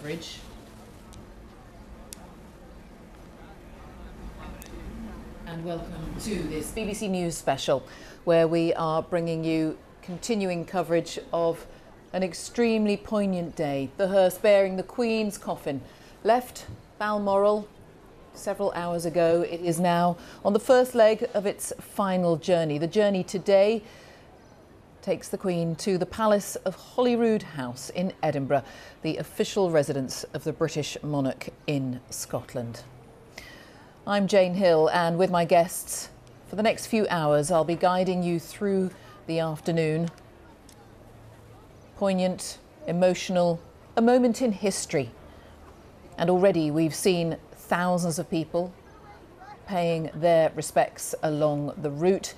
coverage. And welcome to this BBC News special, where we are bringing you continuing coverage of an extremely poignant day. The hearse bearing the Queen's coffin left Balmoral several hours ago. It is now on the first leg of its final journey. The journey today takes the Queen to the Palace of Holyrood House in Edinburgh, the official residence of the British monarch in Scotland. I'm Jane Hill, and with my guests for the next few hours, I'll be guiding you through the afternoon. Poignant, emotional, a moment in history. And already we've seen thousands of people paying their respects along the route.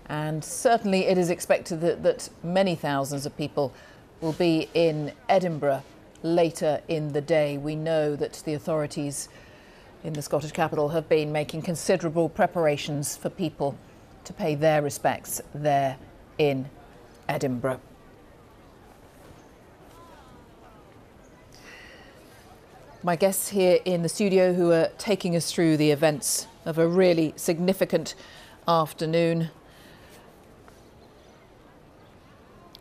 And certainly it is expected that many thousands of people will be in Edinburgh later in the day. We know that the authorities in the Scottish capital have been making considerable preparations for people to pay their respects there in Edinburgh. My guests here in the studio who are taking us through the events of a really significant afternoon.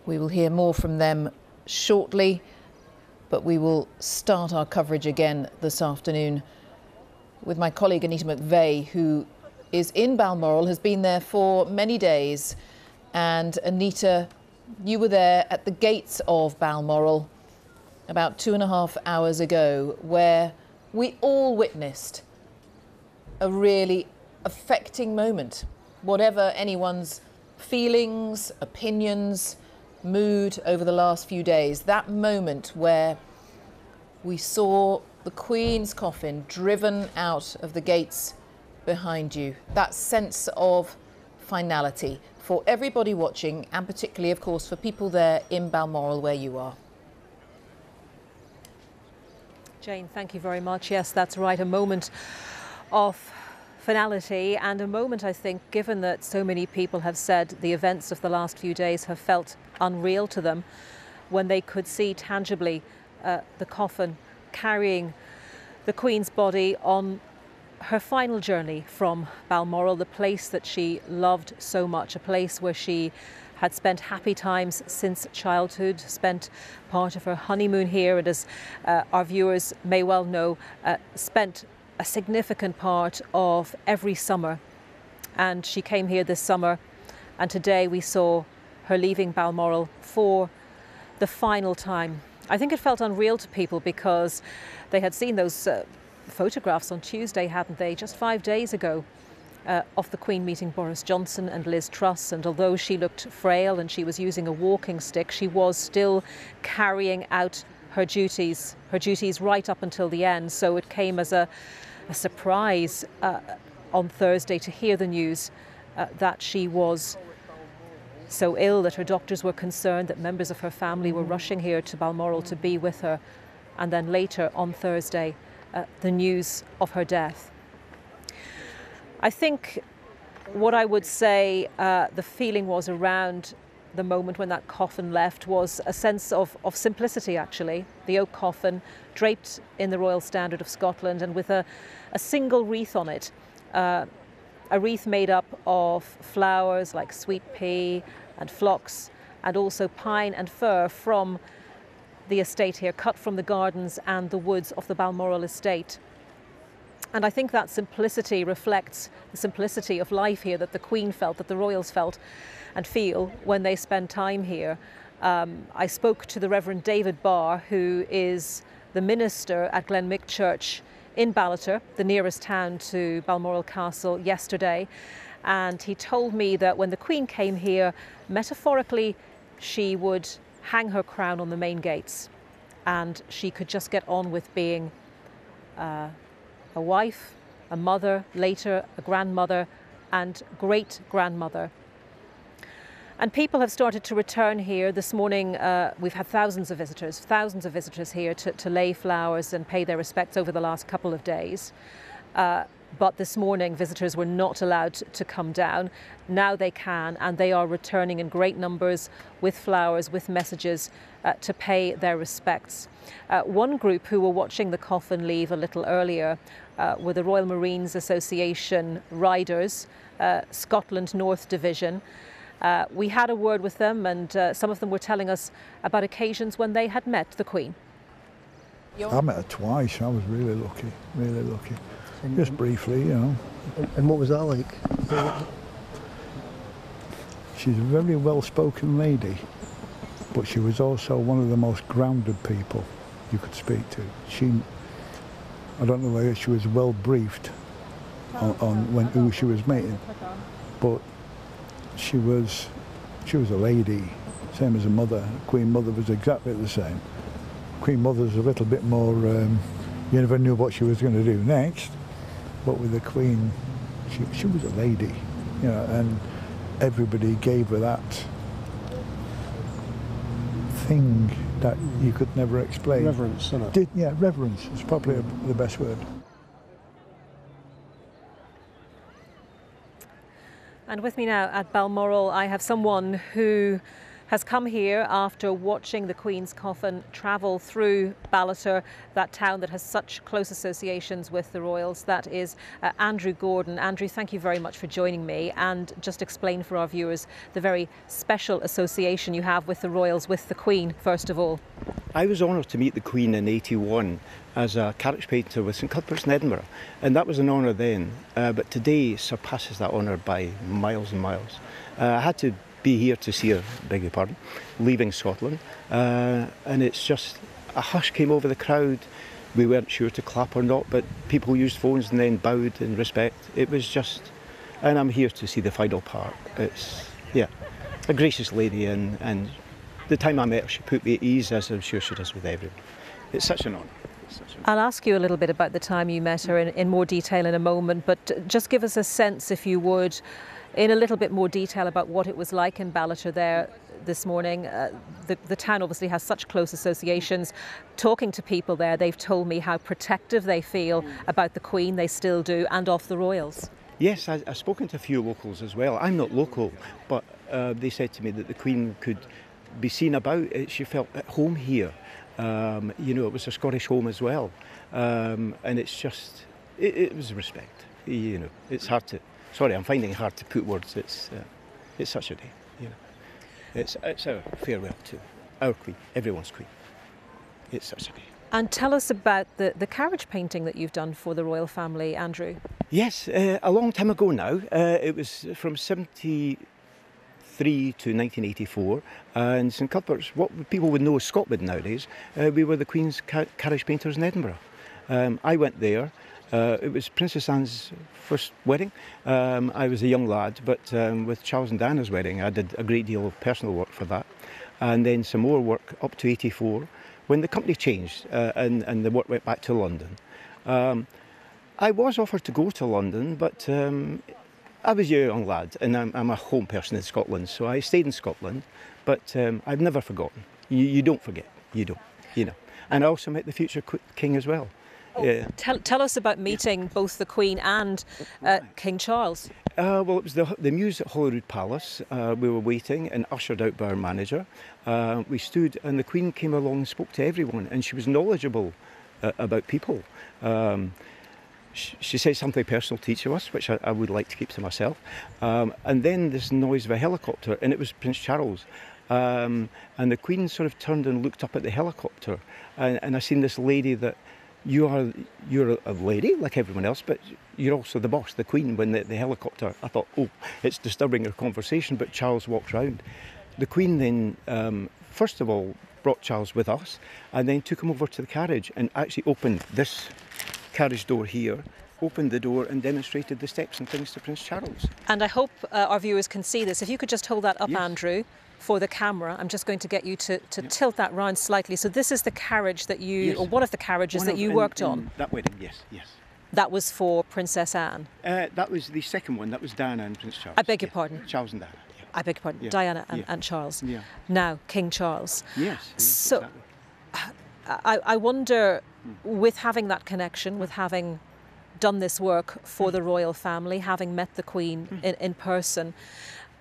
We will hear more from them shortly, but we will start our coverage again this afternoon with my colleague Anita McVeigh, who is in Balmoral, has been there for many days. And Anita, you were there at the gates of Balmoral about 2.5 hours ago, where we all witnessed a really affecting moment. Whatever anyone's feelings, opinions, mood over the last few days, that moment where we saw the Queen's coffin driven out of the gates behind you, that sense of finality for everybody watching, and particularly, of course, for people there in Balmoral where you are. Jane, thank you very much. Yes, that's right. A moment of finality, and a moment, I think, given that so many people have said the events of the last few days have felt unreal to them, when they could see tangibly the coffin carrying the Queen's body on her final journey from Balmoral, the place that she loved so much, a place where she had spent happy times since childhood, spent part of her honeymoon here, and as our viewers may well know, spent a significant part of every summer. And she came here this summer, and today we saw her leaving Balmoral for the final time. I think it felt unreal to people because they had seen those photographs on Tuesday, hadn't they, just 5 days ago, of the Queen meeting Boris Johnson and Liz Truss. And although she looked frail and she was using a walking stick, she was still carrying out her duties right up until the end. So it came as a surprise on Thursday to hear the news that she was so ill that her doctors were concerned, that members of her family were rushing here to Balmoral to be with her. And then later on Thursday, the news of her death. I think what I would say the feeling was around the moment when that coffin left was a sense of simplicity, actually. The oak coffin draped in the Royal Standard of Scotland and with a single wreath on it, a wreath made up of flowers like sweet pea and phlox, and also pine and fir from the estate here, cut from the gardens and the woods of the Balmoral estate. And I think that simplicity reflects the simplicity of life here that the Queen felt, that the royals felt and feel when they spend time here. I spoke to the Reverend David Barr, who is the minister at Glenmick Church in Ballater, the nearest town to Balmoral Castle, yesterday. And he told me that when the Queen came here, metaphorically, she would hang her crown on the main gates and she could just get on with being a wife, a mother, later a grandmother and great-grandmother. And people have started to return here. This morning we've had thousands of visitors here to lay flowers and pay their respects over the last couple of days. But this morning, visitors were not allowed to come down. Now they can, and they are returning in great numbers with flowers, with messages to pay their respects. One group who were watching the coffin leave a little earlier were the Royal Marines Association Riders, Scotland North Division. We had a word with them, and some of them were telling us about occasions when they had met the Queen. I met her twice. I was really lucky, really lucky. Just briefly, you know. And what was that like? She's a very well-spoken lady, but she was also one of the most grounded people you could speak to. I don't know whether she was well briefed on who she was meeting, but she was a lady, same as her mother. Queen Mother was exactly the same. Queen Mother's a little bit more, you never knew what she was going to do next. But with the Queen, she was a lady, you know, and everybody gave her that thing that you could never explain. Reverence, isn't it? Yeah, reverence is probably the best word. And with me now at Balmoral, I have someone who has come here after watching the Queen's coffin travel through Ballater, that town that has such close associations with the royals. That is Andrew Gordon. Andrew, thank you very much for joining me, and just explain for our viewers the very special association you have with the royals, with the Queen, first of all. I was honoured to meet the Queen in '81 as a carriage painter with St Cuthbert's in Edinburgh, and that was an honour then, but today surpasses that honour by miles and miles. I had to be here to see her, beg your pardon, leaving Scotland, and it's just, a hush came over the crowd. We weren't sure to clap or not, but people used phones and then bowed in respect. It was just, and I'm here to see the final part. It's, yeah, a gracious lady, and the time I met her, she put me at ease, as I'm sure she does with everyone. It's such an honour. I'll ask you a little bit about the time you met her in more detail in a moment, but just give us a sense, if you would, in a little bit more detail about what it was like in Ballater there this morning. The town obviously has such close associations. Talking to people there, they've told me how protective they feel about the Queen, they still do, and of the royals. Yes, I've spoken to a few locals as well. I'm not local, but they said to me that the Queen could be seen about. She felt at home here. You know, it was a Scottish home as well. And it's just, it was respect. You know, it's hard to, sorry, I'm finding it hard to put words. It's such a day, you know. It's our farewell to our Queen, everyone's Queen. It's such a day. And tell us about the carriage painting that you've done for the royal family, Andrew. Yes, a long time ago now. It was from '73 to 1984, and St Cuthbert's, what people would know as Scotland nowadays, we were the Queen's carriage painters in Edinburgh. I went there. It was Princess Anne's first wedding. I was a young lad, but with Charles and Diana's wedding, I did a great deal of personal work for that. And then some more work up to '84, when the company changed and the work went back to London. I was offered to go to London, but I was a young lad, and I'm a home person in Scotland, so I stayed in Scotland, but I've never forgotten. You don't forget, you don't, you know. And I also met the future King as well. Oh, tell us about meeting both the Queen and King Charles. Well, it was the Mews at Holyrood Palace. We were waiting and ushered out by our manager. We stood, and the Queen came along and spoke to everyone, and she was knowledgeable about people. She said something personal to each of us, which I would like to keep to myself. And then this noise of a helicopter, and it was Prince Charles. And the Queen sort of turned and looked up at the helicopter, and I seen this lady that, you're a lady like everyone else, but you're also the boss, the Queen. When the helicopter, I thought, oh, it's disturbing our conversation, but Charles walked round. The Queen then, first of all, brought Charles with us, and then took him over to the carriage and actually opened this carriage door here, opened the door and demonstrated the steps and things to Prince Charles. And I hope our viewers can see this. If you could just hold that up, yes. Andrew, for the camera. I'm just going to get you to tilt that round slightly. So this is the carriage that you, yes. or one of the carriages that you worked on. That wedding, yes, yes. That was for Princess Anne? That was the second one. That was Diana and Prince Charles. I beg your pardon? Charles and Diana. Yeah. I beg your pardon, yeah. Diana yeah. and Charles. Yeah. Now, King Charles. Yes. So, exactly. I wonder, with having that connection, with having done this work for the royal family, having met the Queen in person,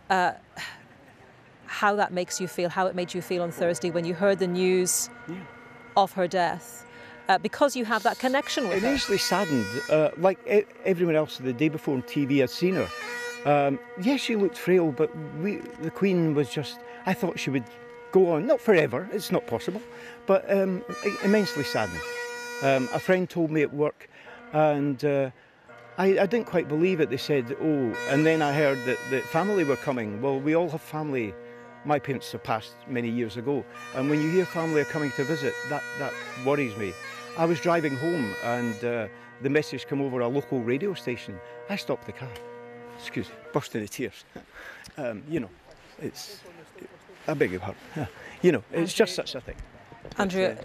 how that makes you feel, how it made you feel on Thursday when you heard the news of her death, because you have that connection with her. Immensely saddened, like everyone else the day before on TV had seen her. Yes, she looked frail, but the Queen was just, I thought she would go on, not forever, it's not possible, but immensely saddened. A friend told me at work, and I didn't quite believe it. They said, oh, and then I heard that the family were coming. Well, we all have family. My parents have passed many years ago, and when you hear family are coming to visit, that worries me. I was driving home, and the message came over a local radio station. I stopped the car, excuse me, burst into tears. You know, I beg your pardon. You know, it's just such a thing. Andrew,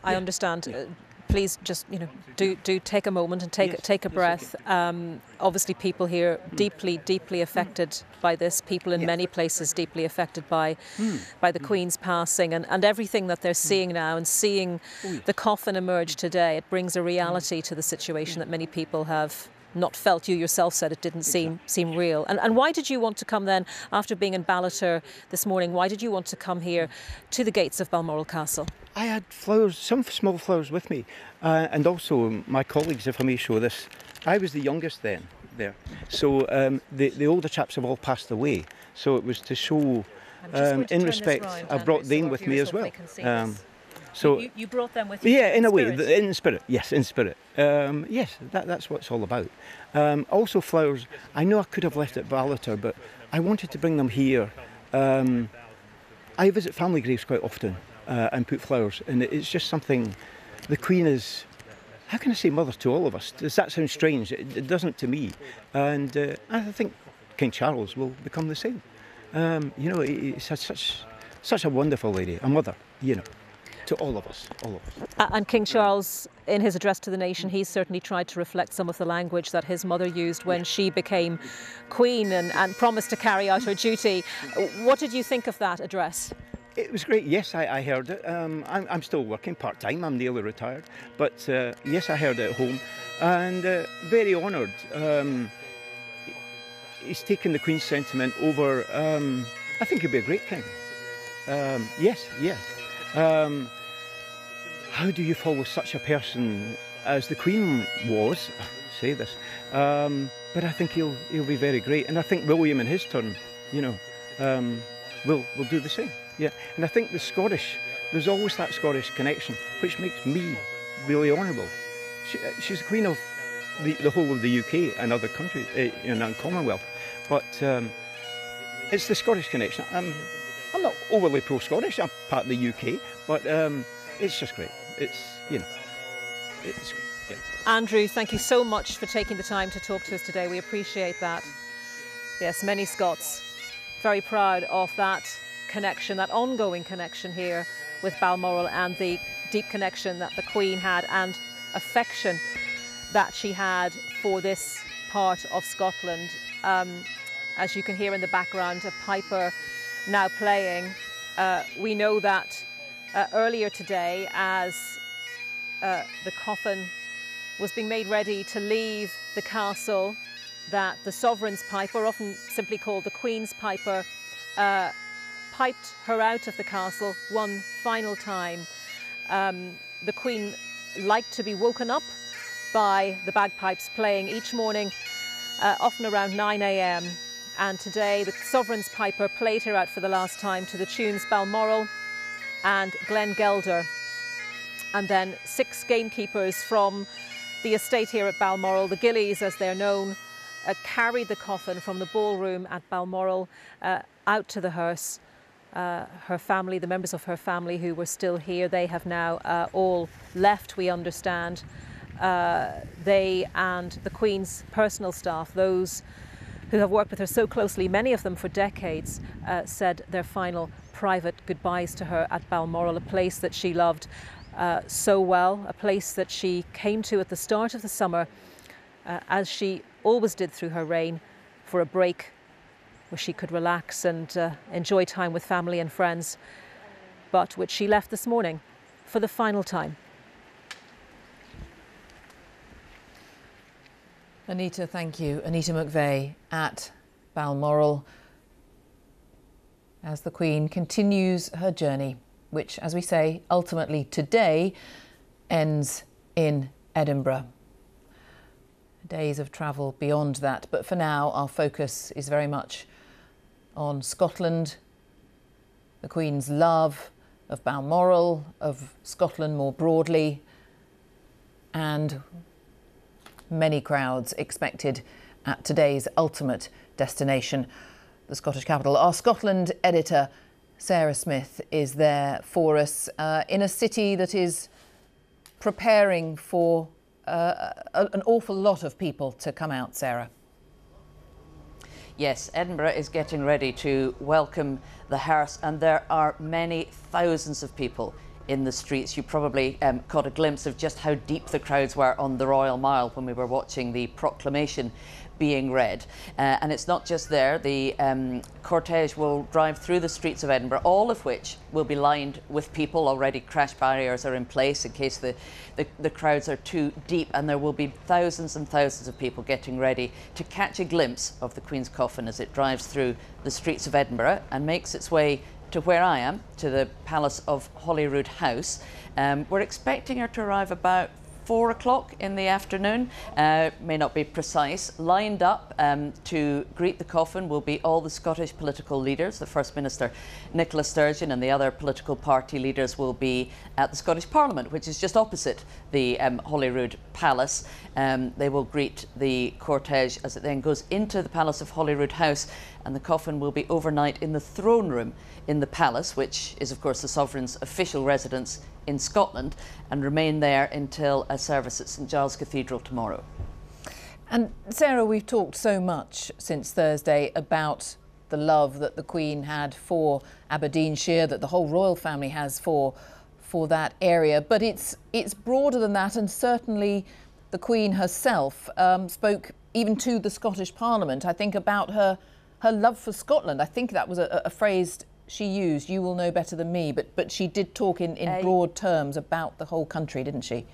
I understand. Please just, do take a moment and take a breath. Obviously, people here deeply affected by this. People in many places deeply affected by the Queen's passing, and everything that they're seeing now, and seeing the coffin emerge today. It brings a reality to the situation that many people have not felt. You yourself said it didn't seem real. And why did you want to come then, after being in Ballater this morning, why did you want to come here to the gates of Balmoral Castle? I had flowers, some small flowers with me, and also my colleagues, if I may show this, I was the youngest then there. So the older chaps have all passed away. So it was to show, in respect, I brought them with me as well. So you brought them with you? Yeah, in a way, in spirit. Yes, in spirit. Yes, that's what it's all about. Also flowers. I know I could have left at Ballater, but I wanted to bring them here. I visit family graves quite often and put flowers, and it's just something. The Queen is, how can I say, mother to all of us? Does that sound strange? It doesn't to me, and I think King Charles will become the same. He's such a wonderful lady, a mother. To all of us. And King Charles, in his address to the nation, he certainly tried to reflect some of the language that his mother used when she became Queen and promised to carry out her duty. What did you think of that address? It was great. Yes, I heard it. I'm still working part-time. I'm nearly retired. But yes, I heard it at home. And very honoured. He's taken the Queen's sentiment over. I think he'd be a great king. Yes. How do you follow such a person as the Queen was? I say this, but I think he'll be very great, and I think William in his turn, will do the same. Yeah, and I think the Scottish, there's always that Scottish connection, which makes me really honourable. She's the Queen of the whole of the UK and other countries, and Commonwealth, but it's the Scottish connection. I'm not overly pro-Scottish, I'm part of the UK, but it's just great. Yeah. Andrew, thank you so much for taking the time to talk to us today. We appreciate that. Yes, many Scots very proud of that connection, that ongoing connection here with Balmoral, and the deep connection that the Queen had and affection that she had for this part of Scotland. As you can hear in the background, a piper now playing. We know that earlier today, as the coffin was being made ready to leave the castle, that the sovereign's piper, often simply called the Queen's piper, piped her out of the castle one final time. The Queen liked to be woken up by the bagpipes playing each morning, often around 9 a.m. And today the sovereign's piper played her out for the last time to the tunes Balmoral and Glengelder. And then 6 gamekeepers from the estate here at Balmoral, the Gillies as they're known, carried the coffin from the ballroom at Balmoral out to the hearse. Her family, the members of her family who were still here, they have now all left, we understand. They and the Queen's personal staff, those who have worked with her so closely, many of them for decades, said their final private goodbyes to her at Balmoral, a place that she loved so well, a place that she came to at the start of the summer, as she always did through her reign, for a break where she could relax and enjoy time with family and friends, but which she left this morning for the final time. Anita, thank you. Anita McVeigh at Balmoral as the Queen continues her journey, which, as we say, ultimately today ends in Edinburgh. Days of travel beyond that, but for now our focus is very much on Scotland, the Queen's love of Balmoral, of Scotland more broadly, and many crowds expected at today's ultimate destination, the Scottish capital. Our Scotland editor, Sarah Smith, is there for us in a city that is preparing for an awful lot of people to come out, Sarah. Yes, Edinburgh is getting ready to welcome the hearse, and there are many thousands of people in the streets. You probably caught a glimpse of just how deep the crowds were on the Royal Mile when we were watching the proclamation being read. And it's not just there. The cortege will drive through the streets of Edinburgh, all of which will be lined with people. Already crash barriers are in place in case the crowds are too deep, and there will be thousands and thousands of people getting ready to catch a glimpse of the Queen's coffin as it drives through the streets of Edinburgh and makes its way to where I am, to the Palace of Holyrood House. We're expecting her to arrive about 4 o'clock in the afternoon, may not be precise. Lined up to greet the coffin will be all the Scottish political leaders. The First Minister Nicola Sturgeon and the other political party leaders will be at the Scottish Parliament, which is just opposite the Holyrood Palace. They will greet the cortege as it then goes into the Palace of Holyrood House, and the coffin will be overnight in the throne room in the palace, which is of course the Sovereign's official residence in Scotland, and remain there until a service at St Giles Cathedral tomorrow. And Sarah, we've talked so much since Thursday about the love that the Queen had for Aberdeenshire, that the whole royal family has for that area, but it's broader than that, and certainly the Queen herself spoke even to the Scottish Parliament, I think, about her love for Scotland. I think that was a phrase she used, "You will know better than me," but she did talk in broad terms about the whole country, didn't she?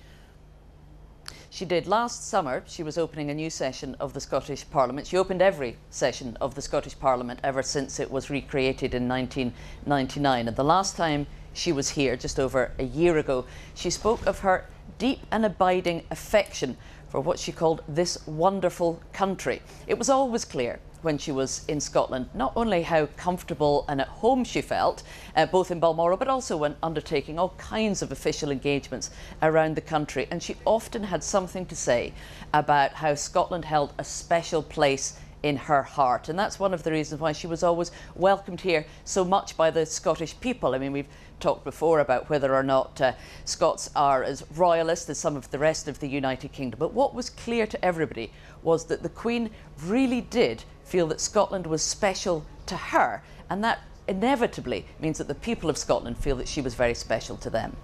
She did. Last summer, she was opening a new session of the Scottish Parliament. She opened every session of the Scottish Parliament ever since it was recreated in 1999. And the last time she was here, just over a year ago, she spoke of her deep and abiding affection for what she called this wonderful country. It was always clear when she was in Scotland, not only how comfortable and at home she felt, both in Balmoral, but also when undertaking all kinds of official engagements around the country. And she often had something to say about how Scotland held a special place in her heart. And that's one of the reasons why she was always welcomed here so much by the Scottish people. I mean, we've talked before about whether or not Scots are as royalist as some of the rest of the United Kingdom. But what was clear to everybody was that the Queen really did feel that Scotland was special to her, and that inevitably means that the people of Scotland feel that she was very special to them.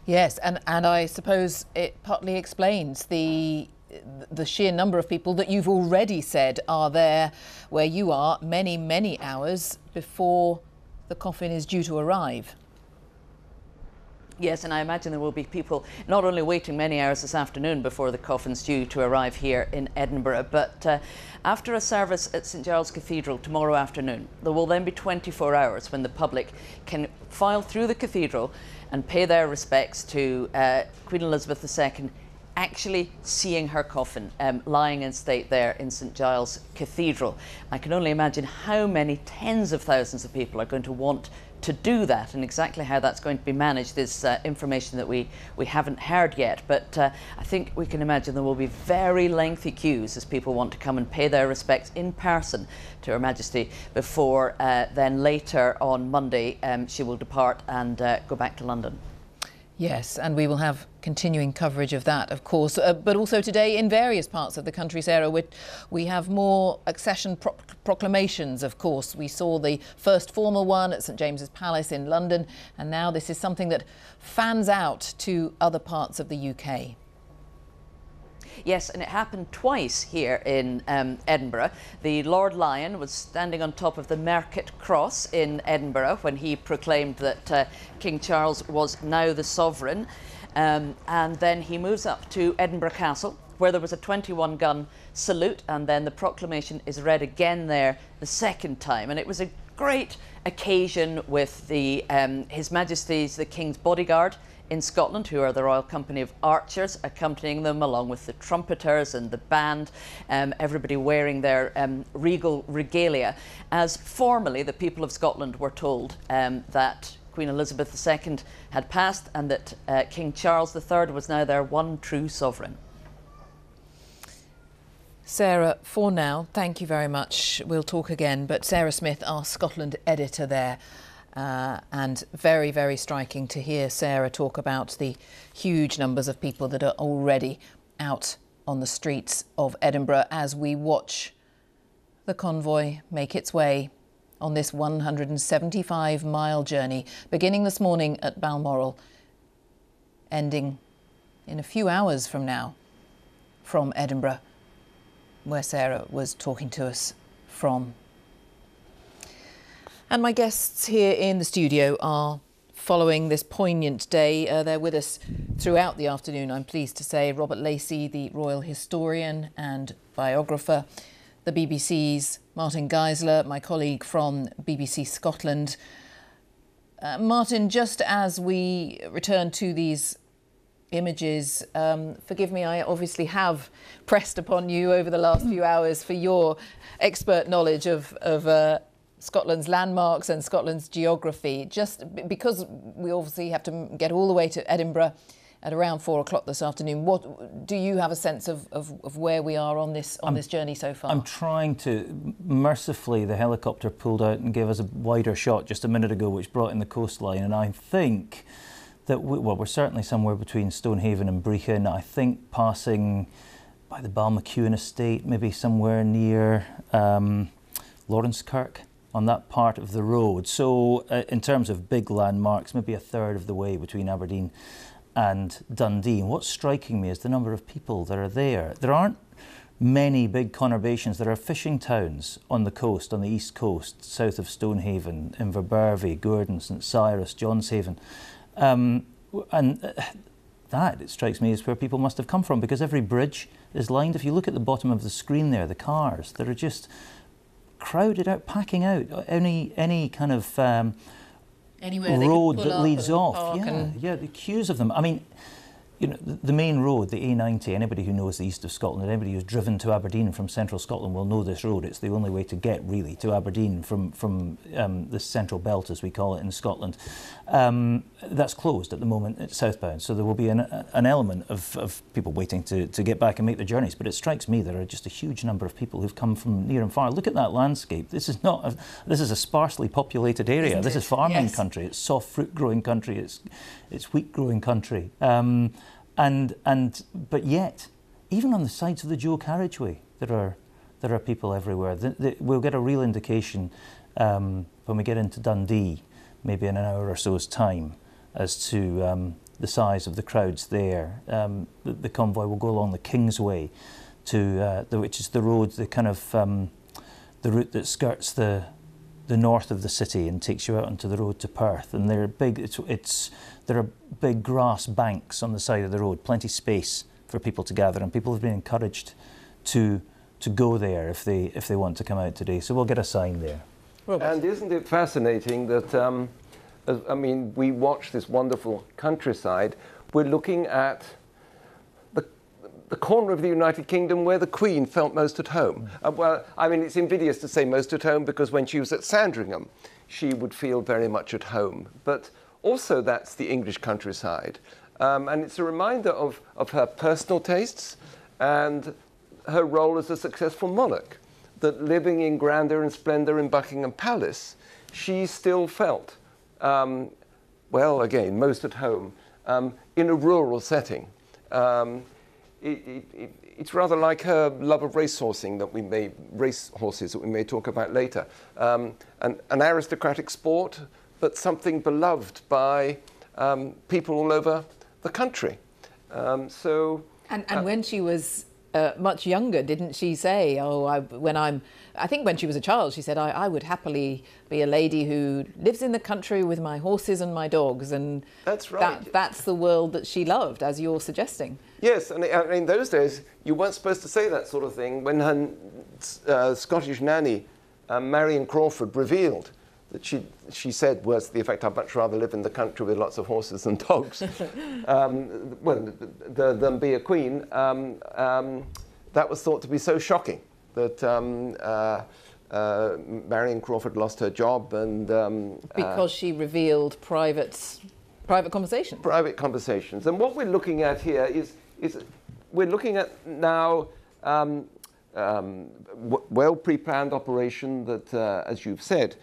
Yes, and I suppose it partly explains the sheer number of people that you've already said are there where you are many, many hours before the coffin is due to arrive. Yes, and I imagine there will be people not only waiting many hours this afternoon before the coffin's due to arrive here in Edinburgh, but after a service at St Giles Cathedral tomorrow afternoon, there will then be 24 hours when the public can file through the cathedral and pay their respects to Queen Elizabeth II, actually seeing her coffin lying in state there in St Giles Cathedral. I can only imagine how many tens of thousands of people are going to want to do that, and exactly how that's going to be managed is information that we haven't heard yet, but I think we can imagine there will be very lengthy queues as people want to come and pay their respects in person to Her Majesty before then later on Monday she will depart and go back to London. Yes, and we will have continuing coverage of that, of course, but also today in various parts of the country, Sarah, we have more accession proclamations, of course. We saw the first formal one at St James's Palace in London, and now this is something that fans out to other parts of the UK. Yes, and it happened twice here in Edinburgh. The Lord Lion was standing on top of the Market Cross in Edinburgh when he proclaimed that King Charles was now the sovereign. And then he moves up to Edinburgh Castle, where there was a 21-gun salute, and then the proclamation is read again there the second time. And it was a great occasion with the His Majesty's the King's Bodyguard in Scotland, who are the Royal Company of Archers, accompanying them, along with the trumpeters and the band, everybody wearing their regal regalia, as formally the people of Scotland were told that Queen Elizabeth II had passed, and that King Charles III was now their one true sovereign. Sarah, for now, thank you very much. We'll talk again. But Sarah Smith, our Scotland editor there, and very, very striking to hear Sarah talk about the huge numbers of people that are already out on the streets of Edinburgh as we watch the convoy make its way on this 175-mile journey, beginning this morning at Balmoral, ending in a few hours from now from Edinburgh, where Sarah was talking to us from. And my guests here in the studio are following this poignant day. They're with us throughout the afternoon, I'm pleased to say. Robert Lacey, the royal historian and biographer. The BBC's Martin Geisler, my colleague from BBC Scotland. Martin, just as we return to these images, forgive me, I obviously have pressed upon you over the last few hours for your expert knowledge of Scotland's landmarks and Scotland's geography, just because we obviously have to get all the way to Edinburgh at around 4 o'clock this afternoon. What do you have a sense of where we are on this journey so far? I'm trying to. Mercifully, the helicopter pulled out and gave us a wider shot just a minute ago, which brought in the coastline, and I think that we're certainly somewhere between Stonehaven and Brechin. I think passing by the Balmacune estate, maybe somewhere near Lawrencekirk on that part of the road. So in terms of big landmarks, maybe a third of the way between Aberdeen and Dundee. And what's striking me is the number of people that are there. There aren't many big conurbations. There are fishing towns on the coast, on the east coast, south of Stonehaven, Inverbervie, Gordon, St Cyrus, Johnshaven. And that, it strikes me, is where people must have come from, because every bridge is lined. If you look at the bottom of the screen there, the cars that are just crowded out, packing out any kind of road that leads off. Yeah, the queues of them. I mean, you know, the main road, the A90, anybody who knows the east of Scotland, anybody who's driven to Aberdeen from central Scotland will know this road. It's the only way to get, really, to Aberdeen from the central belt, as we call it in Scotland. That's closed at the moment. It's southbound, so there will be an element of people waiting to get back and make their journeys. But it strikes me there are just a huge number of people who've come from near and far. Look at that landscape. This is a sparsely populated area. This is farming country. It's soft fruit growing country. It's wheat growing country. But yet, even on the sides of the dual carriageway, there are people everywhere. We'll get a real indication when we get into Dundee, maybe in an hour or so's time, as to the size of the crowds there. The convoy will go along the Kingsway, which is the road, the kind of the route that skirts the north of the city and takes you out onto the road to Perth. And they're big. There are big grass banks on the side of the road, plenty space for people to gather, and people have been encouraged to go there if they want to come out today. So we'll get a sign there. Robert. And isn't it fascinating that, I mean, we watch this wonderful countryside. We're looking at the corner of the United Kingdom where the Queen felt most at home. Well, I mean, it's invidious to say most at home, because when she was at Sandringham, she would feel very much at home. But also that's the English countryside. And it's a reminder of her personal tastes and her role as a successful monarch, that living in grandeur and splendour in Buckingham Palace, she still felt, well, again, most at home, in a rural setting. It's rather like her love of racehorses that we may talk about later. An aristocratic sport, but something beloved by people all over the country. And when she was much younger, didn't she say, I think when she was a child, she said, I would happily be a lady who lives in the country with my horses and my dogs. And that's right. That's the world that she loved, as you're suggesting. Yes, and in those days, you weren't supposed to say that sort of thing. When her Scottish nanny, Marion Crawford, revealed that she said words to the effect, I'd much rather live in the country with lots of horses and dogs than be a queen, that was thought to be so shocking that Marion Crawford lost her job. And because she revealed private conversations. Private conversations. And what we're looking at here is we're looking at now well pre-planned operation that, as you've said,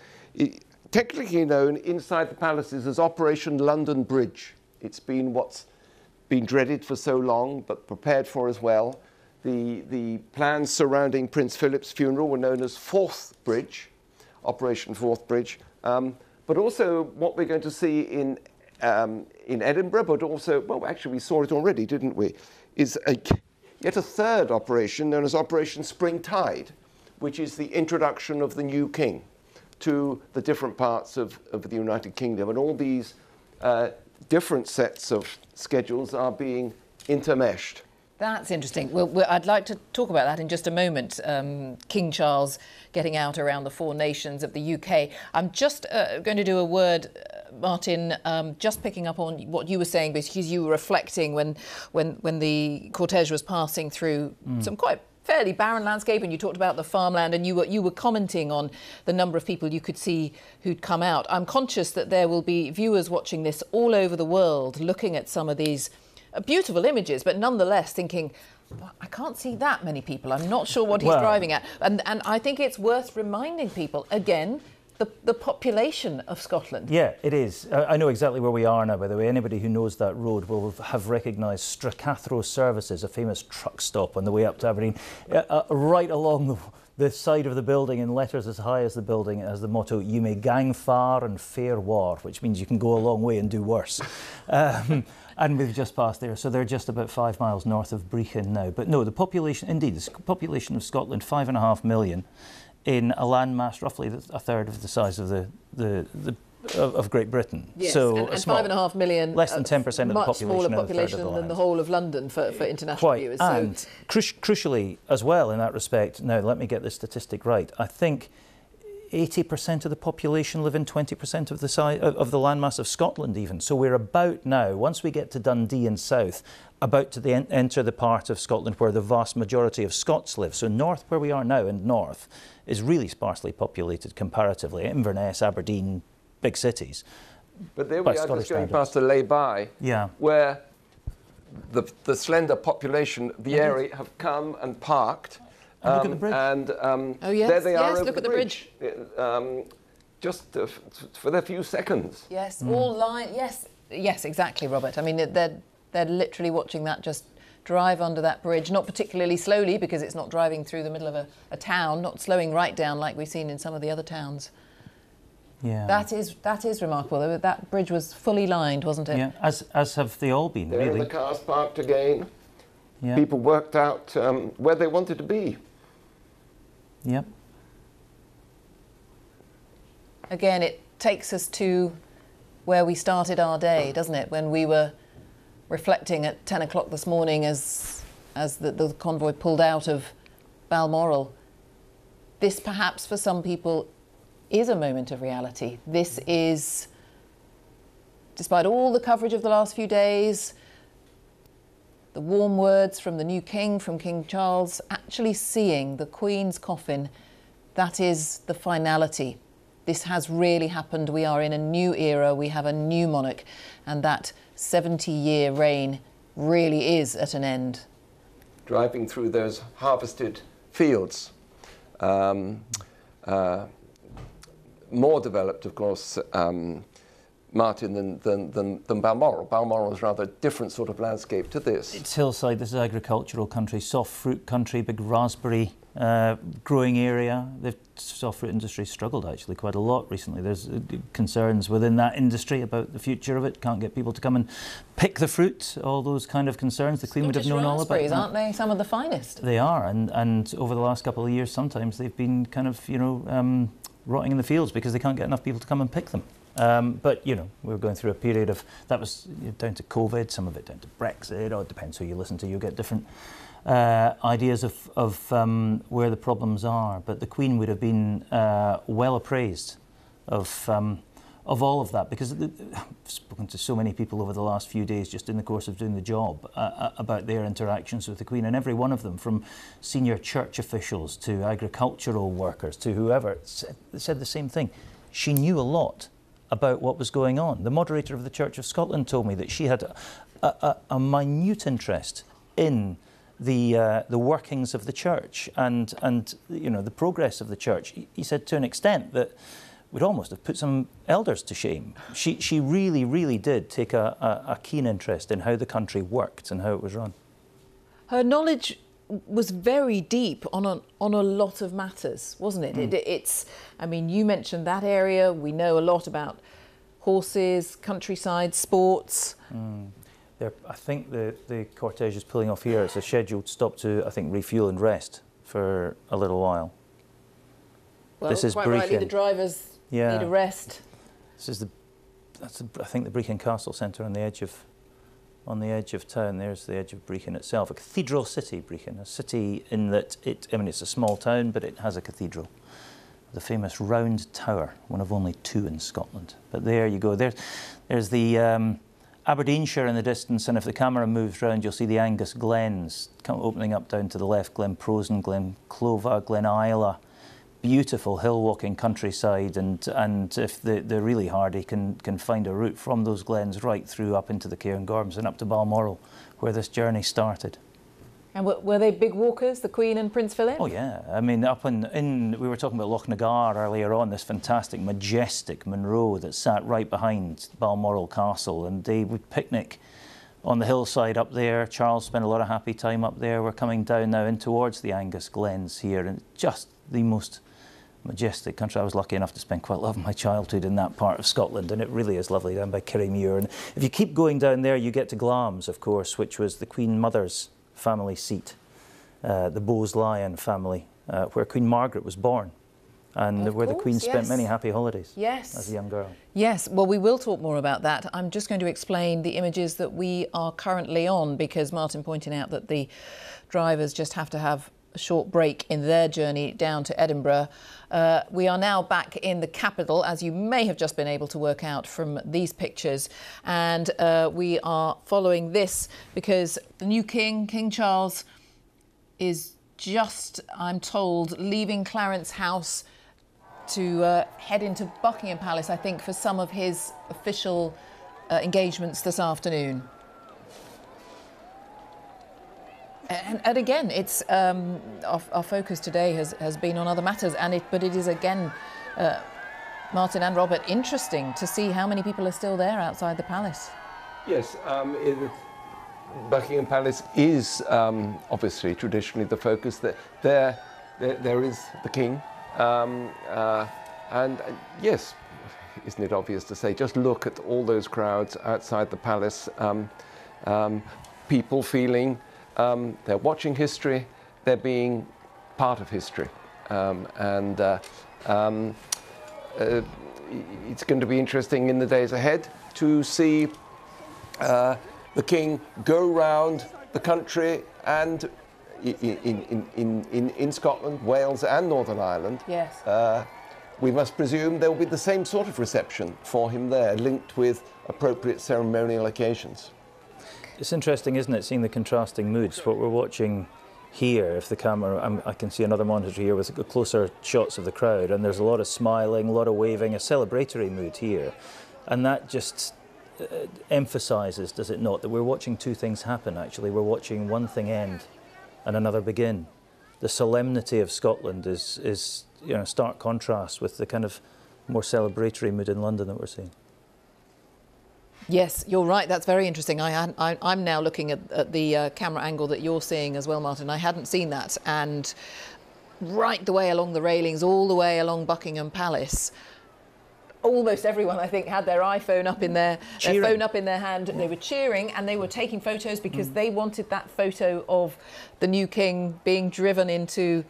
technically known inside the palaces as Operation London Bridge. It's been what's been dreaded for so long, but prepared for as well. The plans surrounding Prince Philip's funeral were known as Forth Bridge, Operation Forth Bridge. But also what we're going to see in Edinburgh, but also, well, actually we saw it already, didn't we, is yet a third operation known as Operation Spring Tide, which is the introduction of the new king to the different parts of the United Kingdom. And all these different sets of schedules are being intermeshed. That's interesting. Well, I'd like to talk about that in just a moment. King Charles getting out around the four nations of the UK. I'm just going to do a word, Martin, just picking up on what you were saying, because you were reflecting when the cortege was passing through some quite fairly barren landscape, and you talked about the farmland, and you were commenting on the number of people you could see who'd come out. I'm conscious that there will be viewers watching this all over the world looking at some of these beautiful images, but nonetheless thinking, I can't see that many people. I'm not sure what he's driving at. And I think it's worth reminding people, again, the population of Scotland. Yeah, it is. I know exactly where we are now, by the way. Anybody who knows that road will have recognised Stracathro Services, a famous truck stop on the way up to Aberdeen. Right along the side of the building, in letters as high as the building, has the motto, "You may gang far and fare war," which means you can go a long way and do worse. And we've just passed there, so they're just about 5 miles north of Brechin now. But no, the population, indeed, the population of Scotland, 5.5 million, in a landmass roughly a third of the size of of Great Britain. Yes, so and 5.5 million, less than 10% of the population. Much smaller population than the whole of London for international viewers. And crucially as well in that respect, now let me get this statistic right, I think 80% of the population live in 20% of the size of the landmass of Scotland even. So we're about now, once we get to Dundee and south, about to enter the part of Scotland where the vast majority of Scots live. So north, where we are now in north, is really sparsely populated comparatively. Inverness, Aberdeen, big cities. But there we are, just going past a lay-by, where the slender population of the area have come and parked. And look at the bridge. And there they are over the bridge. Just for a few seconds. Yes, all line. Yes, exactly, Robert. I mean, they're literally watching that just drive under that bridge, not particularly slowly because it's not driving through the middle of a town, not slowing right down like we've seen in some of the other towns. Yeah, that is remarkable. That bridge was fully lined, wasn't it? Yeah, as have they all been. There really. The cars parked again. Yeah. People worked out where they wanted to be. Yep. Again, it takes us to where we started our day, doesn't it? When we were reflecting at 10 o'clock this morning as the convoy pulled out of Balmoral. This perhaps for some people is a moment of reality. This is, despite all the coverage of the last few days, the warm words from the new king, from King Charles, actually seeing the Queen's coffin, that is the finality. This has really happened. We are in a new era. We have a new monarch, and that 70-year reign really is at an end. Driving through those harvested fields, more developed, of course, Martin, than Balmoral. Balmoral is rather a different sort of landscape to this. It's hillside, this is agricultural country, soft fruit country, big raspberry growing area. The soft fruit industry struggled actually quite a lot recently. There's concerns within that industry about the future of it. Can't get people to come and pick the fruit, all those kind of concerns. The Queen would have known all about that. Aren't they some of the finest? They are, and over the last couple of years sometimes they've been kind of, you know, rotting in the fields because they can't get enough people to come and pick them. But, you know, we were going through a period of, that was down to COVID, some of it down to Brexit, or it depends who you listen to, you get different ideas of where the problems are. But the Queen would have been well appraised of all of that, because I've spoken to so many people over the last few days just in the course of doing the job about their interactions with the Queen, and every one of them, from senior church officials to agricultural workers to whoever, said the same thing. She knew a lot about what was going on. The moderator of the Church of Scotland told me that she had a minute interest in the workings of the church and you know, the progress of the church. He said to an extent that would almost have put some elders to shame. She really, really did take a keen interest in how the country worked and how it was run. Her knowledge was very deep on a lot of matters, wasn't it? It's, I mean, you mentioned that area. We know a lot about horses, countryside, sports. I think the cortege is pulling off here. It's a scheduled stop to, I think, refuel and rest for a little while. Well, this is quite Brechin. rightly, the drivers need a rest. This is I think the Brechin Castle Centre on the edge of town. There's the edge of Brechin itself. A cathedral city, Brechin, a city in that I mean, it's a small town, but it has a cathedral. The famous Round Tower, one of only 2 in Scotland. But there you go. There's the Aberdeenshire in the distance, and if the camera moves round, you'll see the Angus Glens opening up down to the left, Glen Prosen, Glen Clova, Glen Isla. Beautiful hill-walking countryside, and if they're really hardy, can find a route from those glens right through up into the Cairngorms and up to Balmoral, where this journey started. And were they big walkers, the Queen and Prince Philip? Oh yeah, I mean, up in we were talking about Loch Nagar earlier on, this fantastic, majestic Munro that sat right behind Balmoral Castle, and they would picnic on the hillside up there. Charles spent a lot of happy time up there. We're coming down now in towards the Angus Glens here, and just the most majestic country. I was lucky enough to spend quite a lot of my childhood in that part of Scotland, and it really is lovely down by Kirriemuir. And if you keep going down there, you get to Glamis, of course, which was the Queen Mother's family seat, the Bowes-Lyon family, where Queen Margaret was born, and where the Queen spent many happy holidays as a young girl. Yes, well, we will talk more about that. I'm just going to explain the images that we are currently on, because Martin pointed out that the drivers just have to have a short break in their journey down to Edinburgh. We are now back in the capital, as you may have just been able to work out from these pictures, and we are following this because the new King, King Charles, is just, I'm told, leaving Clarence House to head into Buckingham Palace, I think, for some of his official engagements this afternoon. And again, it's our focus today has been on other matters, but it is again, Martin and Robert, interesting to see how many people are still there outside the palace. Yes, Buckingham Palace is obviously traditionally the focus. There is the King, and yes, isn't it obvious to say? Just look at all those crowds outside the palace. People feeling. They're watching history, they're being part of history. It's going to be interesting in the days ahead to see the King go round the country and in Scotland, Wales and Northern Ireland. Yes. We must presume there will be the same sort of reception for him there, linked with appropriate ceremonial occasions. It's interesting, isn't it, seeing the contrasting moods. What we're watching here, if the camera, I can see another monitor here with closer shots of the crowd, and there's a lot of smiling, a lot of waving, a celebratory mood here. And that just emphasises, does it not, that we're watching 2 things happen, actually. We're watching one thing end and another begin. The solemnity of Scotland is you know, stark contrast with the kind of more celebratory mood in London that we're seeing. Yes, you're right. That's very interesting. I'm now looking at the camera angle that you're seeing as well, Martin. I hadn't seen that. And right the way along the railings, all the way along Buckingham Palace, almost everyone, I think, had their iPhone up in their phone up in their hand. They were cheering and they were taking photos because they wanted that photo of the new king being driven into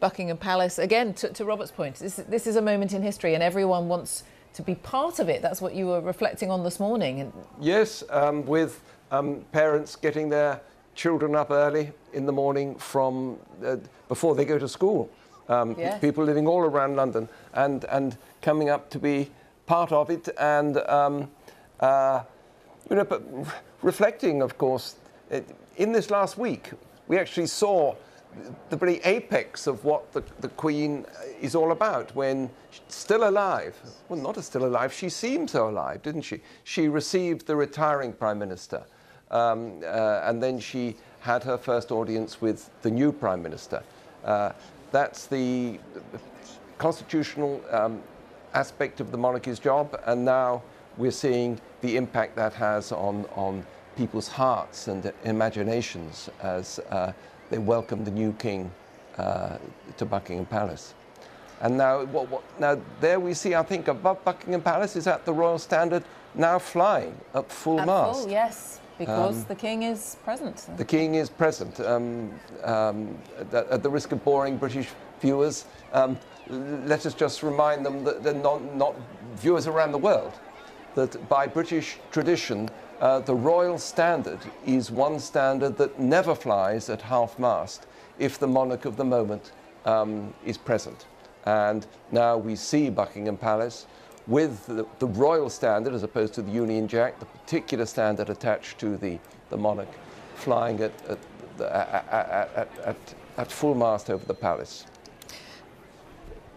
Buckingham Palace. Again, to Robert's point, this is a moment in history and everyone wants to be part of it. That's what you were reflecting on this morning. Yes, with parents getting their children up early in the morning from before they go to school. Yes. People living all around London and coming up to be part of it and but reflecting, of course, in this last week, we actually saw the very apex of what the Queen is all about when still alive. Well, not still alive, she seemed so alive, didn't she? She received the retiring Prime Minister and then she had her first audience with the new Prime Minister. That's the constitutional aspect of the monarchy's job, and now we're seeing the impact that has on people's hearts and imaginations as they welcome the new king to Buckingham Palace. And now, now there we see, I think, above Buckingham Palace is at the Royal Standard now flying at full mast. Full, yes, because the king is present. The king is present. At the risk of boring British viewers, let us just remind them that they're not viewers around the world, that by British tradition, the Royal Standard is one standard that never flies at half-mast if the monarch of the moment is present. And now we see Buckingham Palace with the Royal Standard as opposed to the Union Jack, the particular standard attached to the monarch, flying at full mast over the palace.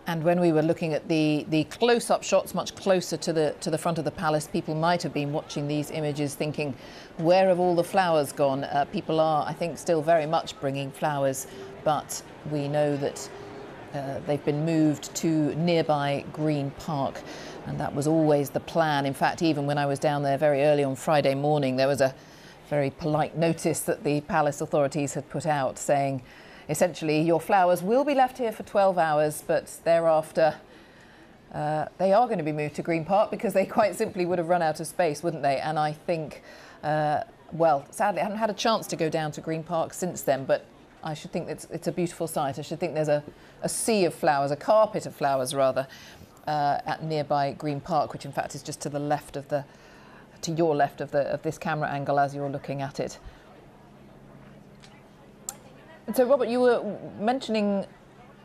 And when we were looking at the close-up shots, much closer to the front of the palace, people might have been watching these images thinking, where have all the flowers gone? People are, I think, still very much bringing flowers, but we know that they've been moved to nearby Green Park, and that was always the plan. In fact, even when I was down there very early on Friday morning, there was a very polite notice that the palace authorities had put out saying, essentially, your flowers will be left here for 12 hours, but thereafter they are going to be moved to Green Park because they quite simply would have run out of space, wouldn't they? And I think, well, sadly, I haven't had a chance to go down to Green Park since then, but I should think it's a beautiful sight. I should think there's a sea of flowers, a carpet of flowers, rather, at nearby Green Park, which in fact is just to the left of to your left of this camera angle as you're looking at it. So, Robert, you were mentioning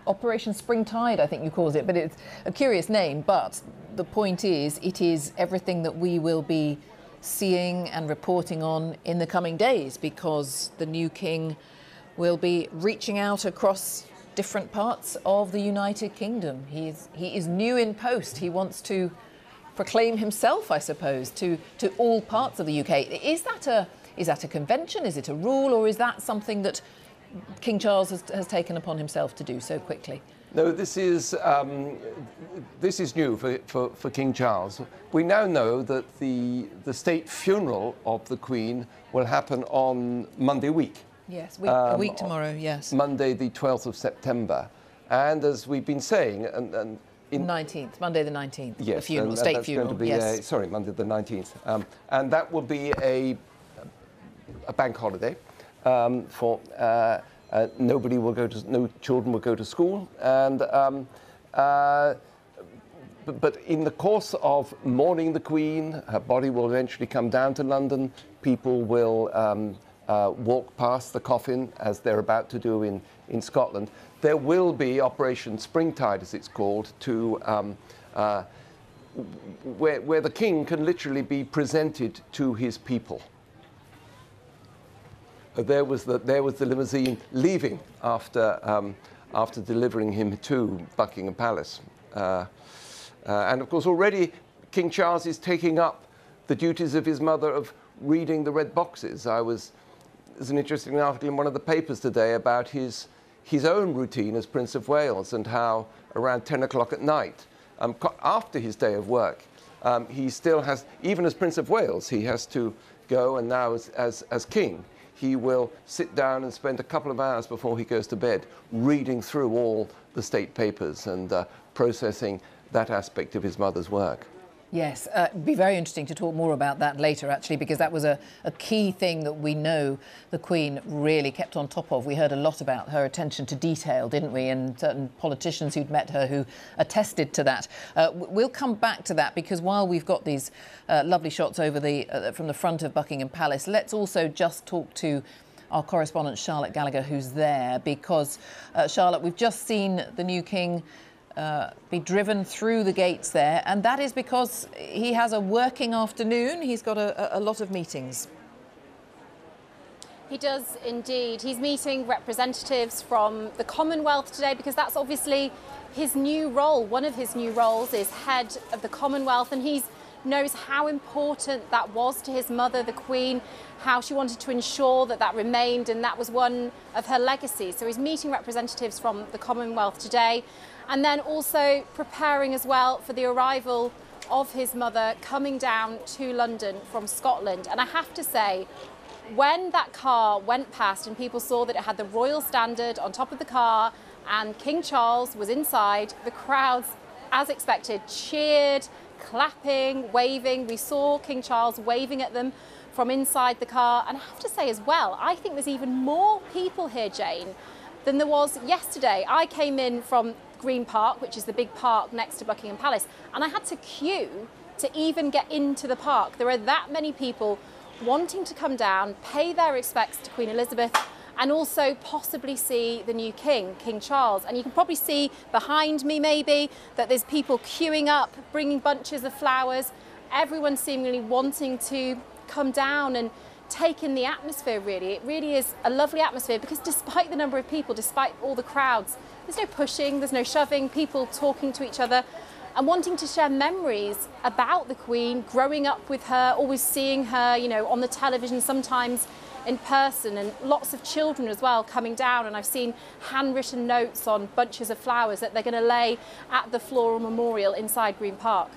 Operation Springtide, I think you called it, but it's a curious name. But the point is, it is everything that we will be seeing and reporting on in the coming days, because the new king will be reaching out across different parts of the United Kingdom. He is new in post. He wants to proclaim himself, I suppose, to all parts of the UK. Is that a convention? Is it a rule, or is that something that King Charles has taken upon himself to do so quickly? No, this is new for King Charles. We now know that the state funeral of the Queen will happen on Monday week. Yes, a week tomorrow, yes. Monday the 12th of September. And as we've been saying, and 19th, Monday the 19th, yes, the funeral, and state that's funeral, going to be yes. sorry, Monday the 19th. And that will be a bank holiday. Nobody will no children will go to school, and but in the course of mourning the Queen, her body will eventually come down to London. People will walk past the coffin, as they're about to do in Scotland. There will be Operation Springtide, as it's called, to where the King can literally be presented to his people. There was the limousine leaving after delivering him to Buckingham Palace, and of course already King Charles is taking up the duties of his mother of reading the red boxes. There's an interesting article in one of the papers today about his own routine as Prince of Wales, and how around 10 o'clock at night, after his day of work, He still has, even as Prince of Wales, he has to go, and now as king, he will sit down and spend a couple of hours before he goes to bed reading through all the state papers and processing that aspect of his mother's work. Yes, it'd be very interesting to talk more about that later, actually, because that was a key thing that we know the Queen really kept on top of. We heard a lot about her attention to detail, didn't we? And certain politicians who'd met her who attested to that. We'll come back to that, because while we've got these lovely shots over from the front of Buckingham Palace, let's also just talk to our correspondent Charlotte Gallagher, who's there, because, Charlotte, we've just seen the new King be driven through the gates there, and that is because he has a working afternoon. He's got a lot of meetings. He does indeed. He's meeting representatives from the Commonwealth today, because that's obviously his new role. One of his new roles is head of the Commonwealth, and he knows how important that was to his mother, the Queen, how she wanted to ensure that that remained, and that was one of her legacies. So he's meeting representatives from the Commonwealth today, and then also preparing as well for the arrival of his mother coming down to London from Scotland. And I have to say, when that car went past and people saw that it had the royal standard on top of the car and King Charles was inside, the crowds, as expected, cheered, clapping, waving. We saw King Charles waving at them from inside the car. And I have to say as well, I think there's even more people here, Jane, than there was yesterday. I came in from Green Park, which is the big park next to Buckingham Palace, and I had to queue to even get into the park. There are that many people wanting to come down, pay their respects to Queen Elizabeth, and also possibly see the new King, King Charles. And you can probably see behind me maybe that there's people queuing up, bringing bunches of flowers, everyone seemingly wanting to come down and take in the atmosphere, really. It really is a lovely atmosphere, because despite the number of people, despite all the crowds, there's no pushing, there's no shoving, people talking to each other and wanting to share memories about the Queen, growing up with her, always seeing her, you know, on the television, sometimes in person, and lots of children as well coming down. And I've seen handwritten notes on bunches of flowers that they're going to lay at the floral memorial inside Green Park.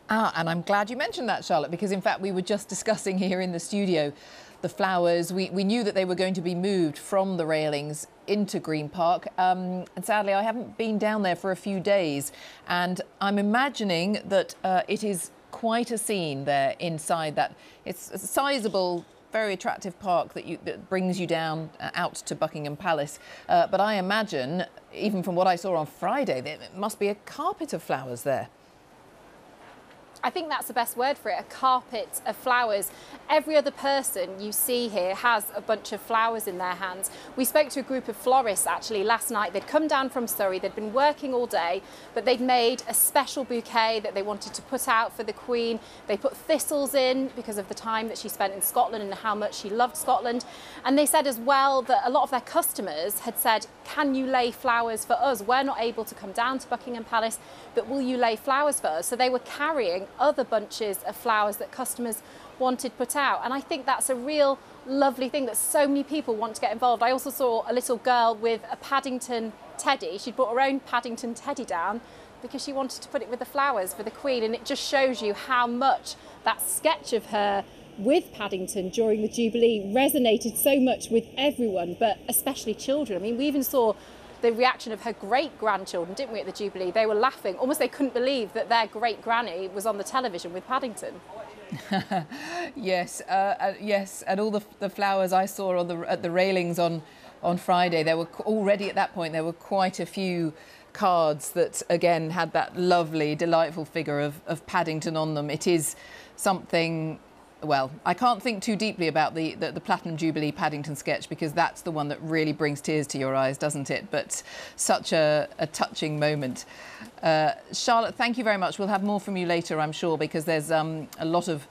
And I'm glad you mentioned that, Charlotte, because in fact we were just discussing here in the studio the flowers. We knew that they were going to be moved from the railings into Green Park, and sadly I haven't been down there for a few days, and I'm imagining that it is quite a scene there inside that. It's a sizable, very attractive park that brings you down out to Buckingham Palace, but I imagine, even from what I saw on Friday, there must be a carpet of flowers there. I think that's the best word for it, a carpet of flowers. Every other person you see here has a bunch of flowers in their hands. We spoke to a group of florists actually last night. They'd come down from Surrey, they'd been working all day, but they'd made a special bouquet that they wanted to put out for the Queen. They put thistles in because of the time that she spent in Scotland and how much she loved Scotland. And they said as well that a lot of their customers had said, can you lay flowers for us? We're not able to come down to Buckingham Palace, but will you lay flowers for us? So they were carrying other bunches of flowers that customers wanted put out. And I think that's a real lovely thing that so many people want to get involved. I also saw a little girl with a Paddington teddy. She'd brought her own Paddington teddy down because she wanted to put it with the flowers for the Queen. And it just shows you how much that sketch of her with Paddington during the Jubilee resonated so much with everyone, but especially children. I mean, we even saw the reaction of her great-grandchildren, didn't we, at the Jubilee? They were laughing. Almost they couldn't believe that their great-granny was on the television with Paddington. Yes, yes, and all the flowers I saw at the railings on Friday, there were already at that point, there were quite a few cards that, again, had that lovely, delightful figure of Paddington on them. It is something... Well, I can't think too deeply about the Platinum Jubilee Paddington sketch, because that's the one that really brings tears to your eyes, doesn't it? But such a touching moment. Charlotte, thank you very much. We'll have more from you later, I'm sure, because there's a lot of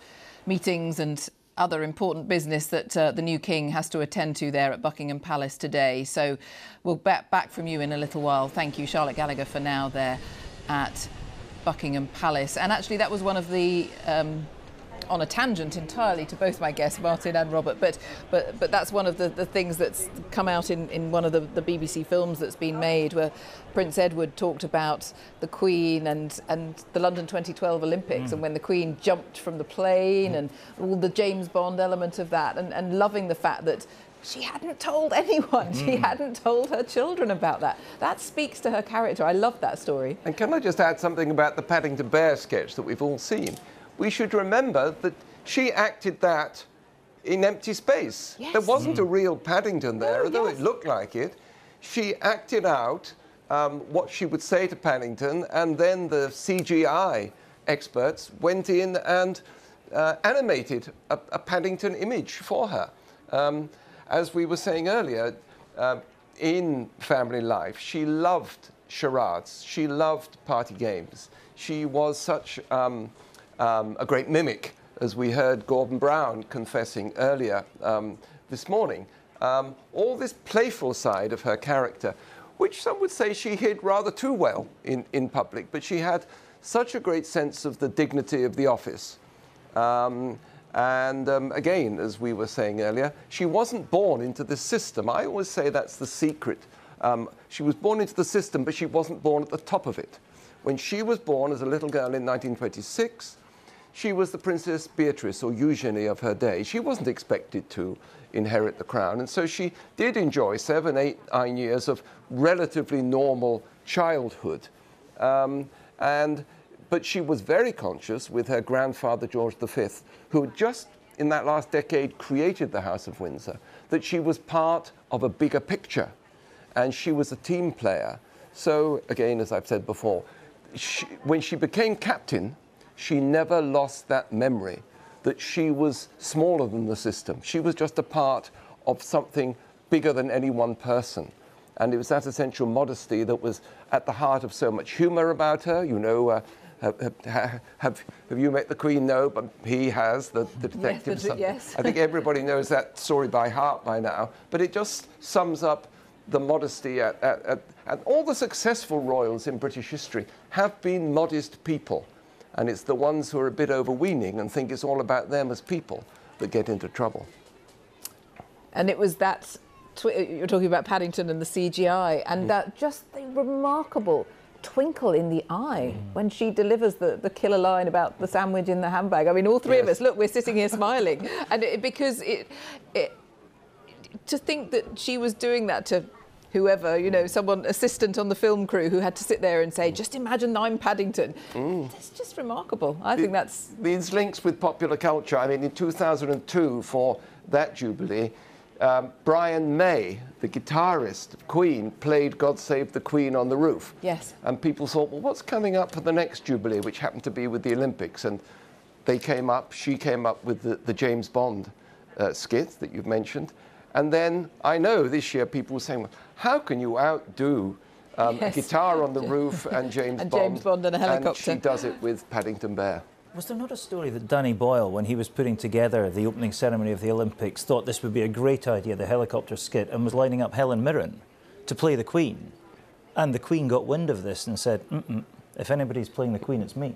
meetings and other important business that the new King has to attend to there at Buckingham Palace today. So we'll be back from you in a little while. Thank you, Charlotte Gallagher, for now there at Buckingham Palace. And actually, that was one of the on a tangent entirely to both my guests, Martin and Robert, but that's one of the things that's come out in one of the BBC films that's been made, where Prince Edward talked about the Queen and the London 2012 Olympics, and when the Queen jumped from the plane and all the James Bond element of that, and loving the fact that she hadn't told anyone. She hadn't told her children about that. That speaks to her character. I love that story. And can I just add something about the Paddington Bear sketch that we've all seen? We should remember that she acted that in empty space. Yes. There wasn't a real Paddington there, Oh, although yes. it looked like it. She acted out what she would say to Paddington, and then the CGI experts went in and animated a Paddington image for her. As we were saying earlier, in family life, she loved charades. She loved party games. She was such a great mimic, as we heard Gordon Brown confessing earlier this morning. All this playful side of her character, which some would say she hid rather too well in public, but she had such a great sense of the dignity of the office. Again, as we were saying earlier, she wasn't born into this system. I always say that's the secret. She was born into the system, but she wasn't born at the top of it. When she was born as a little girl in 1926, she was the Princess Beatrice, or Eugenie, of her day. She wasn't expected to inherit the crown, and so she did enjoy 7, 8, 9 years of relatively normal childhood. But she was very conscious with her grandfather, George V, who had just in that last decade created the House of Windsor, that she was part of a bigger picture, and she was a team player. So, again, as I've said before, when she became captain, she never lost that memory that she was smaller than the system. She was just a part of something bigger than any one person. And it was that essential modesty that was at the heart of so much humour about her. You know, have you met the Queen? No, but he has, the detective. Yes, yes. I think everybody knows that story by heart by now. But it just sums up the modesty and all the successful royals in British history have been modest people. And it's the ones who are a bit overweening and think it's all about them as people that get into trouble. And it was that, you're talking about Paddington and the CGI, and that just the remarkable twinkle in the eye when she delivers the killer line about the sandwich in the handbag. I mean, all three of us, look, we're sitting here smiling. And to think that she was doing that to whoever, you know, someone, assistant on the film crew who had to sit there and say, just imagine I'm Paddington. It's just remarkable. I think that's... These links with popular culture, I mean, in 2002, for that Jubilee, Brian May, the guitarist of Queen, played God Save the Queen on the roof. Yes. And people thought, well, what's coming up for the next Jubilee, which happened to be with the Olympics? And she came up with the James Bond skit that you've mentioned. And then I know this year people were saying, well, how can you outdo a guitar on the roof and James Bond and a helicopter? And she does it with Paddington Bear. Was there not a story that Danny Boyle, when he was putting together the opening ceremony of the Olympics, thought this would be a great idea, the helicopter skit, and was lining up Helen Mirren to play the Queen? And the Queen got wind of this and said, if anybody's playing the Queen, it's me.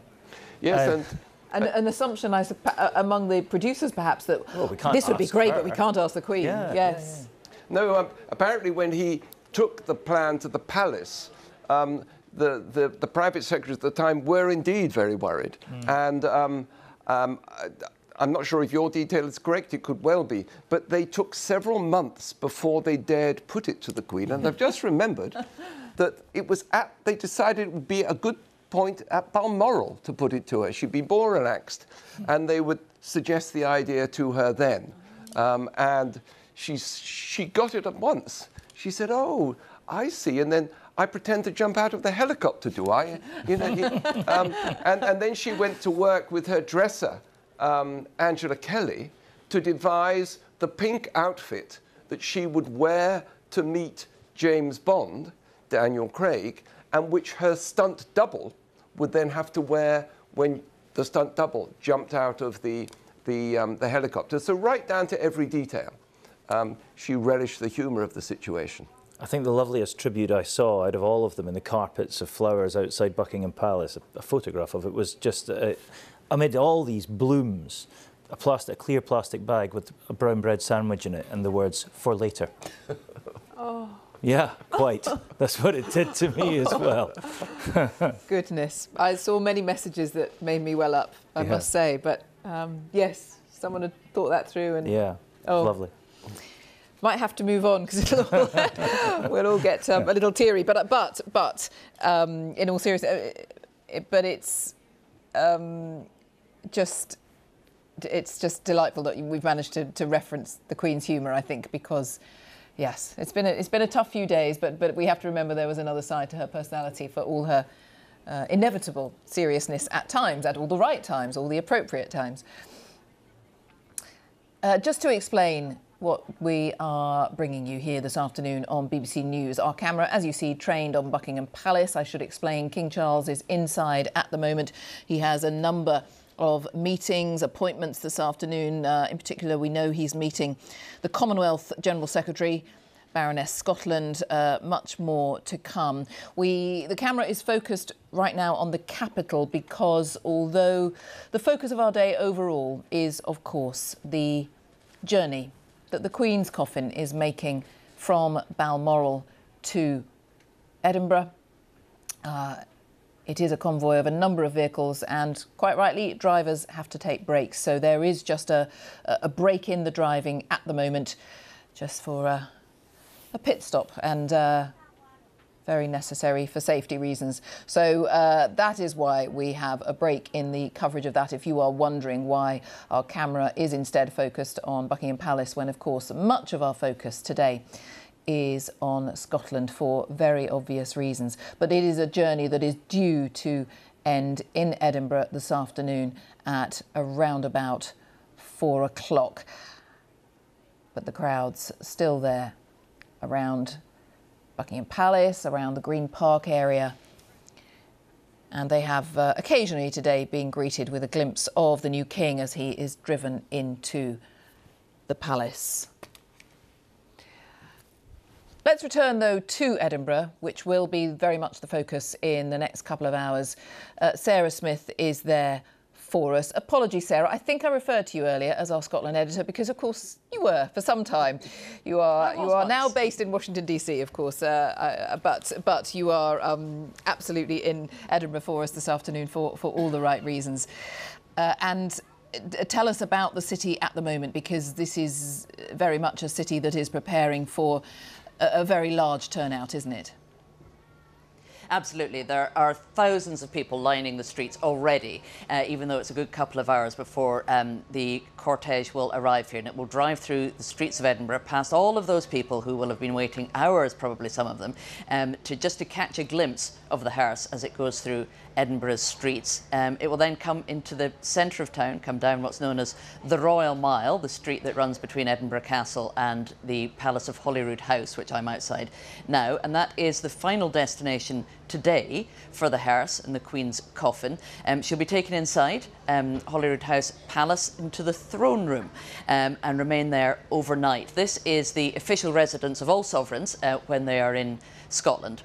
Yes, and an assumption, I suppose, among the producers, perhaps, that this would be great, but we can't ask the Queen. Yeah, yes. Yeah. No, apparently when he took the plan to the palace, the private secretaries at the time were indeed very worried. And I'm not sure if your detail is correct, it could well be, but they took several months before they dared put it to the Queen. And I've just remembered that it was they decided it would be a good point at Balmoral to put it to her. She'd be more relaxed, and they would suggest the idea to her then. And she got it at once. She said, oh, I see, and then I pretend to jump out of the helicopter, do I? You know, and then she went to work with her dresser, Angela Kelly, to devise the pink outfit that she would wear to meet James Bond, Daniel Craig, and which her stunt double would then have to wear when the stunt double jumped out of the helicopter. So right down to every detail, she relished the humour of the situation. I think the loveliest tribute I saw out of all of them in the carpets of flowers outside Buckingham Palace, a photograph of it, was just amid all these blooms, a clear plastic bag with a brown bread sandwich in it and the words, "For later." Oh. Yeah, quite. That's what it did to me as well. Goodness. I saw many messages that made me well up, I must say. But yes, someone had thought that through. And yeah, lovely. Might have to move on because we'll all get a little teary. But in all seriousness, but it's just delightful that we've managed to reference the Queen's humour, I think, because yes, it's been a tough few days, but we have to remember there was another side to her personality, for all her inevitable seriousness at times, at all the right times, all the appropriate times. Just to explain what we are bringing you here this afternoon on BBC News. Our camera, as you see, trained on Buckingham Palace. I should explain, King Charles is inside at the moment. He has a number of meetings, appointments this afternoon. In particular, we know he's meeting the Commonwealth General Secretary, Baroness Scotland, much more to come. The camera is focused right now on the capital because although the focus of our day overall is, of course, the journey that the Queen's coffin is making from Balmoral to Edinburgh. It is a convoy of a number of vehicles and, quite rightly, drivers have to take breaks. So there is just a break in the driving at the moment, just for a pit stop, and very necessary for safety reasons. So that is why we have a break in the coverage of that, if you are wondering why our camera is instead focused on Buckingham Palace, when, of course, much of our focus today is on Scotland for very obvious reasons. But it is a journey that is due to end in Edinburgh this afternoon at around about 4 o'clock. But the crowd's still there around Buckingham Palace, around the Green Park area. And they have occasionally today been greeted with a glimpse of the new king as he is driven into the palace. Let's return, though, to Edinburgh, which will be very much the focus in the next couple of hours. Sarah Smith is there for us. Apologies, Sarah. I think I referred to you earlier as our Scotland editor because, of course, you were for some time. You are now based in Washington, DC, of course, but you are absolutely in Edinburgh for us this afternoon for all the right reasons. And tell us about the city at the moment, because this is very much a city that is preparing for a very large turnout, isn't it? Absolutely. There are thousands of people lining the streets already, even though it's a good couple of hours before the cortege will arrive here. And it will drive through the streets of Edinburgh, past all of those people who will have been waiting hours, probably some of them, to catch a glimpse of the hearse as it goes through Edinburgh's streets. It will then come into the centre of town, come down what's known as the Royal Mile, the street that runs between Edinburgh Castle and the Palace of Holyrood House, which I'm outside now. And that is the final destination today for the hearse and the Queen's coffin. She'll be taken inside Holyrood House Palace into the throne room and remain there overnight. This is the official residence of all sovereigns when they are in Scotland.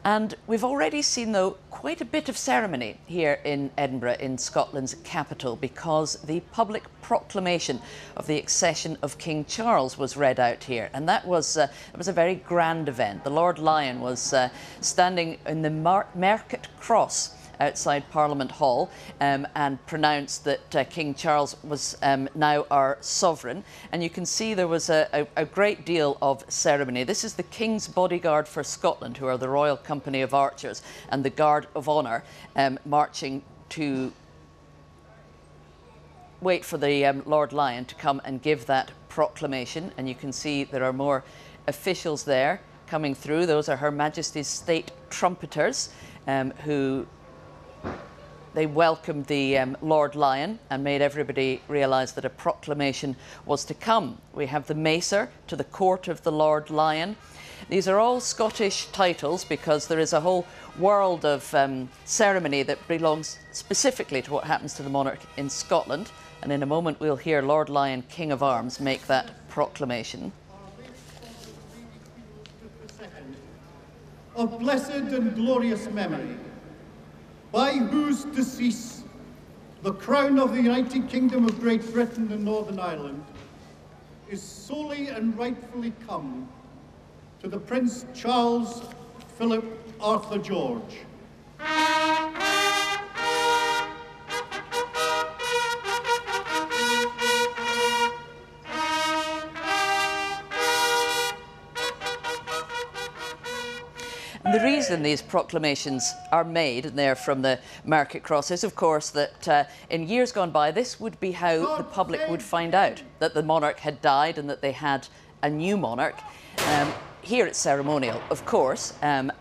And we've already seen, though, quite a bit of ceremony here in Edinburgh, in Scotland's capital, because the public proclamation of the accession of King Charles was read out here. And that was it was a very grand event. The Lord Lion was standing in the Market Cross outside Parliament Hall and pronounced that King Charles was now our sovereign. And you can see there was a great deal of ceremony. This is the King's Bodyguard for Scotland, who are the Royal Company of Archers, and the Guard of Honour marching to wait for the Lord Lion to come and give that proclamation. And you can see there are more officials there coming through. Those are Her Majesty's State Trumpeters who they welcomed the Lord Lion and made everybody realise that a proclamation was to come. We have the Macer to the Court of the Lord Lion. These are all Scottish titles because there is a whole world of ceremony that belongs specifically to what happens to the monarch in Scotland. And in a moment we'll hear Lord Lion, King of Arms, make that proclamation. Of blessed and glorious memory, by whose decease The crown of the United Kingdom of Great Britain and Northern Ireland is solely and rightfully come to the Prince Charles Philip Arthur George. The reason these proclamations are made, and they're from the Market Cross, is of course that in years gone by this would be how the public would find out that the monarch had died and that they had a new monarch. Here it's ceremonial, of course, and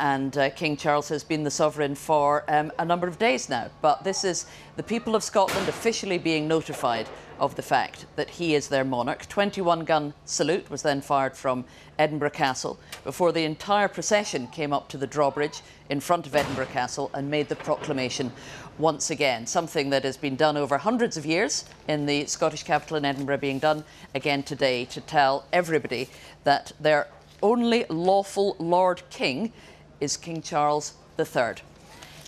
King Charles has been the sovereign for a number of days now, but this is the people of Scotland officially being notified of the fact that he is their monarch. 21-gun salute was then fired from Edinburgh Castle before the entire procession came up to the drawbridge in front of Edinburgh Castle and made the proclamation once again, something that has been done over hundreds of years in the Scottish capital in Edinburgh, being done again today to tell everybody that their only lawful Lord King is King Charles III.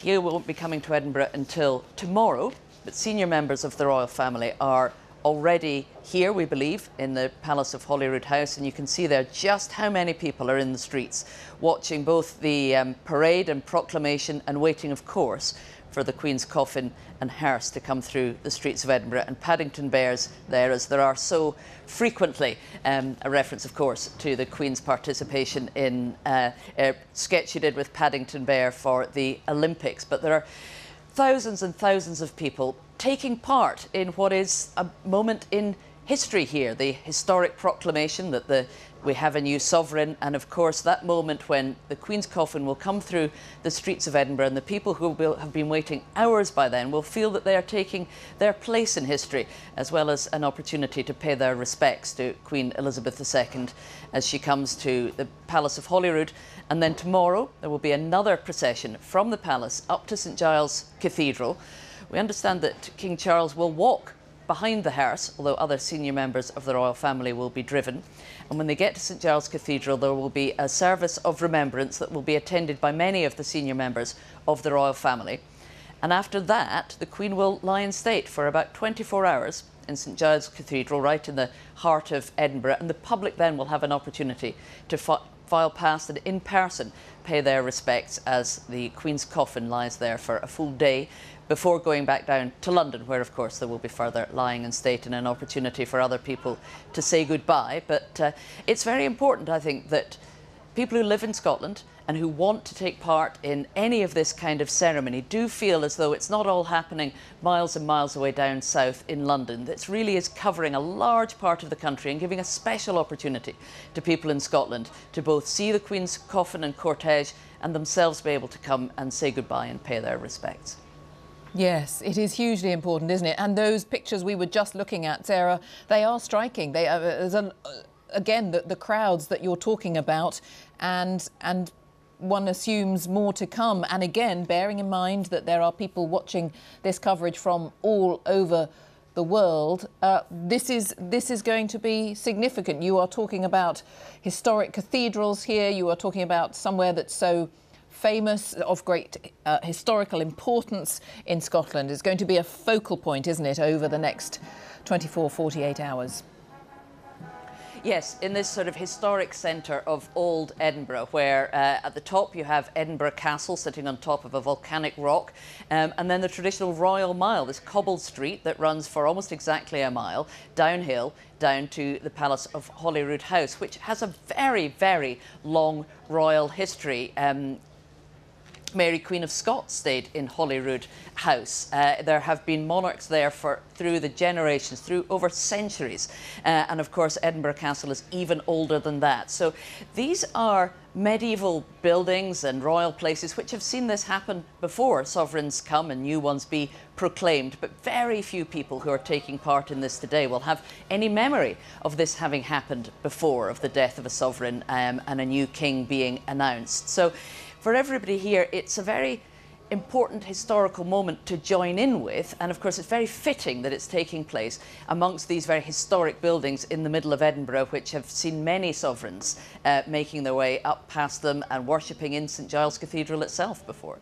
He won't be coming to Edinburgh until tomorrow, but senior members of the royal family are already here, we believe, in the Palace of Holyrood House, and you can see there just how many people are in the streets watching both the parade and proclamation and waiting, of course, for the Queen's coffin and hearse to come through the streets of Edinburgh. And Paddington bears there, as there are so frequently, a reference, of course, to the Queen's participation in a sketch she did with Paddington Bear for the Olympics. But there are thousands and thousands of people taking part in what is a moment in history here, the historic proclamation that we have a new sovereign, and of course that moment when the Queen's coffin will come through the streets of Edinburgh, and the people who have been waiting hours by then will feel that they are taking their place in history, as well as an opportunity to pay their respects to Queen Elizabeth II as she comes to the Palace of Holyrood. And then tomorrow there will be another procession from the palace up to St Giles Cathedral. We understand that King Charles will walk behind the hearse, although other senior members of the royal family will be driven. And when they get to St Giles Cathedral, there will be a service of remembrance that will be attended by many of the senior members of the royal family. And after that, the Queen will lie in state for about 24 hours in St Giles Cathedral, right in the heart of Edinburgh, and the public then will have an opportunity to file past and in person pay their respects as the Queen's coffin lies there for a full day before going back down to London, where of course there will be further lying in state and an opportunity for other people to say goodbye. But it's very important, I think, that people who live in Scotland and who want to take part in any of this kind of ceremony do feel as though it's not all happening miles and miles away down south in London. It really is covering a large part of the country and giving a special opportunity to people in Scotland to both see the Queen's coffin and cortege and themselves be able to come and say goodbye and pay their respects. Yes, it is hugely important, isn't it? And those pictures we were just looking at, Sarah, they are striking. They are, again, the crowds that you're talking about, and one assumes more to come. And again, bearing in mind that there are people watching this coverage from all over the world, this is going to be significant. You are talking about historic cathedrals here. You are talking about somewhere that's so famous, of great historical importance in Scotland. It's going to be a focal point, isn't it, over the next 24, 48 hours? Yes, in this sort of historic centre of old Edinburgh, where at the top you have Edinburgh Castle sitting on top of a volcanic rock, and then the traditional Royal Mile, this cobbled street that runs for almost exactly a mile downhill down to the Palace of Holyrood House, which has a very, very long royal history. Mary Queen of Scots stayed in Holyrood House. There have been monarchs there through the generations, through over centuries. And of course, Edinburgh Castle is even older than that. So these are medieval buildings and royal places which have seen this happen before. Sovereigns come and new ones be proclaimed, but very few people who are taking part in this today will have any memory of this having happened before, of the death of a sovereign and a new king being announced. So for everybody here, it's a very important historical moment to join in with, and of course it's very fitting that it's taking place amongst these very historic buildings in the middle of Edinburgh, which have seen many sovereigns making their way up past them and worshipping in St Giles Cathedral itself before.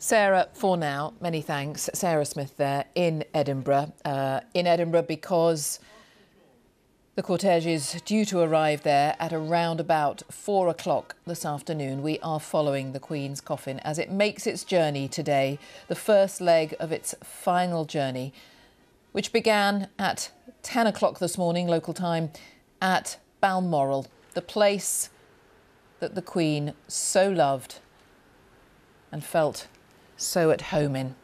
Sarah, for now, many thanks. Sarah Smith there in Edinburgh. Because the cortege is due to arrive there at around about 4 o'clock this afternoon. We are following the Queen's coffin as it makes its journey today, the first leg of its final journey, which began at 10 o'clock this morning, local time, at Balmoral, the place that the Queen so loved and felt so at home in.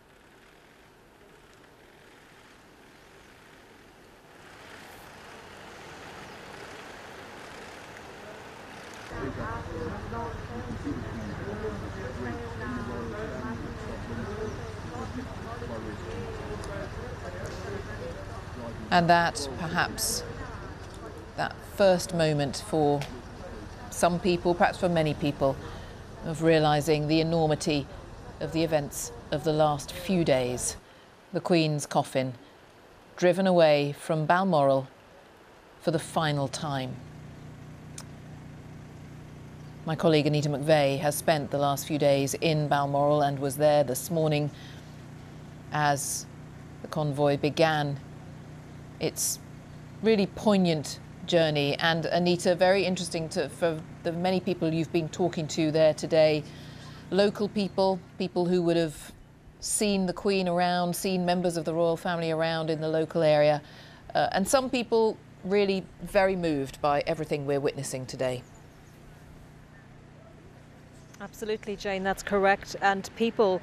And that, perhaps, that first moment for some people, perhaps for many people, of realising the enormity of the events of the last few days. The Queen's coffin, driven away from Balmoral for the final time. My colleague Anita McVeigh has spent the last few days in Balmoral and was there this morning as the convoy began its really poignant journey. And Anita, very interesting for the many people you've been talking to there today, local people, people who would have seen the Queen around, seen members of the royal family around in the local area, and some people really very moved by everything we're witnessing today. Absolutely, Jane, that's correct. And people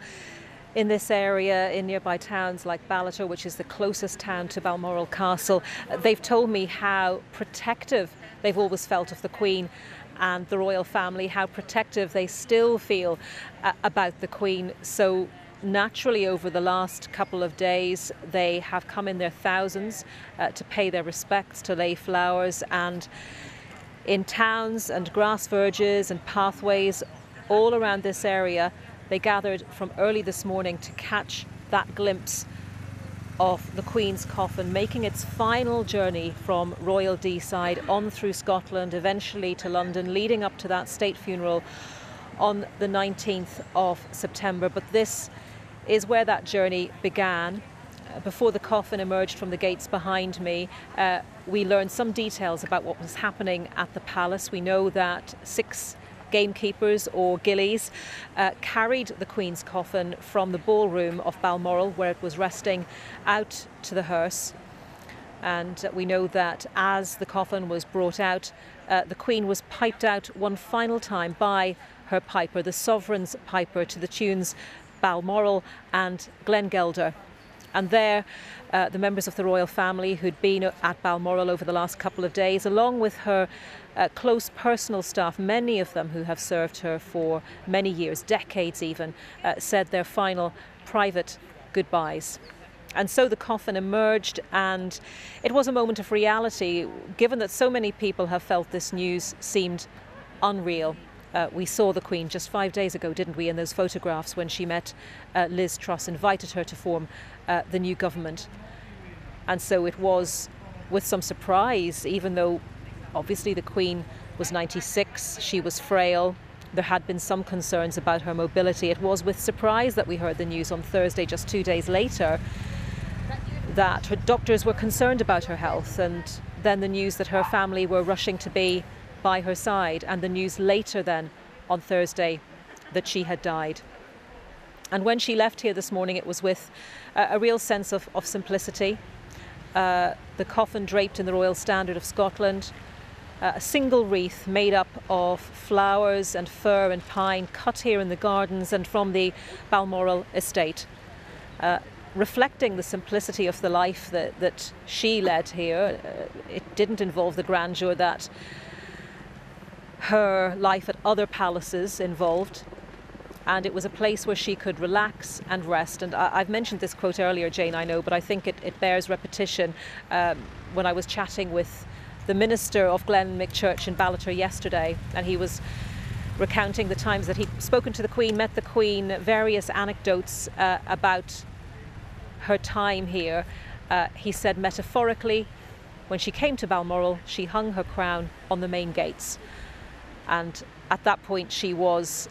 in this area, in nearby towns like Ballater, which is the closest town to Balmoral Castle, they've told me how protective they've always felt of the Queen and the royal family, how protective they still feel about the Queen. So naturally, over the last couple of days, they have come in their thousands to pay their respects, to lay flowers, and in towns and grass verges and pathways all around this area, they gathered from early this morning to catch that glimpse of the Queen's coffin making its final journey from Royal Deeside on through Scotland, eventually to London, leading up to that state funeral on the 19th of September. But this is where that journey began. Before the coffin emerged from the gates behind me, we learned some details about what was happening at the palace. We know that 6 gamekeepers or gillies carried the Queen's coffin from the ballroom of Balmoral, where it was resting, out to the hearse. And we know that as the coffin was brought out, the Queen was piped out one final time by her piper, the Sovereign's piper, to the tunes Balmoral and Glengelder. And there, the members of the royal family who'd been at Balmoral over the last couple of days, along with her close personal staff, many of them who have served her for many years, decades even, said their final private goodbyes. And so the coffin emerged, and it was a moment of reality, given that so many people have felt this news seemed unreal. We saw the Queen just 5 days ago, didn't we, in those photographs when she met Liz Truss, invited her to form the new government. And so it was with some surprise, even though obviously the Queen was 96, she was frail, there had been some concerns about her mobility. It was with surprise that we heard the news on Thursday, just 2 days later, that her doctors were concerned about her health, and then the news that her family were rushing to be by her side, and the news later then on Thursday that she had died. And when she left here this morning, it was with a real sense of simplicity. The coffin draped in the Royal Standard of Scotland, a single wreath made up of flowers and fir and pine cut here in the gardens and from the Balmoral estate, reflecting the simplicity of the life that she led here. It didn't involve the grandeur that her life at other palaces involved, and it was a place where she could relax and rest. And I've mentioned this quote earlier, Jane, I know, but I think it bears repetition. When I was chatting with the minister of Glenmachurch in Ballater yesterday, and he was recounting the times that he'd spoken to the Queen, met the Queen, various anecdotes about her time here. He said metaphorically, when she came to Balmoral, she hung her crown on the main gates. And at that point, she was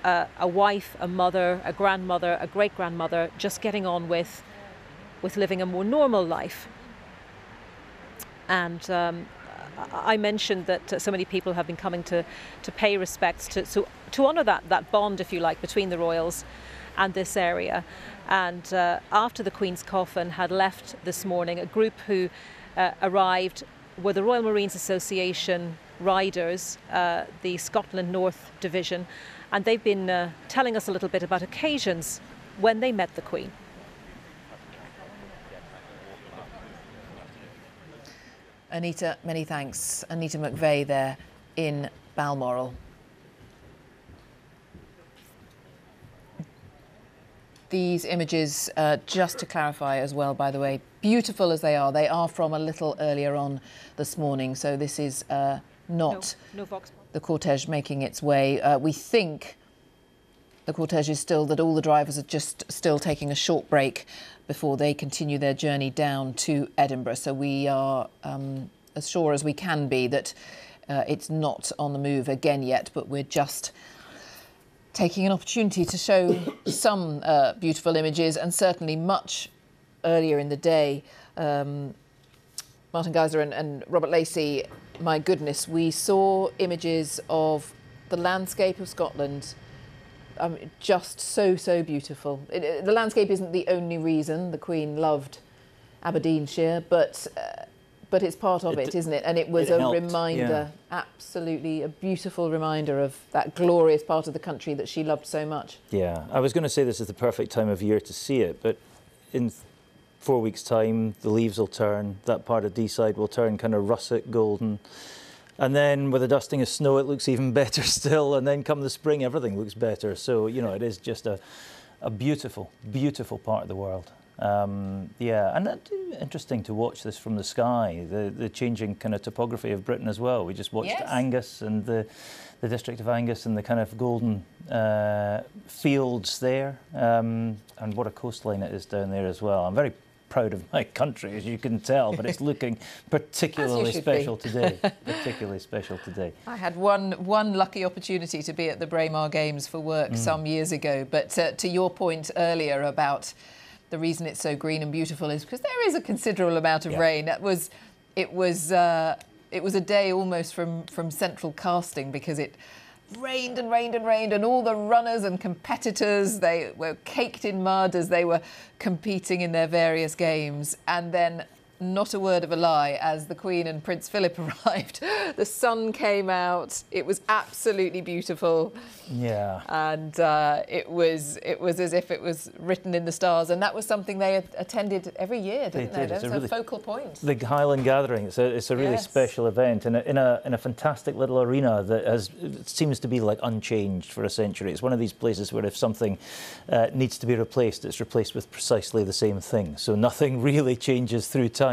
a wife, a mother, a grandmother, a great-grandmother, just getting on with living a more normal life. And I mentioned that so many people have been coming to pay respects, to honour that bond, if you like, between the royals and this area. And after the Queen's coffin had left this morning, a group who arrived were the Royal Marines Association riders, the Scotland North Division, and they've been telling us a little bit about occasions when they met the Queen. Anita, many thanks. Anita McVeigh there in Balmoral. These images, just to clarify as well, by the way, beautiful as they are from a little earlier on this morning. So this is not the cortege making its way. We think the cortege is still, that all the drivers are just still taking a short break before they continue their journey down to Edinburgh. So we are as sure as we can be that it's not on the move again yet, but we're just taking an opportunity to show some beautiful images, and certainly much earlier in the day. Martin Geiser and Robert Lacey, my goodness, we saw images of the landscape of Scotland, just so beautiful. The landscape isn't the only reason the Queen loved Aberdeenshire, but it's part of it, isn't it? And it was a reminder, absolutely a beautiful reminder of that glorious part of the country that she loved so much. Yeah, I was going to say this is the perfect time of year to see it, but in 4 weeks' time, the leaves will turn, that part of Deeside will turn kind of russet golden. And then with the dusting of snow, it looks even better still. And then come the spring, everything looks better. So, you know, it is just a beautiful, beautiful part of the world. Yeah, and interesting to watch this from the sky, the changing kind of topography of Britain as well. We just watched Angus and the district of Angus and the kind of golden fields there. And what a coastline it is down there as well. I'm very proud of my country, as you can tell, but it's looking particularly special today. Particularly special today. I had one lucky opportunity to be at the Braemar Games for work some years ago, but to your point earlier about the reason it's so green and beautiful is because there is a considerable amount of rain. It was a day almost from central casting, because it rained and rained and rained, and all the runners and competitors, they were caked in mud as they were competing in their various games. And then, not a word of a lie, as the Queen and Prince Philip arrived, the sun came out. It was absolutely beautiful. Yeah. And it was as if it was written in the stars. And that was something they attended every year, didn't they? That was a focal point. The Highland Gathering. It's a really special event in a fantastic little arena that it seems to be like unchanged for a century. It's one of these places where if something needs to be replaced, it's replaced with precisely the same thing. So nothing really changes through time.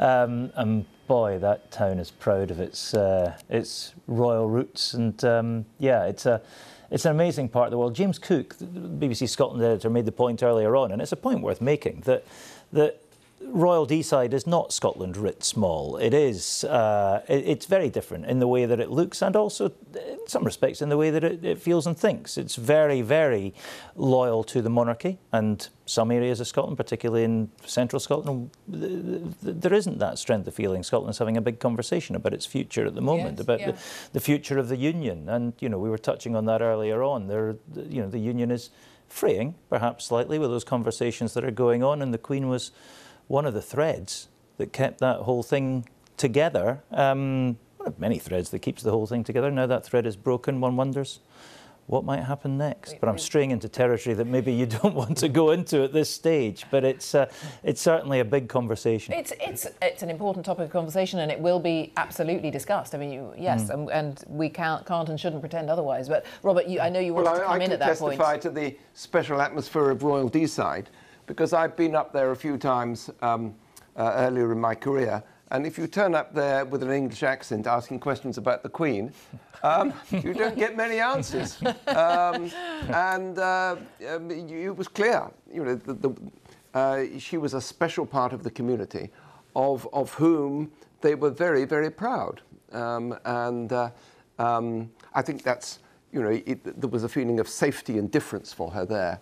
And boy, that town is proud of its royal roots, and yeah, it's an amazing part of the world. James Cook, the BBC Scotland editor, made the point earlier on, and it's a point worth making, that Royal Deeside is not Scotland writ small. It is. It's very different in the way that it looks, and also, in some respects, in the way that it feels and thinks. It's very, very loyal to the monarchy, and some areas of Scotland, particularly in central Scotland, there isn't that strength of feeling. Scotland's having a big conversation about its future at the moment, about the future of the Union, and you know, we were touching on that earlier on. You know, the Union is fraying, perhaps slightly, with those conversations that are going on, and the Queen was one of the threads that kept that whole thing together. One of many threads that keeps the whole thing together. Now that thread is broken, one wonders what might happen next. But I'm straying into territory that maybe you don't want to go into at this stage. But it's certainly a big conversation. It's an important topic of conversation, and it will be absolutely discussed. I mean, and we can't and shouldn't pretend otherwise. But Robert, I know you wanted to come in at that point. I can testify to the special atmosphere of Royal Deeside, because I've been up there a few times earlier in my career, and if you turn up there with an English accent asking questions about the Queen, you don't get many answers. It was clear, you know, she was a special part of the community, of whom they were very, very proud. I think that's, you know, there was a feeling of safety and difference for her there.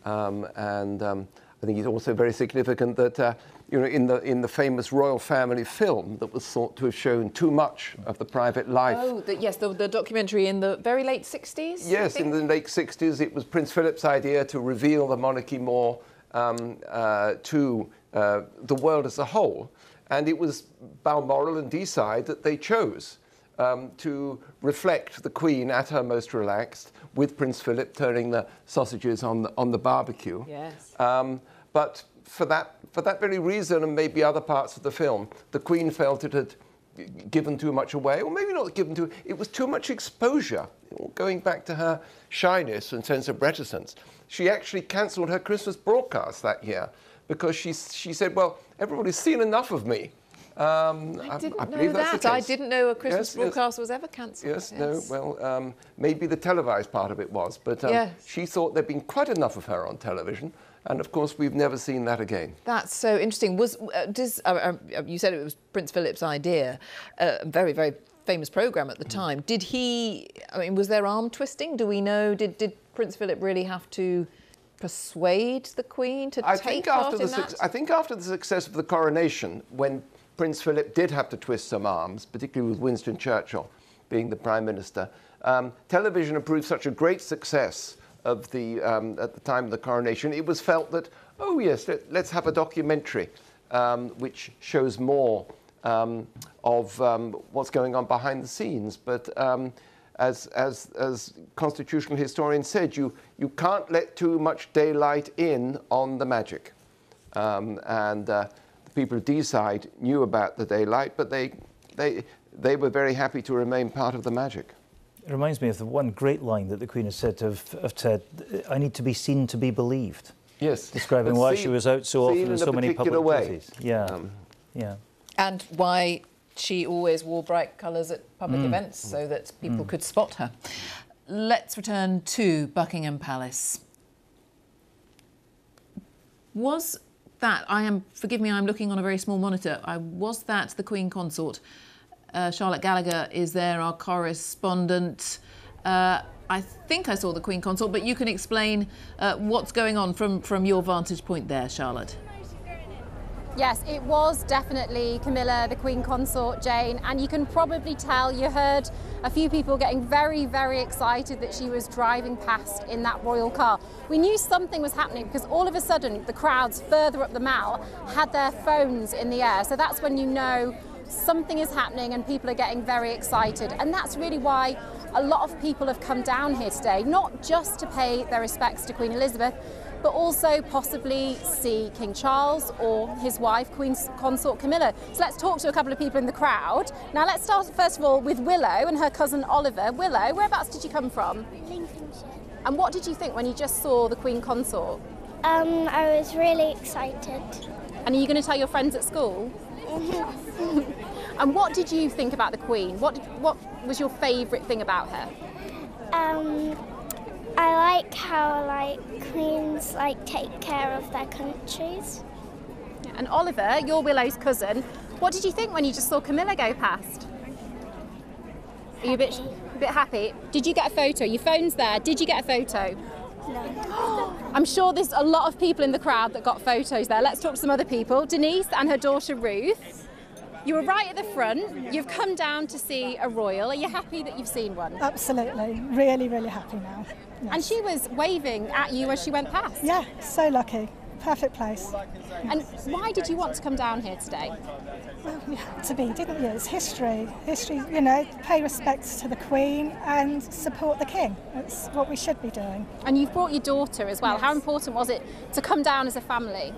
I think it's also very significant that, you know, in the famous royal family film that was thought to have shown too much of the private life. Oh, yes, the documentary in the very late 60s? Yes, in the late 60s, it was Prince Philip's idea to reveal the monarchy more to the world as a whole. And it was Balmoral and Deeside that they chose to reflect the Queen at her most relaxed, with Prince Philip turning the sausages on the barbecue. Yes. But for that very reason, and maybe other parts of the film, the Queen felt it had given too much away, or maybe not given too. It was too much exposure. Going back to her shyness and sense of reticence, she actually cancelled her Christmas broadcast that year because she said, "Well, everybody's seen enough of me." I didn't know that. I didn't know a Christmas broadcast was ever cancelled. Yes, no, well, maybe the televised part of it was, but she thought there'd been quite enough of her on television, and of course we've never seen that again. That's so interesting. You said it was Prince Philip's idea, a very, very famous programme at the time. Did he, I mean, was there arm twisting? Do we know, did Prince Philip really have to persuade the Queen to take part in that? I think after the success of the coronation, when Prince Philip did have to twist some arms, particularly with Winston Churchill being the Prime Minister. Television had proved such a great success of at the time of the coronation. It was felt that, oh yes, let's have a documentary which shows more of what's going on behind the scenes. But as constitutional historians said, you can't let too much daylight in on the magic. People of Deeside knew about the daylight, but they were very happy to remain part of the magic. It reminds me of the one great line that the Queen has said to have said, "I need to be seen to be believed." Yes. Describing why she was out so often in so many public places. Yeah. Yeah. And why she always wore bright colours at public events so that people could spot her. Let's return to Buckingham Palace. Was that, forgive me, I'm looking on a very small monitor. Was that the Queen Consort? Charlotte Gallagher is there, our correspondent. I think I saw the Queen Consort, but you can explain what's going on from your vantage point there, Charlotte. Yes, it was definitely Camilla, the Queen Consort, Jane, and you can probably tell, you heard a few people getting very, very excited that she was driving past in that royal car. We knew something was happening because all of a sudden the crowds further up the Mall had their phones in the air. So that's when you know something is happening and people are getting very excited. And that's really why a lot of people have come down here today, not just to pay their respects to Queen Elizabeth, but also possibly see King Charles or his wife, Queen Consort Camilla. So let's talk to a couple of people in the crowd. Now let's start first of all with Willow and her cousin Oliver. Willow, whereabouts did you come from? Lincolnshire. And what did you think when you just saw the Queen Consort? I was really excited. And are you going to tell your friends at school? And what did you think about the Queen? What was your favourite thing about her? I like how queens take care of their countries. And Oliver, you're Willow's cousin. What did you think when you just saw Camilla go past? Are you a bit happy? Did you get a photo? Your phone's there. Did you get a photo? No. I'm sure there's a lot of people in the crowd that got photos there. Let's talk to some other people. Denise and her daughter Ruth. You were right at the front. You've come down to see a royal. Are you happy that you've seen one? Absolutely. Really, really happy now. Yes. And she was waving at you as she went past. Yeah, so lucky. Perfect place. And why did you want to come down here today? Well, you had to be, didn't you? It's history. History, you know, pay respects to the Queen and support the King. That's what we should be doing. And you've brought your daughter as well. Yes. How important was it to come down as a family?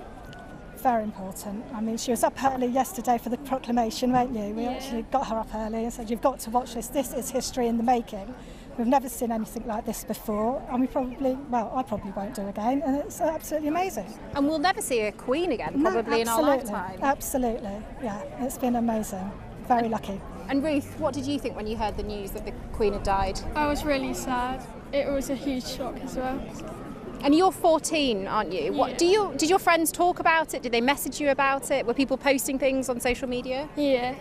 Very important. I mean, she was up early yesterday for the proclamation, weren't you? We actually got her up early and said, you've got to watch this. This is history in the making. We've never seen anything like this before, and I probably won't do again, and it's absolutely amazing. And we'll never see a Queen again, probably in our lifetime. Absolutely, yeah, it's been amazing. Very lucky. And Ruth, what did you think when you heard the news that the Queen had died? I was really sad. It was a huge shock as well. And you're 14, aren't you? What did your friends talk about it? Did they message you about it? Were people posting things on social media? Yeah.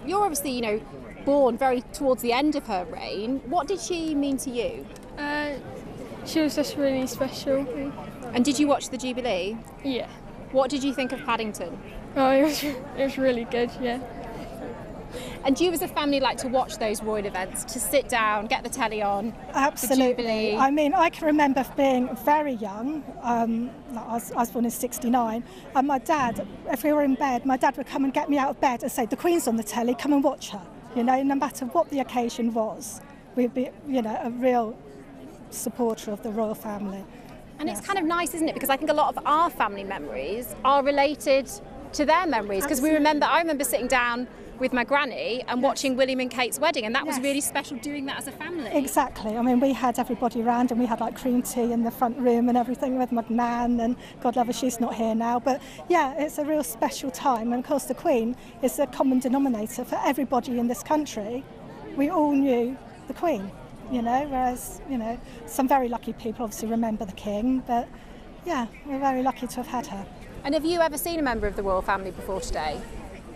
You're obviously, born very towards the end of her reign. What did she mean to you? She was just really special. And did you watch the Jubilee? Yeah. What did you think of Paddington? Oh, it was really good, yeah. And do you as a family like to watch those royal events, to sit down, get the telly on? Absolutely. The Jubilee? I mean, I can remember being very young. I was born in '69, and my dad, if we were in bed, my dad would come and get me out of bed and say, "The Queen's on the telly, come and watch her." You know, no matter what the occasion was, we'd be, you know, a real supporter of the royal family. And it's kind of nice, isn't it? Because I think a lot of our family memories are related to their memories. Because I remember sitting down with my granny and watching William and Kate's wedding, and that was really special doing that as a family. Exactly. I mean, we had everybody around, and we had like cream tea in the front room and everything with my nan, and God love her, she's not here now. But yeah, it's a real special time. And of course, the Queen is the common denominator for everybody in this country. We all knew the Queen, you know, whereas, you know, some very lucky people obviously remember the King, but yeah, we're very lucky to have had her. And have you ever seen a member of the royal family before today?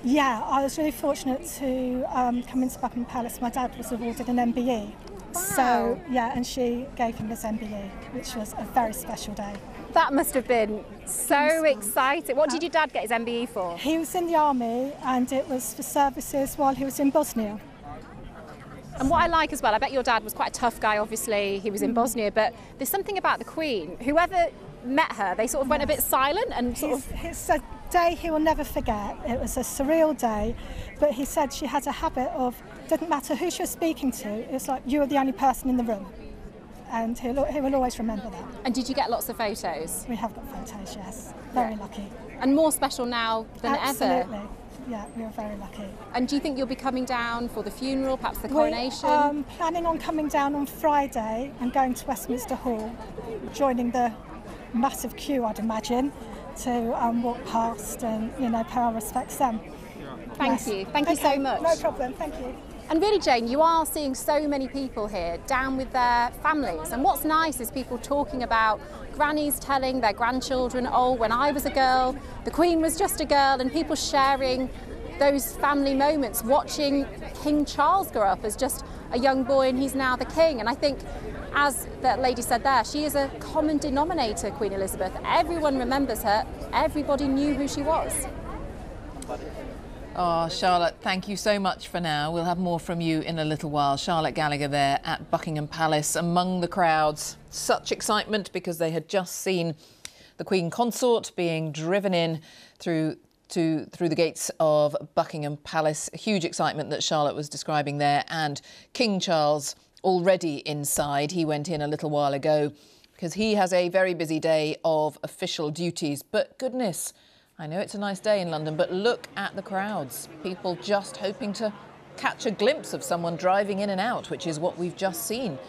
Yeah, I was really fortunate to come into Buckingham Palace. My dad was awarded an MBE. Wow. So, yeah, and she gave him his MBE, which was a very special day. That must have been so exciting. What did your dad get his MBE for? He was in the army, and it was for services while he was in Bosnia. And what I like as well, I bet your dad was quite a tough guy, obviously, he was in Bosnia, but there's something about the Queen. Whoever met her, they sort of went a bit silent and sort of... It's a day he will never forget. It was a surreal day, but he said she had a habit of, didn't matter who she was speaking to, it's like you were the only person in the room. And he will always remember that. And did you get lots of photos? We have got photos, yes. Very lucky. And more special now than ever? Absolutely. Yeah, we were very lucky. And do you think you'll be coming down for the funeral, perhaps the coronation? We're planning on coming down on Friday and going to Westminster Hall, joining the massive queue, I'd imagine, to walk past and, you know, pay our respects then. Thank you. Thank you so much. No problem. Thank you. And really, Jane, you are seeing so many people here down with their families. And what's nice is people talking about grannies telling their grandchildren, oh, when I was a girl, the Queen was just a girl, and people sharing those family moments, watching King Charles grow up as just a young boy and he's now the King. And I think, as that lady said there, she is a common denominator, Queen Elizabeth. Everyone remembers her. Everybody knew who she was. Oh, Charlotte, thank you so much for now. We'll have more from you in a little while. Charlotte Gallagher there at Buckingham Palace among the crowds. Such excitement because they had just seen the Queen Consort being driven in through the gates of Buckingham Palace. Huge excitement that Charlotte was describing there, and King Charles already inside. He went in a little while ago because he has a very busy day of official duties. But goodness, I know it's a nice day in London, but look at the crowds. People just hoping to catch a glimpse of someone driving in and out, which is what we've just seen.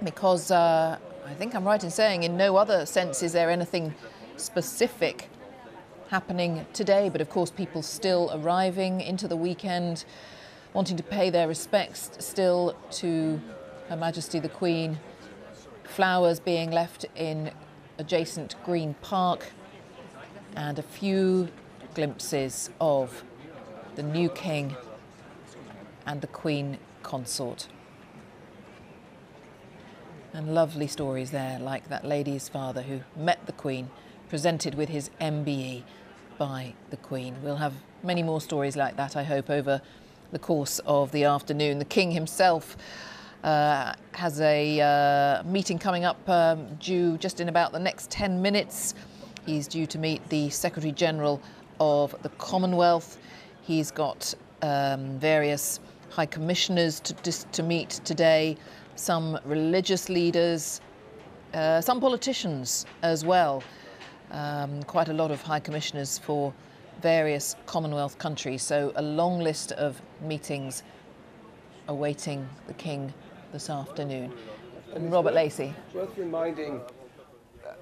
Because I think I'm right in saying in no other sense is there anything specific happening today. But of course, people still arriving into the weekend, wanting to pay their respects still to Her Majesty the Queen. Flowers being left in adjacent Green Park, and a few glimpses of the new King and the Queen Consort. And lovely stories there, like that lady's father who met the Queen, presented with his MBE by the Queen. We'll have many more stories like that, I hope, over the course of the afternoon. The King himself has a meeting coming up due just in about the next 10 minutes. He's due to meet the Secretary-General of the Commonwealth. He's got various High Commissioners to meet today, some religious leaders, some politicians as well. Quite a lot of High Commissioners for various Commonwealth countries. So a long list of meetings awaiting the King this afternoon. And Robert Lacey. Worth reminding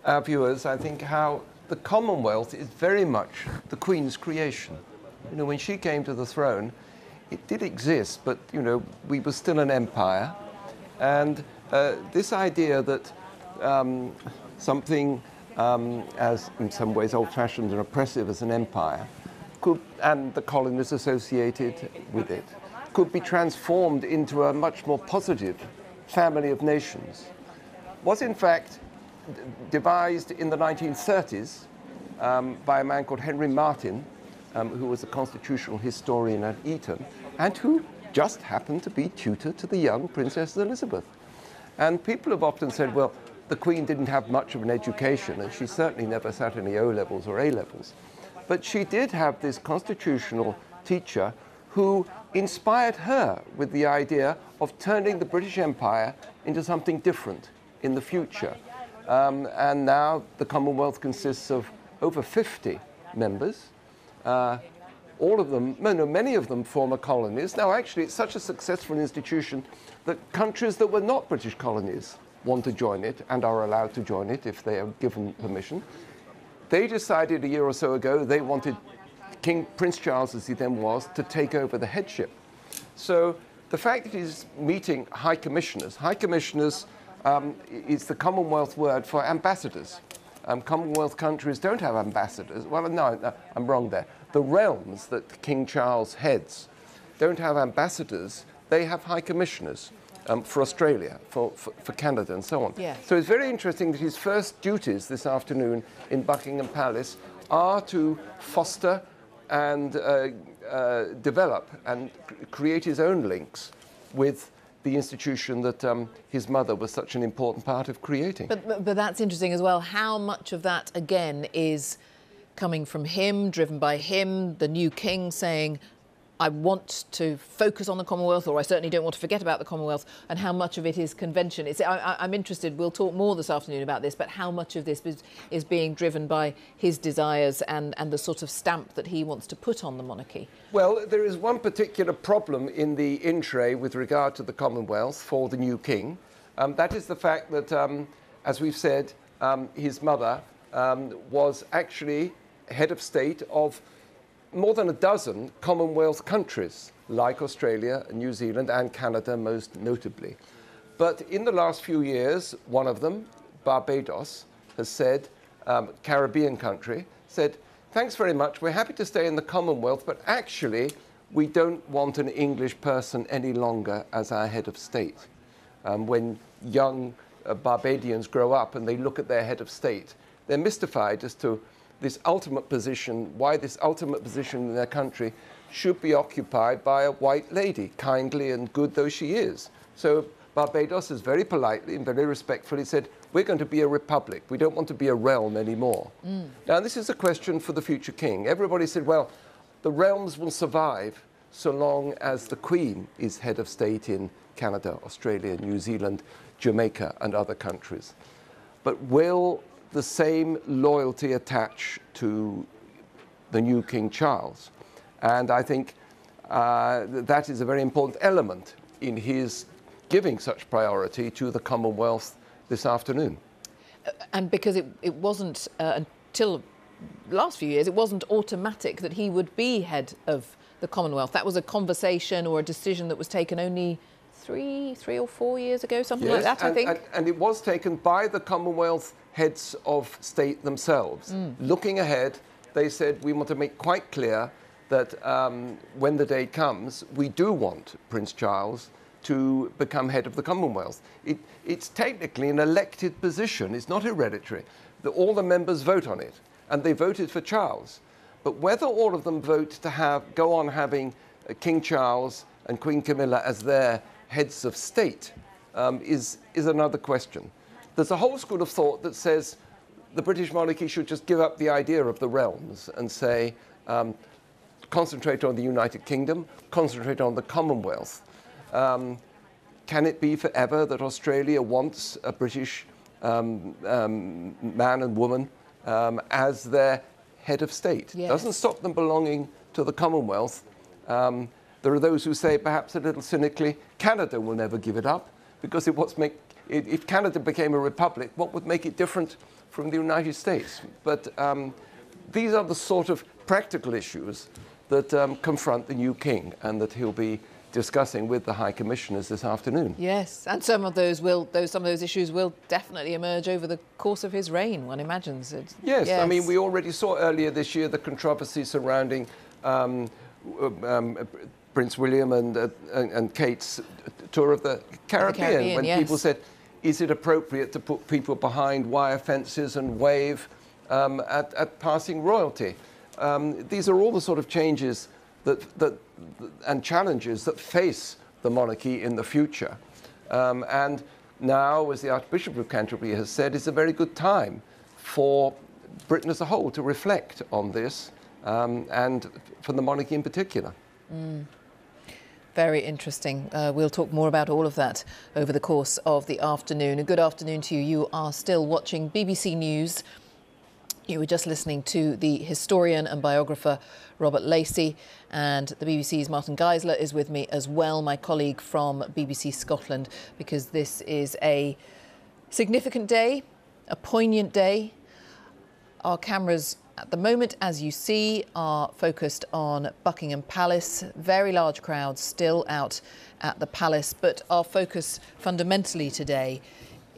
our viewers, I think, how the Commonwealth is very much the Queen's creation. You know, when she came to the throne, it did exist, but, you know, we were still an empire. And this idea that something as in some ways old-fashioned and oppressive as an empire, and the colonies associated with it, could be transformed into a much more positive family of nations was in fact devised in the 1930s by a man called Henry Martin, who was a constitutional historian at Eton, and who just happened to be tutor to the young Princess Elizabeth. And people have often said, well, the Queen didn't have much of an education, and she certainly never sat any O-levels or A-levels. But she did have this constitutional teacher who inspired her with the idea of turning the British Empire into something different in the future. And now the Commonwealth consists of over 50 members. All of them, no, many of them former colonies. Now, actually, it's such a successful institution that countries that were not British colonies want to join it and are allowed to join it if they are given permission. They decided a year or so ago they wanted Prince Charles, as he then was, to take over the headship. So the fact that he's meeting high commissioners is the Commonwealth word for ambassadors. Commonwealth countries don't have ambassadors. Well, no, I'm wrong there. The realms that King Charles heads don't have ambassadors. They have high commissioners for Australia, for Canada, and so on. Yes. So it's very interesting that his first duties this afternoon in Buckingham Palace are to foster and develop and create his own links with the institution that his mother was such an important part of creating. But that's interesting as well. How much of that, again, is coming from him, driven by him, the new king saying, I want to focus on the Commonwealth, or I certainly don't want to forget about the Commonwealth, and how much of it is convention? I'm interested, we'll talk more this afternoon about this, but how much of this is being driven by his desires and the sort of stamp that he wants to put on the monarchy? Well, there is one particular problem in the in-tray with regard to the Commonwealth for the new king. That is the fact that, as we've said, his mother was actually head of state of more than a dozen Commonwealth countries, like Australia, New Zealand, and Canada most notably. But in the last few years, one of them, Barbados, has said, Caribbean country, said, thanks very much, we're happy to stay in the Commonwealth, but actually we don't want an English person any longer as our head of state. When young Barbadians grow up and they look at their head of state, they're mystified as to this ultimate position, why this ultimate position in their country should be occupied by a white lady, kindly and good though she is. So Barbados has very politely and very respectfully said, we're going to be a republic. We don't want to be a realm anymore. Now, this is a question for the future king. Everybody said, well, the realms will survive so long as the Queen is head of state in Canada, Australia, New Zealand, Jamaica, and other countries. But will the same loyalty attach to the new King Charles? And I think that is a very important element in his giving such priority to the Commonwealth this afternoon. And because it wasn't, until the last few years, it wasn't automatic that he would be head of the Commonwealth. That was a conversation or a decision that was taken only three or 4 years ago, something like that, I think. And it was taken by the Commonwealth heads of state themselves. Looking ahead, they said, we want to make quite clear that when the day comes, we do want Prince Charles to become head of the Commonwealth. It's technically an elected position. It's not hereditary. All the members vote on it, and they voted for Charles. But whether all of them vote to go on having King Charles and Queen Camilla as their heads of state is another question. There's a whole school of thought that says the British monarchy should just give up the idea of the realms and say, concentrate on the United Kingdom, concentrate on the Commonwealth. Can it be forever that Australia wants a British man and woman as their head of state? Yes. Doesn't stop them belonging to the Commonwealth. There are those who say, perhaps a little cynically, Canada will never give it up, because if Canada became a republic, what would make it different from the United States? But these are the sort of practical issues that confront the new king and that he'll be discussing with the High Commissioners this afternoon. Yes, and some of those issues will definitely emerge over the course of his reign, one imagines. Yes, I mean, we already saw earlier this year the controversy surrounding Prince William and Kate's tour of the Caribbean, when yes. people said, is it appropriate to put people behind wire fences and wave at passing royalty? These are all the sort of changes and challenges that face the monarchy in the future. And now, as the Archbishop of Canterbury has said, is a very good time for Britain as a whole to reflect on this, and for the monarchy in particular. Very interesting. We'll talk more about all of that over the course of the afternoon. A good afternoon to you. You are still watching BBC News. You were just listening to the historian and biographer Robert Lacey, and the BBC's Martin Geisler is with me as well, my colleague from BBC Scotland, because this is a significant day, a poignant day. Our cameras at the moment, as you see, are focused on Buckingham Palace. Very large crowds still out at the palace, but our focus fundamentally today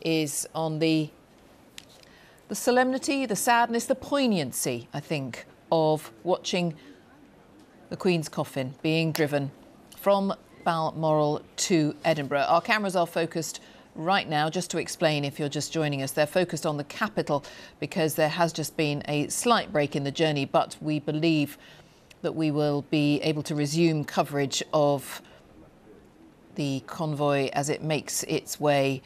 is on the solemnity, the sadness, the poignancy, I think, of watching the Queen's coffin being driven from Balmoral to Edinburgh. Our cameras are focused right now, just to explain if you're just joining us, they're focused on the capital because there has just been a slight break in the journey, but we believe that we will be able to resume coverage of the convoy as it makes its way.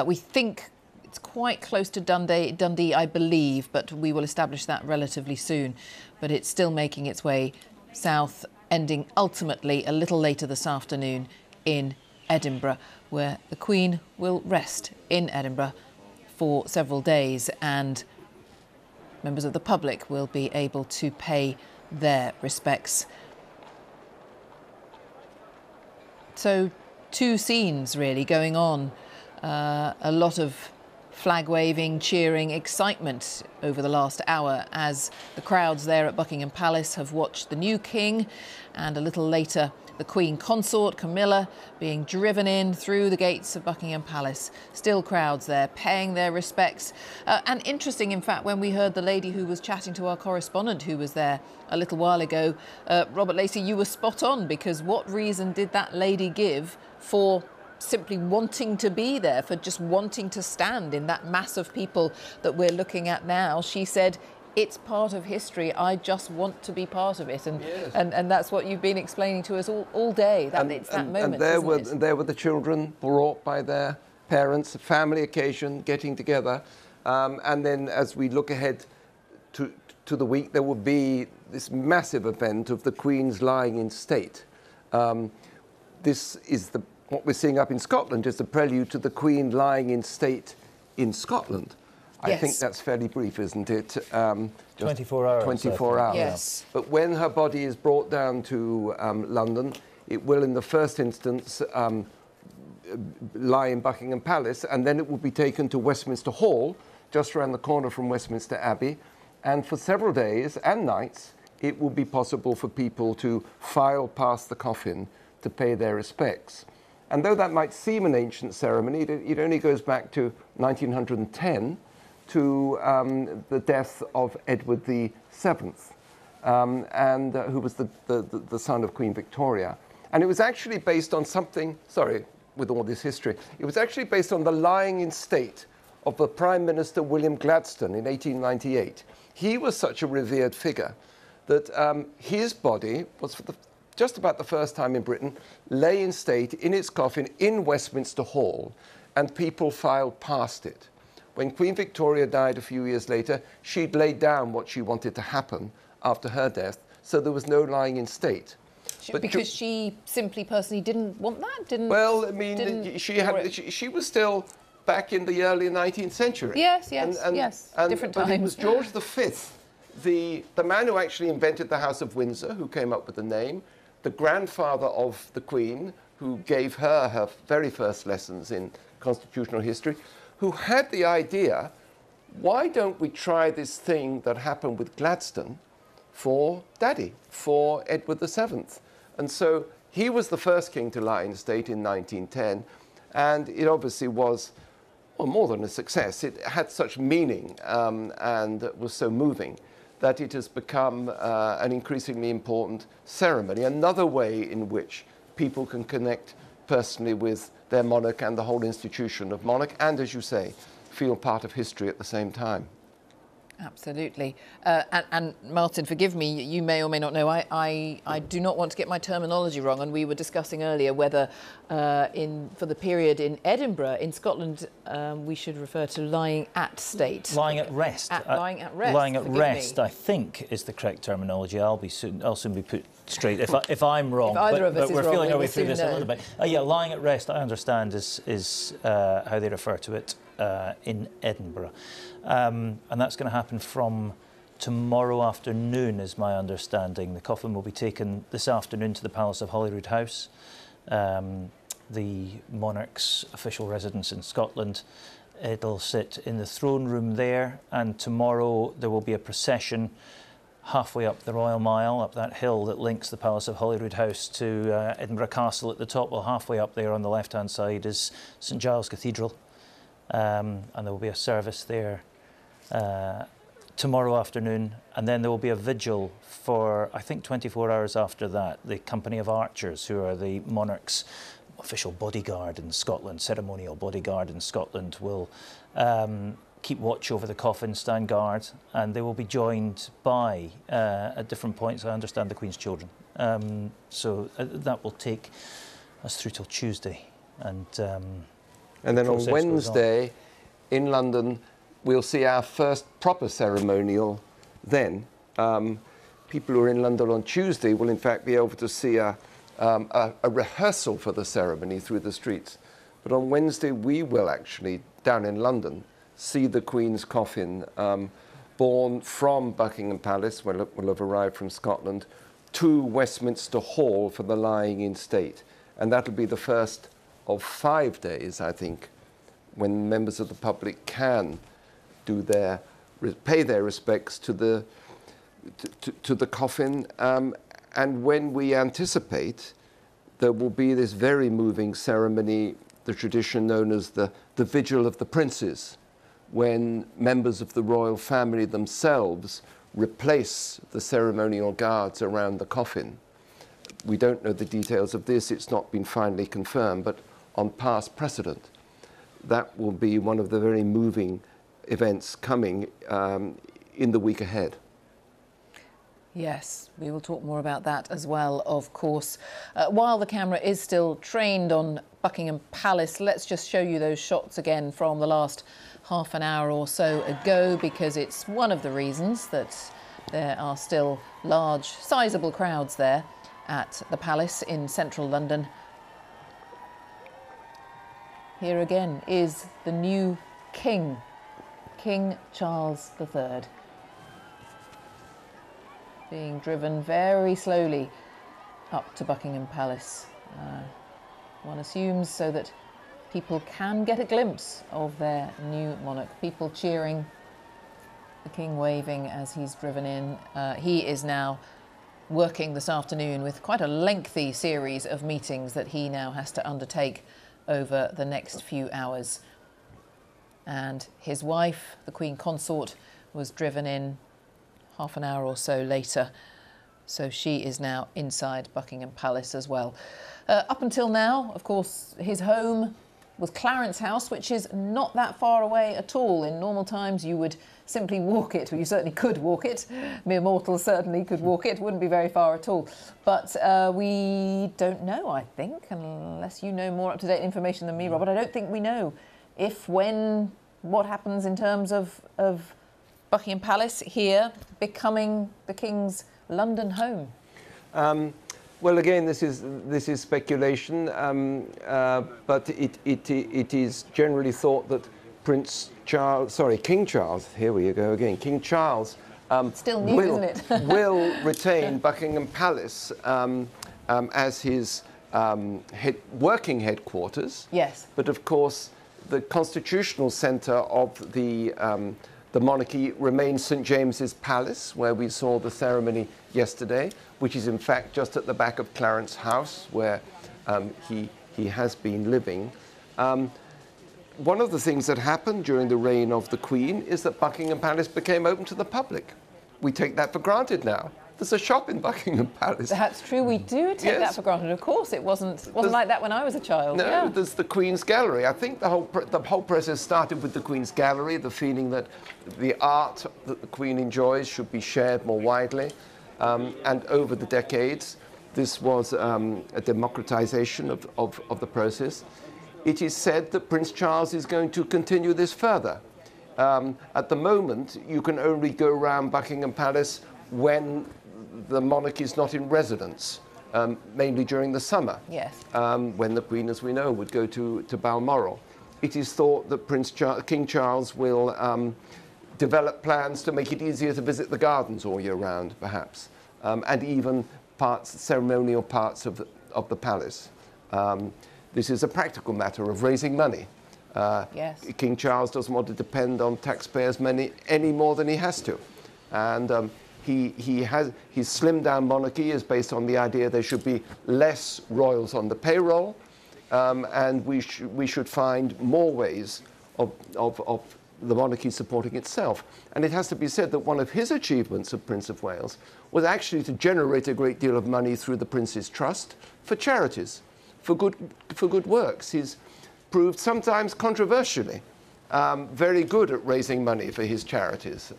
We think it's quite close to Dundee, I believe, but we will establish that relatively soon. But it's still making its way south, ending ultimately a little later this afternoon in Edinburgh, where the Queen will rest in Edinburgh for several days, and members of the public will be able to pay their respects. So, two scenes really going on. A lot of flag waving, cheering, excitement over the last hour as the crowds there at Buckingham Palace have watched the new king, and a little later the Queen Consort, Camilla, being driven in through the gates of Buckingham Palace. Still crowds there paying their respects. And interesting, in fact, when we heard the lady who was chatting to our correspondent who was there a little while ago, Robert Lacey, you were spot on, because what reason did that lady give for simply wanting to be there, for just wanting to stand in that mass of people that we're looking at now? She said, it's part of history. I just want to be part of it, and yes. and that's what you've been explaining to us all day. That it's that moment. And there were the children brought by their parents, a family occasion, getting together, and then as we look ahead to the week, there will be this massive event of the Queen's lying in state. This is what we're seeing up in Scotland is the prelude to the Queen lying in state in Scotland. Yes. I think that's fairly brief, isn't it? Just 24 hours. 24 hours. Yes. But when her body is brought down to London, it will, in the first instance, lie in Buckingham Palace, and then it will be taken to Westminster Hall, just around the corner from Westminster Abbey. And for several days and nights, it will be possible for people to file past the coffin to pay their respects. And though that might seem an ancient ceremony, it only goes back to 1910, to the death of Edward VII, who was the son of Queen Victoria. And it was actually based on something, sorry, with all this history, it was actually based on the lying in state of the Prime Minister William Gladstone in 1898. He was such a revered figure that his body was, for just about the first time in Britain, lay in state in its coffin in Westminster Hall, and people filed past it. When Queen Victoria died a few years later, she'd laid down what she wanted to happen after her death, so there was no lying in state. Because she simply personally didn't want that? Well, I mean, she was still back in the early 19th century. Yes, different times. But it was George V, the man who actually invented the House of Windsor, who came up with the name, the grandfather of the Queen, who gave her very first lessons in constitutional history, who had the idea, why don't we try this thing that happened with Gladstone for Daddy, for Edward VII? And so he was the first king to lie in state in 1910, and it obviously was, well, more than a success. It had such meaning and was so moving that it has become an increasingly important ceremony, another way in which people can connect personally with their monarch and the whole institution of monarch, and, as you say, feel part of history at the same time. Absolutely. And Martin, forgive me, you may or may not know, I do not want to get my terminology wrong, and we were discussing earlier whether for the period in Edinburgh, in Scotland, we should refer to lying at state. Lying at rest. Lying at rest. Lying at rest, I think, is the correct terminology. I'll soon be put straight if I'm wrong. If either of us but we're is wrong, feeling our way will through soon this know. a little bit. Yeah, lying at rest, I understand, is how they refer to it in Edinburgh. And that's going to happen from tomorrow afternoon, is my understanding. The coffin will be taken this afternoon to the Palace of Holyrood House, the monarch's official residence in Scotland. It'll sit in the throne room there, and tomorrow there will be a procession halfway up the Royal Mile, up that hill that links the Palace of Holyrood House to Edinburgh Castle at the top. Well, halfway up there on the left-hand side is St Giles Cathedral, and there will be a service there tomorrow afternoon, and then there will be a vigil for, I think, 24 hours after that. The company of archers, who are the monarch's official bodyguard in Scotland, ceremonial bodyguard in Scotland, will keep watch over the coffin, stand guard, and they will be joined by, at different points, I understand, the Queen's children. So that will take us through till Tuesday. And then on Wednesday, in London, we'll see our first proper ceremonial then. People who are in London on Tuesday will in fact be able to see a rehearsal for the ceremony through the streets. But on Wednesday we will actually, down in London, see the Queen's coffin borne from Buckingham Palace, where it will have arrived from Scotland, to Westminster Hall for the lying in state. And that'll be the first of 5 days, I think, when members of the public can pay their respects to the coffin, and when we anticipate there will be this very moving ceremony, the tradition known as the Vigil of the Princes, when members of the royal family themselves replace the ceremonial guards around the coffin. We don't know the details of this, it's not been finally confirmed, but on past precedent, that will be one of the very moving events coming in the week ahead. Yes, we will talk more about that as well, of course. While the camera is still trained on Buckingham Palace, let's just show you those shots again from the last half an hour or so ago, because it's one of the reasons that there are still large, sizable crowds there at the palace in central London. Here again is the new king, King Charles III, being driven very slowly up to Buckingham Palace. One assumes so that people can get a glimpse of their new monarch. People cheering, the king waving as he's driven in. He is now working this afternoon with quite a lengthy series of meetings that he now has to undertake over the next few hours. And his wife, the Queen Consort, was driven in half an hour or so later. So she is now inside Buckingham Palace as well. Up until now, of course, his home was Clarence House, which is not that far away at all. In normal times, you would simply walk it. Well, you certainly could walk it. Mere mortals certainly could walk it. Wouldn't be very far at all. But we don't know, I think, unless you know more up-to-date information than me, Robert. I don't think we know if, when, what happens in terms of Buckingham Palace here becoming the King's London home. Well, again, this is speculation, but it is generally thought that King Charles, here we go again, King Charles still new, isn't it? will retain Buckingham Palace as his working headquarters. Yes. But of course, the constitutional centre of the monarchy remains St James's Palace, where we saw the ceremony yesterday, which is in fact just at the back of Clarence House, where he has been living. One of the things that happened during the reign of the Queen is that Buckingham Palace became open to the public, we take that for granted now. There's a shop in Buckingham Palace. That's true, we do take that for granted. Of course, it wasn't like that when I was a child. No, yeah. There's the Queen's Gallery. I think the whole process started with the Queen's Gallery, the feeling that the art that the Queen enjoys should be shared more widely. And over the decades, this was a democratization of the process. It is said that Prince Charles is going to continue this further. At the moment, you can only go around Buckingham Palace when the monarch is not in residence, mainly during the summer, yes. When the Queen, as we know, would go to Balmoral. It is thought that King Charles will develop plans to make it easier to visit the gardens all year round, perhaps, and even ceremonial parts of the palace. This is a practical matter of raising money. Yes. King Charles doesn't want to depend on taxpayers any more than he has to. And his slimmed down monarchy is based on the idea there should be less royals on the payroll, and we should find more ways of the monarchy supporting itself. And it has to be said that one of his achievements of Prince of Wales was actually to generate a great deal of money through the Prince's Trust for charities, for good works. He's proved, sometimes controversially, very good at raising money for his charities.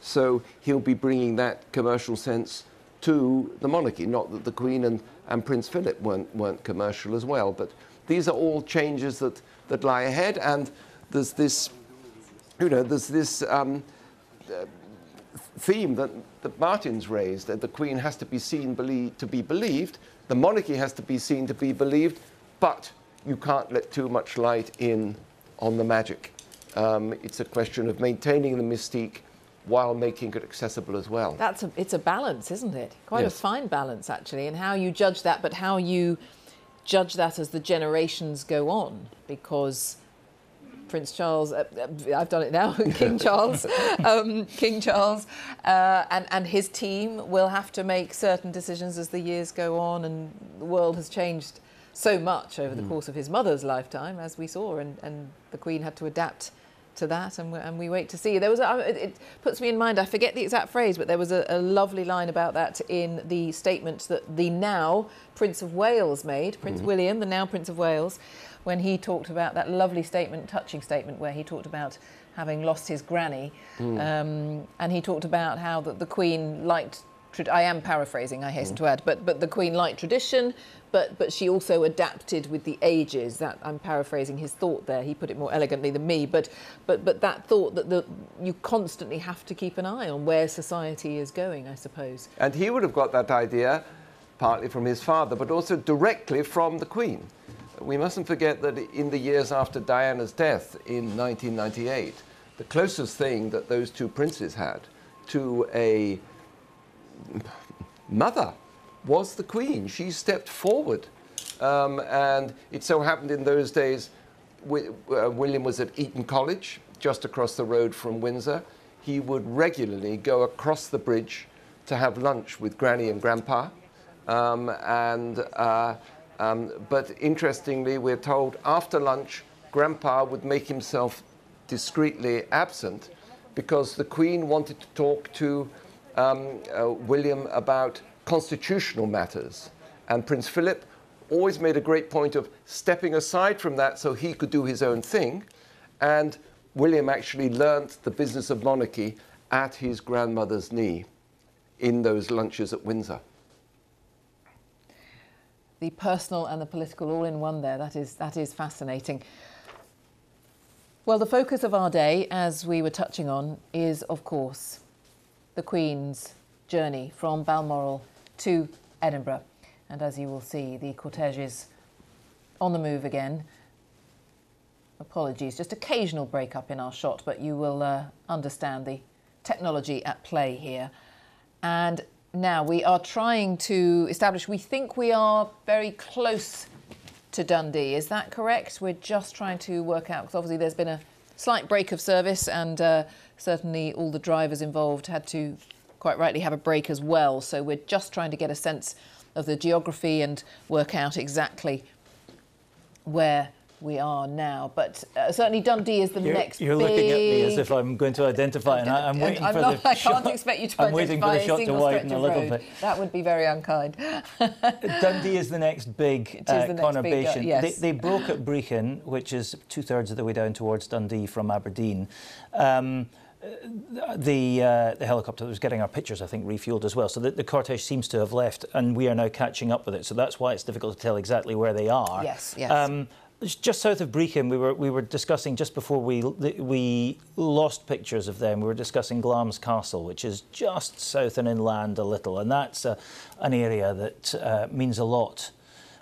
So he'll be bringing that commercial sense to the monarchy. Not that the Queen and Prince Philip weren't commercial as well, but these are all changes that lie ahead. And there's this, theme that Martin's raised, that the Queen has to be seen to be believed, the monarchy has to be seen to be believed, but you can't let too much light in on the magic. It's a question of maintaining the mystique while making it accessible as well. It's a balance, isn't it? Quite yes. a fine balance, actually, and how you judge that, but how you judge that as the generations go on, because Prince Charles, I've done it now, King Charles, and his team will have to make certain decisions as the years go on, and the world has changed so much over the course of his mother's lifetime, as we saw, and the Queen had to adapt to that, and we wait to see. There was it puts me in mind, I forget the exact phrase, but there was a lovely line about that in the statement that the now Prince of Wales made, Prince William, the now Prince of Wales, when he talked about that lovely statement, touching statement, where he talked about having lost his granny, and he talked about how the Queen liked, I am paraphrasing, I hasten to add, but the Queen liked tradition, but she also adapted with the ages. That, I'm paraphrasing his thought there. He put it more elegantly than me, but that thought that you constantly have to keep an eye on where society is going, I suppose. And he would have got that idea partly from his father, but also directly from the Queen. We mustn't forget that in the years after Diana's death in 1998, the closest thing that those two princes had to a mother was the Queen. She stepped forward. And it so happened in those days, William was at Eton College, just across the road from Windsor. He would regularly go across the bridge to have lunch with Granny and Grandpa. But interestingly, we're told after lunch, Grandpa would make himself discreetly absent because the Queen wanted to talk to William about constitutional matters. And Prince Philip always made a great point of stepping aside from that so he could do his own thing. And William actually learnt the business of monarchy at his grandmother's knee in those lunches at Windsor. The personal and the political all in one there. That is fascinating. Well, the focus of our day, as we were touching on, is, of course, the Queen's journey from Balmoral to Edinburgh. And as you will see, the cortege is on the move again. Apologies, just occasional break-up in our shot, but you will understand the technology at play here. And now we are trying to establish, we think we are very close to Dundee. Is that correct? We're just trying to work out, because obviously there's been a slight break of service, and certainly all the drivers involved had to quite rightly have a break as well. So we're just trying to get a sense of the geography and work out exactly where we are now. But certainly Dundee is the next You're big... looking at me as if I'm going to identify, and I'm waiting for the I shot. can't expect you to I'm waiting for identify the shot a to single widen stretch a of little road. bit. That would be very unkind. Dundee is the next big conurbation. Yes. They broke at Brechin, which is 2/3 of the way down towards Dundee from Aberdeen. The helicopter that was getting our pictures, I think, refueled as well. So the cortege seems to have left, and we are now catching up with it. So that's why it's difficult to tell exactly where they are. Yes, yes. Just south of Brechin, we were discussing, just before we lost pictures of them, we were discussing Glamis Castle, which is just south and inland a little, and that's an area that means a lot,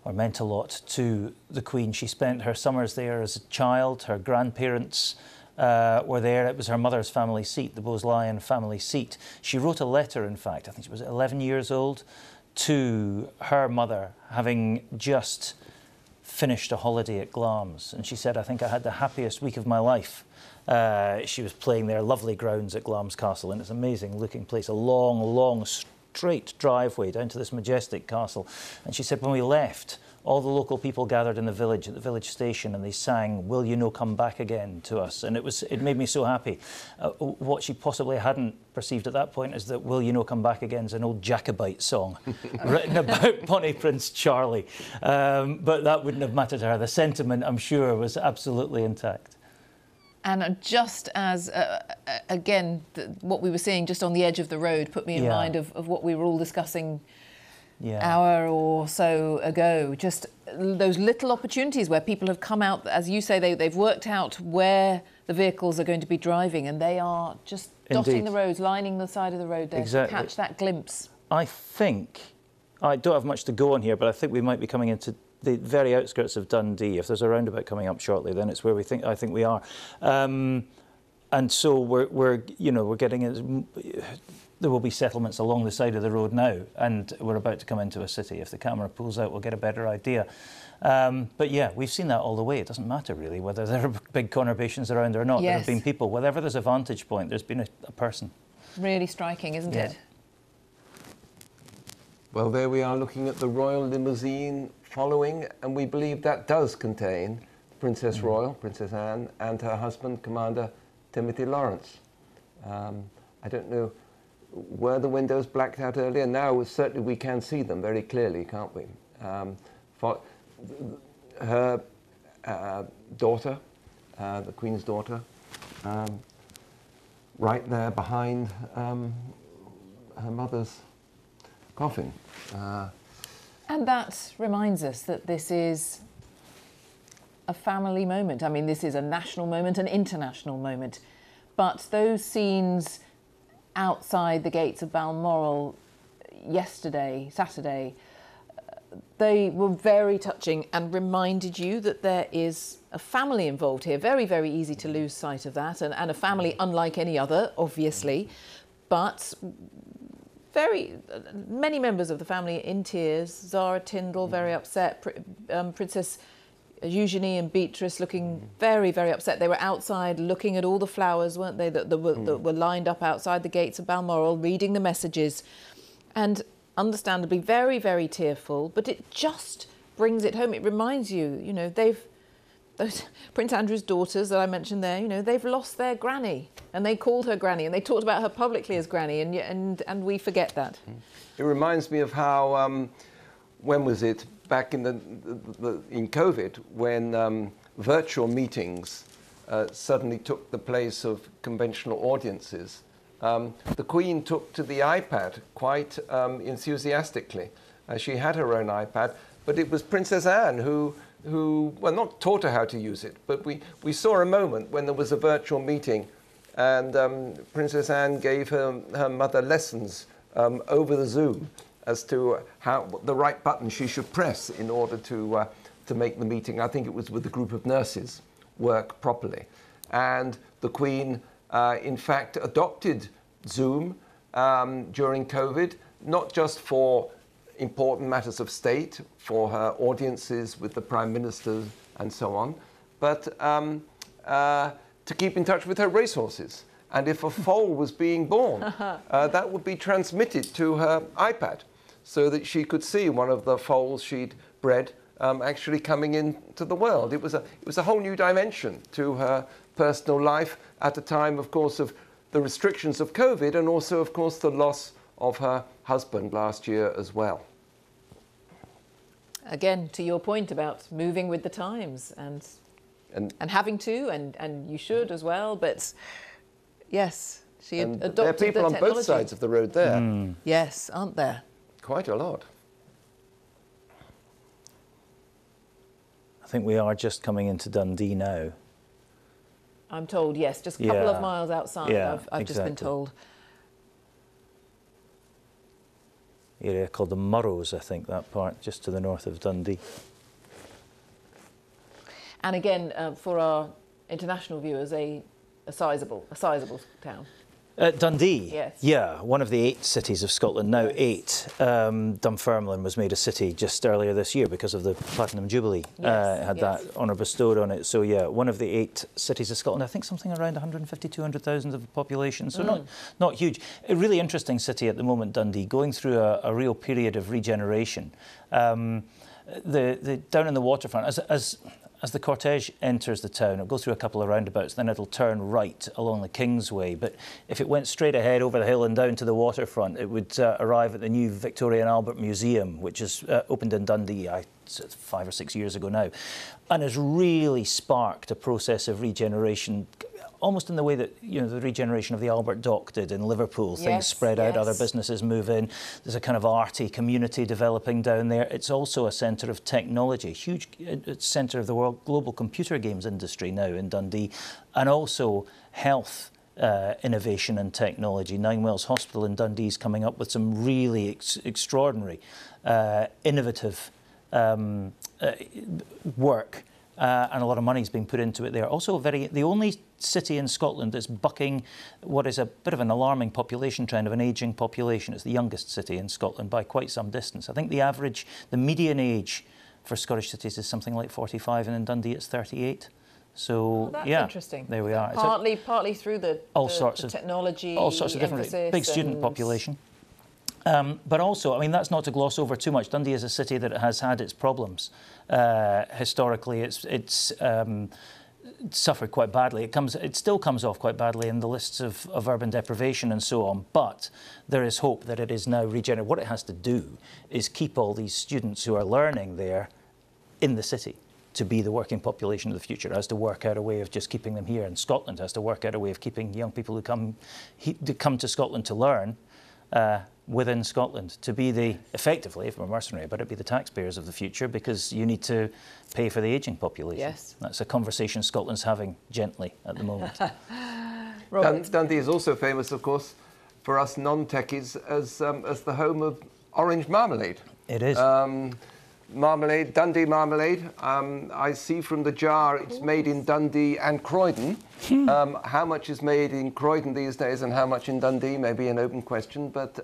or meant a lot, to the Queen. She spent her summers there as a child. Her grandparents were there. It was her mother's family seat, the Bowes-Lyon family seat. She wrote a letter, in fact, I think she was 11 years old, to her mother, having just finished a holiday at Glamis, and she said, I think I had the happiest week of my life. She was playing their lovely grounds at Glamis Castle, and it's an amazing looking place, a long straight driveway down to this majestic castle. And she said, when we left, all the local people gathered in the village, at the village station, and they sang, "Will you no come back again?" to us. And it made me so happy. What she possibly hadn't perceived at that point is that "Will you no come back again" is an old Jacobite song written about Bonnie Prince Charlie. But that wouldn't have mattered to her. The sentiment, I'm sure, was absolutely intact. And just as, again, what we were seeing just on the edge of the road put me in mind of what we were all discussing hour or so ago, just those little opportunities where people have come out, as you say, they've worked out where the vehicles are going to be driving, and they are just dotting the roads, lining the side of the road there to catch that glimpse. I think, I don't have much to go on here, but I think we might be coming into the very outskirts of Dundee. If there's a roundabout coming up shortly, then it's where I think we are. And so we're getting, there will be settlements along the side of the road now, and we're about to come into a city. If the camera pulls out, we'll get a better idea. But yeah, we've seen that all the way. It doesn't matter really whether there are big conurbations around or not. There have been people. Wherever there's a vantage point, there's been a person. Really striking, isn't it? Well, there we are looking at the royal limousine following, and we believe that does contain Princess Royal, Princess Anne, and her husband, Commander Timothy Lawrence. I don't know, were the windows blacked out earlier? Now, certainly we can see them very clearly, can't we? For her daughter, the Queen's daughter, right there behind her mother's coffin. And that reminds us that this is a family moment. I mean, this is a national moment, an international moment. But those scenes outside the gates of Balmoral yesterday, Saturday, they were very touching and reminded you that there is a family involved here. Very, very easy to lose sight of that, and a family unlike any other, obviously, but many members of the family in tears. Zara Tyndall very upset, Princess Eugenie and Beatrice looking very, very upset. They were outside looking at all the flowers, weren't they, that were lined up outside the gates of Balmoral, reading the messages, and understandably very, very tearful. But it just brings it home. It reminds you, you know, those Prince Andrew's daughters that I mentioned there, you know, they've lost their granny, and they called her granny, and they talked about her publicly as granny, and we forget that. It reminds me of how, when was it? Back in in COVID, when virtual meetings suddenly took the place of conventional audiences, the Queen took to the iPad quite enthusiastically. She had her own iPad, but it was Princess Anne who well, not taught her how to use it, but we saw a moment when there was a virtual meeting, and Princess Anne gave her mother lessons over the Zoom as to the right button she should press in order to make the meeting, I think it was with a group of nurses, work properly. And the Queen, in fact, adopted Zoom during COVID, not just for important matters of state, for her audiences with the Prime Minister and so on, but to keep in touch with her racehorses. And if a foal was being born, that would be transmitted to her iPad, so that she could see one of the foals she'd bred actually coming into the world. It was a whole new dimension to her personal life at a time, of course, of the restrictions of COVID and also, of course, the loss of her husband last year as well. Again, to your point about moving with the times and having to, and you should as well, but yes, she adopted there are people on both sides of the road there. Yes, aren't there? Quite a lot. I think we are just coming into Dundee now. I'm told, yes, just a couple of miles outside, Yeah, I've just been told. Area called the Murrows, I think, that part, just to the north of Dundee. And again, for our international viewers, a sizable town. Dundee, yes. Yeah, one of the 8 cities of Scotland, now 8. Dunfermline was made a city just earlier this year because of the Platinum Jubilee. It had that honour bestowed on it. So yeah, one of the 8 cities of Scotland, I think something around 150, 200,000 of the population, so not huge. A really interesting city at the moment, Dundee, going through a real period of regeneration. Down in the waterfront, as the cortege enters the town, it'll go through a couple of roundabouts, then it'll turn right along the Kingsway. But if it went straight ahead over the hill and down to the waterfront, it would arrive at the new Victoria and Albert Museum, which is opened in Dundee 5 or 6 years ago now, and has really sparked a process of regeneration, almost in the way that, you know, the regeneration of the Albert Dock did in Liverpool. Things spread out, other businesses move in. There's a kind of arty community developing down there. It's also a centre of technology, a huge centre of the world global computer games industry now in Dundee, and also health innovation and technology. Ninewells Hospital in Dundee is coming up with some really extraordinary, innovative work. And a lot of money's being put into it there. Also, the only city in Scotland that's bucking what is a bit of an alarming population trend of an ageing population. It's the youngest city in Scotland by quite some distance. I think the median age for Scottish cities is something like 45, and in Dundee it's 38. So that's yeah, interesting. There we are. Partly through the technology, all sorts of different big student population. But also, I mean, that's not to gloss over too much. Dundee is a city that has had its problems. Historically, it's suffered quite badly. It still comes off quite badly in the lists of urban deprivation and so on. But there is hope that it is now regenerated. What it has to do is keep all these students who are learning there in the city to be the working population of the future. It has to work out a way of just keeping them here. And Scotland has to work out a way of keeping young people who come to Scotland to learn within Scotland, to be effectively, if we're mercenary about it, be the taxpayers of the future, because you need to pay for the ageing population. Yes. That's a conversation Scotland's having gently at the moment. Dundee is also famous, of course, for us non-techies as the home of orange marmalade. It is. Marmalade, Dundee marmalade. I see from the jar it's made in Dundee and Croydon. How much is made in Croydon these days and how much in Dundee may be an open question, but...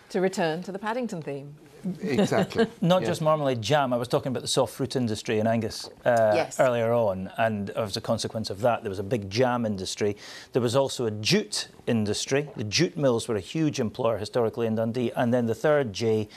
to return to the Paddington theme. Exactly. Not just marmalade, jam. I was talking about the soft fruit industry in Angus earlier on, and as a consequence of that, there was a big jam industry. There was also a jute industry. The jute mills were a huge employer historically in Dundee. And then the third J,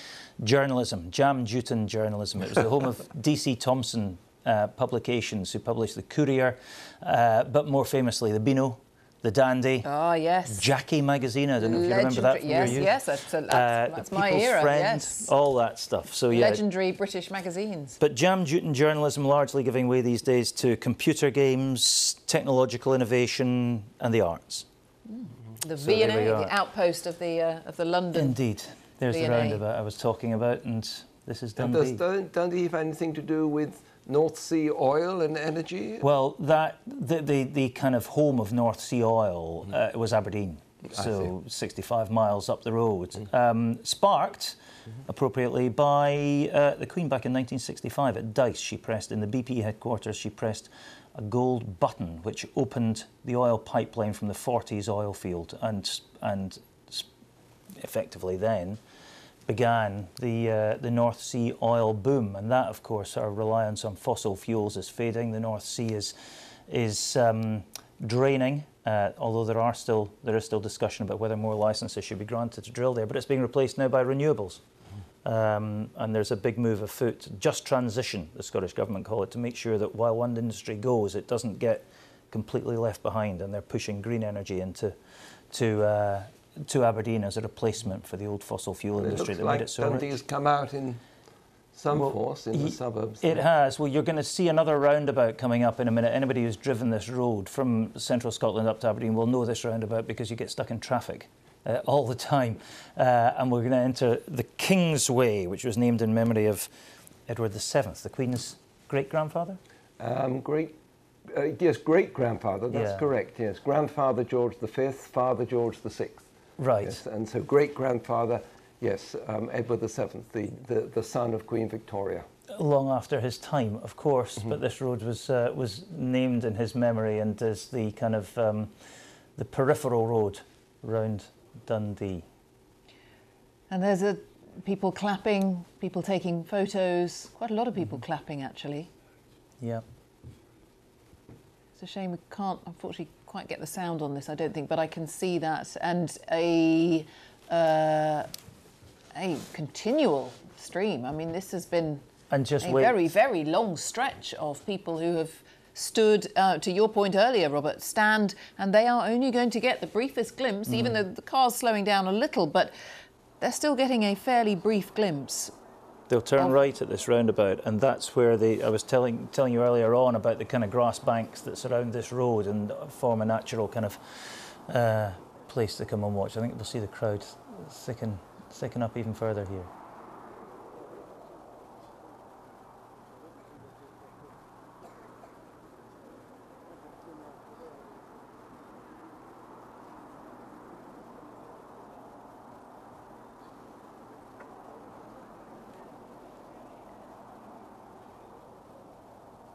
journalism, jam, jute and journalism. It was the home of D.C. Thompson publications, who published the Courier, but more famously the Beano, the Dandy. Oh, yes. Jackie magazine, I don't know if you remember that from your youth. Yes, that's my era, Friend, yes. All that stuff. So yeah. Legendary British magazines. But jam, jute and journalism largely giving way these days to computer games, technological innovation and the arts. The V&A, the outpost of the London. Indeed. There's the roundabout I was talking about, and this is Dundee. And does Dundee have anything to do with North Sea oil and energy? Well, the kind of home of North Sea oil was Aberdeen, so 65 miles up the road. Sparked, appropriately, by the Queen back in 1965 at Dice. She pressed, in the BP headquarters, she pressed a gold button which opened the oil pipeline from the Forties oil field and effectively then began the North Sea oil boom, and that, of course, our reliance on fossil fuels is fading. The North Sea is draining, although there is still discussion about whether more licences should be granted to drill there, but it's being replaced now by renewables. And there's a big move afoot, just transition, the Scottish Government call it, to make sure that while one industry goes, it doesn't get completely left behind, and they're pushing green energy into to Aberdeen as a replacement for the old fossil fuel industry that made it so rich. Dundee's come out in some force in the suburbs. It has. Well, you're going to see another roundabout coming up in a minute. Anybody who's driven this road from central Scotland up to Aberdeen will know this roundabout because you get stuck in traffic all the time. And we're going to enter the Kingsway, which was named in memory of Edward VII, the Queen's great-grandfather? Yes, great-grandfather, that's correct, yes. Grandfather George V, father George VI. Right. Yes, and so great-grandfather, yes, Edward VII, the son of Queen Victoria. Long after his time, of course, but this road was named in his memory and is the kind of the peripheral road round Dundee. And there's people clapping, people taking photos, quite a lot of people clapping actually. Yeah. It's a shame we can't, unfortunately, quite get the sound on this, I don't think, but I can see that. And a continual stream. I mean, this has been very, very long stretch of people who have stood, to your point earlier, Robert, stand, and they are only going to get the briefest glimpse, even though the car's slowing down a little, but they're still getting a fairly brief glimpse. They'll turn right at this roundabout, and that's where I was telling you earlier on about the kind of grass banks that surround this road and form a natural kind of place to come and watch. I think we'll see the crowd thicken up even further here.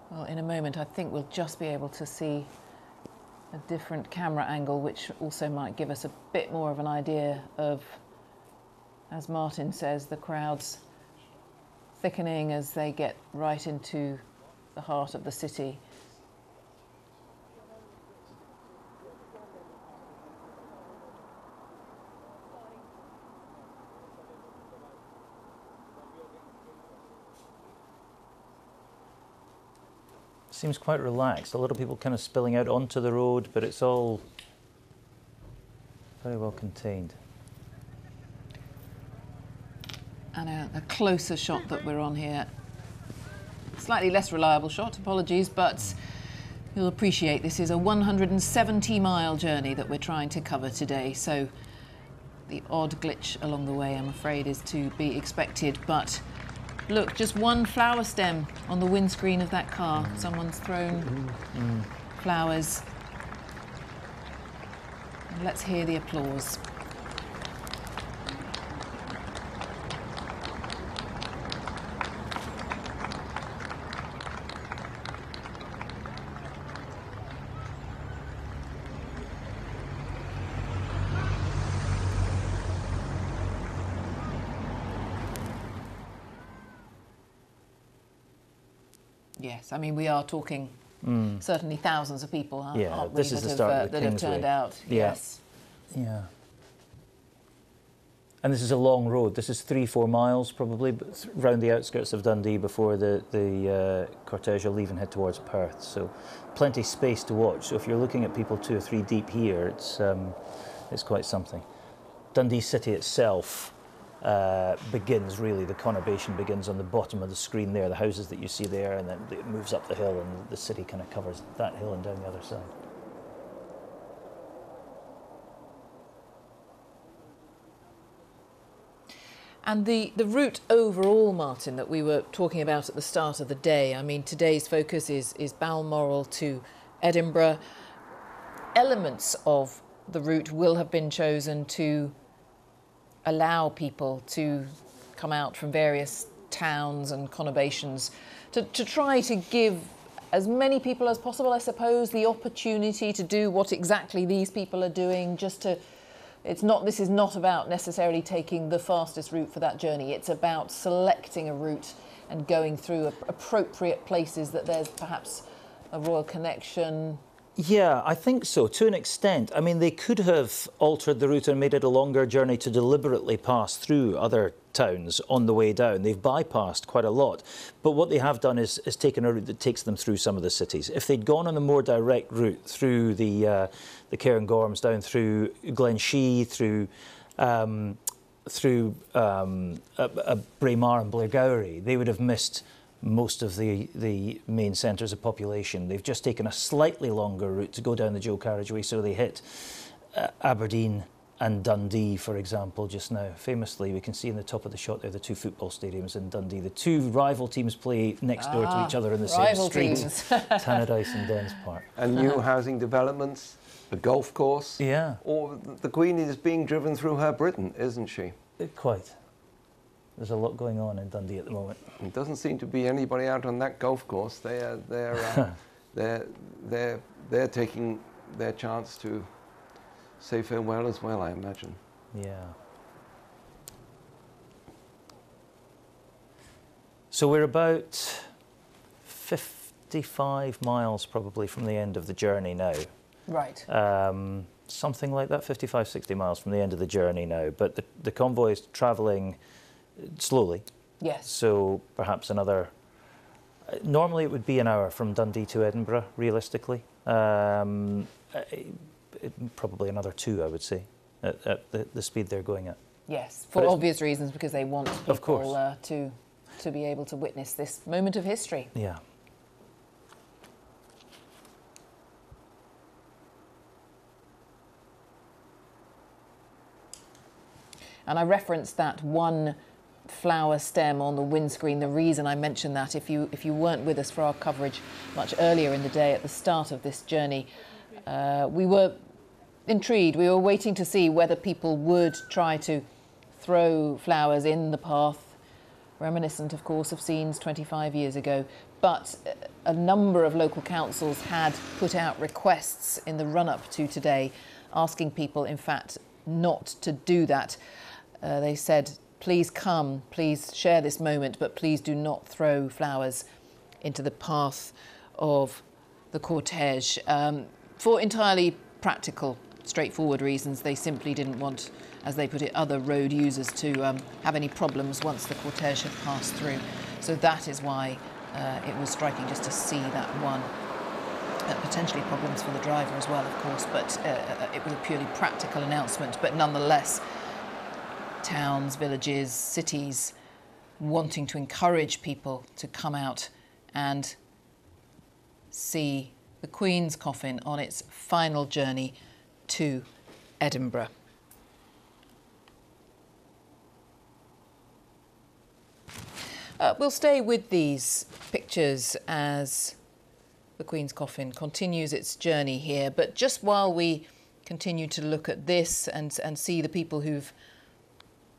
Well, in a moment, I think we'll just be able to see a different camera angle, which also might give us a bit more of an idea of, as Martin says, the crowds thickening as they get right into the heart of the city. Seems quite relaxed. A lot of people kind of spilling out onto the road, but it's all very well contained. And a closer shot that we're on here. Slightly less reliable shot, apologies, but you'll appreciate this is a 170-mile journey that we're trying to cover today, so the odd glitch along the way, I'm afraid, is to be expected, but look, just one flower stem on the windscreen of that car. Someone's thrown flowers. And let's hear the applause. Yes, I mean, we are talking certainly thousands of people, aren't we, this is the start of the that have turned out. Yeah. Yes. Yeah. And this is a long road. This is 3-4 miles probably round the outskirts of Dundee before the cortege will leave and head towards Perth. So plenty of space to watch. So if you're looking at people 2 or 3 deep here, it's quite something. Dundee city itself begins, really, the conurbation begins on the bottom of the screen there, the houses that you see there, and then it moves up the hill and the city kind of covers that hill and down the other side. And the route overall, Martin, that we were talking about at the start of the day, I mean, today's focus is Balmoral to Edinburgh. Elements of the route will have been chosen to allow people to come out from various towns and conurbations to try to give as many people as possible, I suppose, the opportunity to do what exactly these people are doing, just to... This is not about necessarily taking the fastest route for that journey. It's about selecting a route and going through appropriate places that there's perhaps a royal connection, Yeah, I think so, to an extent. I mean, they could have altered the route and made it a longer journey to deliberately pass through other towns on the way down. They've bypassed quite a lot. But what they have done is taken a route that takes them through some of the cities. If they'd gone on a more direct route through the Cairngorms, down through Glenshee, through Braemar and Blairgowrie, they would have missed most of the main centres of population. They've just taken a slightly longer route to go down the dual carriageway, so they hit Aberdeen and Dundee, for example, just now. Famously, we can see in the top of the shot there the two football stadiums in Dundee. The two rival teams play next door to each other in the same street. Tannadice and Dens Park. And new housing developments, a golf course. Yeah. Or the Queen is being driven through her Britain, isn't she? Quite. There's a lot going on in Dundee at the moment. It doesn't seem to be anybody out on that golf course. They're taking their chance to say farewell as well, I imagine. Yeah. So we're about 55 miles probably from the end of the journey now. Right. Something like that, 55, 60 miles from the end of the journey now. But the convoy is travelling slowly. Yes. So perhaps another... Normally it would be an hour from Dundee to Edinburgh, realistically. Probably another 2, I would say, at the speed they're going at. Yes, for obvious reasons, because they want people of course. To be able to witness this moment of history. Yeah. And I referenced that one flower stem on the windscreen. The reason I mentioned that, if you weren't with us for our coverage much earlier in the day at the start of this journey, we were intrigued. We were waiting to see whether people would try to throw flowers in the path, reminiscent, of course, of scenes 25 years ago. But a number of local councils had put out requests in the run-up to today, asking people, in fact, not to do that. They said, please come, please share this moment, but please do not throw flowers into the path of the cortege. For entirely practical, straightforward reasons, they simply didn't want, as they put it, other road users to have any problems once the cortege had passed through. So that is why it was striking just to see that one. Potentially problems for the driver as well, of course, but it was a purely practical announcement. But nonetheless, towns, villages, cities wanting to encourage people to come out and see the Queen's coffin on its final journey to Edinburgh. We'll stay with these pictures as the Queen's coffin continues its journey here, but just while we continue to look at this and see the people who've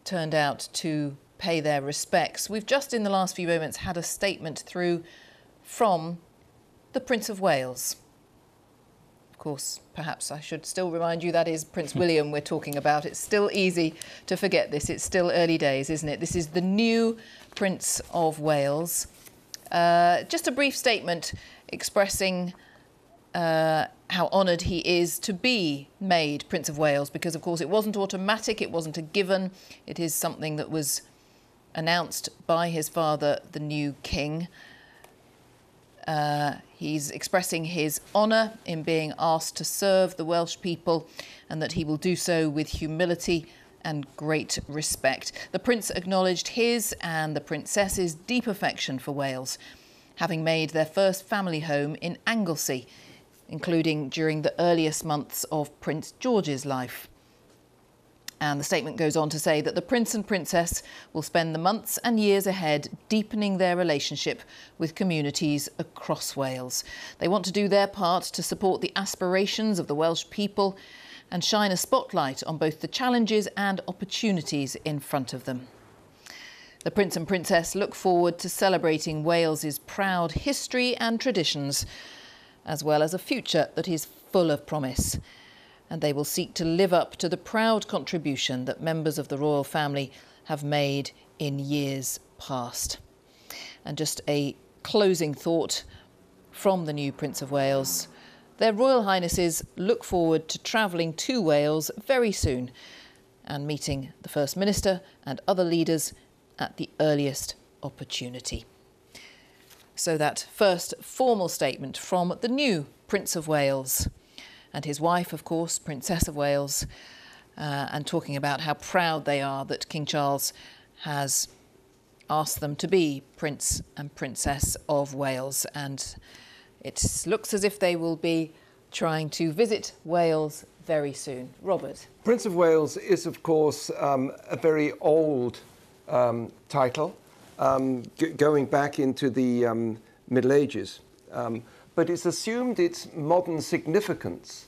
turned out to pay their respects, we've just in the last few moments had a statement through from the Prince of Wales. Of course, perhaps I should still remind you that is Prince William we're talking about. It's still easy to forget this. It's still early days, isn't it? This is the new Prince of Wales. Just a brief statement expressing how honoured he is to be made Prince of Wales, because, of course, it wasn't automatic, it wasn't a given. It is something that was announced by his father, the new king. He's expressing his honour in being asked to serve the Welsh people, and that he will do so with humility and great respect. The Prince acknowledged his and the Princess's deep affection for Wales, having made their first family home in Anglesey, including during the earliest months of Prince George's life. And the statement goes on to say that the Prince and Princess will spend the months and years ahead deepening their relationship with communities across Wales. They want to do their part to support the aspirations of the Welsh people and shine a spotlight on both the challenges and opportunities in front of them. The Prince and Princess look forward to celebrating Wales's proud history and traditions, as well as a future that is full of promise. And they will seek to live up to the proud contribution that members of the royal family have made in years past. And just a closing thought from the new Prince of Wales. Their Royal Highnesses look forward to travelling to Wales very soon and meeting the First Minister and other leaders at the earliest opportunity. So that first formal statement from the new Prince of Wales and his wife, of course, Princess of Wales, and talking about how proud they are that King Charles has asked them to be Prince and Princess of Wales. And it looks as if they will be trying to visit Wales very soon. Robert. Prince of Wales is, of course, a very old title, going back into the Middle Ages. But it's assumed its modern significance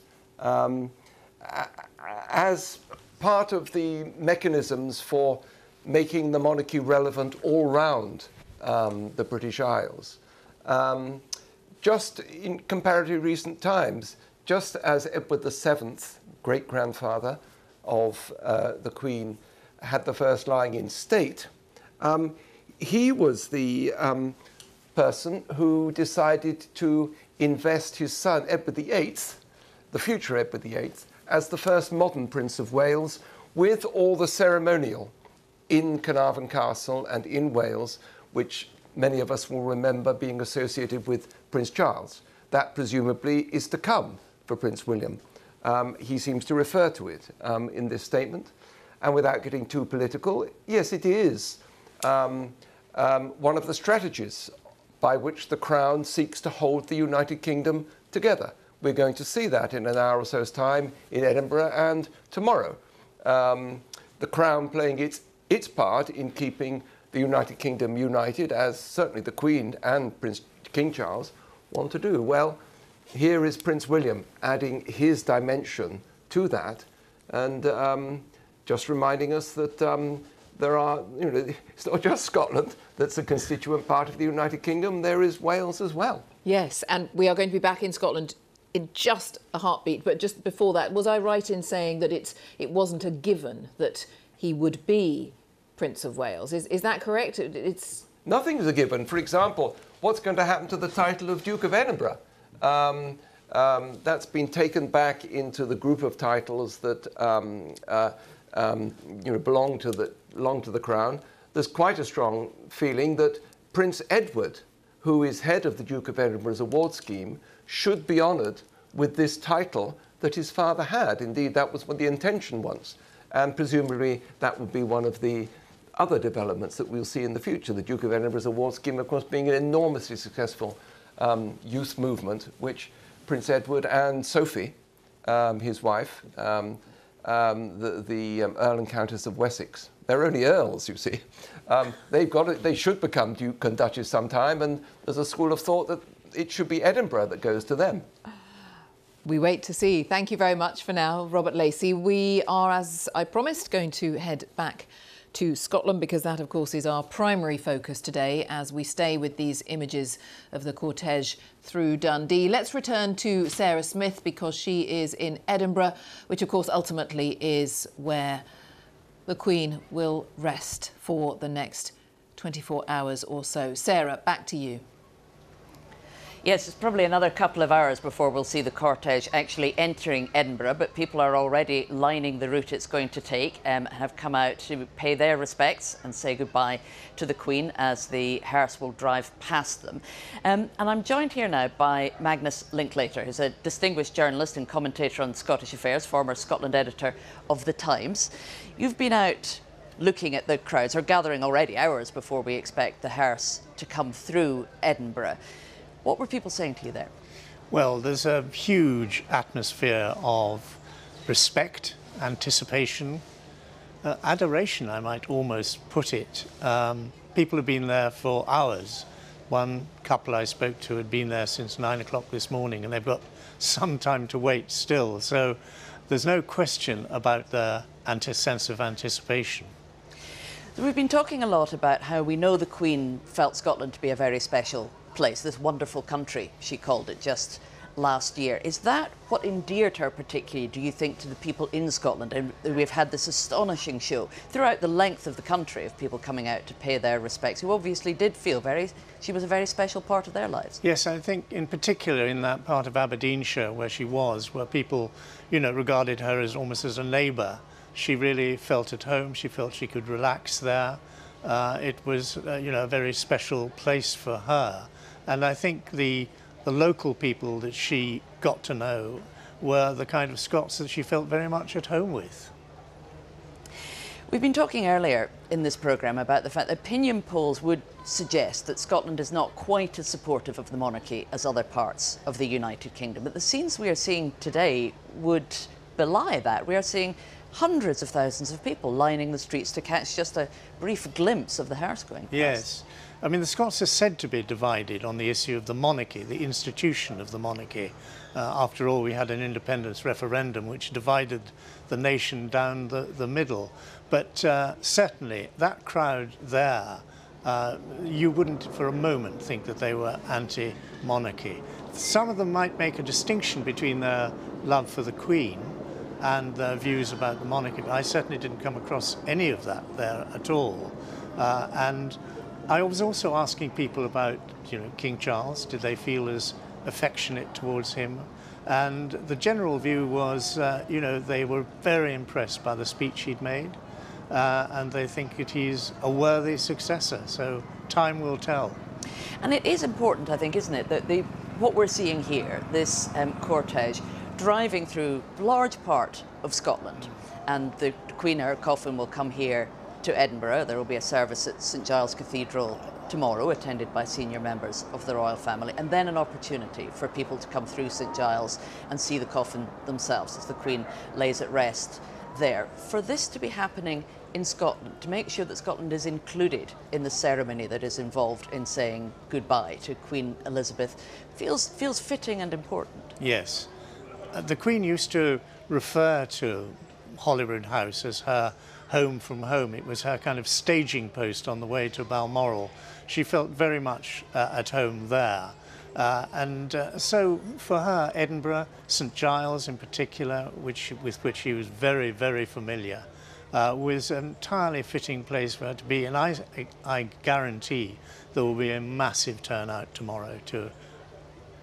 as part of the mechanisms for making the monarchy relevant all round the British Isles. Just in comparatively recent times, just as Edward VII, great-grandfather of the Queen, had the first lying in state, he was the person who decided to invest his son, Edward VIII, the future Edward VIII, as the first modern Prince of Wales, with all the ceremonial in Carnarvon Castle and in Wales, which many of us will remember being associated with Prince Charles. That presumably is to come for Prince William. He seems to refer to it in this statement. And without getting too political, yes, it is one of the strategies by which the Crown seeks to hold the United Kingdom together. We're going to see that in an hour or so's time in Edinburgh and tomorrow. The Crown playing its part in keeping the United Kingdom united, as certainly the Queen and King Charles want to do. Well, here is Prince William adding his dimension to that, and just reminding us that there are, it's not just Scotland that's a constituent part of the United Kingdom, there is Wales as well. Yes, and we are going to be back in Scotland in just a heartbeat, but just before that, was I right in saying that it wasn't a given that he would be Prince of Wales? Is that correct? It's nothing's a given. For example, what's going to happen to the title of Duke of Edinburgh? That's been taken back into the group of titles that belong to the Crown. There's quite a strong feeling that Prince Edward, who is head of the Duke of Edinburgh's award scheme, should be honoured with this title that his father had. Indeed, that was what the intention was. And presumably that would be one of the other developments that we'll see in the future. The Duke of Edinburgh's award scheme, of course, being an enormously successful youth movement, which Prince Edward and Sophie, his wife, the Earl and Countess of Wessex, they're only earls, you see. They should become Duke and Duchess sometime, and there's a school of thought that it should be Edinburgh that goes to them. We wait to see. Thank you very much for now, Robert Lacey. We are, as I promised, going to head back to Scotland, because that, of course, is our primary focus today as we stay with these images of the cortege through Dundee. Let's return to Sarah Smith, because she is in Edinburgh, which, of course, ultimately is where the Queen will rest for the next 24 hours or so. Sarah, back to you. Yes, it's probably another couple of hours before we'll see the cortege actually entering Edinburgh, but people are already lining the route it's going to take and have come out to pay their respects and say goodbye to the Queen as the hearse will drive past them. And I'm joined here now by Magnus Linklater, who's a distinguished journalist and commentator on Scottish affairs, former Scotland editor of The Times. You've been out looking at the crowds, or gathering already hours before we expect the hearse to come through Edinburgh. What were people saying to you there? Well, there's a huge atmosphere of respect, anticipation, adoration, I might almost put it. People have been there for hours. One couple I spoke to had been there since 9 o'clock this morning, and they've got some time to wait still. So there's no question about the sense of anticipation. We've been talking a lot about how we know the Queen felt Scotland to be a very special place, this wonderful country, she called it just last year. Is that what endeared her particularly, do you think, to the people in Scotland? And we've had this astonishing show throughout the length of the country of people coming out to pay their respects, who obviously did feel she was a very special part of their lives. Yes, I think in particular in that part of Aberdeenshire where she was, where people, you know, regarded her as almost as a neighbour, she really felt at home. She felt she could relax there. It was, you know, a very special place for her. And I think the local people that she got to know were the kind of Scots that she felt very much at home with. We've been talking earlier in this programme about the fact that opinion polls would suggest that Scotland is not quite as supportive of the monarchy as other parts of the United Kingdom. But the scenes we are seeing today would belie that. We are seeing hundreds of thousands of people lining the streets to catch just a brief glimpse of the hearse going past. Yes. I mean, the Scots are said to be divided on the issue of the monarchy, the institution of the monarchy. After all, we had an independence referendum which divided the nation down the middle. But certainly that crowd there, you wouldn't for a moment think that they were anti-monarchy. Some of them might make a distinction between their love for the Queen and their views about the monarchy. But I certainly didn't come across any of that there at all. And I was also asking people about, you know, King Charles. Did they feel as affectionate towards him? And the general view was, you know, they were very impressed by the speech he'd made, and they think that he's a worthy successor. So time will tell. And it is important, I think, isn't it, that what we're seeing here, this cortege, driving through a large part of Scotland, and the Queen, her coffin, will come here to Edinburgh. There will be a service at St Giles Cathedral tomorrow, attended by senior members of the royal family, and then an opportunity for people to come through St Giles and see the coffin themselves as the Queen lays at rest there. For this to be happening in Scotland, to make sure that Scotland is included in the ceremony that is involved in saying goodbye to Queen Elizabeth, feels fitting and important. Yes. The Queen used to refer to Holyrood House as her home from home. It was her kind of staging post on the way to Balmoral. She felt very much at home there. So for her, Edinburgh, St Giles in particular, with which she was very, very familiar, was an entirely fitting place for her to be. And I guarantee there will be a massive turnout tomorrow to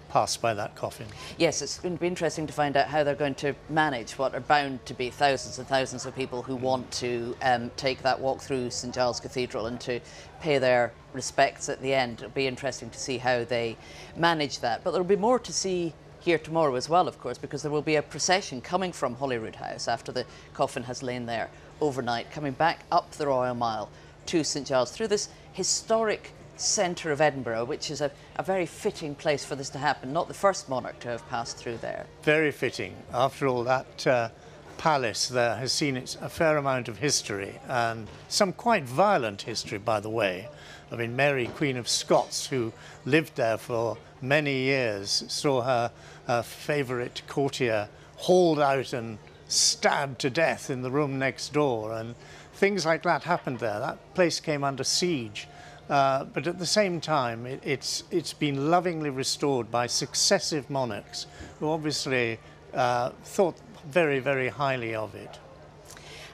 pass by that coffin. Yes, it's going to be interesting to find out how they're going to manage what are bound to be thousands and thousands of people who want to take that walk through St Giles Cathedral and to pay their respects at the end. It'll be interesting to see how they manage that. But there'll be more to see here tomorrow as well, of course, because there will be a procession coming from Holyrood House after the coffin has lain there overnight, coming back up the Royal Mile to St Giles through this historic centre of Edinburgh, which is a very fitting place for this to happen. Not the first monarch to have passed through there. Very fitting. After all, that palace there has seen a fair amount of history, and some quite violent history, by the way. I mean, Mary, Queen of Scots, who lived there for many years, saw her favourite courtier hauled out and stabbed to death in the room next door, and things like that happened there. That place came under siege. But at the same time, it's been lovingly restored by successive monarchs who obviously thought very, very highly of it.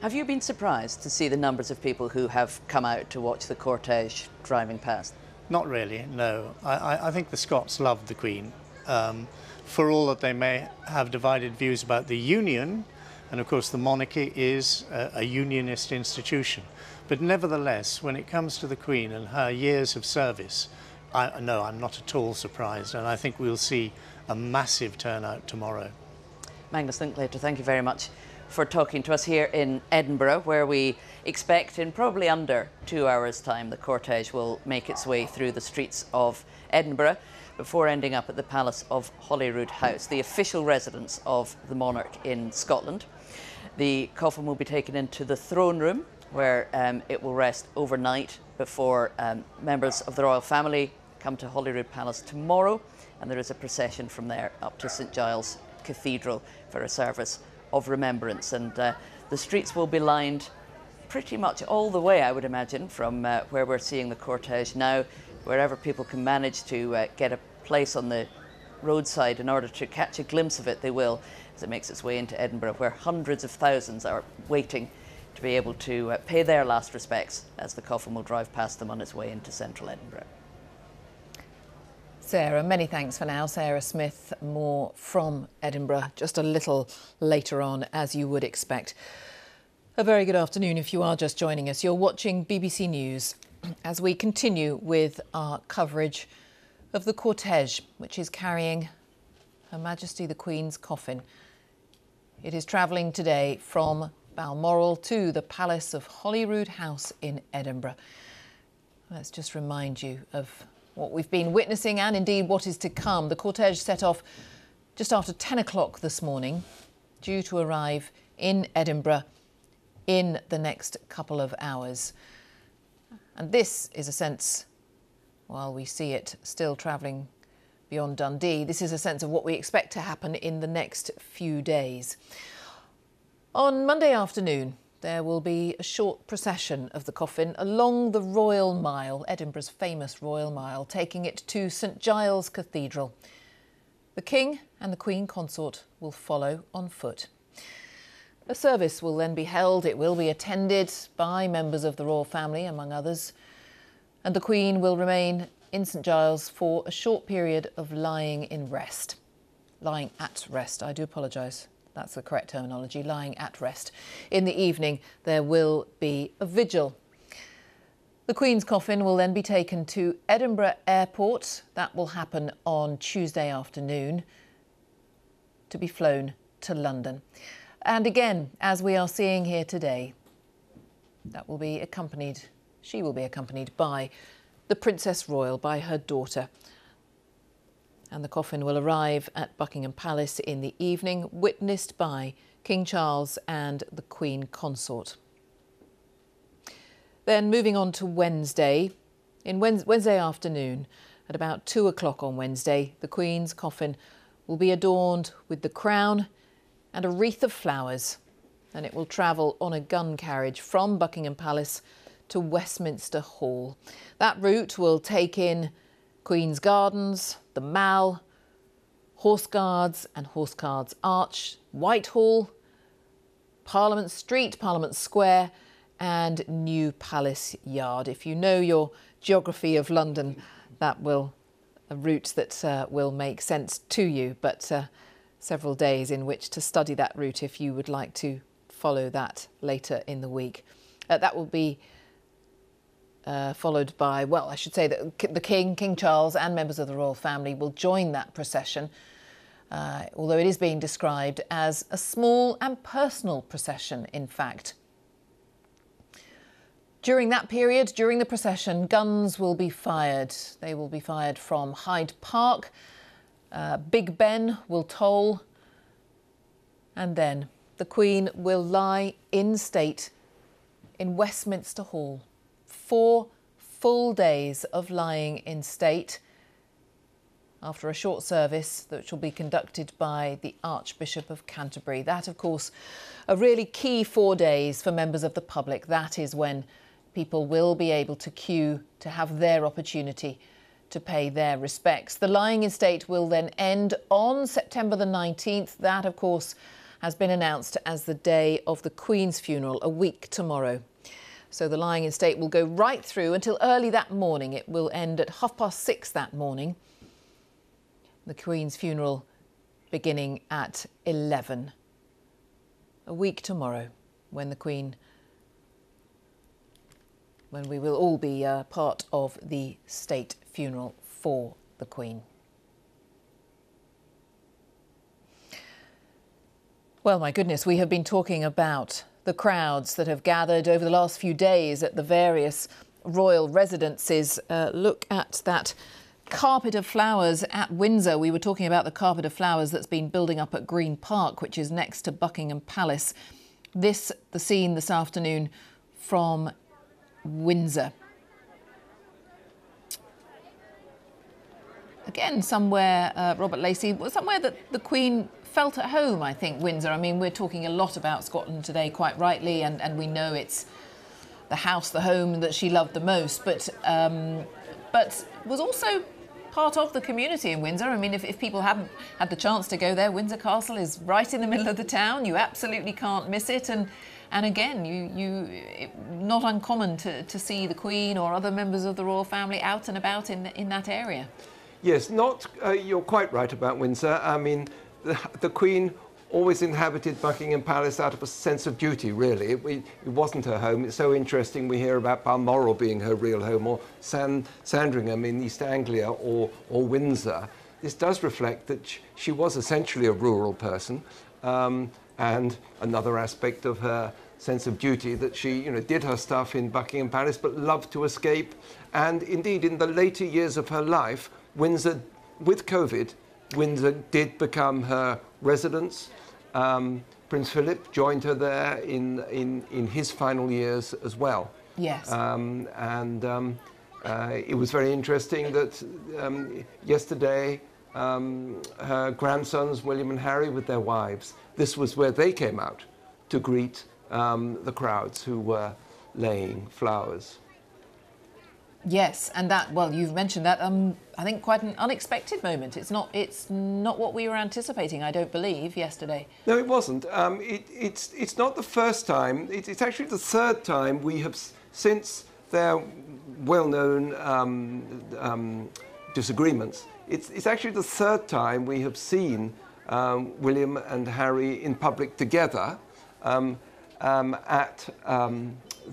Have you been surprised to see the numbers of people who have come out to watch the cortege driving past? Not really, no. I think the Scots loved the Queen. For all that they may have divided views about the Union, and of course the monarchy is a unionist institution. But nevertheless, when it comes to the Queen and her years of service, I'm not at all surprised, and I think we'll see a massive turnout tomorrow. Magnus Linklater, thank you very much for talking to us here in Edinburgh, where we expect in probably under 2 hours' time the cortege will make its way through the streets of Edinburgh before ending up at the Palace of Holyrood House, the official residence of the monarch in Scotland. The coffin will be taken into the throne room, where it will rest overnight before members of the royal family come to Holyrood Palace tomorrow, and there is a procession from there up to St Giles Cathedral for a service of remembrance. And the streets will be lined pretty much all the way, I would imagine, from where we're seeing the cortege now, wherever people can manage to get a place on the roadside in order to catch a glimpse of it, they will, as it makes its way into Edinburgh, where hundreds of thousands are waiting to be able to pay their last respects as the coffin will drive past them on its way into central Edinburgh. Sarah, many thanks for now. Sarah Smith, more from Edinburgh just a little later on, as you would expect. A very good afternoon if you are just joining us. You're watching BBC News as we continue with our coverage of the cortege, which is carrying Her Majesty the Queen's coffin. It is travelling today from Balmoral to the Palace of Holyrood House in Edinburgh. Let's just remind you of what we've been witnessing and indeed what is to come. The cortege set off just after 10 o'clock this morning, due to arrive in Edinburgh in the next couple of hours. And this is a sense, while we see it still travelling beyond Dundee, this is a sense of what we expect to happen in the next few days. On Monday afternoon, there will be a short procession of the coffin along the Royal Mile, Edinburgh's famous Royal Mile, taking it to St Giles Cathedral. The King and the Queen Consort will follow on foot. A service will then be held. It will be attended by members of the royal family, among others, and the Queen will remain in St Giles for a short period of lying at rest. I do apologise. That's the correct terminology, lying at rest. In the evening, there will be a vigil. The Queen's coffin will then be taken to Edinburgh Airport. That will happen on Tuesday afternoon, to be flown to London. And again, as we are seeing here today, she will be accompanied by the Princess Royal, by her daughter. And the coffin will arrive at Buckingham Palace in the evening, witnessed by King Charles and the Queen Consort. Then moving on to Wednesday, Wednesday afternoon, at about 2 o'clock on Wednesday, the Queen's coffin will be adorned with the crown and a wreath of flowers, and it will travel on a gun carriage from Buckingham Palace to Westminster Hall. That route will take in Queen's Gardens, the Mall, Horse Guards and Horse Guards Arch, Whitehall, Parliament Street, Parliament Square and New Palace Yard. If you know your geography of London, that will a route that will make sense to you, but several days in which to study that route if you would like to follow that later in the week. That will be followed by, well, I should say that the King Charles and members of the royal family will join that procession, although it is being described as a small and personal procession, in fact. During that period, during the procession, guns will be fired. They will be fired from Hyde Park. Big Ben will toll. And then the Queen will lie in state in Westminster Hall. 4 full days of lying in state after a short service which will be conducted by the Archbishop of Canterbury. That, of course, a really key 4 days for members of the public. That is when people will be able to queue to have their opportunity to pay their respects. The lying in state will then end on September the 19th. That, of course, has been announced as the day of the Queen's funeral, a week tomorrow. So the lying in state will go right through until early that morning. It will end at 6:30 that morning. The Queen's funeral beginning at 11. A week tomorrow, when we will all be part of the state funeral for the Queen. Well, my goodness, we have been talking about the crowds that have gathered over the last few days at the various royal residences. Look at that carpet of flowers at Windsor. We were talking about the carpet of flowers that's been building up at Green Park, which is next to Buckingham Palace. The scene this afternoon from Windsor. Again, somewhere, Robert Lacey, somewhere that the Queen felt at home, I think, Windsor. I mean, we're talking a lot about Scotland today, quite rightly, and we know it's the house, the home that she loved the most, but was also part of the community in Windsor. I mean, if people haven't had the chance to go there, Windsor Castle is right in the middle of the town. You absolutely can't miss it. And again, not uncommon to see the Queen or other members of the royal family out and about in that area. Yes, you're quite right about Windsor. I mean, the Queen always inhabited Buckingham Palace out of a sense of duty, really. It wasn't her home. It's so interesting we hear about Balmoral being her real home, or Sandringham in East Anglia, or Windsor. This does reflect that she was essentially a rural person, and another aspect of her sense of duty, that she did her stuff in Buckingham Palace but loved to escape. And indeed, in the later years of her life, Windsor, with COVID, Windsor did become her residence. Prince Philip joined her there in his final years as well. Yes. It was very interesting that yesterday her grandsons, William and Harry, with their wives, this was where they came out to greet the crowds who were laying flowers. Yes, and that, well, you've mentioned that, I think quite an unexpected moment. It's not what we were anticipating, I don't believe, yesterday. No, it wasn't. It's not the first time. It's actually the third time we have, since their well-known disagreements, it's actually the third time we have seen William and Harry in public together at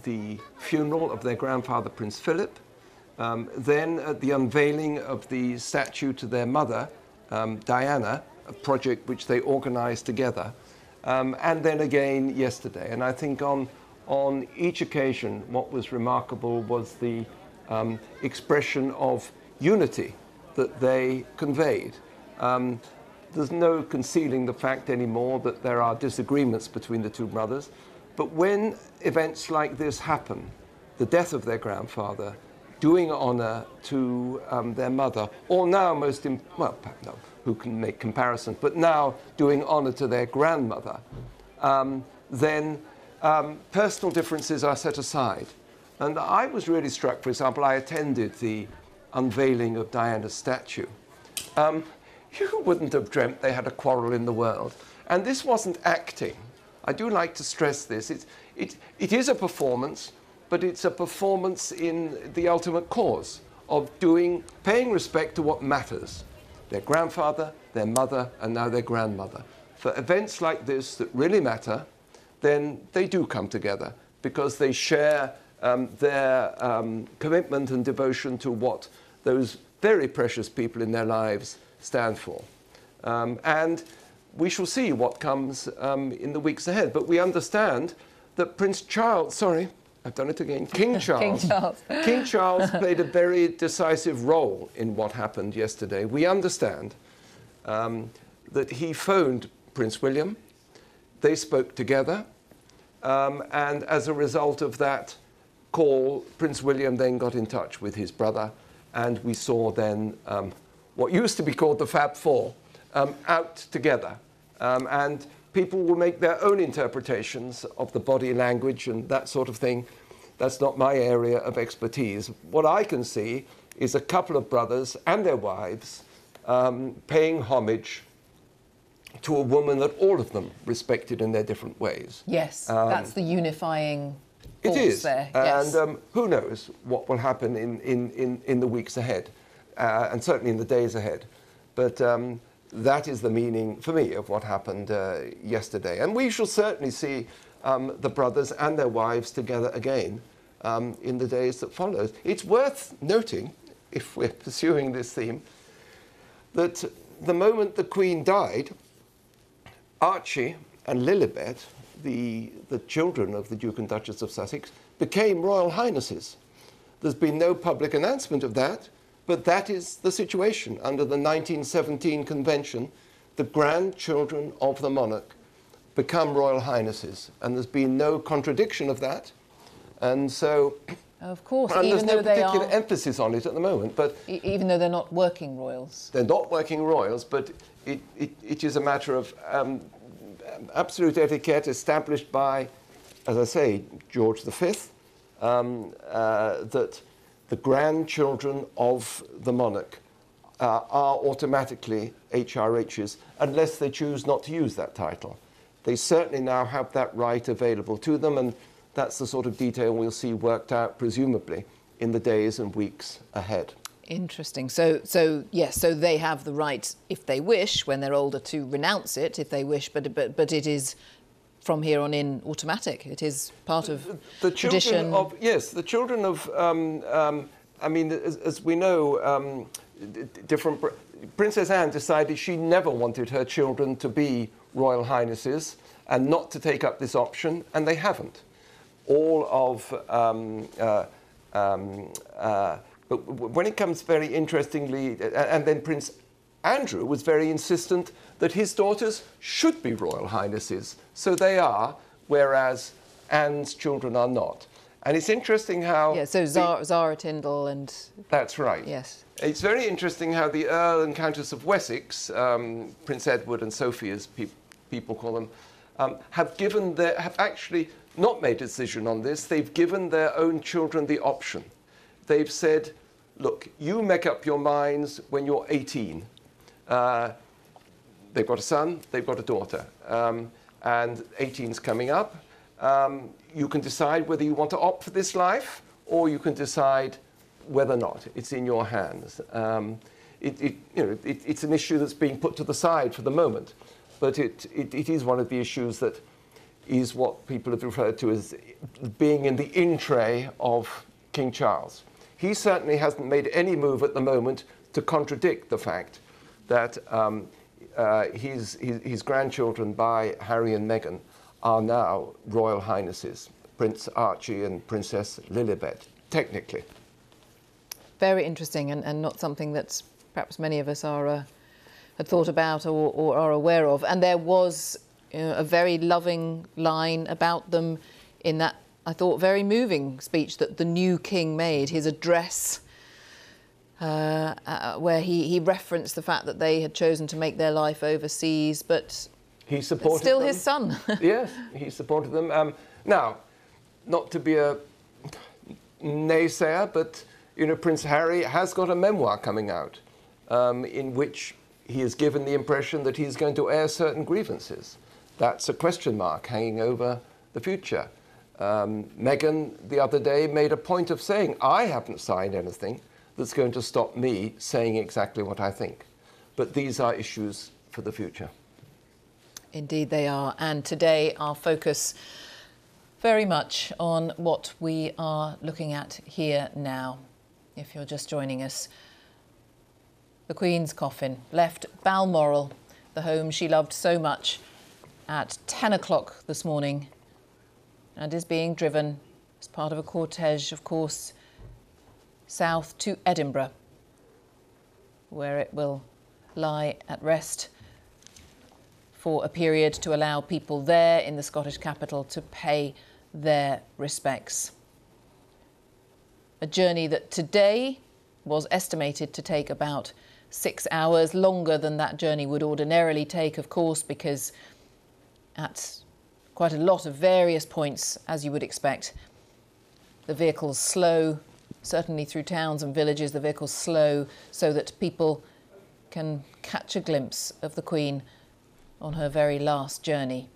the funeral of their grandfather, Prince Philip, then at the unveiling of the statue to their mother, Diana, a project which they organised together, and then again yesterday. And I think on each occasion, what was remarkable was the expression of unity that they conveyed. There's no concealing the fact anymore that there are disagreements between the two brothers. But when events like this happen, the death of their grandfather, doing honour to their mother, or now who can make comparisons, but now doing honour to their grandmother, then personal differences are set aside. And I was really struck, for example, I attended the unveiling of Diana's statue. You wouldn't have dreamt they had a quarrel in the world. And this wasn't acting. I do like to stress this. It is a performance, but it's a performance in the ultimate cause of paying respect to what matters. Their grandfather, their mother, and now their grandmother. For events like this that really matter, then they do come together because they share their commitment and devotion to what those very precious people in their lives stand for. And we shall see what comes in the weeks ahead. But we understand that Prince Charles, sorry, I've done it again, King Charles. King Charles played a very decisive role in what happened yesterday. We understand that he phoned Prince William. They spoke together. And as a result of that call, Prince William then got in touch with his brother. And we saw then what used to be called the Fab Four, out together. And people will make their own interpretations of the body language and that sort of thing. That's not my area of expertise. What I can see is a couple of brothers and their wives paying homage to a woman that all of them respected in their different ways. Yes, that's the unifying force. It is. There. Yes. And who knows what will happen in the weeks ahead. And certainly in the days ahead. But that is the meaning, for me, of what happened yesterday. And we shall certainly see the brothers and their wives together again in the days that follow. It's worth noting, if we're pursuing this theme, that the moment the Queen died, Archie and Lilibet, the children of the Duke and Duchess of Sussex, became Royal Highnesses. There's been no public announcement of that. But that is the situation. Under the 1917 Convention, the grandchildren of the monarch become Royal Highnesses. And there's been no contradiction of that. And so, of course, and even there's though no particular emphasis on it at the moment. But even though they're not working royals. They're not working royals, but it is a matter of absolute etiquette established by, as I say, George V, that the grandchildren of the monarch are automatically HRHs unless they choose not to use that title. They certainly now have that right available to them, and that's the sort of detail we'll see worked out, presumably, in the days and weeks ahead. Interesting. So yes, so they have the right, if they wish, when they're older, to renounce it, if they wish, but it is from here on in automatic. It is part of the tradition. The children of, I mean, as we know, Princess Anne decided she never wanted her children to be Royal Highnesses and not to take up this option, and they haven't. All of, but when it comes very interestingly, and then Prince Andrew was very insistent that his daughters should be Royal Highnesses. So they are, whereas Anne's children are not. And it's interesting how... Yeah, so Zara Tyndall and... That's right. Yes. It's very interesting how the Earl and Countess of Wessex, Prince Edward and Sophie as people call them, have actually not made a decision on this. They've given their own children the option. They've said, look, you make up your minds when you're 18. They've got a son, they've got a daughter, and 18's coming up. You can decide whether you want to opt for this life, or you can decide whether or not. It's in your hands. It's an issue that's being put to the side for the moment, but it is one of the issues that is what people have referred to as being in the in tray of King Charles. He certainly hasn't made any move at the moment to contradict the fact that his grandchildren by Harry and Meghan are now Royal Highnesses, Prince Archie and Princess Lilibet, technically. Very interesting, and not something that perhaps many of us are had thought about or are aware of. And there was a very loving line about them in that, I thought, very moving speech that the new king made, his address, where he referenced the fact that they had chosen to make their life overseas, but he supported still them. His son. Yes, he supported them. Now, not to be a naysayer, but Prince Harry has got a memoir coming out in which he has given the impression that he's going to air certain grievances. That's a question mark hanging over the future. Meghan, the other day, made a point of saying, I haven't signed anything that's going to stop me saying exactly what I think. But these are issues for the future. Indeed they are. And today our focus very much on what we are looking at here now. If you're just joining us, the Queen's coffin left Balmoral, the home she loved so much, at 10 o'clock this morning, and is being driven as part of a cortege, of course, south to Edinburgh, where it will lie at rest for a period to allow people there in the Scottish capital to pay their respects. A journey that today was estimated to take about 6 hours, longer than that journey would ordinarily take, of course, because at quite a lot of various points, as you would expect, the vehicles slow, certainly through towns and villages, the vehicles slow so that people can catch a glimpse of the Queen on her very last journey.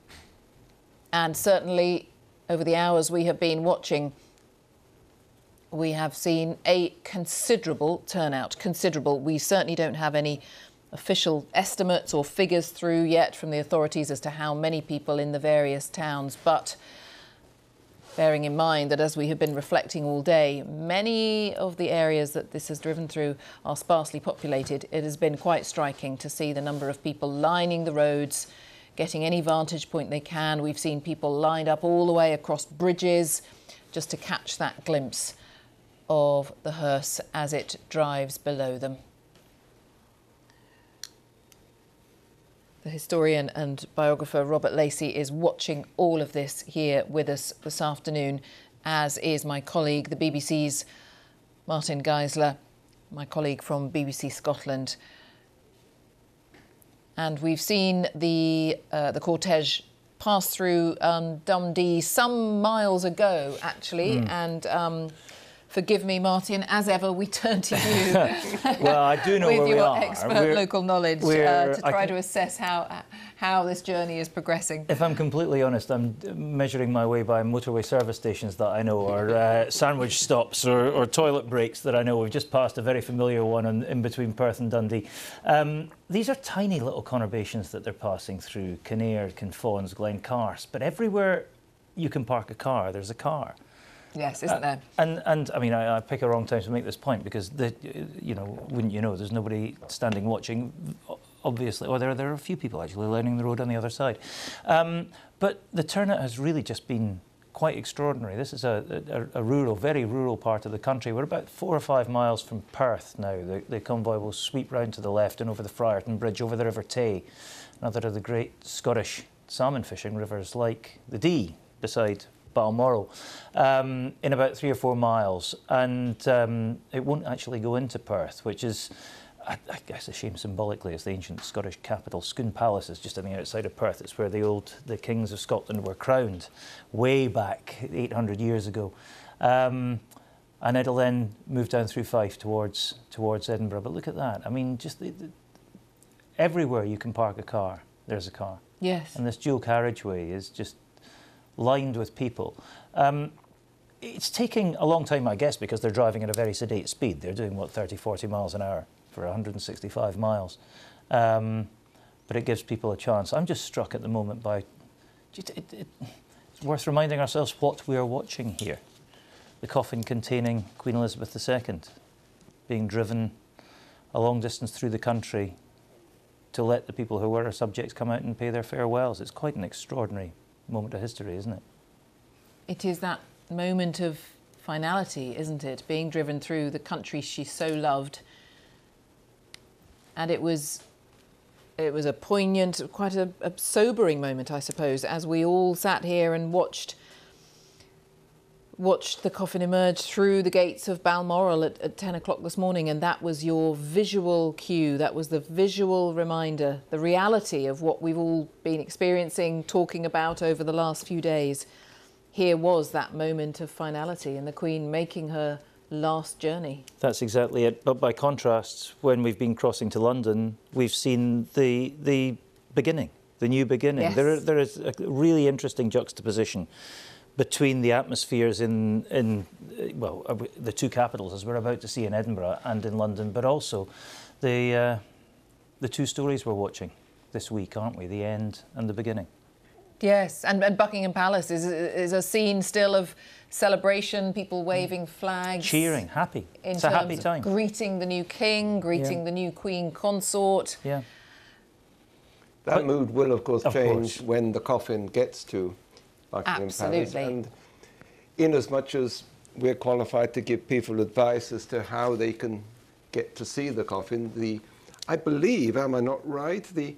And certainly over the hours we have been watching, we have seen a considerable turnout, considerable. We certainly don't have any official estimates or figures through yet from the authorities as to how many people in the various towns, but bearing in mind that as we have been reflecting all day, many of the areas that this has driven through are sparsely populated. It has been quite striking to see the number of people lining the roads, getting any vantage point they can. We've seen people lined up all the way across bridges just to catch that glimpse of the hearse as it drives below them. The historian and biographer Robert Lacey is watching all of this here with us this afternoon, as is my colleague, the BBC's Martin Geisler, my colleague from BBC Scotland. And we've seen the cortege pass through Dundee some miles ago, actually, and Forgive me, Martin, as ever, we turn to you. Well, I do know with where we your are. expert local knowledge to try to assess how this journey is progressing. If I'm completely honest, I'm measuring my way by motorway service stations that I know, or sandwich stops, or toilet breaks that I know. We've just passed a very familiar one in between Perth and Dundee. These are tiny little conurbations that they're passing through: Kinnaird, Kinfawns, Glencarse. But everywhere you can park a car, there's a car. Yes, isn't there? And I mean, I pick a wrong time to make this point, because wouldn't you know, there's nobody standing watching, obviously. Or there are a few people actually learning the road on the other side. But the turnout has really just been quite extraordinary. This is a rural, very rural part of the country. We're about 4 or 5 miles from Perth now. The convoy will sweep round to the left and over the Friarton Bridge, over the River Tay, another of the great Scottish salmon fishing rivers, like the Dee, beside Balmoral, in about 3 or 4 miles, and it won't actually go into Perth, which is, I guess, a shame symbolically. It's the ancient Scottish capital. Scone Palace is just on the outside of Perth. It's where the kings of Scotland were crowned way back 800 years ago, and it'll then move down through Fife towards Edinburgh. But look at that! I mean, just everywhere you can park a car, there's a car. Yes. And this dual carriageway is just lined with people. It's taking a long time, I guess, because they're driving at a very sedate speed. They're doing, what, 30, 40 miles an hour for 165 miles. But it gives people a chance. I'm just struck at the moment by... It's worth reminding ourselves what we are watching here. The coffin containing Queen Elizabeth II being driven a long distance through the country to let the people who were her subjects come out and pay their farewells. It's quite an extraordinary moment of history, isn't it? It is that moment of finality, isn't it? Being driven through the country she so loved. And it was a poignant, quite a sobering moment, I suppose, as we all sat here and watched the coffin emerge through the gates of Balmoral at 10 o'clock this morning, and that was your visual cue, that was the visual reminder, the reality of what we've all been experiencing, talking about over the last few days. Here was that moment of finality and the Queen making her last journey. That's exactly it. But by contrast, when we've been crossing to London, we've seen the beginning, the new beginning. Yes. There is a really interesting juxtaposition between the atmospheres in the two capitals, as we're about to see in Edinburgh and in London, but also the two stories we're watching this week, aren't we? The end and the beginning. Yes, and Buckingham Palace is a scene still of celebration, people waving flags. Cheering, happy. It's a happy time. Greeting the new king, greeting the new queen consort. Yeah. That mood will, of course, change when the coffin gets to Buckingham Palace. And in as much as we're qualified to give people advice as to how they can get to see the coffin, I believe, am I not right, the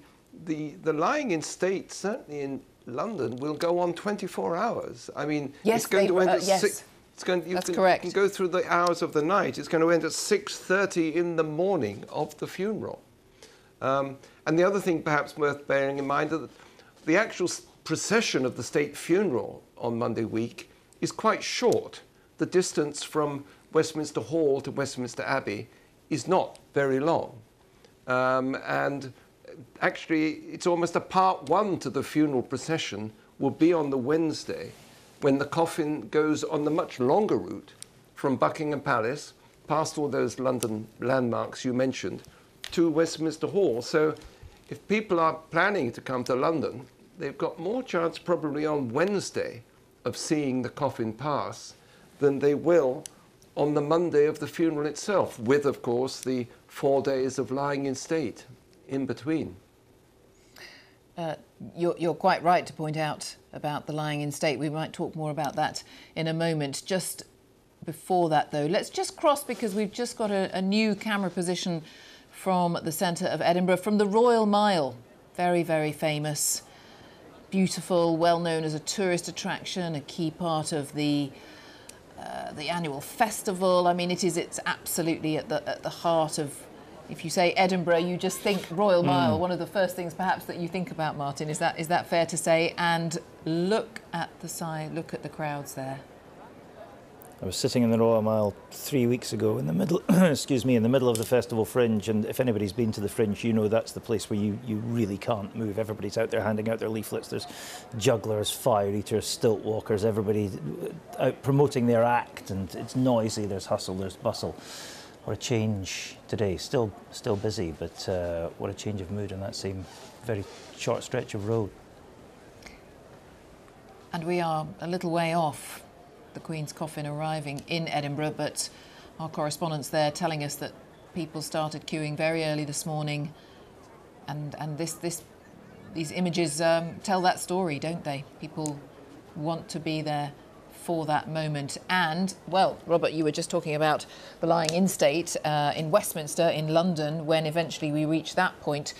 lying in state, certainly in London, will go on 24 hours. I mean, yes, it's going to end at 6. That's correct. You can go through the hours of the night. It's going to end at 6:30 in the morning of the funeral. And the other thing perhaps worth bearing in mind is that the actual procession of the state funeral on Monday week is quite short. The distance from Westminster Hall to Westminster Abbey is not very long. And actually, it's almost a part one to the funeral procession will be on the Wednesday, when the coffin goes on the much longer route from Buckingham Palace, past all those London landmarks you mentioned, to Westminster Hall. So if people are planning to come to London, they've got more chance probably on Wednesday of seeing the coffin pass than they will on the Monday of the funeral itself, with, of course, the 4 days of lying in state in between. You're quite right to point out about the lying in state. We might talk more about that in a moment. Just before that, though, let's just cross, because we've just got a new camera position from the centre of Edinburgh, from the Royal Mile. Very, very famous, beautiful, well known as a tourist attraction, a key part of the annual festival. I mean, it's absolutely at the heart of. If you say Edinburgh, you just think Royal Mile. One of the first things perhaps that you think about, Martin. Is that fair to say? And look at the side, look at the crowds there. I was sitting in the Royal Mile 3 weeks ago in the middle, excuse me, in the middle of the Festival Fringe, and if anybody's been to the Fringe, you know that's the place where you really can't move. Everybody's out there handing out their leaflets. There's jugglers, fire eaters, stilt walkers, everybody out promoting their act, and it's noisy, there's hustle, there's bustle. What a change today. Still busy, but what a change of mood on that same very short stretch of road. And we are a little way off the Queen's coffin arriving in Edinburgh, but our correspondents there telling us that people started queuing very early this morning, and these images tell that story, don't they? People want to be there for that moment. And, well, Robert, you were just talking about the lying in state in Westminster in London when eventually we reached that point.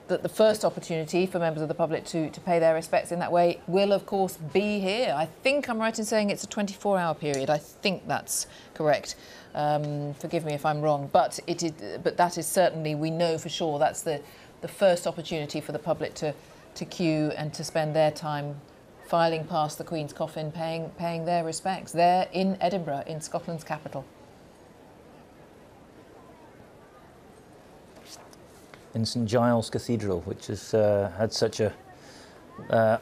That the first opportunity for members of the public to pay their respects in that way will, of course, be here. I think I'm right in saying it's a 24-hour period. I think that's correct. Forgive me if I'm wrong, but that is certainly, we know for sure, that's the first opportunity for the public to queue and to spend their time filing past the Queen's coffin, paying their respects there in Edinburgh, in Scotland's capital. In St Giles Cathedral, which has had such a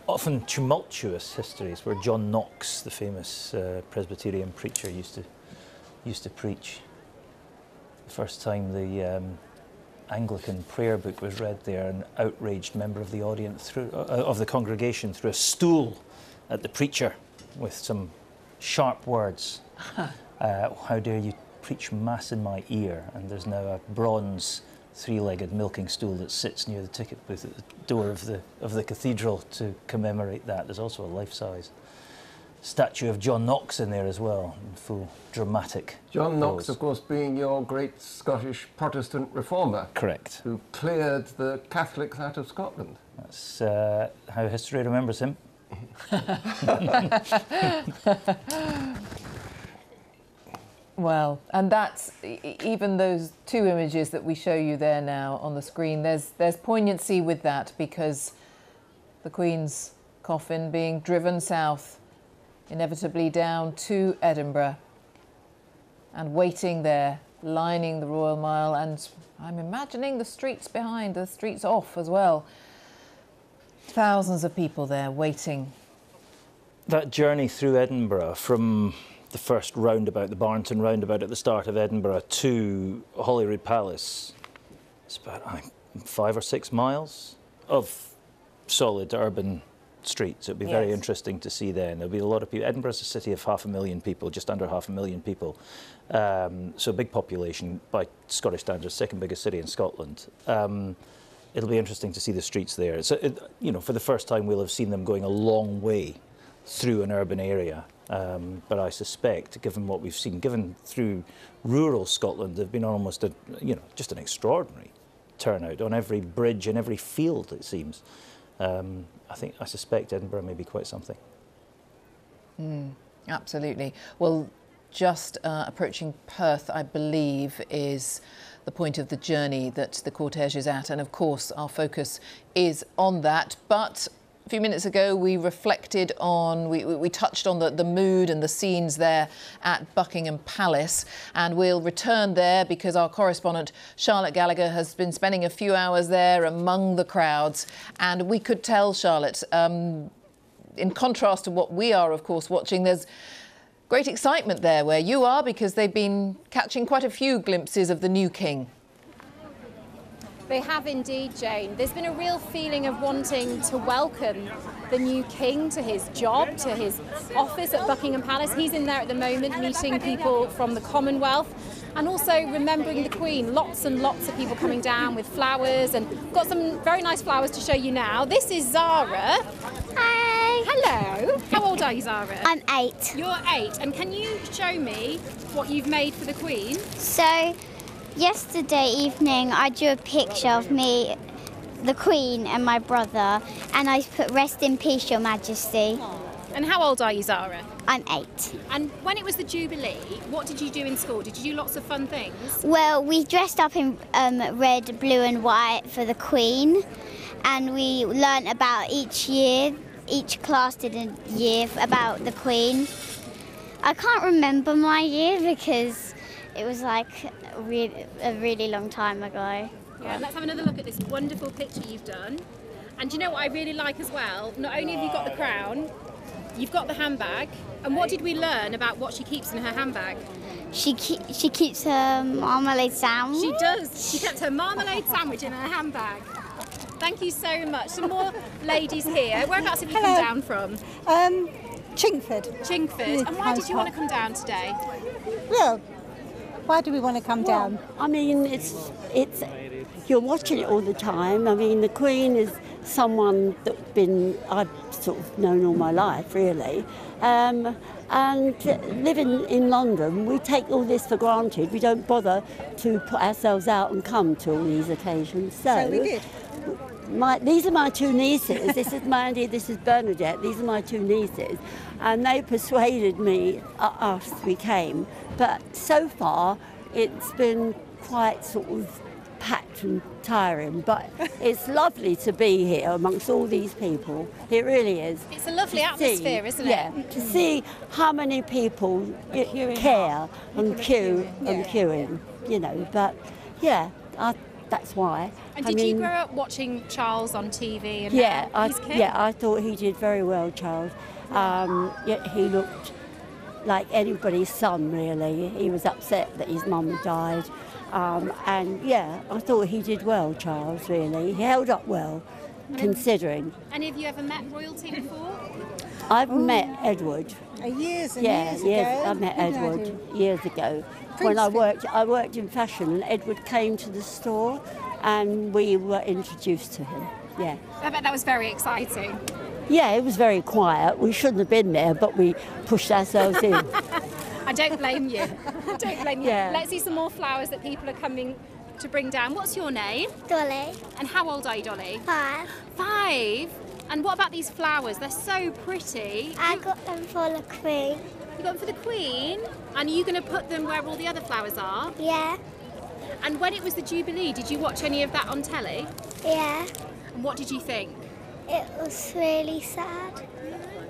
often tumultuous history. It's where John Knox, the famous Presbyterian preacher, used to preach. The first time the Anglican prayer book was read there, an outraged member of the audience of the congregation threw a stool at the preacher with some sharp words. How dare you preach mass in my ear? And there's now a bronze three-legged milking stool that sits near the ticket booth at the door of the cathedral to commemorate that. There's also a life-size statue of John Knox in there as well, in full dramatic John Knox, pose. of course, being your great Scottish Protestant reformer. Correct. Who cleared the Catholics out of Scotland. That's how history remembers him. Well, and that's even those two images that we show you there now on the screen. There's poignancy with that, because the Queen's coffin being driven south, inevitably down to Edinburgh, and waiting there, lining the Royal Mile, and I'm imagining the streets behind, the streets off as well. Thousands of people there waiting. That journey through Edinburgh from the first roundabout, the Barnton roundabout at the start of Edinburgh, to Holyrood Palace, it's about 5 or 6 miles of solid urban streets. It'll be very interesting to see then. There'll be a lot of people. Edinburgh's a city of 500,000 people, just under 500,000 people. So a big population by Scottish standards, second biggest city in Scotland. It'll be interesting to see the streets there. So, you know, for the first time we'll have seen them going a long way through an urban area. But I suspect, given what we've seen, given through rural Scotland, they've been almost just an extraordinary turnout on every bridge and every field, it seems. I suspect Edinburgh may be quite something. Absolutely. Well, just approaching Perth, I believe, is the point of the journey that the cortege is at, and of course our focus is on that. But a few minutes ago, we reflected on, we touched on the mood and the scenes there at Buckingham Palace, and we'll return there because our correspondent Charlotte Gallagher has been spending a few hours there among the crowds, and we could tell, Charlotte, in contrast to what we are, of course, watching, there's great excitement there where you are, because they've been catching quite a few glimpses of the new king. They have indeed, Jane. There's been a real feeling of wanting to welcome the new king to his job, to his office at Buckingham Palace. He's in there at the moment meeting people from the Commonwealth and also remembering the Queen. Lots and lots of people coming down with flowers, and we've got some very nice flowers to show you now. This is Zara. Hi. Hello. How old are you, Zara? I'm 8. You're 8. And can you show me what you've made for the Queen? So, yesterday evening I drew a picture of me, the Queen and my brother, and I put "Rest in peace, Your Majesty." And how old are you, Zara? I'm 8. And when it was the Jubilee, what did you do in school? Did you do lots of fun things? Well, we dressed up in red, blue and white for the Queen, and we learnt about each year, each class did a year about the Queen. I can't remember my year because it was like a really long time ago. Yeah, let's have another look at this wonderful picture you've done. And do you know what I really like as well? Not only have you got the crown, you've got the handbag. And what did we learn about what she keeps in her handbag? She keeps her marmalade sandwich. She does. She kept her marmalade sandwich in her handbag. Thank you so much. Some more ladies here. Whereabouts have you come down from? Chingford. Chingford. And why did you want to come down today? Well, why do we want to come down? I mean, it's you're watching it all the time. I mean, the Queen is someone I've sort of known all my life, really. And living in London, we take all this for granted. We don't bother to put ourselves out and come to all these occasions. So we did. These are my two nieces. This is Mandy, this is Bernadette. These are my two nieces. And they persuaded me, we came. But so far, it's been quite sort of packed and tiring. But it's lovely to be here amongst all these people. It really is. It's a lovely atmosphere, isn't it? Yeah, to see how many people care and queue and queuing, you know. But, yeah, that's why. And did you grow up watching Charles on TV? And yeah, I thought he did very well, Charles. He looked like anybody's son, really. He was upset that his mum died. And yeah, I thought he did well, Charles, really. He held up well, considering. And have you ever met royalty before? I've met Edward. Years and years ago. Yes, I met Edward years ago. When I worked in fashion, and Edward came to the store and we were introduced to him. Yeah. I bet that was very exciting. Yeah, it was very quiet. We shouldn't have been there, but we pushed ourselves in. I don't blame you. I don't blame you. Yeah. Let's see some more flowers that people are coming to bring down. What's your name? Dolly. And how old are you, Dolly? 5. 5? And what about these flowers? They're so pretty. I got them for the Queen. You got them for the Queen? And are you going to put them where all the other flowers are? Yeah. And when it was the Jubilee, did you watch any of that on telly? Yeah. And what did you think? It was really sad.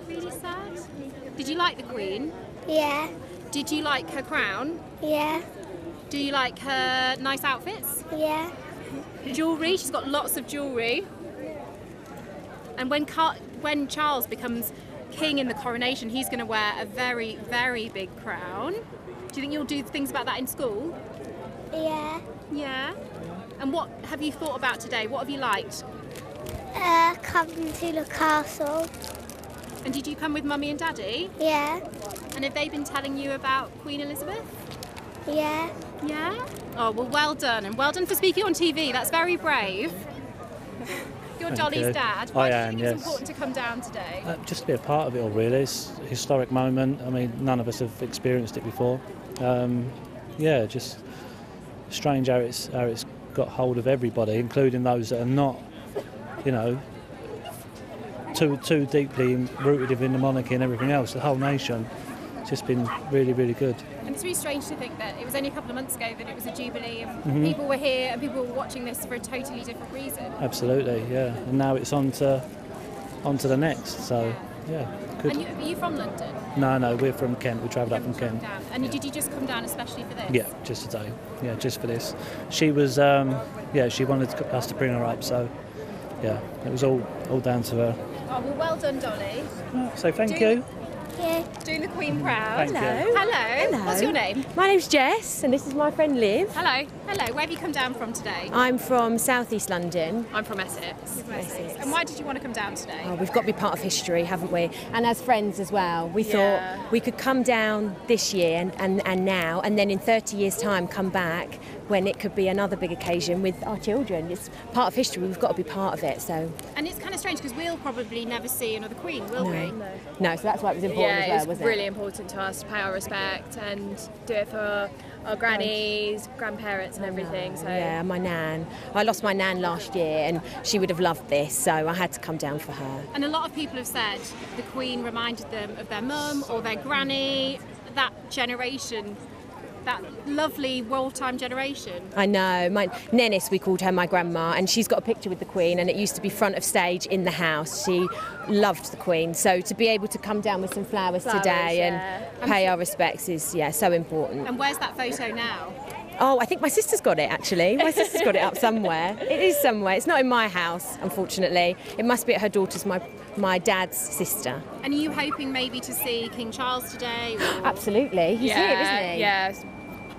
Really sad? Did you like the Queen? Yeah. Did you like her crown? Yeah. Do you like her nice outfits? Yeah. Jewellery, she's got lots of jewellery. And when Charles becomes king in the coronation, he's going to wear a very, very big crown. Do you think you'll do things about that in school? Yeah. Yeah? And what have you thought about today? What have you liked? Coming to the castle. And did you come with Mummy and Daddy? Yeah. And have they been telling you about Queen Elizabeth? Yeah. Yeah? Oh, well done. And well done for speaking on TV. That's very brave. You're Dolly's dad. Why do you think it's important to come down today? Just to be a part of it all, really. It's a historic moment. I mean, none of us have experienced it before. Yeah, just strange how it's got hold of everybody, including those that are not, you know, too deeply rooted in the monarchy and everything else. The whole nation. It's just been really, really good. And it's really strange to think that it was only a couple of months ago that it was a Jubilee and people were here and people were watching this for a totally different reason. Absolutely, yeah. And now it's on to the next, so yeah. Good. And are you from London? No, we're from Kent. We travelled up from Kent. And did you just come down especially for this? Yeah, just today. Yeah, just for this. She was, she wanted us to bring her up, so yeah, it was all down to her. Oh, well done, Dolly. So thank you. Yeah. Doing the Queen proud. Hello. Hello. What's your name? My name's Jess, and this is my friend Liv. Hello. Where have you come down from today? I'm from South East London. I'm from Essex. And why did you want to come down today? Oh, we've got to be part of history, haven't we? And as friends as well. We thought we could come down this year and now, and then in 30 years' time come back when it could be another big occasion with our children. It's part of history. We've got to be part of it. So. And it's kind of strange because we'll probably never see another Queen, will we? No, so that's why it was important as well, wasn't it? Really important to us to pay our respect and do it for our grannies, grandparents and everything. So yeah, my nan. I lost my nan last year and she would have loved this, so I had to come down for her. And a lot of people have said the Queen reminded them of their mum or their granny, that generation. that lovely wartime generation. I know. Nennis, we called her my grandma, and she's got a picture with the Queen, and it used to be front of stage in the house. She loved the Queen, so to be able to come down with some flowers today and pay our respects is, so important. And where's that photo now? Oh, I think my sister's got it, actually. My sister's got it up somewhere. It is somewhere. It's not in my house, unfortunately. It must be at her daughter's, my dad's sister. And are you hoping maybe to see King Charles today? Or? Absolutely. He's here, isn't he? Yeah.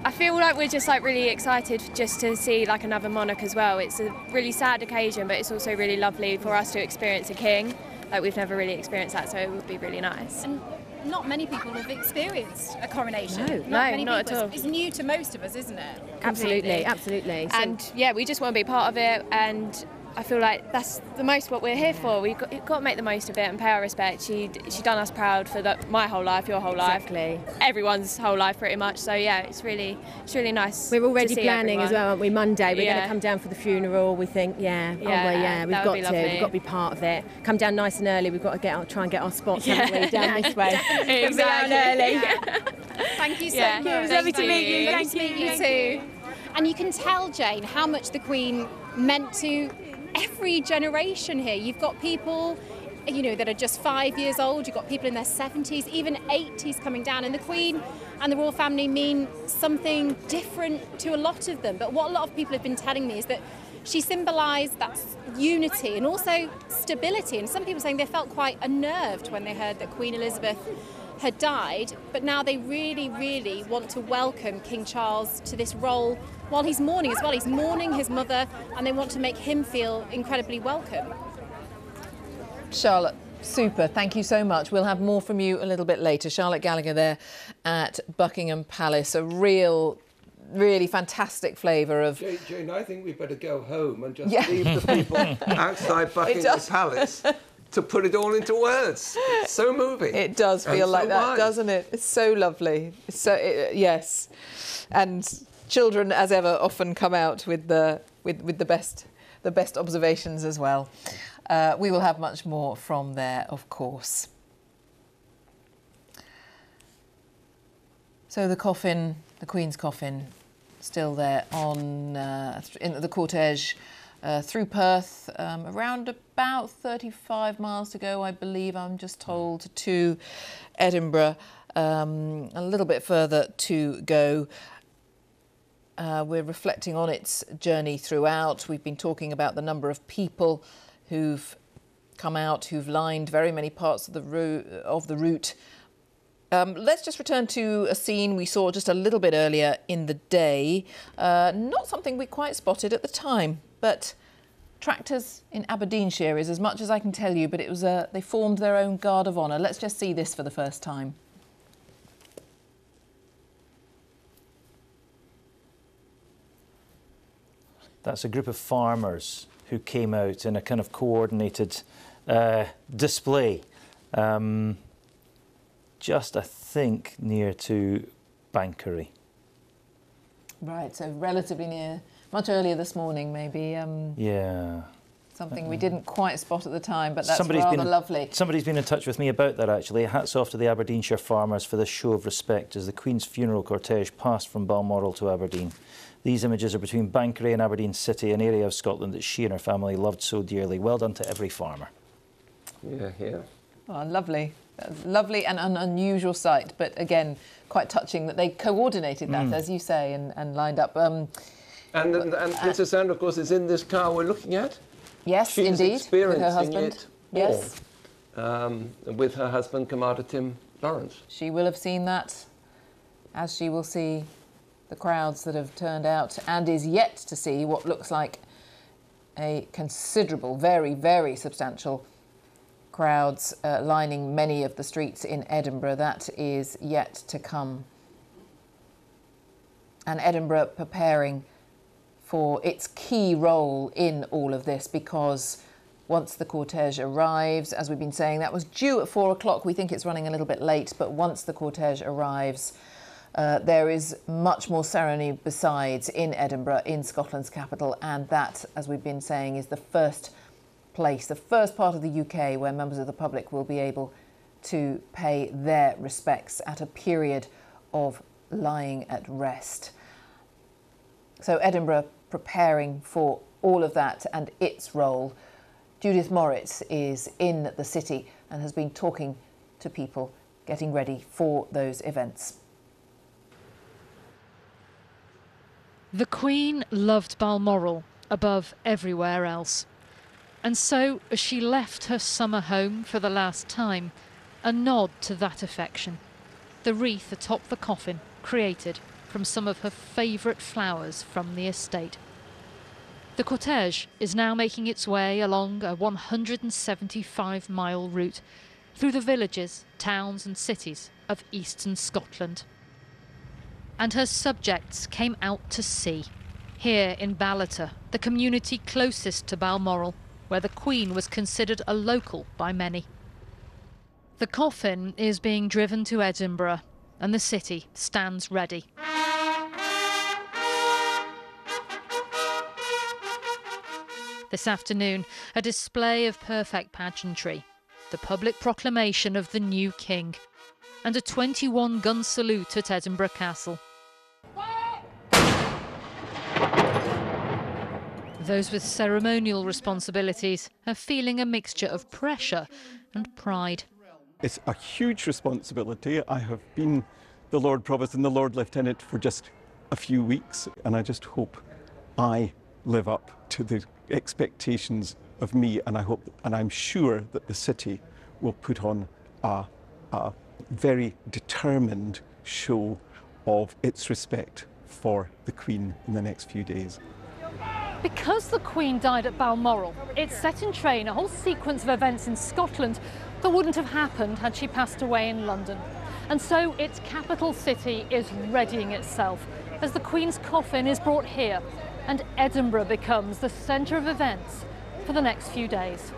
I feel like we're just really excited just to see another monarch as well. It's a really sad occasion, but it's also really lovely for us to experience a king. We've never really experienced that, so it would be really nice. And not many people have experienced a coronation. No, not at all. It's new to most of us, isn't it? Absolutely. And we just want to be part of it, and I feel like that's the most what we're here for. We've got to make the most of it and pay our respect. She done us proud for my whole life, your whole life, everyone's whole life pretty much. So it's really nice. We're already planning everyone. as well, aren't we? Monday we're going to come down for the funeral. We think, we've got to be part of it. Come down nice and early. We've got to try and get our spots, haven't we? Down this way. Exactly. Early. Thank you so much. It was lovely to meet you. Lovely to meet you too. And you can tell, Jane, how much the Queen meant to every generation here. You've got people, that are just 5 years old. You've got people in their 70s, even 80s coming down. And the Queen and the royal family mean something different to a lot of them. But what a lot of people have been telling me is that she symbolised that unity and also stability. And some people saying they felt quite unnerved when they heard that Queen Elizabeth had died, but now they really, really want to welcome King Charles to this role while he's mourning as well. He's mourning his mother, and they want to make him feel incredibly welcome. Charlotte, super. Thank you so much. We'll have more from you a little bit later. Charlotte Gallagher there at Buckingham Palace. A really fantastic flavour of... Jane, I think we better go home and just leave the people outside Buckingham Palace to put it all into words. It's so moving. It does feel like that, doesn't it? It's so lovely. It's so yes, and children, as ever, often come out with the best observations as well. We will have much more from there, of course. So the coffin, the Queen's coffin, still there on in the cortege. Through Perth, around about 35 miles to go, I believe, I'm just told, to Edinburgh, a little bit further to go. We're reflecting on its journey throughout. We've been talking about the number of people who've come out, who've lined very many parts of the route. Let's just return to a scene we saw just a little bit earlier in the day. Not something we quite spotted at the time, but tractors in Aberdeenshire is as much as I can tell you, but it was they formed their own guard of honour. Let's just see this for the first time. That's a group of farmers who came out in a kind of coordinated display. Just, I think, near to Bankery. Right, so relatively near, much earlier this morning, maybe. Yeah. Something we didn't quite spot at the time, but that's rather lovely. Somebody's been in touch with me about that, actually. Hats off to the Aberdeenshire farmers for this show of respect as the Queen's funeral cortege passed from Balmoral to Aberdeen. These images are between Bankery and Aberdeen City, an area of Scotland that she and her family loved so dearly. Well done to every farmer. Yeah. Oh, lovely. That's lovely and an unusual sight, but again, quite touching that they coordinated that, as you say, and lined up. And Princess Anne, of course, is in this car we're looking at. Yes, She's indeed, experiencing with her husband. It yes. With her husband, Commander Tim Lawrence. She will have seen that, as she will see the crowds that have turned out, and is yet to see what looks like a considerable, very, very substantial crowds lining many of the streets in Edinburgh. That is yet to come. And Edinburgh preparing for its key role in all of this, because once the cortege arrives, as we've been saying, that was due at 4 o'clock. We think it's running a little bit late, but once the cortege arrives, there is much more ceremony besides in Edinburgh, in Scotland's capital, and that, as we've been saying, is the first place, the first part of the UK where members of the public will be able to pay their respects at a period of lying at rest. So Edinburgh preparing for all of that and its role. Judith Moritz is in the city and has been talking to people getting ready for those events. The Queen loved Balmoral above everywhere else. And so, as she left her summer home for the last time, a nod to that affection. The wreath atop the coffin created from some of her favourite flowers from the estate. The cortege is now making its way along a 175-mile route through the villages, towns and cities of eastern Scotland. And her subjects came out to see, here in Ballater, the community closest to Balmoral, where the Queen was considered a local by many. The coffin is being driven to Edinburgh, and the city stands ready. This afternoon, a display of perfect pageantry, the public proclamation of the new king, and a 21-gun salute at Edinburgh Castle. Those with ceremonial responsibilities are feeling a mixture of pressure and pride. It's a huge responsibility. I have been the Lord Provost and the Lord Lieutenant for just a few weeks, and I just hope I live up to the expectations of me, and I'm sure that the city will put on a very determined show of its respect for the Queen in the next few days. Because the Queen died at Balmoral, it set in train a whole sequence of events in Scotland that wouldn't have happened had she passed away in London. And so its capital city is readying itself as the Queen's coffin is brought here, and Edinburgh becomes the centre of events for the next few days.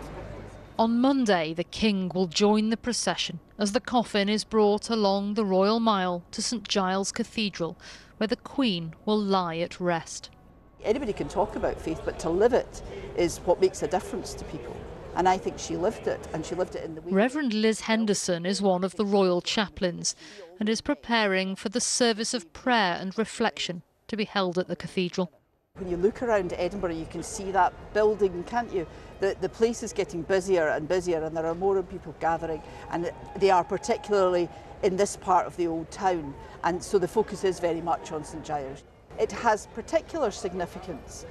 On Monday, the King will join the procession as the coffin is brought along the Royal Mile to St Giles Cathedral, where the Queen will lie at rest. Anybody can talk about faith, but to live it is what makes a difference to people. And I think she lived it, and she lived it in the way. Reverend Liz Henderson is one of the royal chaplains and is preparing for the service of prayer and reflection to be held at the cathedral. When you look around Edinburgh, you can see that building, can't you? The place is getting busier and busier, and there are more people gathering, and they are particularly in this part of the old town, and so the focus is very much on St Giles. It has particular significance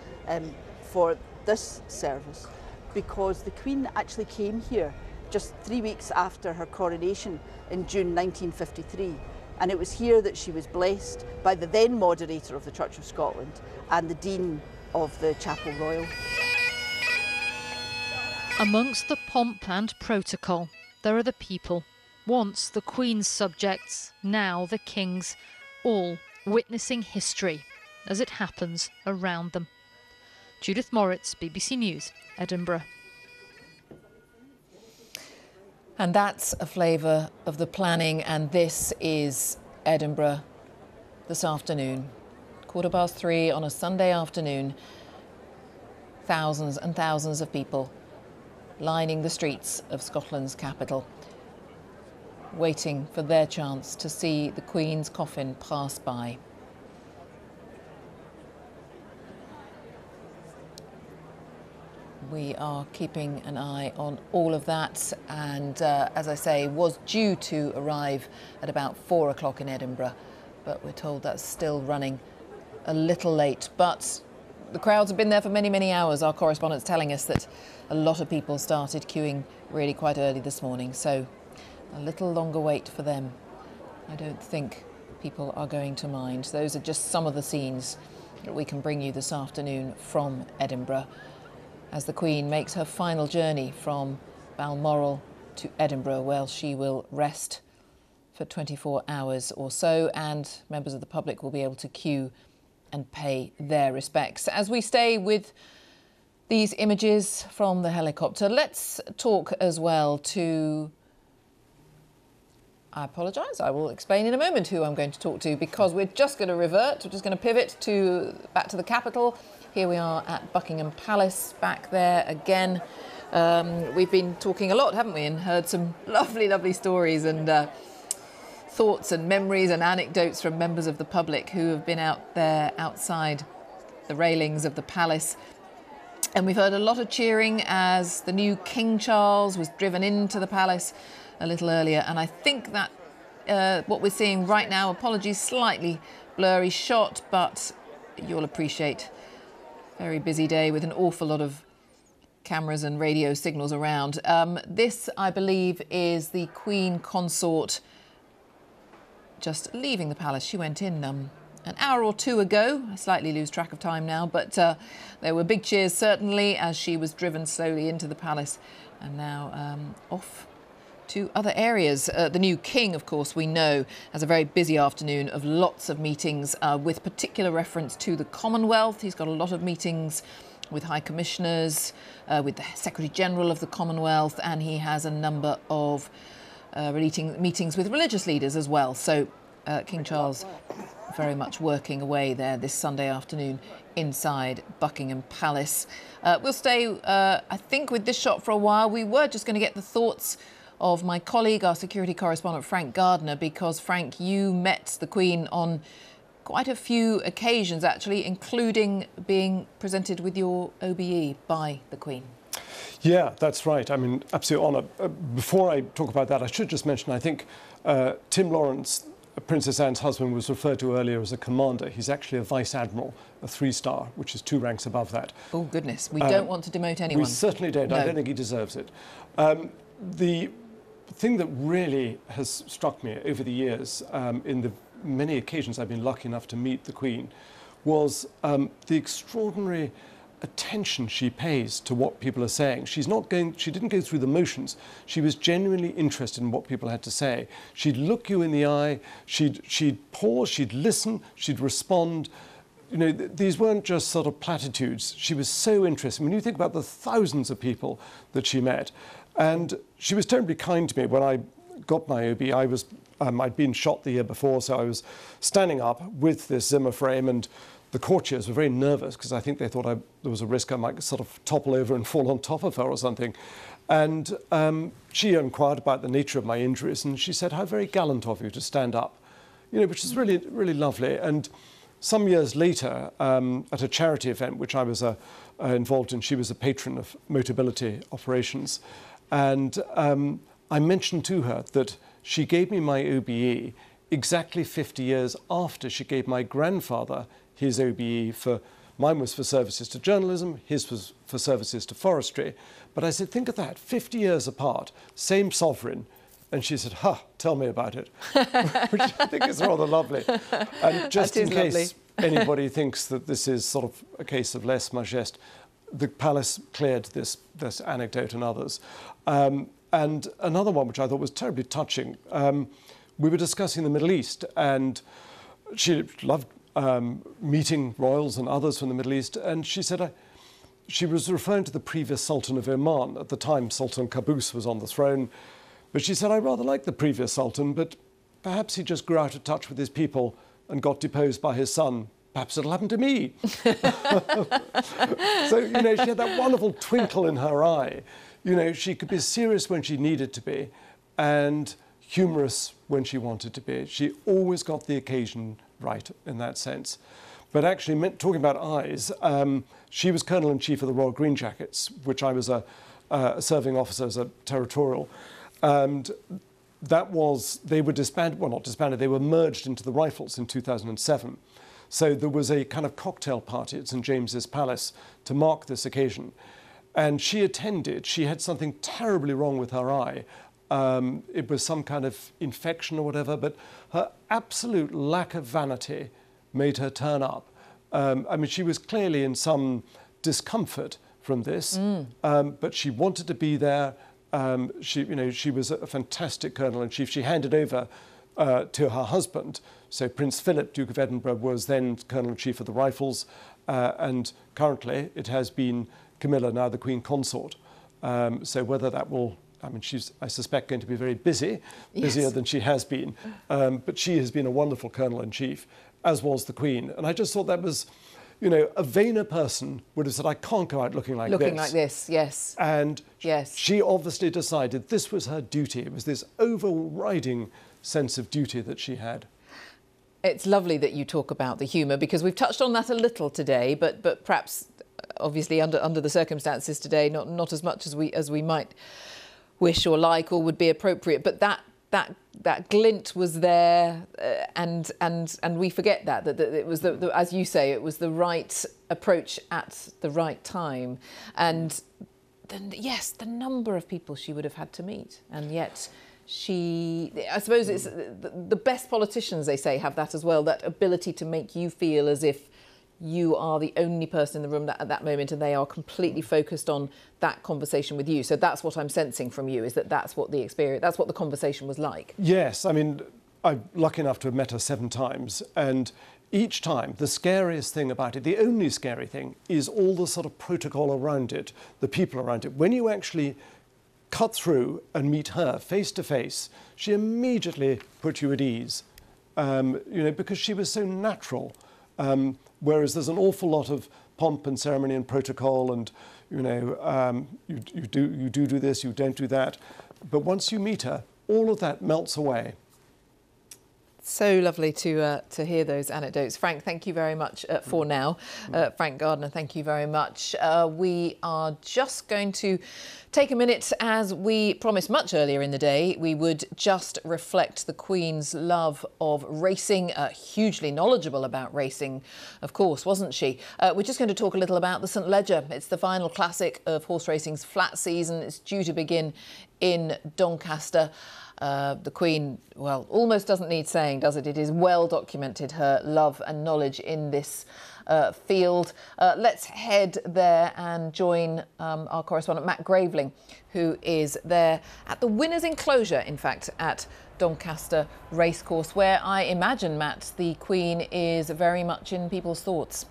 for this service because the Queen actually came here just 3 weeks after her coronation in June 1953, and it was here that she was blessed by the then moderator of the Church of Scotland and the Dean of the Chapel Royal. Amongst the pomp and protocol, there are the people, once the Queen's subjects, now the King's, all witnessing history as it happens around them. Judith Moritz, BBC News, Edinburgh. And that's a flavour of the planning, and this is Edinburgh this afternoon. 3:15 on a Sunday afternoon. Thousands and thousands of people lining the streets of Scotland's capital, waiting for their chance to see the Queen's coffin pass by. We are keeping an eye on all of that, and as I say, was due to arrive at about 4 o'clock in Edinburgh, but we're told that's still running a little late. But the crowds have been there for many, many hours. Our correspondent's telling us that a lot of people started queuing really quite early this morning, so a little longer wait for them. I don't think people are going to mind. Those are just some of the scenes that we can bring you this afternoon from Edinburgh, as the Queen makes her final journey from Balmoral to Edinburgh, where she will rest for 24 hours or so, and members of the public will be able to queue and pay their respects. As we stay with these images from the helicopter, let's talk as well to... I apologise, I will explain in a moment who I'm going to talk to, because we're just going to revert, we're just going to pivot back to the capital. Here we are at Buckingham Palace, back there again. We've been talking a lot, haven't we, and heard some lovely, lovely stories and thoughts and memories and anecdotes from members of the public who have been out there outside the railings of the palace. And we've heard a lot of cheering as the new King Charles was driven into the palace a little earlier. And I think that what we're seeing right now, apologies, slightly blurry shot, but you'll appreciate very busy day with an awful lot of cameras and radio signals around. This, I believe, is the Queen Consort just leaving the palace. She went in an hour or two ago. I slightly lose track of time now, but there were big cheers certainly as she was driven slowly into the palace and now off to other areas. The new king, of course, we know, has a very busy afternoon of lots of meetings with particular reference to the Commonwealth. He's got a lot of meetings with high commissioners, with the Secretary General of the Commonwealth, and he has a number of meetings with religious leaders as well. So King Charles very much working away there this Sunday afternoon inside Buckingham Palace. We'll stay, I think, with this shot for a while. We were just going to get the thoughts of my colleague, our security correspondent, Frank Gardner, because, Frank, you met the Queen on quite a few occasions, actually, including being presented with your OBE by the Queen. Yeah, that's right. I mean, absolute honour. Before I talk about that, I should just mention, I think Tim Lawrence, Princess Anne's husband, was referred to earlier as a commander. He's actually a Vice Admiral, a 3-star, which is 2 ranks above that. Oh, goodness. We don't want to demote anyone. We certainly don't. No. I don't think he deserves it. The thing that really has struck me over the years, in the many occasions I've been lucky enough to meet the Queen, was the extraordinary attention she pays to what people are saying. She didn't go through the motions. She was genuinely interested in what people had to say. She'd look you in the eye, she'd pause, she'd listen, she'd respond. You know, these weren't just sort of platitudes. She was so interested. When you think about the thousands of people that she met, and she was terribly kind to me when I got my OB. I'd been shot the year before, so I was standing up with this Zimmer frame, and the courtiers were very nervous because I think they thought there was a risk I might sort of topple over and fall on top of her or something. And she inquired about the nature of my injuries, and she said, "How very gallant of you to stand up," you know, which is really, really lovely. And some years later, at a charity event which I was involved in, she was a patron of Motability operations, and I mentioned to her that she gave me my OBE exactly 50 years after she gave my grandfather his OBE. Mine was for services to journalism, his was for services to forestry. But I said, think of that, 50 years apart, same sovereign. And she said, tell me about it, which I think is rather lovely. And just in case anybody thinks that this is sort of a case of lèse majesté, the palace cleared this anecdote and others. And another one, which I thought was terribly touching, we were discussing the Middle East, and she loved meeting royals and others from the Middle East, and she said she was referring to the previous Sultan of Oman. At the time, Sultan Qaboos was on the throne, but she said, I rather like the previous Sultan, but perhaps he just grew out of touch with his people and got deposed by his son. Perhaps it'll happen to me. So, you know, she had that wonderful twinkle in her eye. You know, she could be serious when she needed to be and humorous when she wanted to be. She always got the occasion right in that sense. But actually, talking about eyes, she was Colonel-in-Chief of the Royal Green Jackets, which I was a serving officer as a territorial. And that was, they were disbanded, well, not disbanded, they were merged into the Rifles in 2007. So there was a kind of cocktail party at St. James's Palace to mark this occasion. And she attended. She had something terribly wrong with her eye. It was some kind of infection or whatever, but her absolute lack of vanity made her turn up. I mean, she was clearly in some discomfort from this, but she wanted to be there. She was a fantastic Colonel-in-Chief. She handed over to her husband. So Prince Philip, Duke of Edinburgh, was then Colonel-in-Chief of the Rifles, and currently it has been Camilla, now the Queen Consort. So whether that will, I mean, she's, I suspect, going to be very busy, busier than she has been. But she has been a wonderful Colonel-in-Chief, as was the Queen. And I just thought that was, you know, a vainer person would have said, I can't go out looking like this. Looking like this, yes. And she obviously decided this was her duty. It was this overriding sense of duty that she had. It's lovely that you talk about the humour, because we've touched on that a little today, but perhaps obviously under the circumstances today, not as much as we might wish or like or would be appropriate. But that glint was there, and we forget that it was as you say, it was the right approach at the right time. And then, yes, the number of people she would have had to meet, and yet I suppose it's the best politicians, they say, have that as well, that ability to make you feel as if you are the only person in the room at that moment, and they are completely focused on that conversation with you. So that's what I'm sensing from you, is that's what the experience, that's what the conversation was like. Yes, I mean, I'm lucky enough to have met her 7 times, and each time the scariest thing about it, the only scary thing, is all the sort of protocol around it, the people around it. When you actually cut through and meet her face to face, she immediately put you at ease, because she was so natural. Whereas there's an awful lot of pomp and ceremony and protocol, and you do this, you don't do that. But once you meet her, all of that melts away. So lovely to hear those anecdotes. Frank, thank you very much for now. Frank Gardner, thank you very much. We are just going to take a minute, as we promised much earlier in the day. We would just reflect the Queen's love of racing, hugely knowledgeable about racing, of course, wasn't she? We're just going to talk a little about the St Leger. It's the final classic of horse racing's flat season. It's due to begin in Doncaster. The Queen, well, almost doesn't need saying, does it? It is well documented, her love and knowledge in this field. Let's head there and join our correspondent Matt Graveling, who is there at the winner's enclosure, in fact, at Doncaster Racecourse, where I imagine, Matt, the Queen is very much in people's thoughts.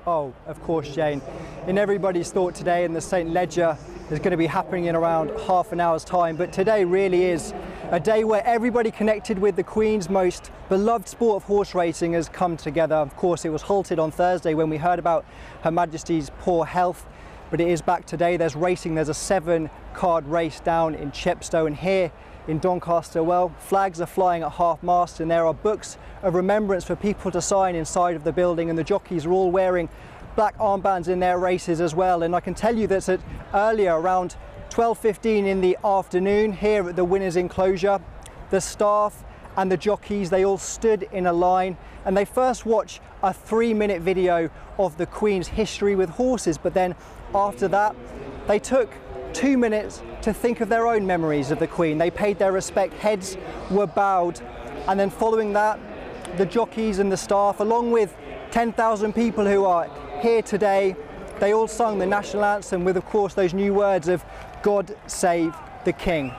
Oh, of course, Jane. In everybody's thought today, and the St Leger is going to be happening in around half an hour's time. But today really is a day where everybody connected with the Queen's most beloved sport of horse racing has come together. Of course, it was halted on Thursday when we heard about Her Majesty's poor health, but it is back today. There's racing. There's a 7-card race down in Chepstow, and here in Doncaster, well, flags are flying at half-mast, and there are books of remembrance for people to sign inside of the building, and the jockeys are all wearing black armbands in their races as well. And I can tell you that earlier, around 12:15 in the afternoon, here at the winner's enclosure, the staff and the jockeys, they all stood in a line, and they first watched a 3-minute video of the Queen's history with horses, but then after that they took 2 minutes to think of their own memories of the Queen. They paid their respect, heads were bowed, and then following that, the jockeys and the staff, along with 10,000 people who are here today, they all sung the national anthem with, of course, those new words of God Save the King.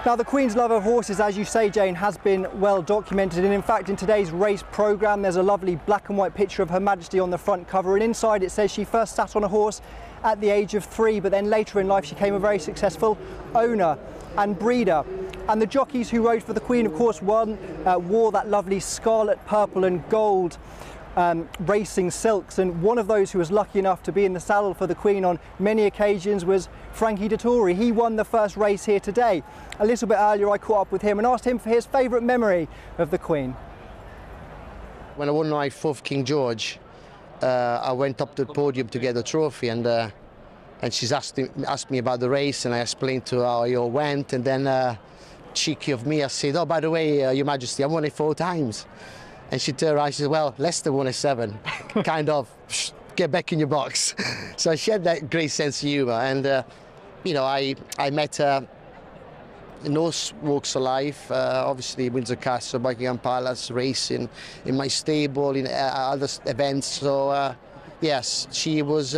Now, the Queen's love of horses, as you say, Jane, has been well documented, and in fact in today's race programme there's a lovely black and white picture of Her Majesty on the front cover, and inside it says she first sat on a horse at the age of 3, but then later in life she became a very successful owner and breeder. And the jockeys who rode for the Queen, of course, wore that lovely scarlet, purple and gold racing silks, and one of those who was lucky enough to be in the saddle for the Queen on many occasions was Frankie Dettori. He won the first race here today. A little bit earlier I caught up with him and asked him for his favourite memory of the Queen. When I won my 4th King George, I went up to the podium to get the trophy, and she's asked me about the race, and I explained to her how it all went, and then cheeky of me, I said, oh, by the way, Your Majesty, I won it 4 times. And she turned around, she said, well, Leicester won it 7. Kind of, get back in your box. So she had that great sense of humour, and I met her in all walks of life, obviously Windsor Castle, Buckingham Palace, racing, in my stable, in other events. So yes, she was,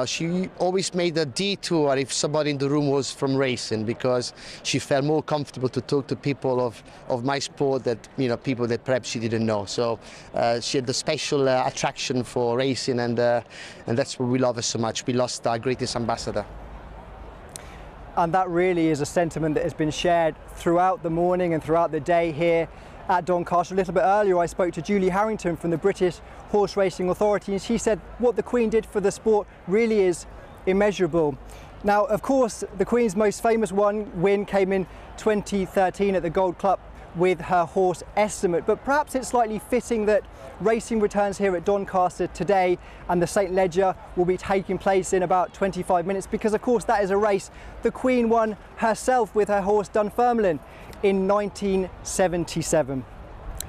she always made a detour if somebody in the room was from racing, because she felt more comfortable to talk to people of my sport that, people that perhaps she didn't know. So she had the special attraction for racing, and that's why we love her so much. We lost our greatest ambassador. And that really is a sentiment that has been shared throughout the morning and throughout the day here at Doncaster. A little bit earlier I spoke to Julie Harrington from the British Horse Racing Authority, and she said what the Queen did for the sport really is immeasurable. Now, of course, the Queen's most famous win came in 2013 at the Gold Cup with her horse Estimate, but perhaps it's slightly fitting that racing returns here at Doncaster today and the St Leger will be taking place in about 25 minutes because, of course, that is a race the Queen won herself with her horse Dunfermline in 1977.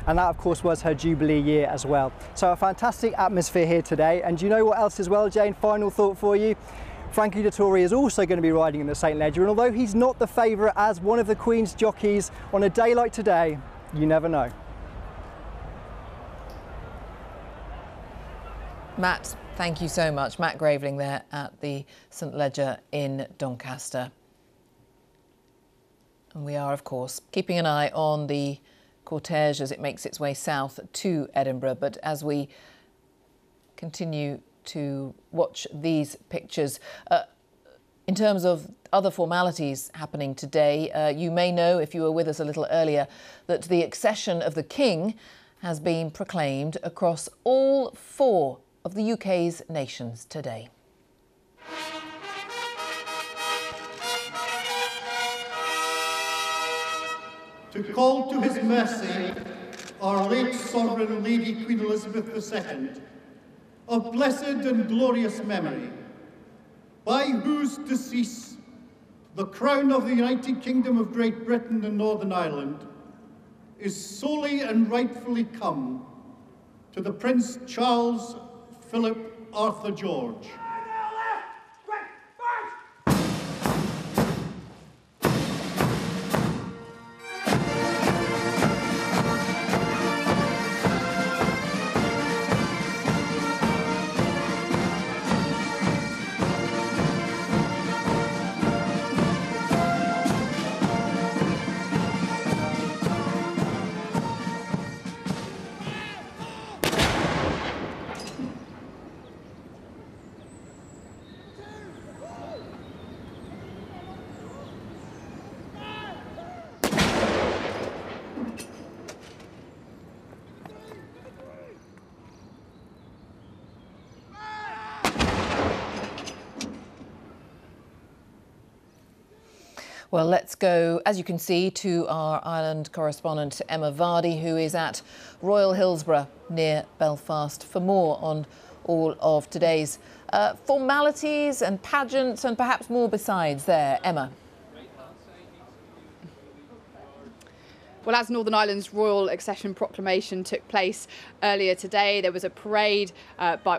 And that, of course, was her Jubilee year as well. So a fantastic atmosphere here today. And do you know what else as well, Jane? Final thought for you. Frankie Dettori is also going to be riding in the St Leger, and although he's not the favourite as one of the Queen's jockeys, on a day like today, you never know. Matt, thank you so much. Matt Graveling there at the St Leger in Doncaster. And we are, of course, keeping an eye on the cortege as it makes its way south to Edinburgh. But as we continue to watch these pictures, in terms of other formalities happening today, you may know, if you were with us a little earlier, that the accession of the King has been proclaimed across all 4 of the UK's nations today. To call to his mercy our late Sovereign Lady Queen Elizabeth II, of blessed and glorious memory, by whose decease the crown of the United Kingdom of Great Britain and Northern Ireland is solely and rightfully come to the Prince Charles Philip Arthur George. Well, let's go, as you can see, to our Ireland correspondent Emma Vardy, who is at Royal Hillsborough near Belfast for more on all of today's formalities and pageants and perhaps more besides there. Emma. Well, as Northern Ireland's royal accession proclamation took place earlier today, there was a parade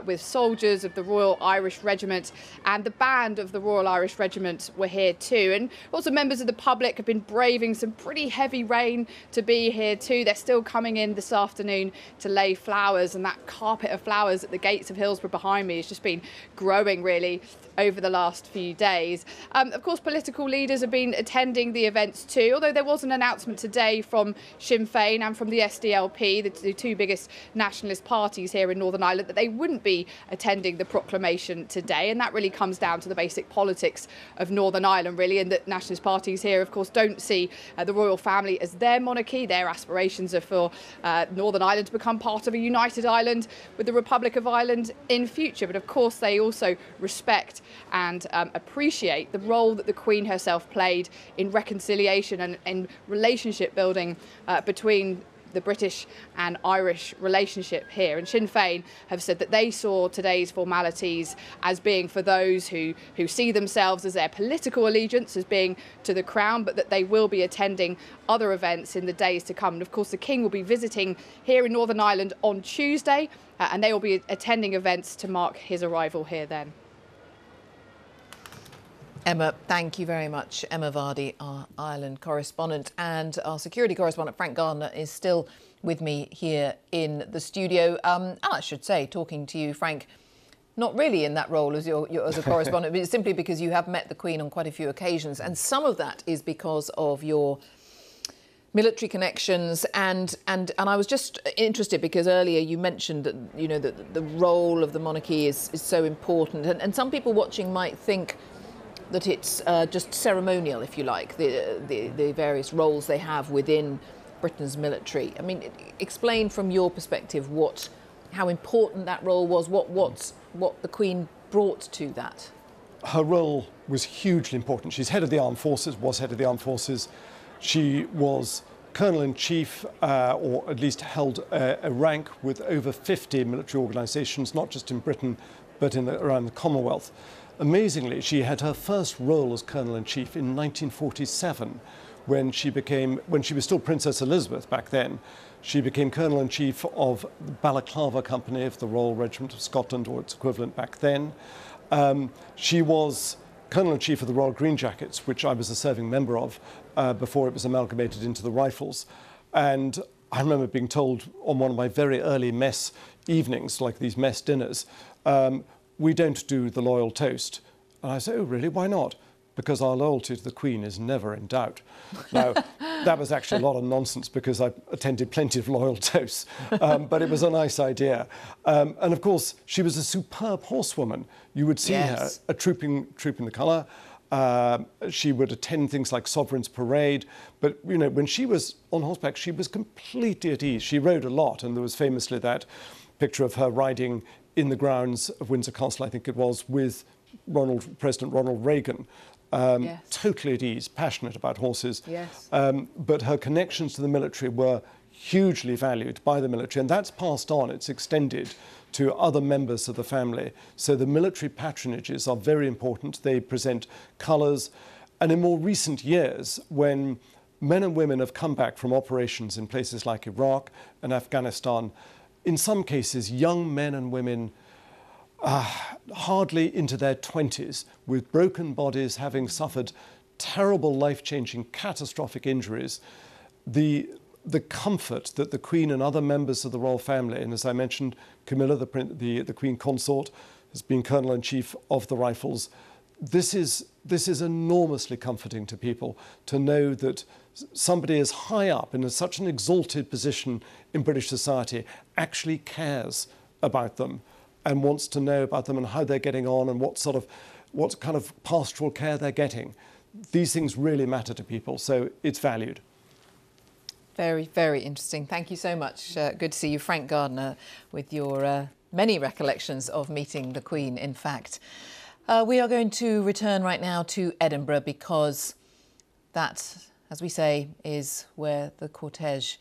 with soldiers of the Royal Irish Regiment, and the band of the Royal Irish Regiment were here too. And also members of the public have been braving some pretty heavy rain to be here too. They're still coming in this afternoon to lay flowers, and that carpet of flowers at the gates of Hillsborough behind me has just been growing really over the last few days. Of course, political leaders have been attending the events too, although there was an announcement today from Sinn Féin and from the SDLP, the 2 biggest nationalist parties here in Northern Ireland, that they wouldn't be attending the proclamation today. And that really comes down to the basic politics of Northern Ireland, really, and that nationalist parties here, of course, don't see the royal family as their monarchy. Their aspirations are for Northern Ireland to become part of a united Ireland with the Republic of Ireland in future. But of course, they also respect and appreciate the role that the Queen herself played in reconciliation and in relationship building between the British and Irish relationship here. And Sinn Féin have said that they saw today's formalities as being for those who see themselves as their political allegiance as being to the Crown, but that they will be attending other events in the days to come. And of course, the King will be visiting here in Northern Ireland on Tuesday, and they will be attending events to mark his arrival here then. Emma, thank you very much. Emma Vardy, our Ireland correspondent, and our security correspondent Frank Gardner is still with me here in the studio. And I should say, talking to you, Frank, not really in that role as as a correspondent, but it's simply because you have met the Queen on quite a few occasions, and some of that is because of your military connections. And I was just interested because earlier you mentioned that, you know, that the role of the monarchy is so important, and some people watching might think that it's just ceremonial, if you like, the various roles they have within Britain's military. I mean, explain from your perspective how important that role was, what the Queen brought to that. Her role was hugely important. She's head of the armed forces, was head of the armed forces. She was Colonel-in-Chief, or at least held a rank with over 50 military organisations, not just in Britain, but around the Commonwealth. Amazingly, she had her first role as Colonel-in-Chief in 1947, when she was still Princess Elizabeth back then. She became Colonel-in-Chief of the Balaclava Company of the Royal Regiment of Scotland, or its equivalent back then. She was Colonel-in-Chief of the Royal Green Jackets, which I was a serving member of before it was amalgamated into the Rifles. And I remember being told on one of my very early mess evenings, like these mess dinners, we don't do the loyal toast. And I said, oh, really? Why not? Because our loyalty to the Queen is never in doubt. Now, that was actually a lot of nonsense because I attended plenty of loyal toasts, but it was a nice idea. And of course, she was a superb horsewoman. You would see her trooping the colour. She would attend things like Sovereign's Parade. But, you know, when she was on horseback, she was completely at ease. She rode a lot, and there was famously that picture of her riding in the grounds of Windsor Castle, I think it was, with President Ronald Reagan. Totally at ease, passionate about horses. But her connections to the military were hugely valued by the military, and that's passed on, it's extended to other members of the family. So the military patronages are very important. They present colours. And in more recent years, when men and women have come back from operations in places like Iraq and Afghanistan, in some cases, young men and women hardly into their 20s, with broken bodies, having suffered terrible, life-changing, catastrophic injuries, the comfort that the Queen and other members of the royal family, and as I mentioned, Camilla, the Queen Consort, has been Colonel-in-Chief of the Rifles. This is enormously comforting to people to know that somebody as high up in such an exalted position in British society actually cares about them and wants to know about them and how they're getting on and what kind of pastoral care they're getting. These things really matter to people, so it's valued. Very, very interesting. Thank you so much. Good to see you, Frank Gardner, with your many recollections of meeting the Queen, in fact. We are going to return right now to Edinburgh because that, as we say, is where the cortege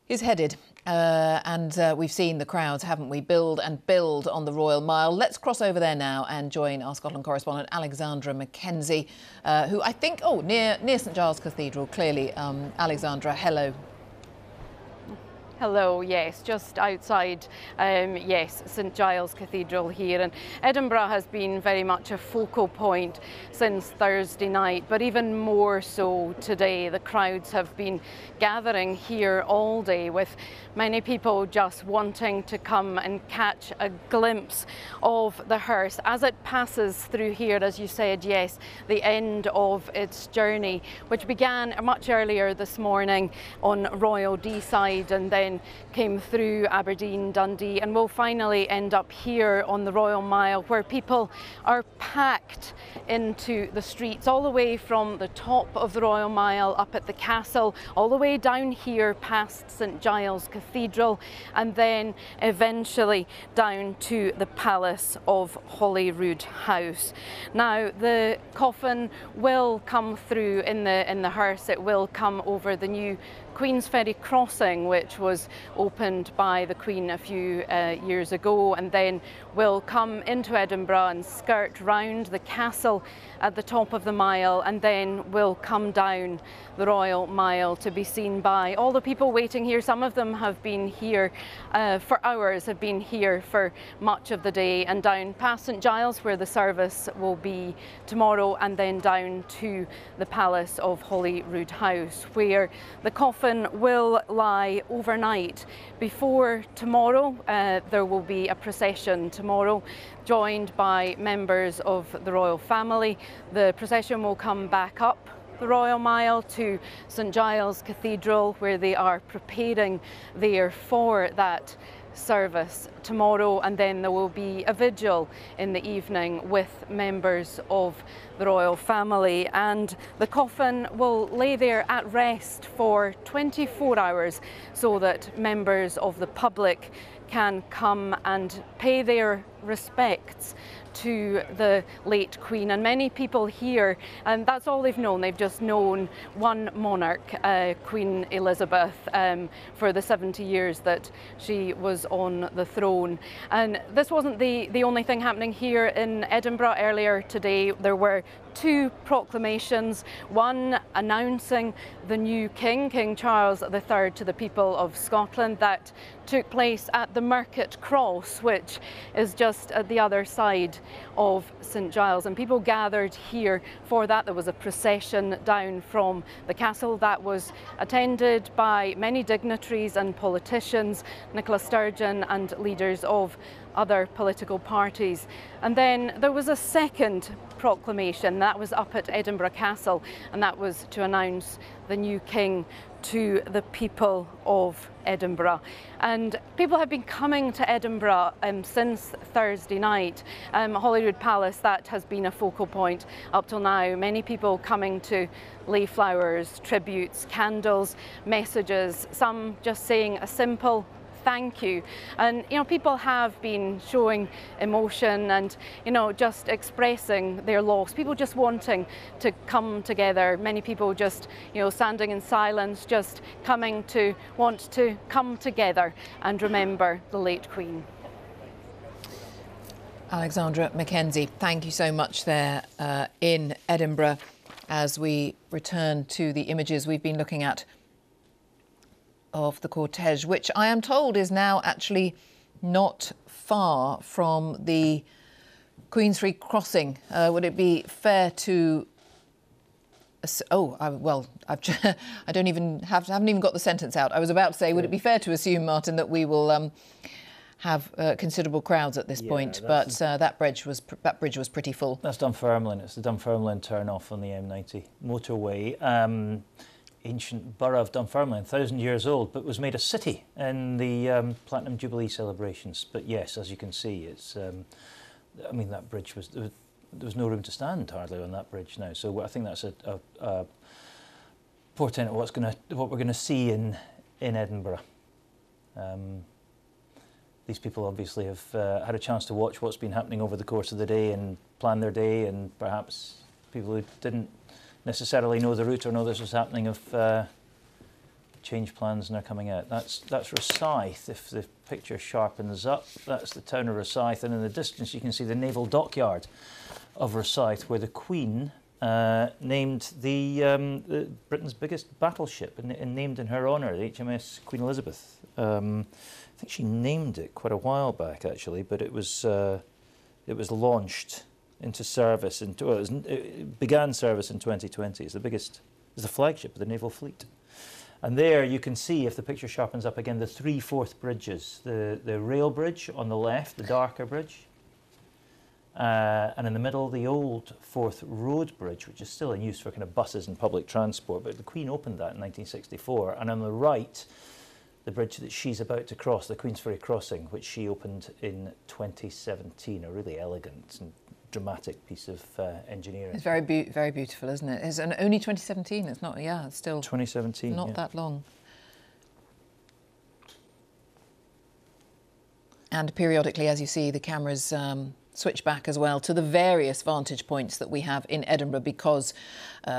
is headed. We've seen the crowds, haven't we, build and build on the Royal Mile. Let's cross over there now and join our Scotland correspondent, Alexandra Mackenzie, who I think, near St Giles Cathedral, clearly. Alexandra, hello. Hello, yes, just outside, St Giles Cathedral here. And Edinburgh has been very much a focal point since Thursday night, but even more so today. The crowds have been gathering here all day, with many people just wanting to come and catch a glimpse of the hearse as it passes through here, as you said, yes, the end of its journey, which began much earlier this morning on Royal Deeside and then came through Aberdeen, Dundee, and will finally end up here on the Royal Mile, where people are packed into the streets, all the way from the top of the Royal Mile up at the castle, all the way down here past St Giles Cathedral, and then eventually down to the Palace of Holyrood House. Now, the coffin will come through in the hearse. It will come over the new Queensferry Crossing, which was opened by the Queen a few years ago, and then will come into Edinburgh and skirt round the castle at the top of the mile, and then will come down the Royal Mile to be seen by all the people waiting here. Some of them have been here for hours, have been here for much of the day, and down past St Giles, where the service will be tomorrow, and then down to the Palace of Holyrood House, where the coffin will lie overnight. Before tomorrow, there will be a procession tomorrow, joined by members of the royal family. The procession will come back up the Royal Mile to St Giles Cathedral, where they are preparing there for that service tomorrow, and then there will be a vigil in the evening with members of the royal family, and the coffin will lay there at rest for 24 hours so that members of the public can come and pay their respects to the late Queen, and many people here, and that's all they've known. They've just known one monarch, Queen Elizabeth, for the 70 years that she was on the throne. And this wasn't the only thing happening here in Edinburgh. Earlier today there were two proclamations, one announcing the new king, King Charles III, to the people of Scotland. That took place at the Market Cross, which is just at the other side of St Giles, and people gathered here for that. There was a procession down from the castle that was attended by many dignitaries and politicians, Nicola Sturgeon, and leaders of other political parties. And then there was a second proclamation that was up at Edinburgh Castle, and that was to announce the new king to the people of Edinburgh. And people have been coming to Edinburgh since Thursday night. Holyrood Palace, that has been a focal point up till now. Many people coming to lay flowers, tributes, candles, messages, some just saying a simple thank you. And people have been showing emotion and just expressing their loss, people just wanting to come together, many people just standing in silence, just coming to want to come together and remember the late Queen. Alexandra Mackenzie, thank you so much there in Edinburgh. As we return to the images we've been looking at of the cortege, which I am told is now actually not far from the Queensferry crossing. Would it be fair to... I haven't even got the sentence out. I was about to say, would it be fair to assume, Martin, that we will have considerable crowds at this point? But that bridge was pretty full. That's Dunfermline. It's the Dunfermline turn off on the M90 motorway. Ancient borough of Dunfermline, 1,000 years old, but was made a city in the Platinum Jubilee celebrations. But yes, as you can see, it's. I mean, that bridge was. There was no room to stand hardly on that bridge now. So I think that's a portent of what we're going to see in Edinburgh. These people obviously have had a chance to watch what's been happening over the course of the day and plan their day, and perhaps people who didn't necessarily know the route or know this was happening have changed plans and are coming out. That's Rosyth. If the picture sharpens up, that's the town of Rosyth, and in the distance you can see the naval dockyard of Rosyth, where the Queen named the Britain's biggest battleship, and named in her honour, the HMS Queen Elizabeth. I think she named it quite a while back actually, but it was launched into service. It began service in 2020. It's the flagship of the naval fleet. And there you can see, if the picture sharpens up again, the three Forth bridges. The rail bridge on the left, the darker bridge. And in the middle, the old Forth Road Bridge, which is still in use for kind of buses and public transport. But the Queen opened that in 1964. And on the right, the bridge that she's about to cross, the Queensferry Crossing, which she opened in 2017. A really elegant and dramatic piece of engineering. It's very beautiful, isn't it? It's only 2017. It's not. Yeah, it's still 2017. Not that long. And periodically, as you see, the cameras switch back as well to the various vantage points that we have in Edinburgh, because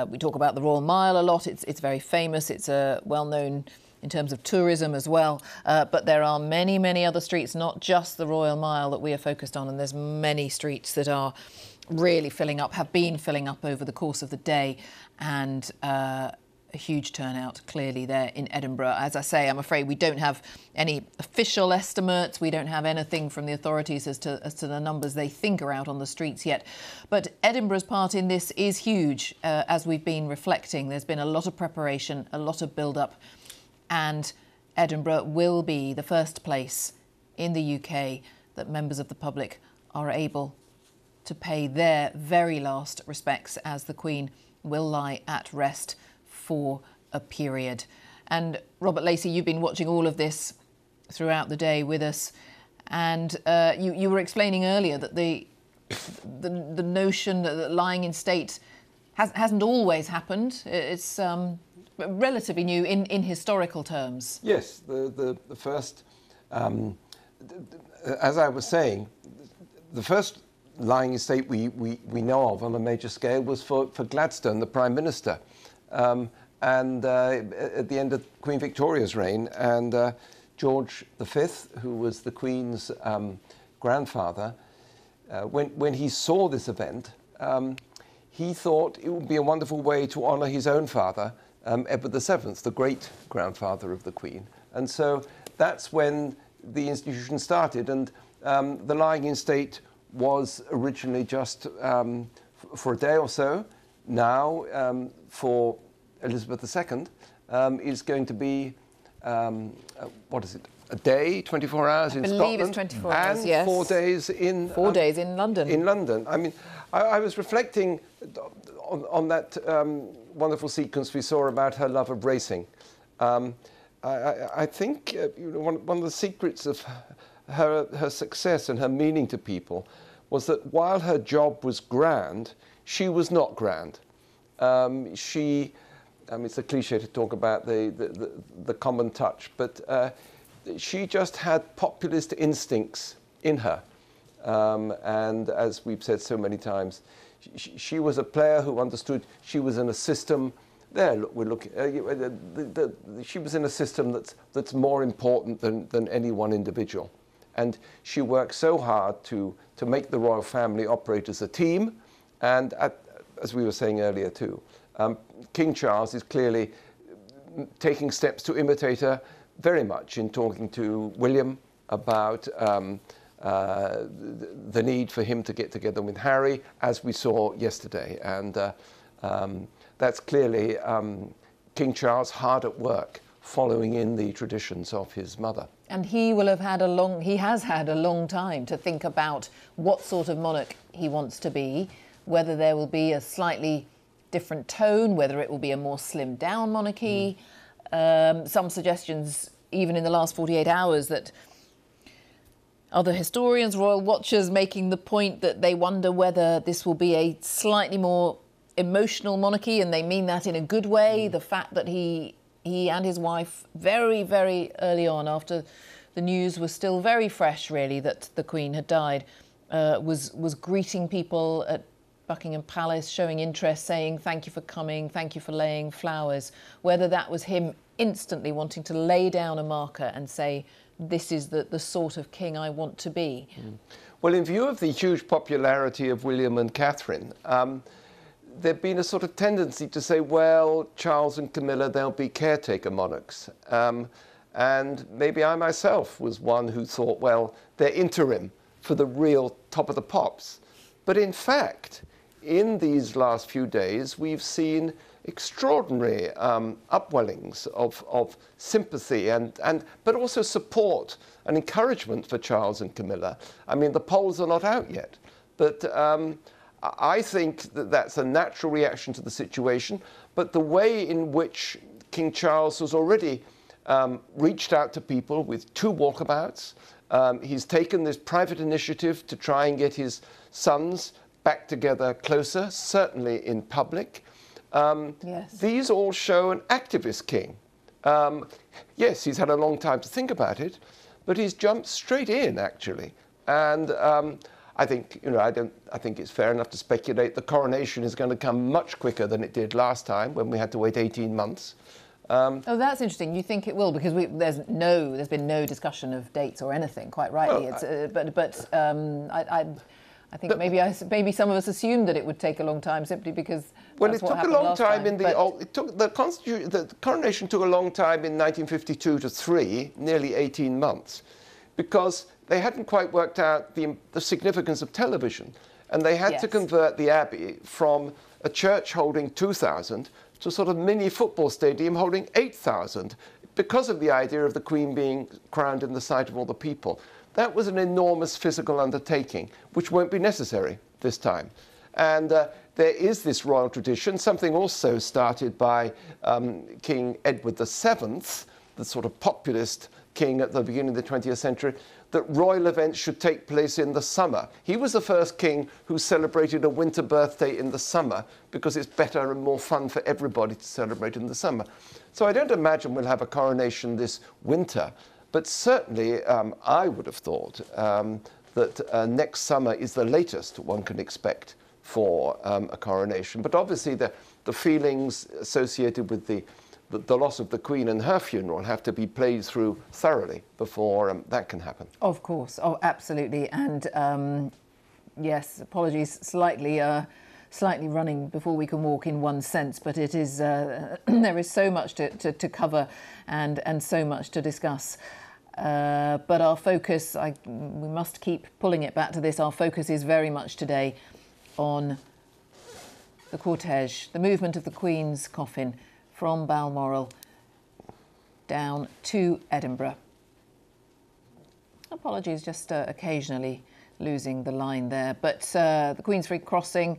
we talk about the Royal Mile a lot. It's very famous. It's well known in terms of tourism as well. But there are many, many other streets, not just the Royal Mile, that we are focused on. And there's many streets that are really filling up, have been filling up over the course of the day. And a huge turnout clearly there in Edinburgh. As I say, I'm afraid we don't have any official estimates. We don't have anything from the authorities as to the numbers they think are out on the streets yet. But Edinburgh's part in this is huge. As we've been reflecting, there's been a lot of preparation, a lot of build-up. And Edinburgh will be the first place in the UK that members of the public are able to pay their very last respects, as the Queen will lie at rest for a period. And Robert Lacey, you've been watching all of this throughout the day with us, and you were explaining earlier that the notion that lying in state hasn't always happened. It's relatively new in historical terms. Yes, the first, as I was saying, the first lying estate we know of on a major scale was for Gladstone, the Prime Minister, and at the end of Queen Victoria's reign. And George V, who was the Queen's grandfather, when he saw this event, he thought it would be a wonderful way to honour his own father, Edward VII, the great-grandfather of the Queen. And so that's when the institution started. And the lying in state was originally just for a day or so. Now, for Elizabeth II, is going to be, what is it, a day, 24 hours in Scotland? I believe it's 24 hours, and yes. 4 days in... 4 days in London. In London. I mean, I was reflecting on that wonderful sequence we saw about her love of racing. I think one of the secrets of her success and her meaning to people was that while her job was grand, she was not grand. It's a cliche to talk about the common touch, but she just had populist instincts in her. And as we've said so many times, she was a player who understood she was in a system. There, look, we're looking. She was in a system that's more important than any one individual, and she worked so hard to make the royal family operate as a team. And as we were saying earlier too, King Charles is clearly taking steps to imitate her very much in talking to William about the need for him to get together with Harry, as we saw yesterday. And that's clearly King Charles hard at work, following in the traditions of his mother. And he will have had he has had a long time to think about what sort of monarch he wants to be, whether there will be a slightly different tone, whether it will be a more slimmed down monarchy. Some suggestions, even in the last 48 hours, that other historians, royal watchers, making the point that they wonder whether this will be a slightly more emotional monarchy, and they mean that in a good way. The fact that he and his wife, very, very early on, after the news was still very fresh, really, that the Queen had died, was greeting people at Buckingham Palace, showing interest, saying thank you for coming, thank you for laying flowers. Whether that was him instantly wanting to lay down a marker and say, this is the sort of king I want to be. Well, in view of the huge popularity of William and Catherine, there'd been a sort of tendency to say, well, Charles and Camilla, they'll be caretaker monarchs. And maybe I myself was one who thought, well, they're interim for the real top of the pops. But in fact, in these last few days, we've seen extraordinary upwellings of sympathy but also support and encouragement for Charles and Camilla. I mean, the polls are not out yet, but I think that that's a natural reaction to the situation. But the way in which King Charles has already reached out to people with 2 walkabouts, he's taken this private initiative to try and get his sons back together closer, certainly in public. Yes. These all show an activist king. Yes, he's had a long time to think about it, but he's jumped straight in, actually. And I think, I think it's fair enough to speculate the coronation is going to come much quicker than it did last time, when we had to wait 18 months. Oh, that's interesting. You think it will, because there's been no discussion of dates or anything. Quite rightly, I think maybe some of us assumed that it would take a long time simply because it took a long time the coronation took a long time in 1952 to 3, nearly 18 months, because they hadn't quite worked out the significance of television, and they had to convert the Abbey from a church holding 2,000 to a sort of mini football stadium holding 8,000, because of the idea of the Queen being crowned in the sight of all the people. That was an enormous physical undertaking, which won't be necessary this time. And there is this royal tradition, something also started by King Edward VII, the sort of populist king at the beginning of the 20th century, that royal events should take place in the summer. He was the first king who celebrated a winter birthday in the summer because it's better and more fun for everybody to celebrate in the summer. So I don't imagine we'll have a coronation this winter, but certainly I would have thought that next summer is the latest one can expect for a coronation. But obviously the feelings associated with the loss of the Queen and her funeral have to be played through thoroughly before that can happen. Of course, oh, absolutely. And yes, apologies, slightly running before we can walk in one sense, but it is there is so much to cover and so much to discuss. But our focus, we must keep pulling it back to this, our focus is very much today on the cortege, the movement of the Queen's coffin from Balmoral down to Edinburgh. Apologies, just occasionally losing the line there, but the Queensferry crossing.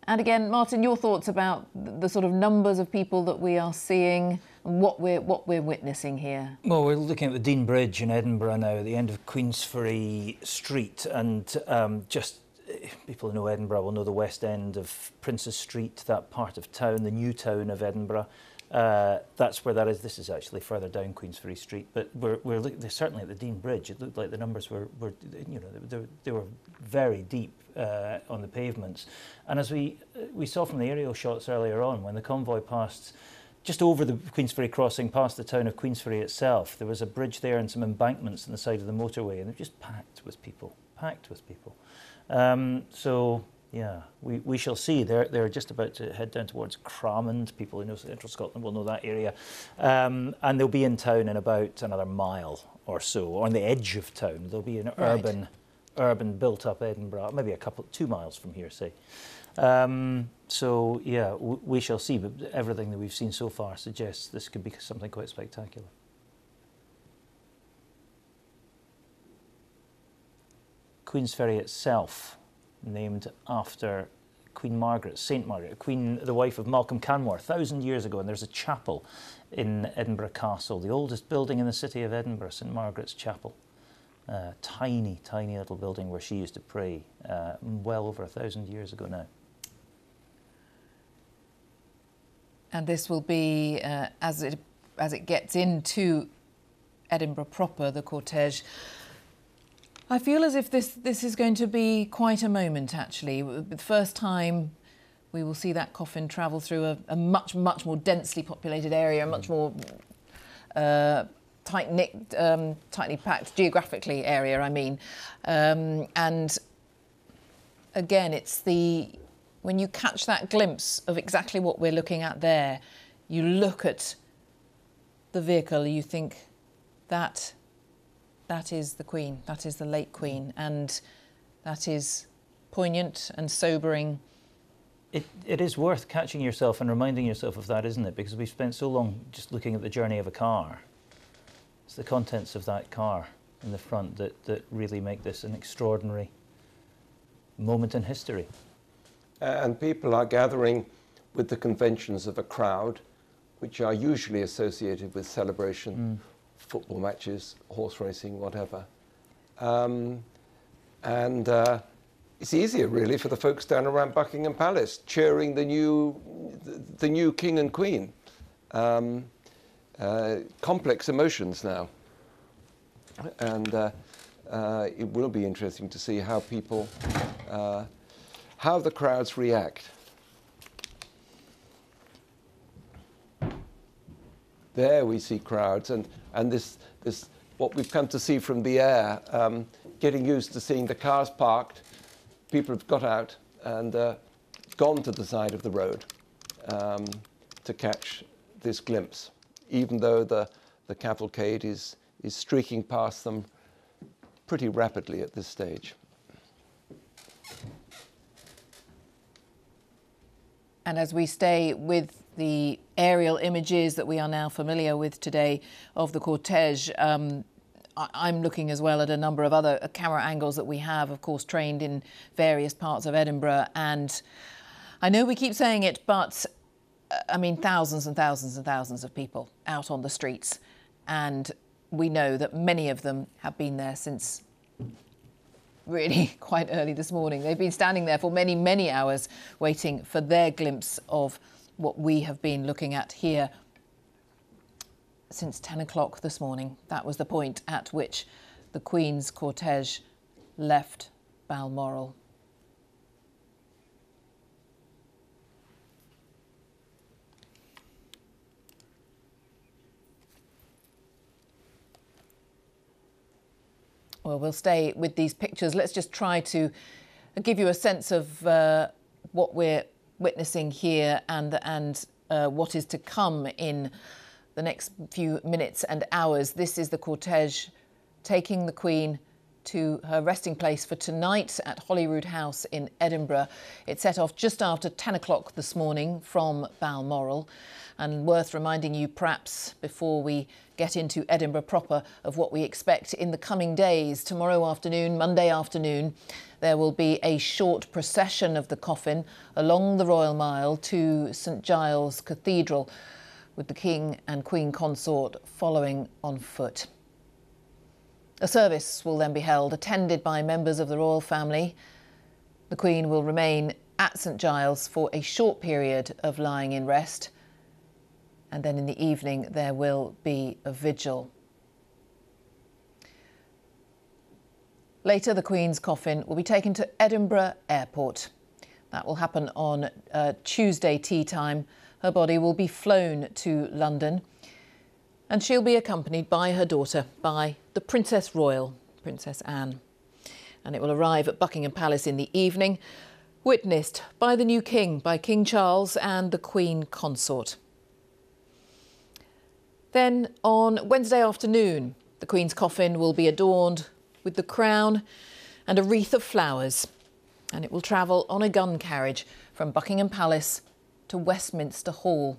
And again, Martin, your thoughts about the sort of numbers of people that we are seeing and what we're witnessing here? Well, we're looking at the Dean Bridge in Edinburgh now, at the end of Queensferry Street, and just people who know Edinburgh will know the west end of Princes Street, that part of town, the new town of Edinburgh. That's where that is. This is actually further down Queensferry Street, but we're looking, certainly at the Dean Bridge. It looked like the numbers were you know, they were very deep on the pavements. And as we saw from the aerial shots earlier on, when the convoy passed just over the Queensferry crossing, past the town of Queensferry itself, there was a bridge there and some embankments on the side of the motorway, and they're just packed with people. So yeah, we shall see. They're just about to head down towards Cramond. People who know Central Scotland will know that area. And they'll be in town in about another mile or so, or on the edge of town. There'll be an urban built-up Edinburgh, maybe 2 miles from here, say. So yeah, we shall see. But everything that we've seen so far suggests this could be something quite spectacular. Queensferry itself, named after Queen Margaret, St Margaret, the wife of Malcolm Canmore, 1,000 years ago, and there's a chapel in Edinburgh Castle, the oldest building in the city of Edinburgh, St Margaret's Chapel. Tiny little building where she used to pray, well over 1,000 years ago now. And this will be, as it gets into Edinburgh proper, the cortege, I feel as if this is going to be quite a moment, actually. The first time we will see that coffin travel through a much more densely populated area, a much more tight-knit, tightly packed geographically area, I mean. And again, it's when you catch that glimpse of exactly what we're looking at there, you look at the vehicle, you think that is the Queen, that is the late Queen, and that is poignant and sobering. It is worth catching yourself and reminding yourself of that, isn't it? Because we've spent so long just looking at the journey of a car. It's the contents of that car in the front that really make this an extraordinary moment in history. And people are gathering with the conventions of a crowd, which are usually associated with celebration, football matches, horse racing, whatever. It's easier, really, for the folks down around Buckingham Palace, cheering the new King and Queen. Complex emotions now. And it will be interesting to see how people, how the crowds react. There we see crowds, and this what we've come to see from the air, getting used to seeing the cars parked. People have got out and gone to the side of the road to catch this glimpse, even though the cavalcade is streaking past them pretty rapidly at this stage. And as we stay with the aerial images that we are now familiar with today of the cortege, I'm looking as well at a number of other camera angles that we have, of course, trained in various parts of Edinburgh. And I know we keep saying it, but I mean, thousands and thousands and thousands of people out on the streets. And we know that many of them have been there since really quite early this morning. They've been standing there for many, many hours waiting for their glimpse of what we have been looking at here since 10 o'clock this morning. That was the point at which the Queen's cortege left Balmoral. Well, we'll stay with these pictures. Let's just try to give you a sense of what we're witnessing here and what is to come in the next few minutes and hours. This is the cortege taking the Queen to her resting place for tonight at Holyrood House in Edinburgh. It set off just after 10 o'clock this morning from Balmoral. And worth reminding you, perhaps, before we get into Edinburgh proper, of what we expect in the coming days. Tomorrow afternoon, Monday afternoon, there will be a short procession of the coffin along the Royal Mile to St Giles Cathedral, with the King and Queen Consort following on foot. A service will then be held, attended by members of the royal family. The Queen will remain at St Giles for a short period of lying in rest. And then in the evening, there will be a vigil. Later, the Queen's coffin will be taken to Edinburgh Airport. That will happen on Tuesday tea time. Her body will be flown to London, and she'll be accompanied by her daughter, by the Princess Royal, Princess Anne. And it will arrive at Buckingham Palace in the evening, witnessed by the new King, by King Charles and the Queen Consort. Then on Wednesday afternoon, the Queen's coffin will be adorned with the crown and a wreath of flowers, and it will travel on a gun carriage from Buckingham Palace to Westminster Hall.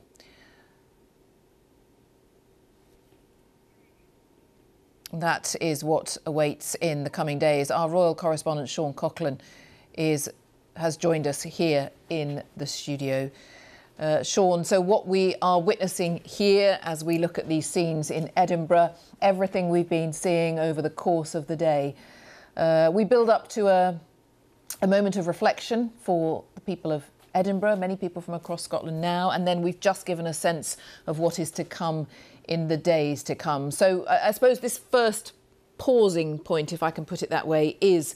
That is what awaits in the coming days. Our royal correspondent Sean Coughlin has joined us here in the studio. Sean, so what we are witnessing here as we look at these scenes in Edinburgh, everything we've been seeing over the course of the day, we build up to a moment of reflection for the people of Edinburgh, many people from across Scotland now, and then we've just given a sense of what is to come in the days to come. So I suppose this first pausing point, if I can put it that way, is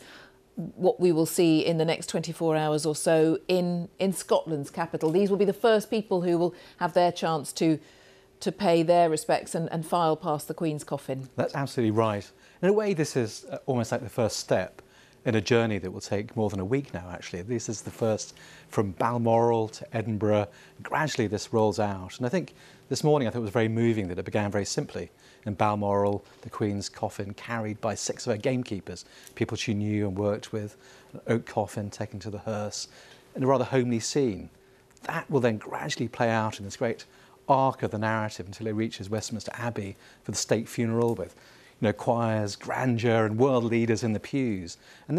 what we will see in the next 24 hours or so in Scotland's capital. These will be the first people who will have their chance to pay their respects and file past the Queen's coffin. That's absolutely right. In a way, this is almost like the first step in a journey that will take more than a week now, actually. This is the first from Balmoral to Edinburgh. Gradually, this rolls out. And I think this morning, I thought it was very moving that it began very simply. In Balmoral, the Queen's coffin carried by 6 of her gamekeepers, people she knew and worked with, an oak coffin taken to the hearse, in a rather homely scene. That will then gradually play out in this great arc of the narrative until it reaches Westminster Abbey for the state funeral with choirs, grandeur and world leaders in the pews. And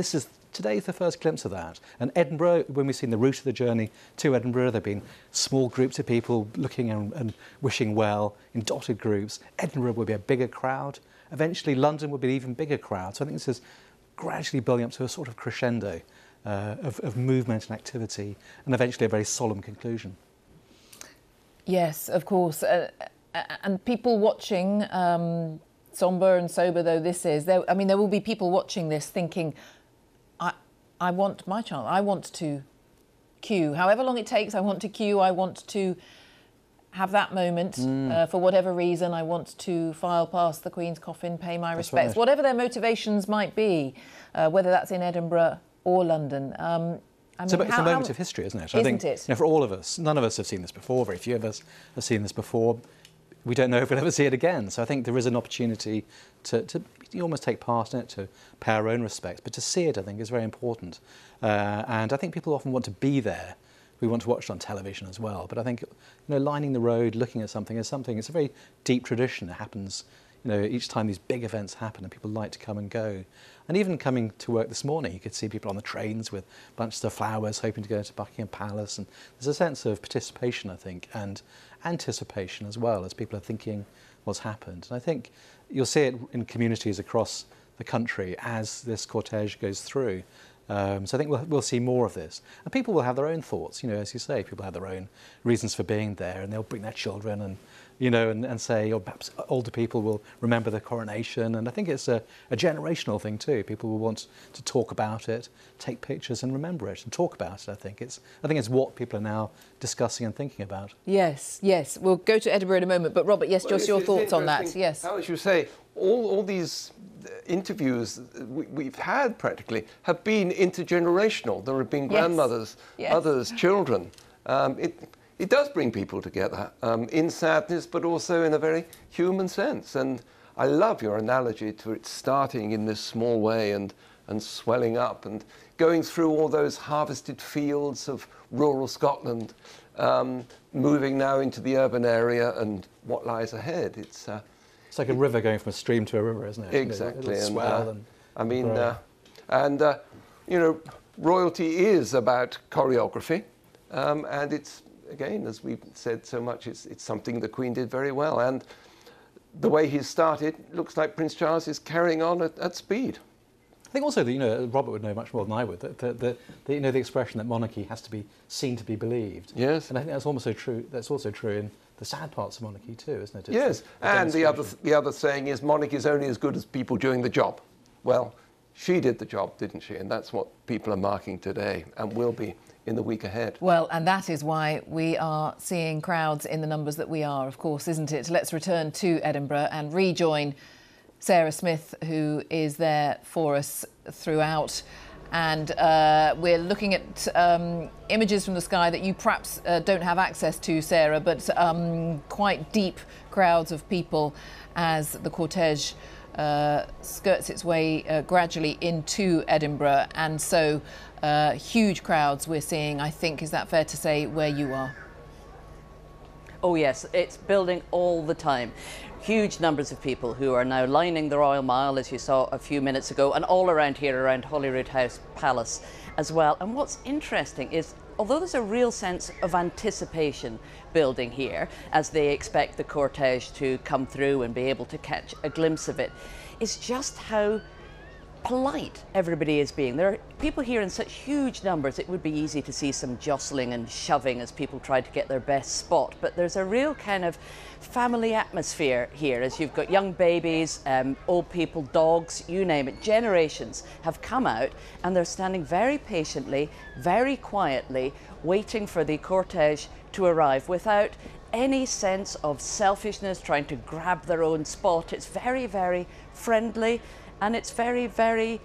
today's the first glimpse of that. And Edinburgh, when we've seen the route of the journey to Edinburgh, there have been small groups of people looking and wishing well in dotted groups. Edinburgh will be a bigger crowd. Eventually, London will be an even bigger crowd. So I think this is gradually building up to a sort of crescendo of movement and activity, and eventually a very solemn conclusion. Yes, of course. And people watching, sombre and sober though this is, there will be people watching this thinking, I want my child, I want to queue. However long it takes, I want to queue, I want to have that moment. For whatever reason, I want to file past the Queen's coffin, pay my respects. Right. Whatever their motivations might be, whether that's in Edinburgh or London. It's a moment of history, isn't it? I think, for all of us, none of us have seen this before, very few of us have seen this before. We don't know if we'll ever see it again. So I think there is an opportunity to almost take part in it, to pay our own respects. But to see it, I think, is very important. And I think people often want to be there. We want to watch it on television as well. But I think, lining the road, looking at something, it's a very deep tradition. It happens, each time these big events happen and people like to come and go. And even coming to work this morning, you could see people on the trains with bunches of flowers, hoping to go to Buckingham Palace. And there's a sense of participation, I think, and anticipation as well, as people are thinking what's happened. And I think you'll see it in communities across the country as this cortege goes through. So I think we'll see more of this. And people will have their own thoughts, you know, as you say, people have their own reasons for being there, and they'll bring their children and, you know, and say, or perhaps older people will remember the coronation. And I think it's a generational thing too. People will want to talk about it, take pictures and remember it and talk about it. I think it's what people are now discussing and thinking about. Yes, yes. We'll go to Edinburgh in a moment. But Robert, yes, just your thoughts on that. Yes. How, as you say, all these interviews we've had practically have been intergenerational. There have been grandmothers, mothers, children. It does bring people together in sadness, but also in a very human sense. And I love your analogy to it starting in this small way and swelling up and going through all those harvested fields of rural Scotland, moving now into the urban area and what lies ahead. It's like a river going from a stream to a river, isn't it? Exactly. It'll swell and I mean, you know, royalty is about choreography, and it's, again, as we've said so much, it's something the Queen did very well. And the way he's started, looks like Prince Charles is carrying on at speed. I think also that, you know, Robert would know much more than I would, that you know, the expression that monarchy has to be seen to be believed. Yes. And I think that's also true. That's also true in the sad parts of monarchy too, isn't it? It's yes. And the other saying is monarchy is only as good as people doing the job. Well, she did the job, didn't she? And that's what people are marking today and will be in the week ahead. Well, and that is why we are seeing crowds in the numbers that we are, of course, isn't it? Let's return to Edinburgh and rejoin Sarah Smith, who is there for us throughout. And we're looking at images from the sky that you perhaps don't have access to, Sarah, but quite deep crowds of people as the cortege skirts its way gradually into Edinburgh. And so huge crowds we're seeing, I think, is that fair to say, where you are? Oh yes, it's building all the time. Huge numbers of people who are now lining the Royal Mile, as you saw a few minutes ago, and all around here, around Holyrood House Palace as well. And what's interesting is, although there's a real sense of anticipation building here, as they expect the cortege to come through and be able to catch a glimpse of it, it's just how polite everybody is being. There are people here in such huge numbers, it would be easy to see some jostling and shoving as people try to get their best spot, but there's a real kind of family atmosphere here, as you've got young babies, old people, dogs, you name it. Generations have come out and they're standing very patiently, very quietly, waiting for the cortege to arrive without any sense of selfishness, trying to grab their own spot. It's very, very friendly. And it's very, very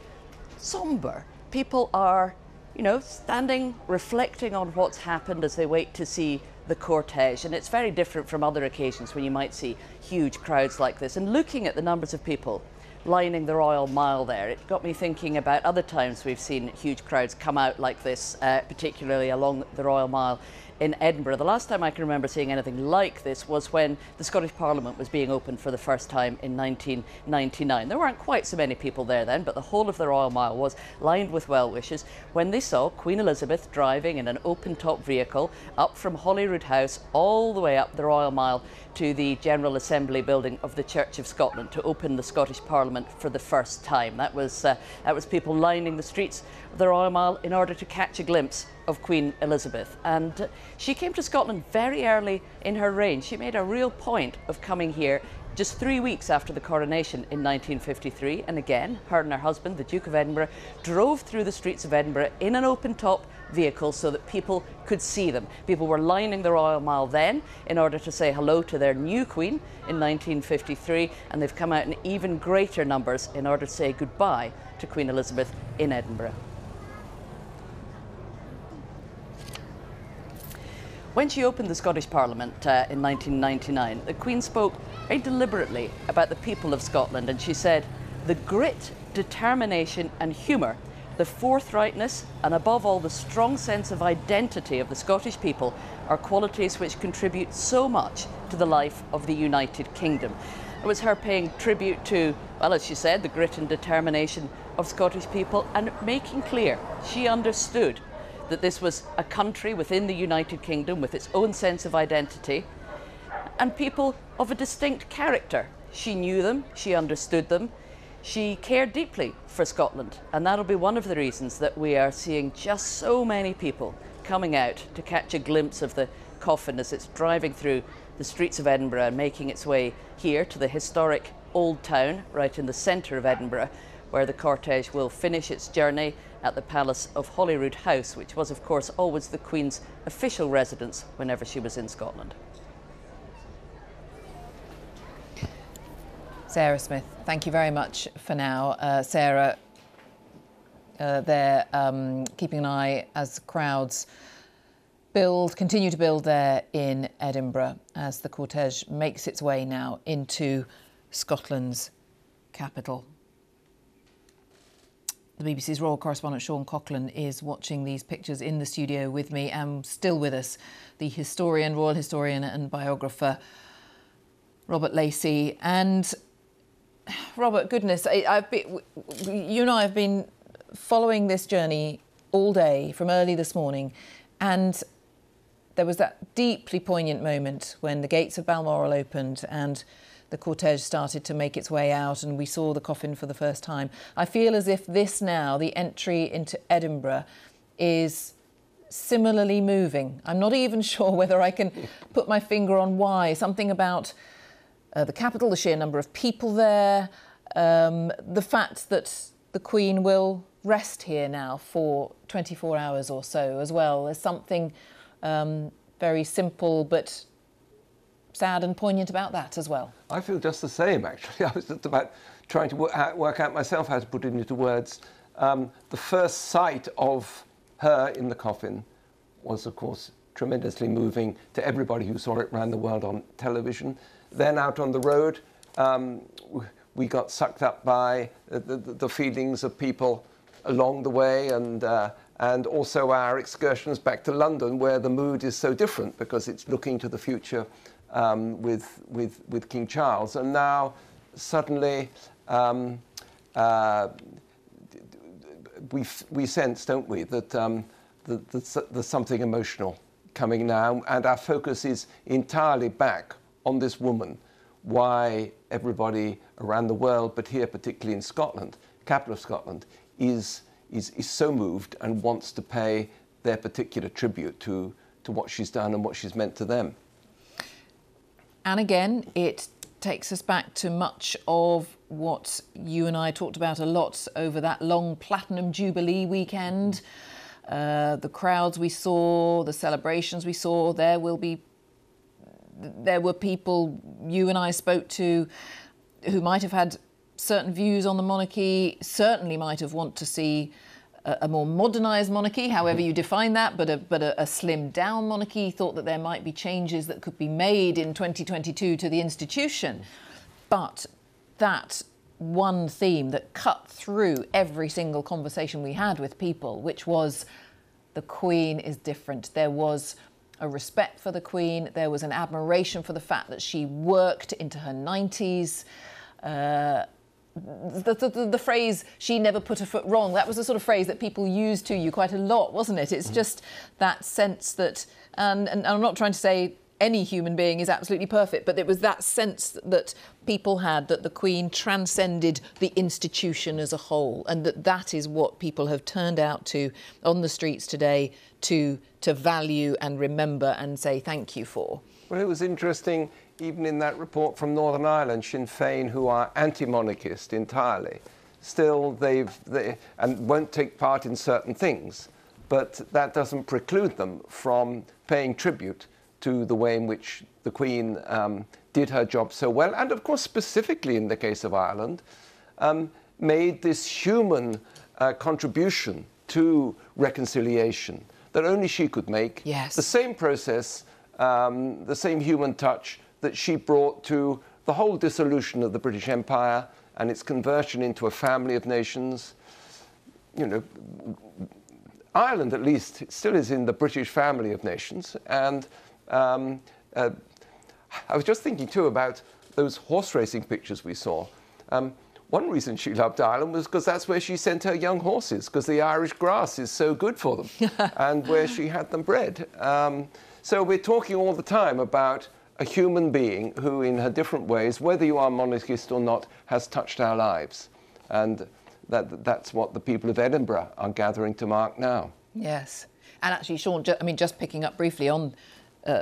sombre. People are, you know, standing, reflecting on what's happened as they wait to see the cortege. And it's very different from other occasions when you might see huge crowds like this. And looking at the numbers of people lining the Royal Mile there, it got me thinking about other times we've seen huge crowds come out like this, particularly along the Royal Mile in Edinburgh. The last time I can remember seeing anything like this was when the Scottish Parliament was being opened for the first time in 1999. There weren't quite so many people there then, but the whole of the Royal Mile was lined with well-wishers when they saw Queen Elizabeth driving in an open-top vehicle up from Holyrood House all the way up the Royal Mile to the General Assembly building of the Church of Scotland to open the Scottish Parliament for the first time. That was people lining the streets of the Royal Mile in order to catch a glimpse of Queen Elizabeth. And she came to Scotland very early in her reign. She made a real point of coming here just 3 weeks after the coronation in 1953. And again, her and her husband, the Duke of Edinburgh, drove through the streets of Edinburgh in an open-top vehicle so that people could see them. People were lining the Royal Mile then in order to say hello to their new Queen in 1953, and they've come out in even greater numbers in order to say goodbye to Queen Elizabeth in Edinburgh. When she opened the Scottish Parliament in 1999, the Queen spoke very deliberately about the people of Scotland, and she said, "The grit, determination and humour, the forthrightness and above all the strong sense of identity of the Scottish people are qualities which contribute so much to the life of the United Kingdom." It was her paying tribute to, well, as she said, the grit and determination of Scottish people, and making clear she understood that this was a country within the United Kingdom with its own sense of identity and people of a distinct character. She knew them, she understood them, She cared deeply for Scotland, and that'll be one of the reasons that we are seeing just so many people coming out to catch a glimpse of the coffin as it's driving through the streets of Edinburgh and making its way here to the historic Old Town, right in the centre of Edinburgh, where the cortege will finish its journey at the Palace of Holyrood House, which was, of course, always the Queen's official residence whenever she was in Scotland. Sarah Smith, thank you very much for now. Sarah, they're keeping an eye as crowds continue to build there in Edinburgh as the cortege makes its way now into Scotland's capital. The BBC's royal correspondent Sean Coughlin is watching these pictures in the studio with me, and still with us, the royal historian and biographer Robert Lacey. And Robert, goodness, you and I have been following this journey all day from early this morning, and there was that deeply poignant moment when the gates of Balmoral opened and the cortege started to make its way out and we saw the coffin for the first time. I feel as if this now, the entry into Edinburgh, is similarly moving. I'm not even sure whether I can put my finger on why. Something about the capital, the sheer number of people there, the fact that the Queen will rest here now for 24 hours or so as well. There's something very simple but sad and poignant about that as well. I feel just the same, actually. I was just about trying to work out myself how to put it into words. The first sight of her in the coffin was, of course, tremendously moving to everybody who saw it around the world on television. Then out on the road, we got sucked up by the feelings of people along the way, and also our excursions back to London, where the mood is so different because it's looking to the future with King Charles. And now suddenly we sense, don't we, that there's something emotional coming now, and our focus is entirely back on this woman. Why everybody around the world, but here particularly in Scotland, capital of Scotland, is so moved and wants to pay their particular tribute to what she's done and what she's meant to them. And again, it takes us back to much of what you and I talked about a lot over that long Platinum Jubilee weekend. The crowds we saw, the celebrations we saw, there were people you and I spoke to who might have had certain views on the monarchy, certainly might have wanted to see a more modernised monarchy, however you define that, but a slimmed down monarchy, thought that there might be changes that could be made in 2022 to the institution. But that one theme that cut through every single conversation we had with people, which was the Queen is different. There was a respect for the Queen. There was an admiration for the fact that she worked into her 90s. The phrase, she never put her foot wrong, that was the sort of phrase that people used to you quite a lot, wasn't it? It's just that sense that, and I'm not trying to say any human being is absolutely perfect, but it was that sense that people had that the Queen transcended the institution as a whole, and that is what people have turned out to on the streets today to value and remember and say thank you for. Well, it was interesting, even in that report from Northern Ireland, Sinn Féin, who are anti-monarchist entirely, still and won't take part in certain things, but that doesn't preclude them from paying tribute to the way in which the Queen did her job so well, and of course specifically in the case of Ireland, made this human contribution to reconciliation that only she could make. Yes. The same process, the same human touch that she brought to the whole dissolution of the British Empire and its conversion into a family of nations. You know, Ireland, at least, still is in the British family of nations. And I was just thinking, too, about those horse racing pictures we saw. One reason she loved Ireland was because that's where she sent her young horses, because the Irish grass is so good for them, and where she had them bred. So we're talking all the time about a human being who, in her different ways, whether you are monarchist or not, has touched our lives. And that's what the people of Edinburgh are gathering to mark now. Yes. And actually, Sean, just picking up briefly on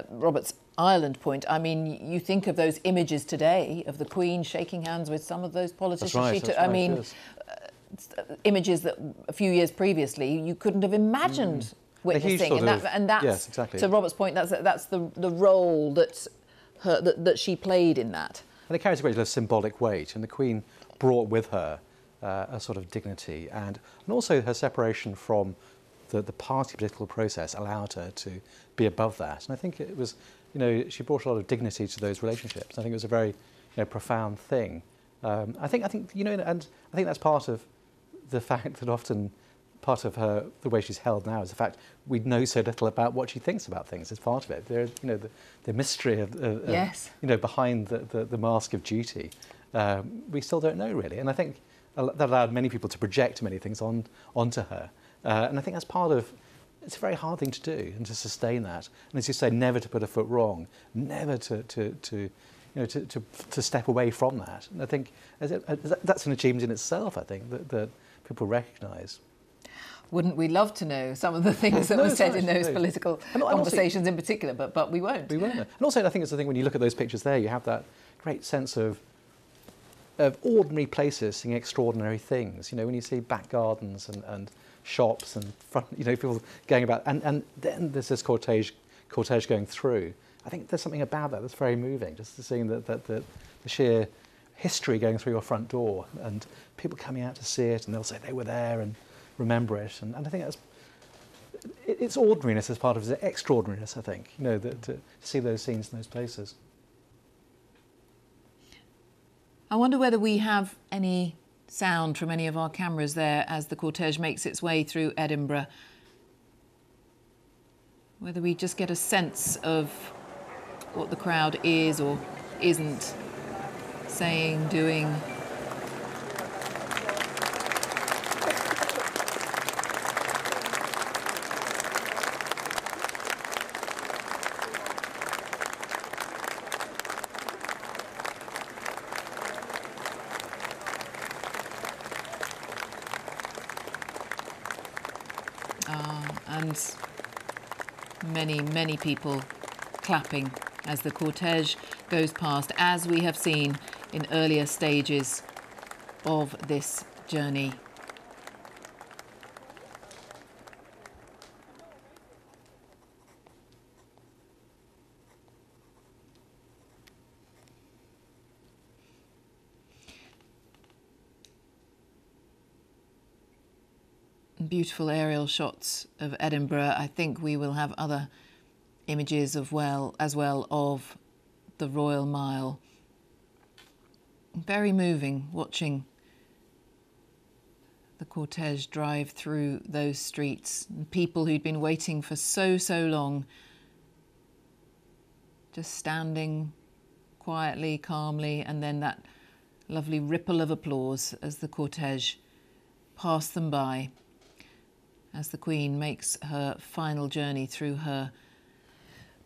Robert's Ireland point, I mean, you think of those images today of the Queen shaking hands with some of those politicians. That's right, Images that a few years previously you couldn't have imagined witnessing. And that's, yes, exactly. To Robert's point, that's the role that she played in that. And it carries a great deal of symbolic weight, and the Queen brought with her a sort of dignity, and also her separation from the party political process allowed her to be above that. And I think it was, she brought a lot of dignity to those relationships. I think it was a very, profound thing. I think, and I think that's part of the fact that often part of the way she's held now is the fact we know so little about what she thinks about things. It's part of it. There, the mystery of yes. Behind the mask of duty, we still don't know really. And I think that allowed many people to project many things onto her. And I think that's part of. It's a very hard thing to do and to sustain that. And as you say, never to put a foot wrong, never to step away from that. And I think that's an achievement in itself. I think that people recognise. Wouldn't we love to know some of the things that were said in those political conversations in particular, but we won't. We won't. And also I think it's the thing when you look at those pictures there, you have that great sense of ordinary places seeing extraordinary things. When you see back gardens and shops and front, people going about, and then there's this cortege going through. I think there's something about that that's very moving, just seeing the sheer history going through your front door and people coming out to see it, and they'll say they were there and remember it. And I think it's ordinariness as part of the extraordinariness, I think, to see those scenes in those places. I wonder whether we have any sound from any of our cameras there as the cortege makes its way through Edinburgh. Whether we just get a sense of what the crowd is or isn't saying, doing. And many people clapping as the cortege goes past, as we have seen in earlier stages of this journey. Beautiful aerial shots of Edinburgh. I think we will have other images as well of the Royal Mile. Very moving watching the cortege drive through those streets. And people who'd been waiting for so long, just standing quietly, calmly, and then that lovely ripple of applause as the cortege passed them by, as the Queen makes her final journey through her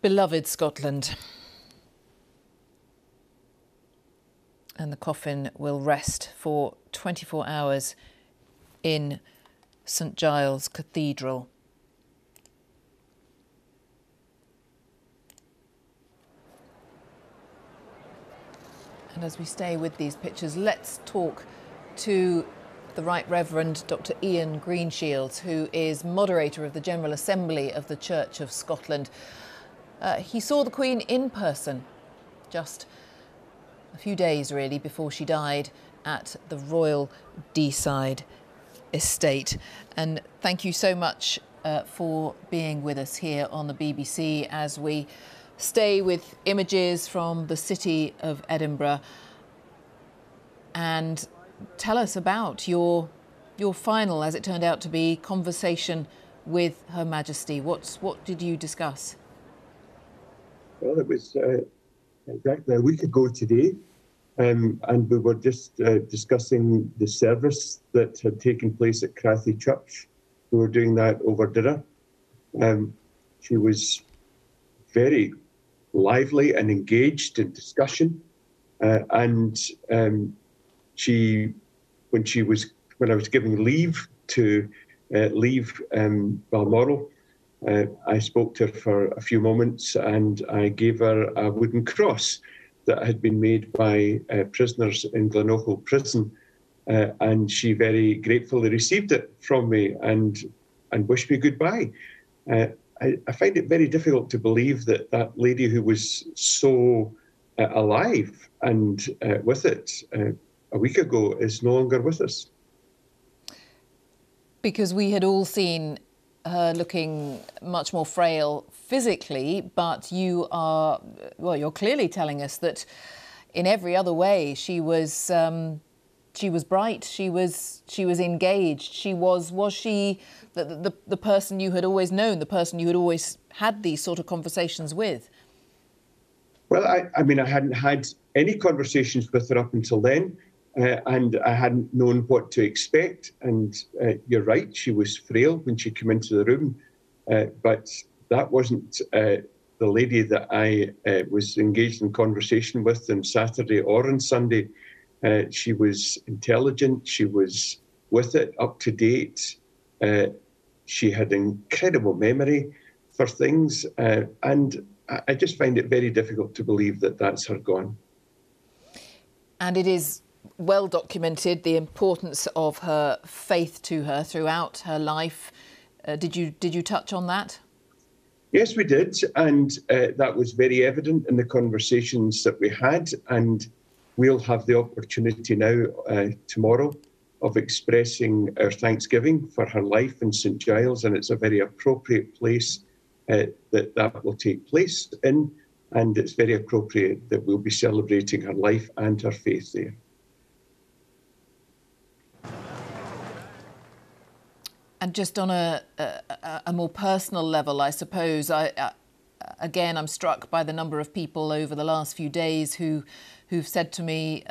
beloved Scotland. And the coffin will rest for 24 hours in St Giles Cathedral. And as we stay with these pictures, let's talk to the Right Reverend Dr. Ian Greenshields, who is moderator of the General Assembly of the Church of Scotland. He saw the Queen in person just a few days really before she died at the Royal Deeside Estate. And thank you so much for being with us here on the BBC as we stay with images from the city of Edinburgh. And tell us about your final, as it turned out to be, conversation with Her Majesty. What did you discuss? Well, it was exactly a week ago today, and we were just discussing the service that had taken place at Crathy Church. We were doing that over dinner. She was very lively and engaged in discussion, and she when I was giving leave to leave Balmoral. I spoke to her for a few moments, and I gave her a wooden cross that had been made by prisoners in Glenagle prison, and she very gratefully received it from me and wished me goodbye. I find it very difficult to believe that that lady who was so alive and with it a week ago is no longer with us. Because we had all seen her looking much more frail physically, but you're clearly telling us that in every other way she was bright, she was engaged, was she the person you had always known, the person you had always had these sort of conversations with? Well, I mean, I hadn't had any conversations with her up until then, and I hadn't known what to expect. And you're right, she was frail when she came into the room, but that wasn't the lady that I was engaged in conversation with on Saturday or on Sunday. She was intelligent, she was with it, up to date. She had incredible memory for things, and I just find it very difficult to believe that that's her gone. And it is well documented, the importance of her faith to her throughout her life. Did you touch on that? Yes, we did, and that was very evident in the conversations that we had, and we'll have the opportunity now tomorrow of expressing our thanksgiving for her life in St Giles, and it's a very appropriate place that will take place in, and it's very appropriate that we'll be celebrating her life and her faith there. And just on a more personal level, I suppose, again, I'm struck by the number of people over the last few days who've said to me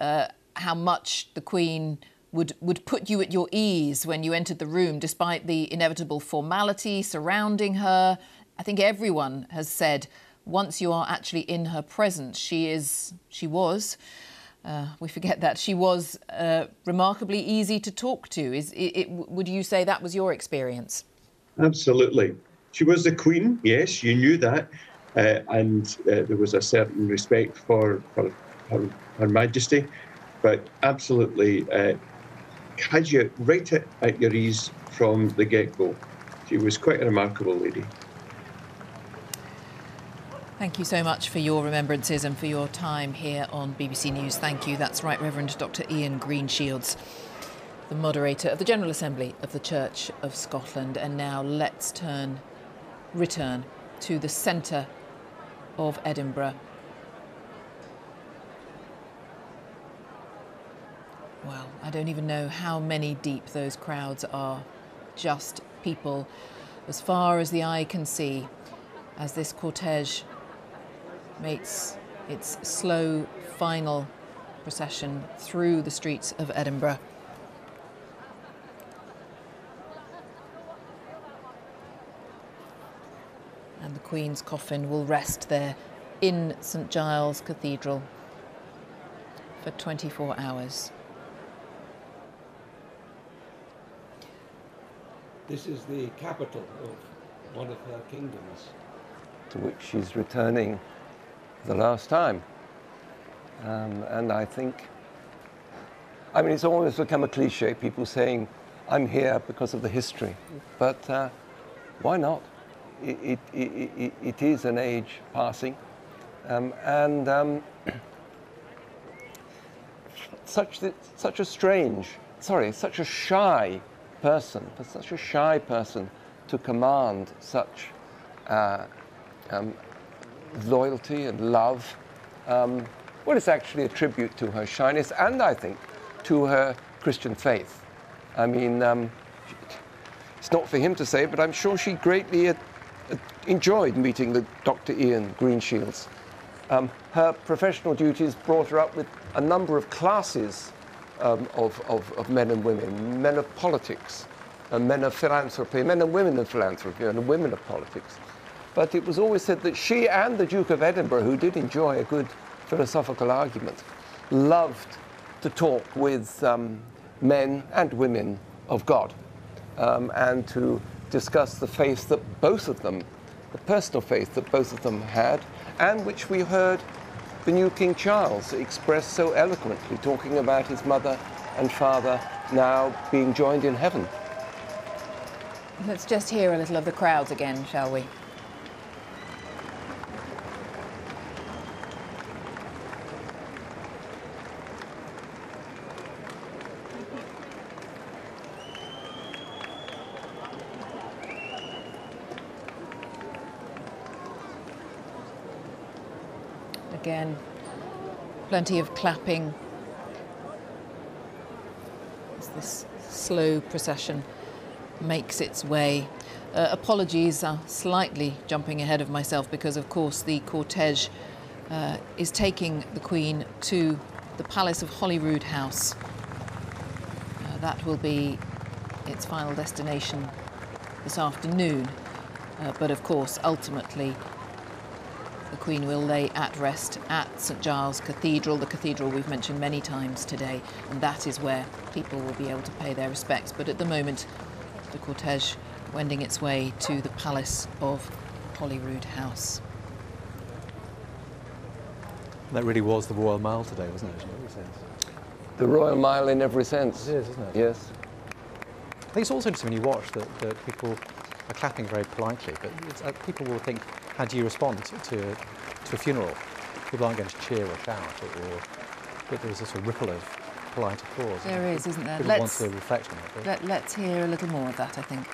how much the Queen would put you at your ease when you entered the room, despite the inevitable formality surrounding her. I think everyone has said once you are actually in her presence, we forget that, she was remarkably easy to talk to. Would you say that was your experience? Absolutely. She was the Queen, yes, you knew that. And there was a certain respect for Her Majesty, but absolutely had you right at your ease from the get-go. She was quite a remarkable lady. Thank you so much for your remembrances and for your time here on BBC News. Thank you. That's Right Reverend Dr. Ian Greenshields, the moderator of the General Assembly of the Church of Scotland. And now let's return to the centre of Edinburgh. Well, I don't even know how many deep those crowds are. Just people as far as the eye can see as this cortege makes its slow final procession through the streets of Edinburgh. And the Queen's coffin will rest there in St Giles Cathedral for 24 hours. This is the capital of one of her kingdoms, to which she's returning the last time. And I think, I mean, it's almost become a cliche, people saying, I'm here because of the history. But why not? It is an age passing. Such a shy person to command such loyalty and love. Well, it's actually a tribute to her shyness and, I think, to her Christian faith. I mean, it's not for him to say, but I'm sure she greatly enjoyed meeting the Dr. Ian Greenshields. Her professional duties brought her up with a number of classes of men and women, men of politics, men of philanthropy, men and women of philanthropy, and women of politics. But it was always said that she and the Duke of Edinburgh, who did enjoy a good philosophical argument, loved to talk with men and women of God, and to discuss the faith that both of them, the personal faith that both of them had, and which we heard the new King Charles express so eloquently, talking about his mother and father now being joined in heaven. Let's just hear a little of the crowds again, shall we? Again, plenty of clapping as this slow procession makes its way. Apologies, slightly jumping ahead of myself because, of course, the cortege is taking the Queen to the Palace of Holyrood House. That will be its final destination this afternoon. But, of course, ultimately, the Queen will lay at rest at St Giles Cathedral, the cathedral we've mentioned many times today, and that is where people will be able to pay their respects. But at the moment, the cortege wending its way to the Palace of Holyrood House. That really was the Royal Mile today, wasn't it, in every sense? The Royal Mile in every sense. It is, isn't it? Yes. I think it's also interesting when you watch that people are clapping very politely, but people will think, how do you respond to a funeral? People aren't going to cheer or shout, but there's a sort of ripple of polite applause. There is, isn't there? People want to reflect on it. Let's hear a little more of that, I think.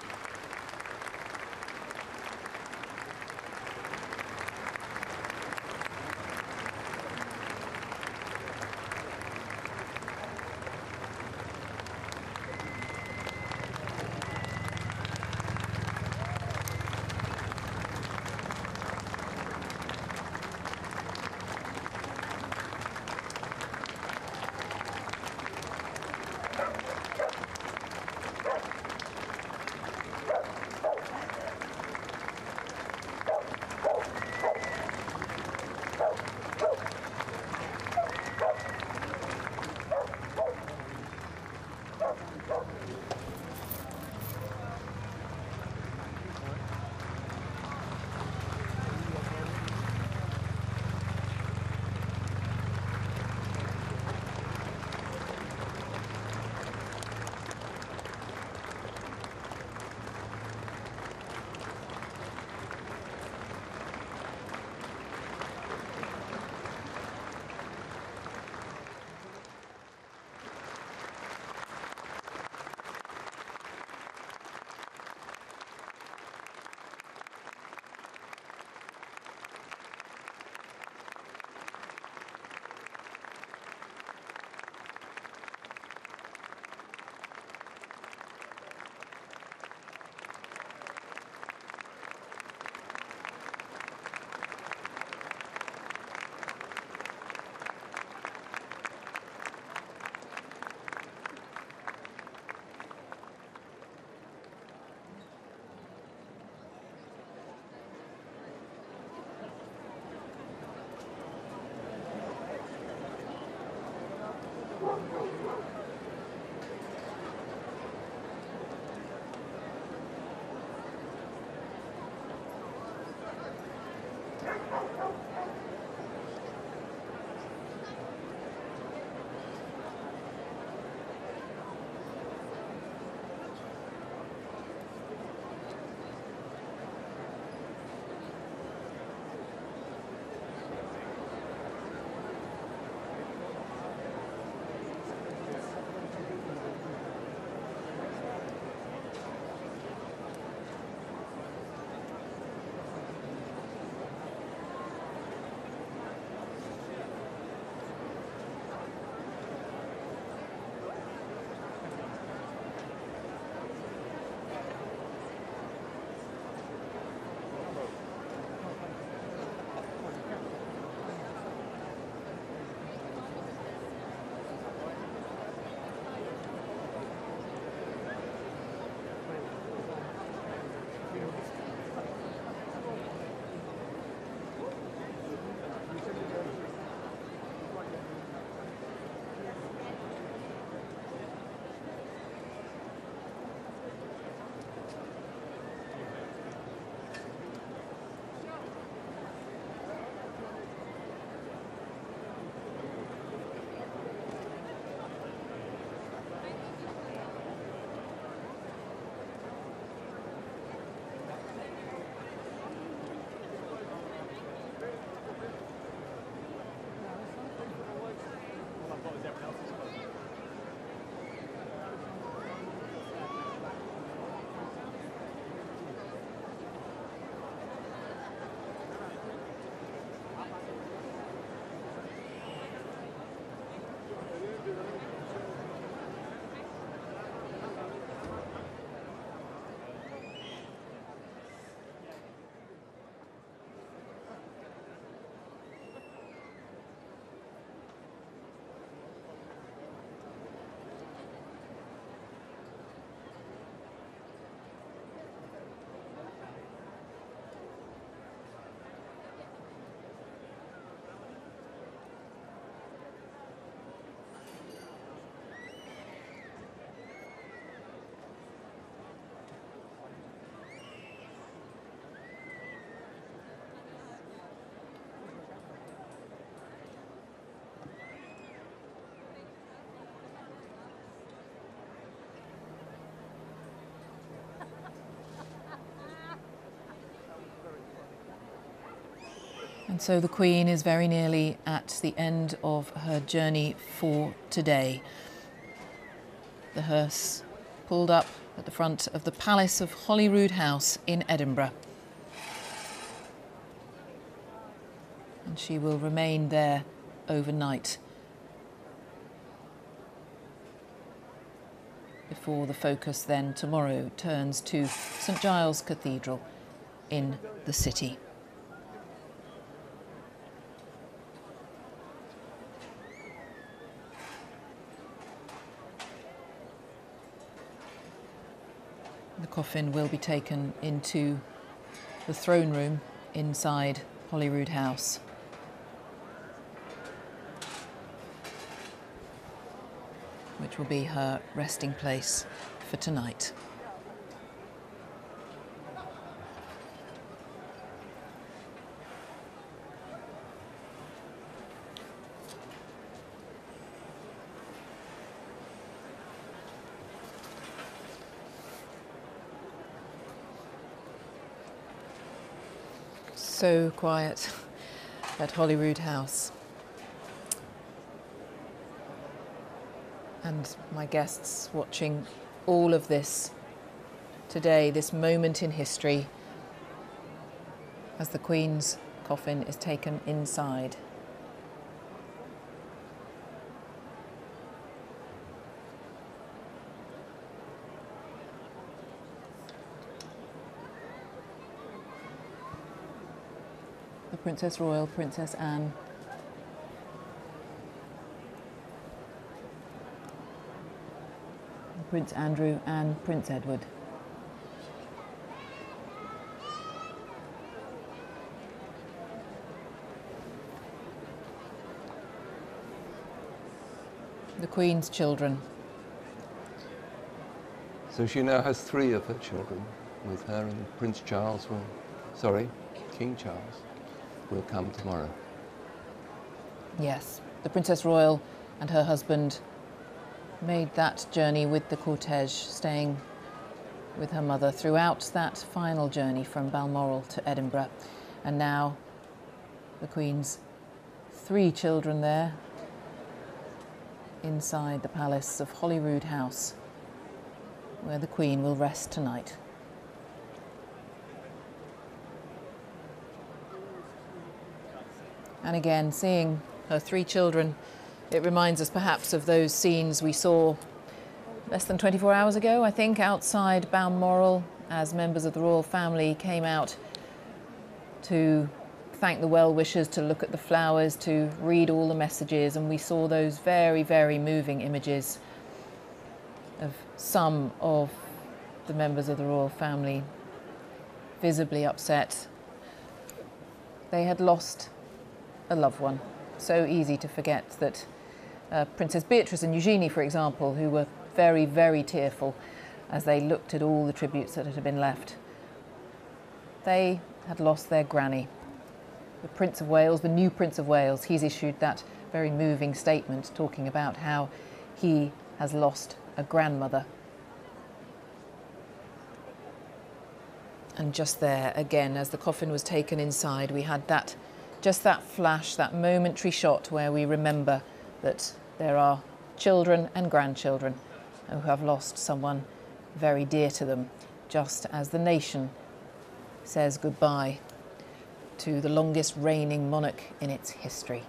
And so the Queen is very nearly at the end of her journey for today. The hearse pulled up at the front of the Palace of Holyrood House in Edinburgh. And she will remain there overnight before the focus then tomorrow turns to St Giles Cathedral in the city. The coffin will be taken into the throne room inside Holyrood House. Which will be her resting place for tonight. So quiet at Holyrood House. And my guests watching all of this today, this moment in history, as the Queen's coffin is taken inside. The Princess Royal, Princess Anne, Prince Andrew and Prince Edward. The Queen's children. So she now has 3 of her children with her, and King Charles will come tomorrow. Yes, the Princess Royal and her husband made that journey with the cortege, staying with her mother throughout that final journey from Balmoral to Edinburgh. And now the Queen's 3 children there inside the Palace of Holyrood House, where the Queen will rest tonight. And again, seeing her 3 children, it reminds us perhaps of those scenes we saw less than 24 hours ago, I think, outside Balmoral, as members of the royal family came out to thank the well-wishers, to look at the flowers, to read all the messages, and we saw those very, very moving images of some of the members of the royal family visibly upset. They had lost a loved one. So easy to forget that Princess Beatrice and Eugenie, for example, who were very, very tearful as they looked at all the tributes that had been left. They had lost their granny. The Prince of Wales, the new Prince of Wales, he's issued that very moving statement talking about how he has lost a grandmother. And just there, again, as the coffin was taken inside, we had that, just that flash, that momentary shot where we remember that there are children and grandchildren who have lost someone very dear to them, just as the nation says goodbye to the longest reigning monarch in its history.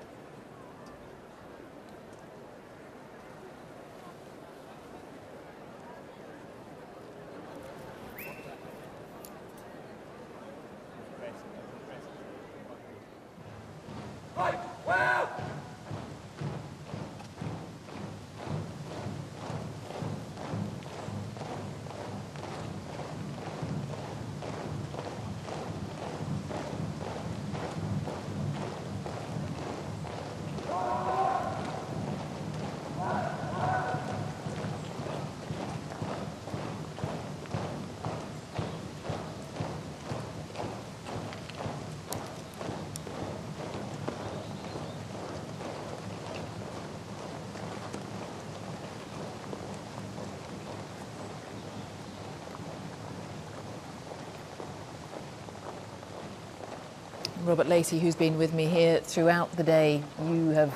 Robert Lacey, who's been with me here throughout the day. You have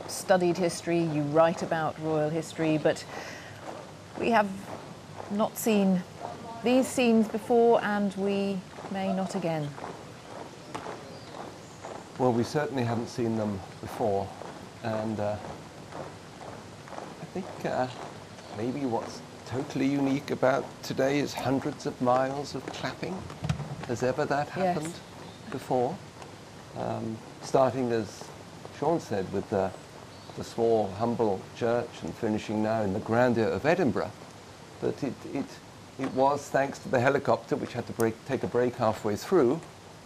studied history, you write about royal history, but we have not seen these scenes before, and we may not again. Well, we certainly haven't seen them before, and I think maybe what's totally unique about today is hundreds of miles of clapping. Has ever that happened before? Starting, as Sean said, with the small, humble church and finishing now in the grandeur of Edinburgh. But it was thanks to the helicopter, which had to take a break halfway through.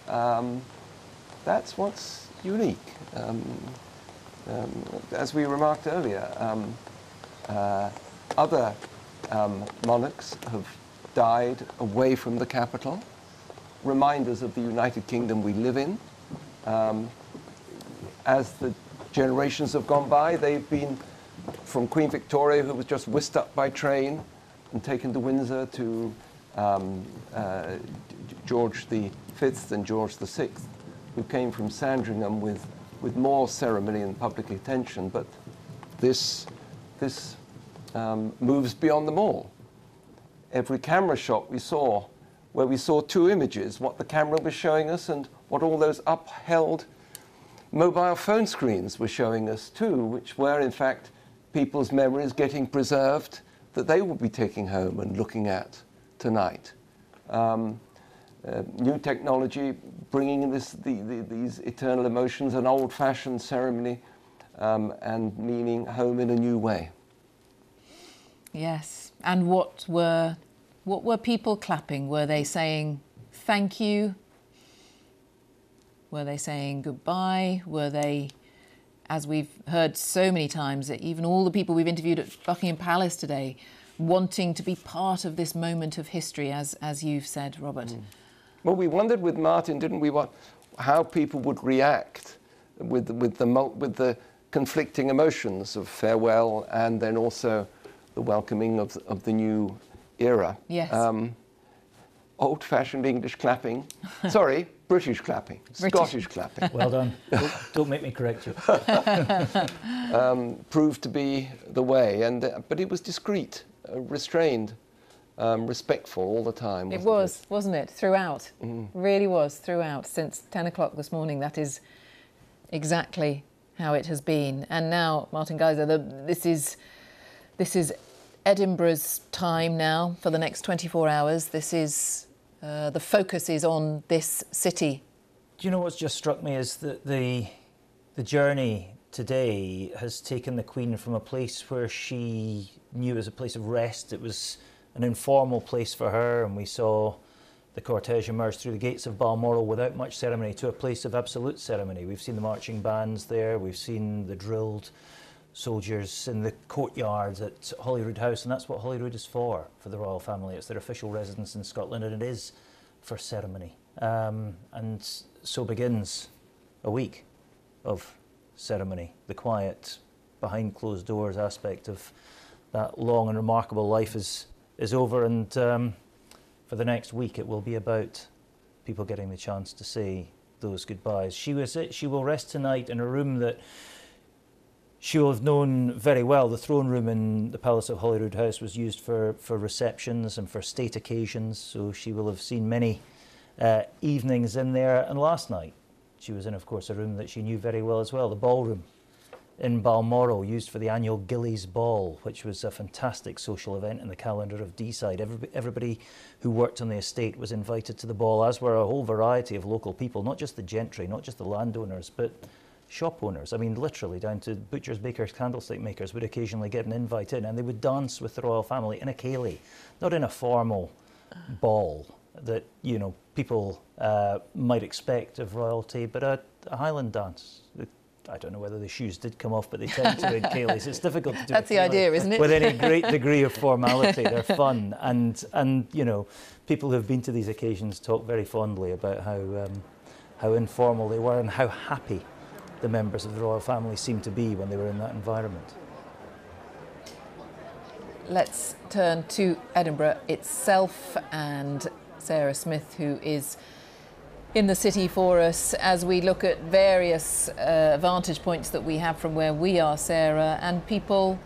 That's what's unique. As we remarked earlier, other monarchs have died away from the capital, reminders of the United Kingdom we live in. As the generations have gone by, they've been from Queen Victoria, who was just whisked up by train and taken to Windsor, to George V and George VI, who came from Sandringham with more ceremony and public attention. But this moves beyond them all. Every camera shot we saw, where we saw two images, what the camera was showing us and what all those upheld mobile phone screens were showing us too, which were in fact people's memories getting preserved that they will be taking home and looking at tonight. New technology bringing these eternal emotions, an old-fashioned ceremony and meaning home in a new way. Yes, and what were people clapping? Were they saying thank you? Were they saying goodbye? Were they, as we've heard so many times, that even all the people we've interviewed at Buckingham Palace today, wanting to be part of this moment of history, as you've said, Robert? Well, we wondered with Martin, didn't we, how people would react with the conflicting emotions of farewell and then also the welcoming of the new era. Yes. Old-fashioned English clapping. Sorry, British clapping. Scottish clapping. Well done. Don't make me correct you. Proved to be the way, but it was discreet, restrained, respectful all the time. It was, wasn't it? Throughout. Really was throughout. Since 10 o'clock this morning, that is exactly how it has been. And now, Martin Geiser, this is Edinburgh's time now for the next 24 hours. This is the focus is on this city. Do you know what's just struck me is that the journey today has taken the Queen from a place where she knew as a place of rest. It was an informal place for her, and we saw the cortege emerge through the gates of Balmoral without much ceremony, to a place of absolute ceremony. We've seen the marching bands there, we've seen the drilled soldiers in the courtyard at Holyrood House, and that's what Holyrood is for the royal family. It's their official residence in Scotland, and it is for ceremony. And so begins a week of ceremony, the quiet, behind closed doors aspect of that long and remarkable life is over, and for the next week it will be about people getting the chance to say those goodbyes. She will rest tonight in a room that she will have known very well. The throne room in the Palace of Holyrood House was used for receptions and for state occasions, so she will have seen many evenings in there. And last night she was in, of course, a room that she knew very well as well, the ballroom in Balmoral, used for the annual Gillies Ball, which was a fantastic social event in the calendar of Deeside. Everybody who worked on the estate was invited to the ball, as were a whole variety of local people, not just the gentry, not just the landowners, but shop owners. I mean, literally down to butchers, bakers, candlestick makers would occasionally get an invite in, and they would dance with the royal family in a ceilidh, not in a formal ball that, you know, people might expect of royalty, but a Highland dance. I don't know whether the shoes did come off, but they tend to in ceilidhs. It's difficult to do. That's the idea, isn't it? With any great degree of formality. They're fun, and you know, people who've been to these occasions talk very fondly about how informal they were and how happy the members of the royal family seemed to be when they were in that environment. Let's turn to Edinburgh itself and Sarah Smith, who is in the city for us as we look at various vantage points that we have from where we are, Sarah, and people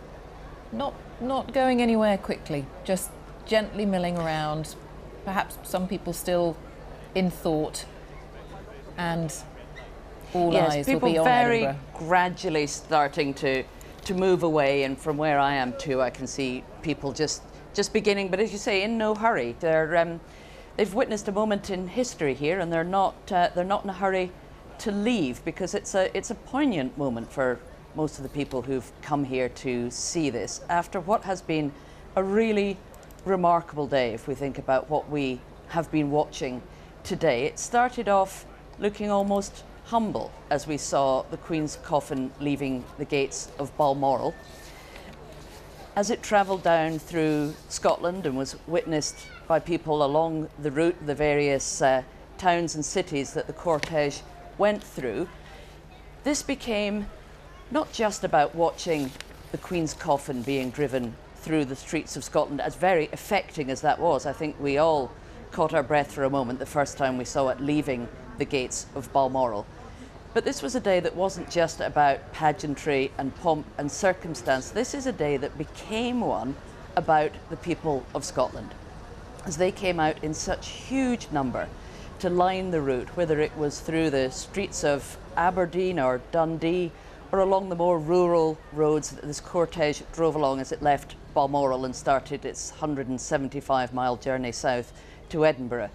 not going anywhere quickly, just gently milling around, perhaps some people still in thought, and all eyes will be on Edinburgh. Yes, people very gradually starting to move away, and from where I am too, I can see people just beginning, but as you say, in no hurry. They've witnessed a moment in history here, and they're not in a hurry to leave, because it's a poignant moment for most of the people who've come here to see this after what has been a really remarkable day. If we think about what we have been watching today, it started off looking almost humble as we saw the Queen's coffin leaving the gates of Balmoral. As it travelled down through Scotland and was witnessed by people along the route, the various towns and cities that the cortege went through, this became not just about watching the Queen's coffin being driven through the streets of Scotland, as very affecting as that was. I think we all caught our breath for a moment the first time we saw it leaving the gates of Balmoral. But this was a day that wasn't just about pageantry and pomp and circumstance. This is a day that became one about the people of Scotland, as they came out in such huge number to line the route, whether it was through the streets of Aberdeen or Dundee, or along the more rural roads that this cortege drove along as it left Balmoral and started its 175-mile journey south to Edinburgh.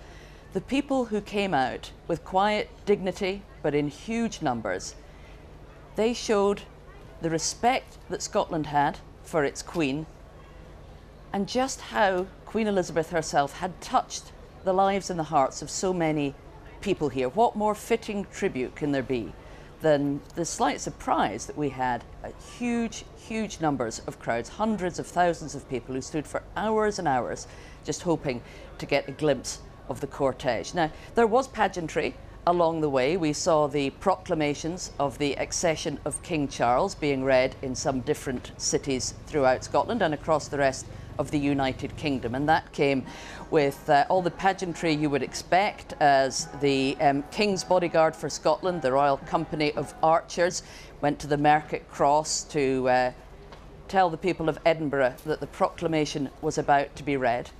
The people who came out with quiet dignity, but in huge numbers, they showed the respect that Scotland had for its Queen, and just how Queen Elizabeth herself had touched the lives and the hearts of so many people here. What more fitting tribute can there be than the slight surprise that we had huge numbers of crowds, hundreds of thousands of people who stood for hours and hours just hoping to get a glimpse of the cortege. Now, there was pageantry along the way. We saw the proclamations of the accession of King Charles being read in some different cities throughout Scotland and across the rest of the United Kingdom, and that came with all the pageantry you would expect, as the King's Bodyguard for Scotland, the Royal Company of Archers, went to the Market Cross to tell the people of Edinburgh that the proclamation was about to be read.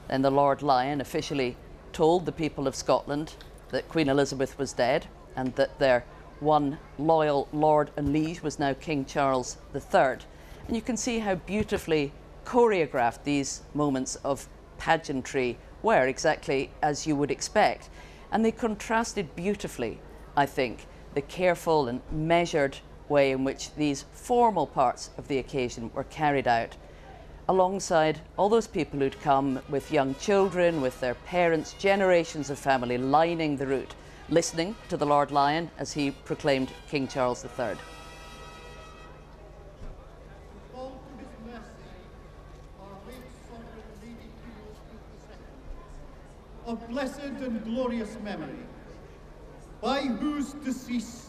Then the Lord Lion officially told the people of Scotland that Queen Elizabeth was dead and that their one loyal lord and liege was now King Charles III. And you can see how beautifully choreographed these moments of pageantry were, exactly as you would expect. And they contrasted beautifully, I think, the careful and measured way in which these formal parts of the occasion were carried out, alongside all those people who'd come with young children, with their parents, generations of family lining the route, listening to the Lord Lion as he proclaimed King Charles III. Of blessed and glorious memory, by whose decease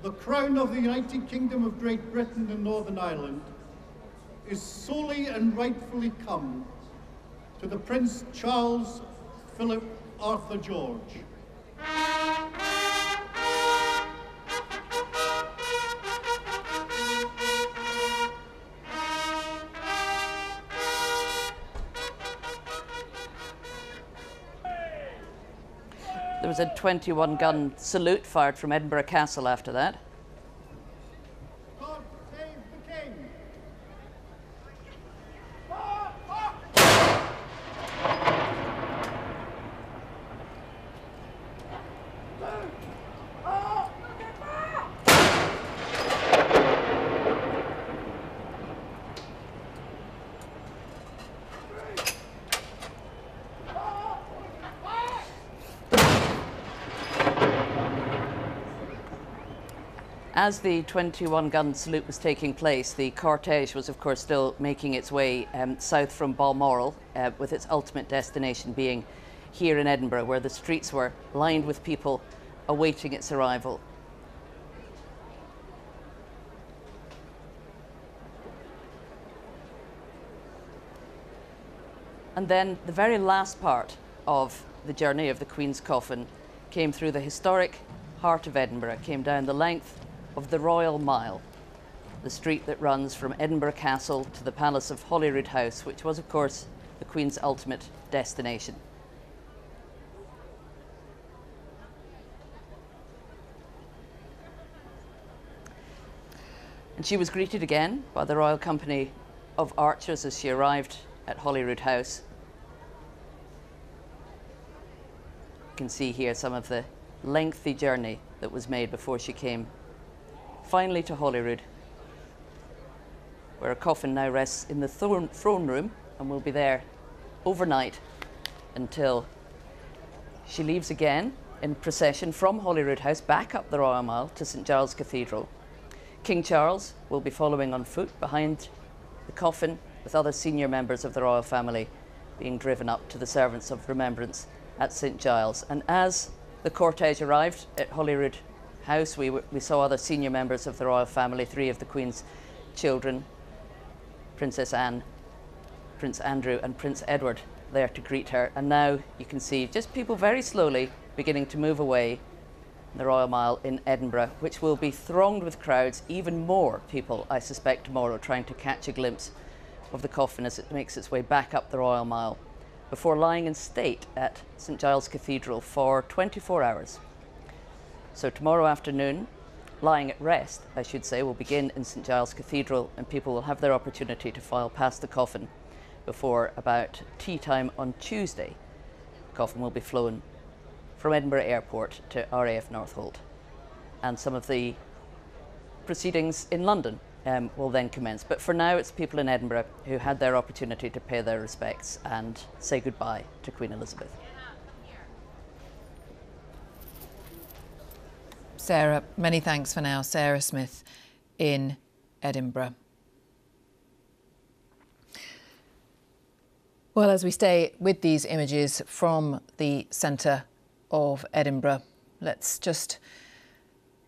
the crown of the United Kingdom of Great Britain and Northern Ireland is solely and rightfully come to the Prince Charles Philip Arthur George. There was a 21-gun salute fired from Edinburgh Castle after that. God save the King! As the 21-gun salute was taking place, the cortege was, of course, still making its way south from Balmoral, with its ultimate destination being here in Edinburgh, where the streets were lined with people awaiting its arrival. And then the very last part of the journey of the Queen's coffin came through the historic heart of Edinburgh, came down the length of the Royal Mile, the street that runs from Edinburgh Castle to the Palace of Holyrood House, which was, of course, the Queen's ultimate destination. And she was greeted again by the Royal Company of Archers as she arrived at Holyrood House. You can see here some of the lengthy journey that was made before she came finally to Holyrood, where a coffin now rests in the throne room and will be there overnight until she leaves again in procession from Holyrood House back up the Royal Mile to St Giles Cathedral. King Charles will be following on foot behind the coffin, with other senior members of the royal family being driven up to the Servants of Remembrance at St Giles. And as the cortege arrived at Holyrood House, we saw other senior members of the royal family, 3 of the Queen's children, Princess Anne, Prince Andrew and Prince Edward, there to greet her. And now you can see just people very slowly beginning to move away the Royal Mile in Edinburgh, which will be thronged with crowds, even more people, I suspect, tomorrow, trying to catch a glimpse of the coffin as it makes its way back up the Royal Mile, before lying in state at St Giles Cathedral for 24 hours. So tomorrow afternoon, lying at rest, I should say, will begin in St Giles Cathedral, and people will have their opportunity to file past the coffin before about tea time on Tuesday. The coffin will be flown from Edinburgh Airport to RAF Northolt, and some of the proceedings in London will then commence. But for now, it's people in Edinburgh who had their opportunity to pay their respects and say goodbye to Queen Elizabeth. Sarah, many thanks for now. Sarah Smith in Edinburgh. Well, as we stay with these images from the centre of Edinburgh, let's just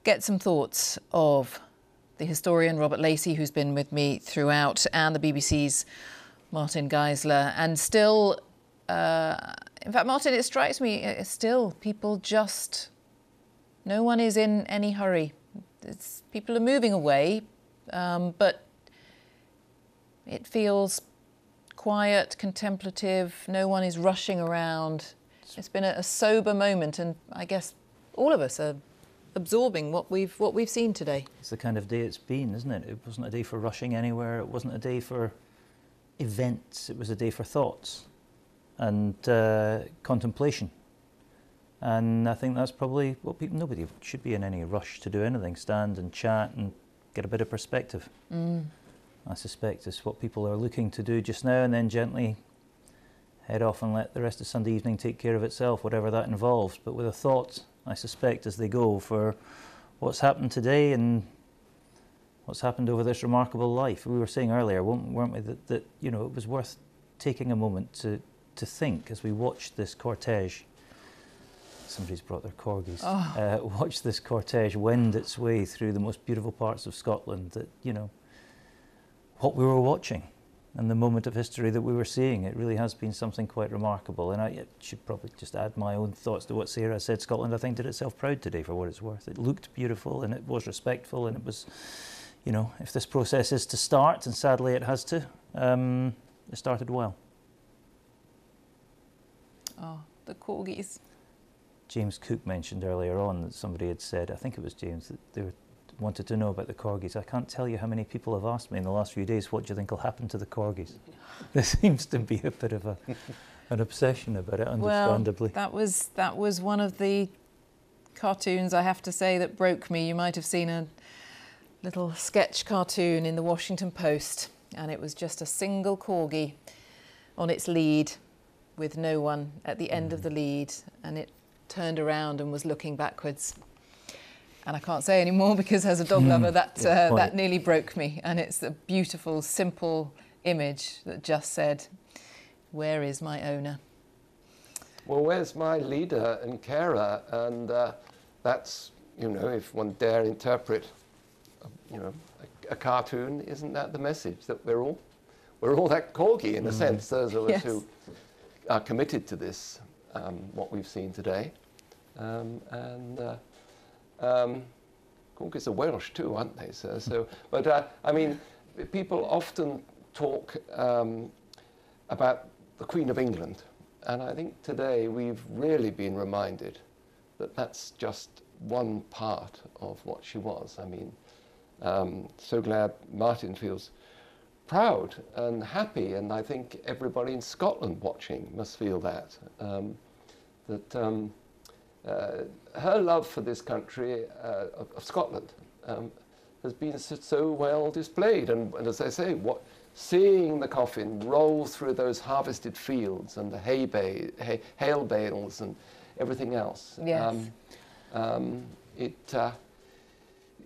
get some thoughts of the historian Robert Lacey, who's been with me throughout, and the BBC's Martin Geisler. And still, in fact, Martin, it strikes me, still people just, no one is in any hurry. People are moving away, but it feels quiet, contemplative, no one is rushing around. It's been a sober moment, and I guess all of us are absorbing what we've seen today. It's the kind of day it's been, isn't it? It wasn't a day for rushing anywhere. It wasn't a day for events. It was a day for thoughts and contemplation. And I think that's probably what people. Nobody should be in any rush to do anything. Stand and chat and get a bit of perspective. I suspect it's what people are looking to do just now, and then gently head off and let the rest of Sunday evening take care of itself, whatever that involves, but with a thought, I suspect, as they go, for what's happened today and what's happened over this remarkable life. We were saying earlier, weren't we, that you know, it was worth taking a moment to think as we watched this cortege. Somebody's brought their corgis. Watch this cortege wend its way through the most beautiful parts of Scotland, that, you know, what we were watching and the moment of history that we were seeing. It really has been something quite remarkable. And I should probably just add my own thoughts to what Sarah said. Scotland, I think, did itself proud today, for what it's worth. It looked beautiful and it was respectful, and it was, you know, if this process is to start, and sadly it has to, it started well. Oh, the corgis. James Cook mentioned earlier on that somebody had said, I think it was James, that they wanted to know about the corgis. I can't tell you how many people have asked me in the last few days, what do you think will happen to the corgis? There seems to be a bit of an obsession about it, understandably. Well, that was one of the cartoons, I have to say, that broke me. You might have seen a little sketch cartoon in the Washington Post, and it was just a single corgi on its lead with no one at the end of the lead, and it turned around and was looking backwards. And I can't say any more because, as a dog lover, that nearly broke me. And it's a beautiful, simple image that just said, where is my owner? Well, where's my leader and carer? And that's, you know, if one dare interpret, you know, a cartoon, isn't that the message? That we're all that corgi, in a sense, those of us who are committed to this, what we've seen today. Corgis are Welsh too, aren't they? So but I mean, people often talk about the Queen of England, and I think today we've really been reminded that that's just one part of what she was. I mean, so glad Martin feels proud and happy, and I think everybody in Scotland watching must feel that. Her love for this country of Scotland has been so well displayed, and as I say, seeing the coffin roll through those harvested fields and the hail bales and everything else. Yes.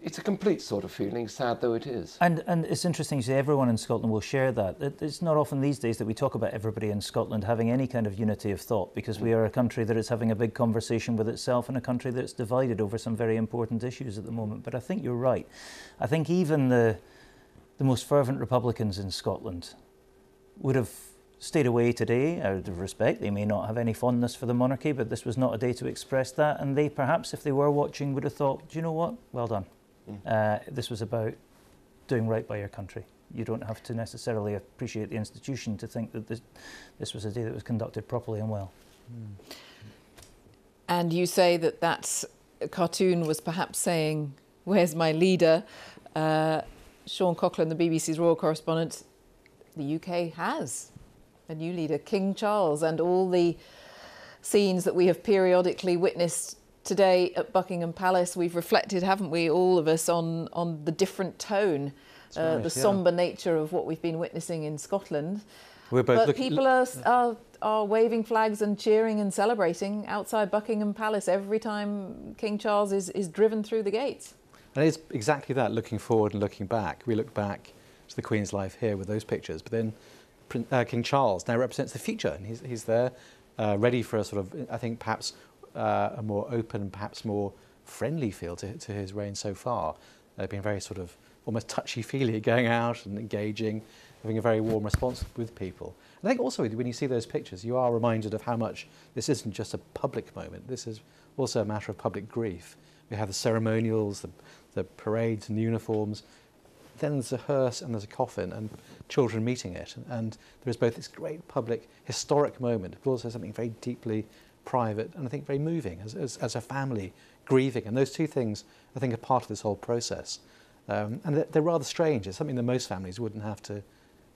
It's a complete sort of feeling, sad though it is. And it's interesting to say everyone in Scotland will share that. It's not often these days that we talk about everybody in Scotland having any kind of unity of thought, because we are a country that is having a big conversation with itself and a country that's divided over some very important issues at the moment. But I think you're right. I think even the most fervent Republicans in Scotland would have stayed away today out of respect. They may not have any fondness for the monarchy, but this was not a day to express that. And they perhaps, if they were watching, would have thought, do you know what? Well done. This was about doing right by your country. You don't have to necessarily appreciate the institution to think that this was a day that was conducted properly and well. And you say that that cartoon was perhaps saying, where's my leader? Sean Coughlin, the BBC's royal correspondent, the UK has a new leader, King Charles, and all the scenes that we have periodically witnessed today at Buckingham Palace, we've reflected, haven't we, all of us, on the different tone, the sombre nature of what we've been witnessing in Scotland. But people are waving flags and cheering and celebrating outside Buckingham Palace every time King Charles is driven through the gates. And it's exactly that, looking forward and looking back. We look back to the Queen's life here with those pictures, but then King Charles now represents the future, and he's there, ready for a sort of, I think, perhaps a more open, perhaps more friendly feel to his reign so far. Being very sort of almost touchy-feely, going out and engaging, having a very warm response with people. And I think also when you see those pictures, you are reminded of how much this isn't just a public moment. This is also a matter of public grief. We have the ceremonials, the parades and the uniforms. Then there's a hearse and there's a coffin and children meeting it. And there is both this great public historic moment, but also something very deeply private and I think very moving as a family grieving. And those two things, I think, are part of this whole process. And they're rather strange. It's something that most families wouldn't have to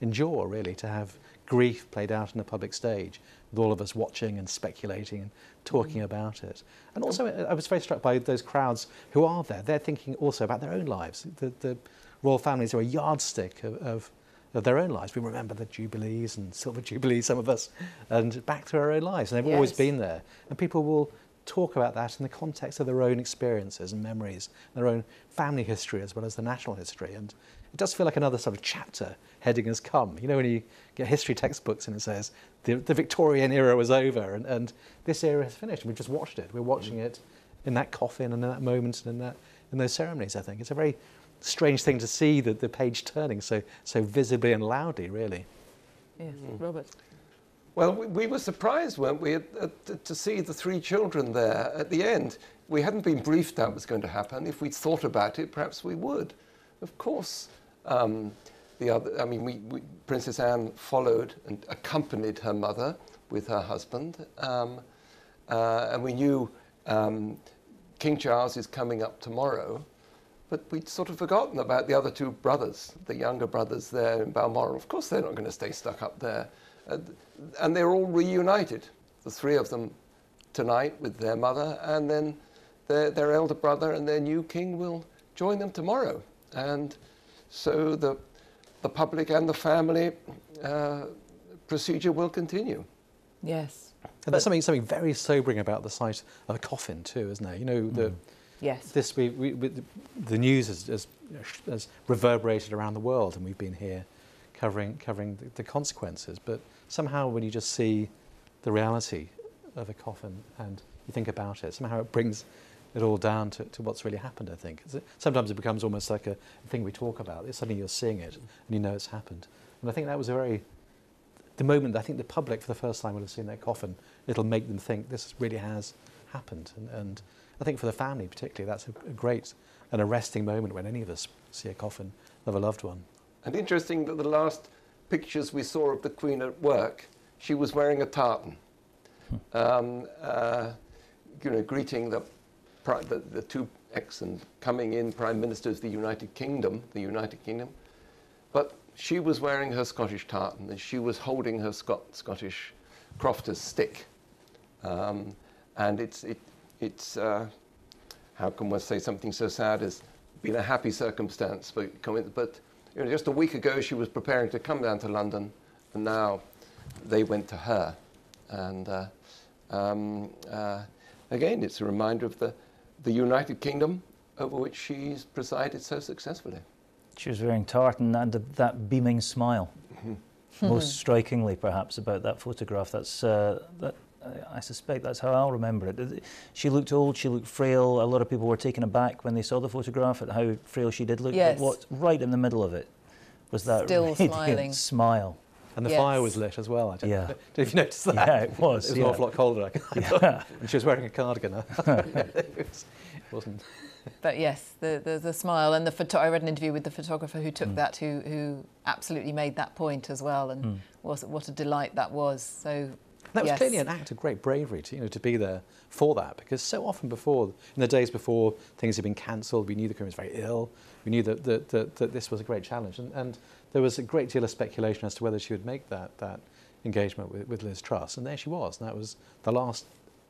endure, really, to have grief played out on a public stage with all of us watching and speculating and talking about it. And also, I was very struck by those crowds who are there. They're thinking also about their own lives. The royal families are a yardstick of their own lives. We remember the Jubilees and Silver Jubilees, some of us, and back to our own lives. And they've always been there. And people will talk about that in the context of their own experiences and memories, their own family history as well as the national history. And it does feel like another sort of chapter heading has come. You know, when you get history textbooks and it says the Victorian era was over and this era has finished. And we've just watched it. We're watching it in that coffin and in that moment and in those ceremonies, I think. It's a very strange thing to see the page turning so visibly and loudly, really. Yes, Robert. Well, we were surprised, weren't we, to see the three children there at the end. We hadn't been briefed that was going to happen. If we'd thought about it, perhaps we would. Of course, Princess Anne followed and accompanied her mother with her husband. And we knew King Charles is coming up tomorrow. But we'd sort of forgotten about the other two brothers, the younger brothers there in Balmoral. Of course, they're not going to stay stuck up there. And they're all reunited, the three of them tonight with their mother, and then their elder brother and their new king will join them tomorrow. And so the public and the family procedure will continue. Yes. And there's something very sobering about the sight of a coffin too, isn't there? You know, yes. The news has reverberated around the world, and we've been here covering the consequences. But somehow, when you just see the reality of a coffin and you think about it, somehow it brings it all down to what's really happened, I think. Sometimes it becomes almost like a thing we talk about. Suddenly you're seeing it and you know it's happened. And I think that was the moment I think the public for the first time will have seen that coffin. It'll make them think this really has happened. And I think for the family particularly, that's a great and arresting moment when any of us see a coffin of a loved one. And interesting that the last pictures we saw of the Queen at work, she was wearing a tartan, greeting the two ex and coming in Prime Ministers of the United Kingdom. But she was wearing her Scottish tartan and she was holding her Scottish crofter's stick. And it's how can one say something so sad as been a happy circumstance, but just a week ago she was preparing to come down to London, and now they went to her. And again, it's a reminder of the United Kingdom over which she's presided so successfully. She was wearing tartan and that beaming smile. Most strikingly, perhaps, about that photograph. That's I suspect that's how I'll remember it. She looked old, she looked frail. A lot of people were taken aback when they saw the photograph at how frail she did look. Yes. But what right in the middle of it was that still smiling smile. And the fire was lit as well. I don't know if you noticed that. Yeah, it was. It was an awful lot colder. I thought. And she was wearing a cardigan. It wasn't. But yes, the smile and I read an interview with the photographer who took that, who absolutely made that point as well, and what a delight that was. So that was clearly an act of great bravery to be there for that, because so often before, in the days before things had been cancelled, we knew the Queen was very ill. We knew that this was a great challenge, and there was a great deal of speculation as to whether she would make that engagement with Liz Truss, and there she was, and that was the last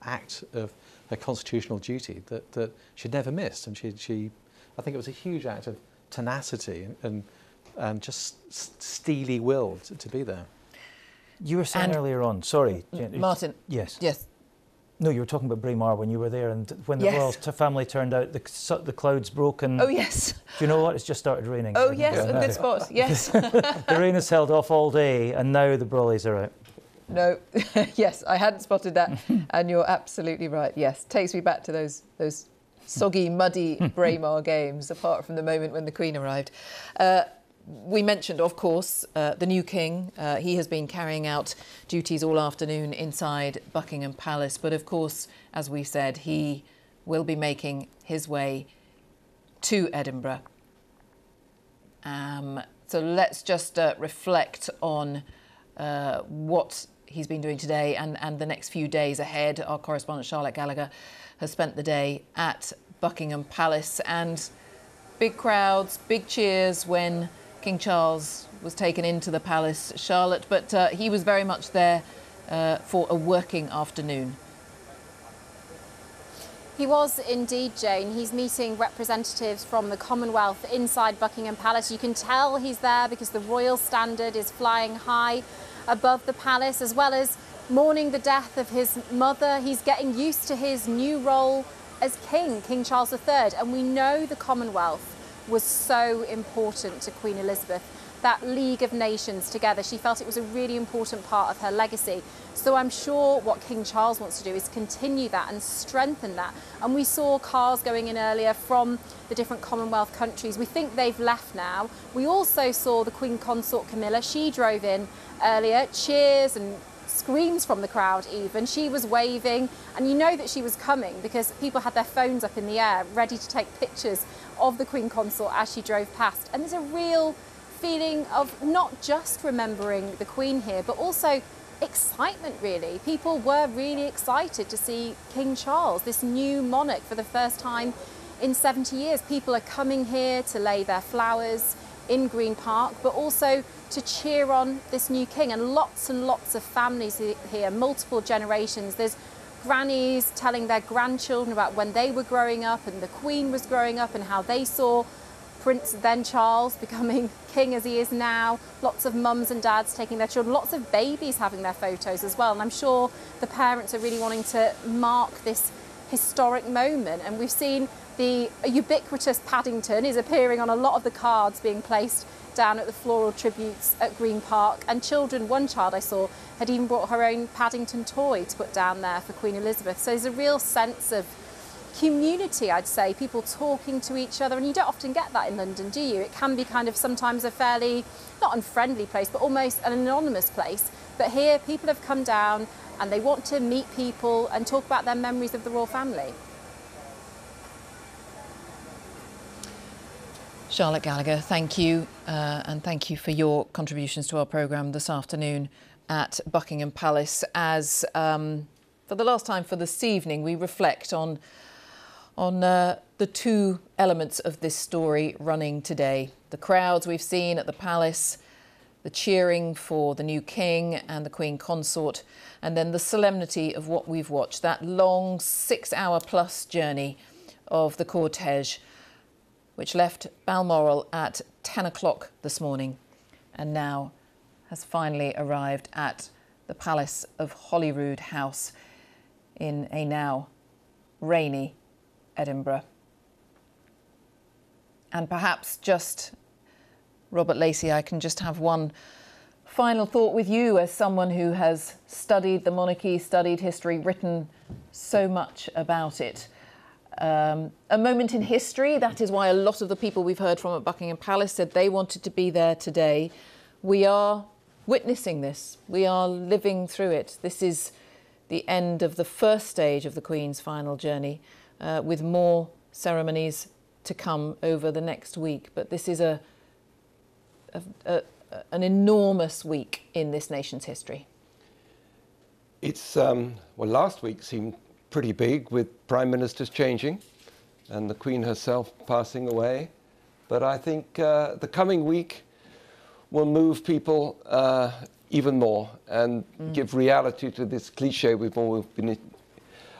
act of her constitutional duty that she'd never missed, and she I think it was a huge act of tenacity and just steely will to be there. You were saying earlier on, sorry, Martin. Yes. Yes. No, you were talking about Braemar when you were there, and when the royal family turned out, the clouds broke, and oh yes. Do you know what? It's just started raining. Oh yes, a good spot. Yes. The rain has held off all day, and now the brollies are out. No, yes, I hadn't spotted that, and you're absolutely right. Yes, takes me back to those soggy, muddy Braemar games. Apart from the moment when the Queen arrived. We mentioned, of course, the new king. He has been carrying out duties all afternoon inside Buckingham Palace. But of course, as we said, he will be making his way to Edinburgh. So let's just reflect on what he's been doing today and the next few days ahead. Our correspondent Charlotte Gallagher has spent the day at Buckingham Palace, and big crowds, big cheers when King Charles was taken into the palace, Charlotte, but he was very much there for a working afternoon. He was indeed, Jane. He's meeting representatives from the Commonwealth inside Buckingham Palace. You can tell he's there because the royal standard is flying high above the palace, as well as mourning the death of his mother. He's getting used to his new role as king, King Charles III, and we know the Commonwealth was so important to Queen Elizabeth. That League of Nations together, she felt it was a really important part of her legacy. So I'm sure what King Charles wants to do is continue that and strengthen that. And we saw cars going in earlier from the different Commonwealth countries. We think they've left now. We also saw the Queen Consort Camilla. She drove in earlier, cheers and screams from the crowd even. She was waving, and you know that she was coming because people had their phones up in the air ready to take pictures of the Queen Consort as she drove past. And there's a real feeling of not just remembering the Queen here, but also excitement, really. People were really excited to see King Charles, this new monarch, for the first time in 70 years. People are coming here to lay their flowers in Green Park, but also to cheer on this new king, and lots of families here, multiple generations. There's grannies telling their grandchildren about when they were growing up and the Queen was growing up and how they saw Prince then Charles becoming king as he is now. Lots of mums and dads taking their children, lots of babies having their photos as well, and I'm sure the parents are really wanting to mark this historic moment. And we've seen the ubiquitous Paddington is appearing on a lot of the cards being placed down at the floral tributes at Green Park, and children, one child I saw had even brought her own Paddington toy to put down there for Queen Elizabeth. So there's a real sense of community, I'd say, people talking to each other, and you don't often get that in London, do you? It can be kind of sometimes a fairly, not unfriendly place, but almost an anonymous place. But here, people have come down and they want to meet people and talk about their memories of the royal family. Charlotte Gallagher, thank you, and thank you for your contributions to our programme this afternoon at Buckingham Palace. As for the last time for this evening, we reflect on the two elements of this story running today. The crowds we've seen at the palace, the cheering for the new king and the Queen Consort, and then the solemnity of what we've watched, that long 6-hour-plus journey of the cortege, which left Balmoral at 10 o'clock this morning and now has finally arrived at the Palace of Holyrood House in a now rainy Edinburgh. And perhaps just, Robert Lacey, I can just have one final thought with you as someone who has studied the monarchy, studied history, written so much about it. A moment in history, that is why a lot of the people we've heard from at Buckingham Palace said they wanted to be there today. We are witnessing this. We are living through it. This is the end of the first stage of the Queen's final journey, with more ceremonies to come over the next week. But this is an enormous week in this nation's history. It's, well, last week seemed pretty big, with prime ministers changing and the Queen herself passing away. But I think the coming week will move people even more and give reality to this cliche we've all been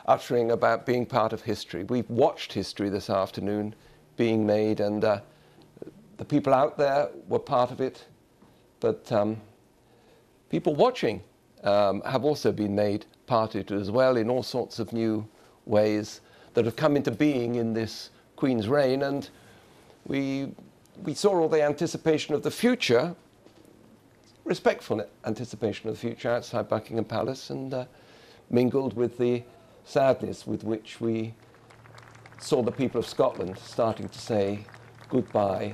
uttering about being part of history. We've watched history this afternoon being made, and the people out there were part of it, but people watching have also been made part of it as well in all sorts of new ways that have come into being in this Queen's reign. And we saw all the anticipation of the future, respectful anticipation of the future outside Buckingham Palace, and mingled with the sadness with which we saw the people of Scotland starting to say goodbye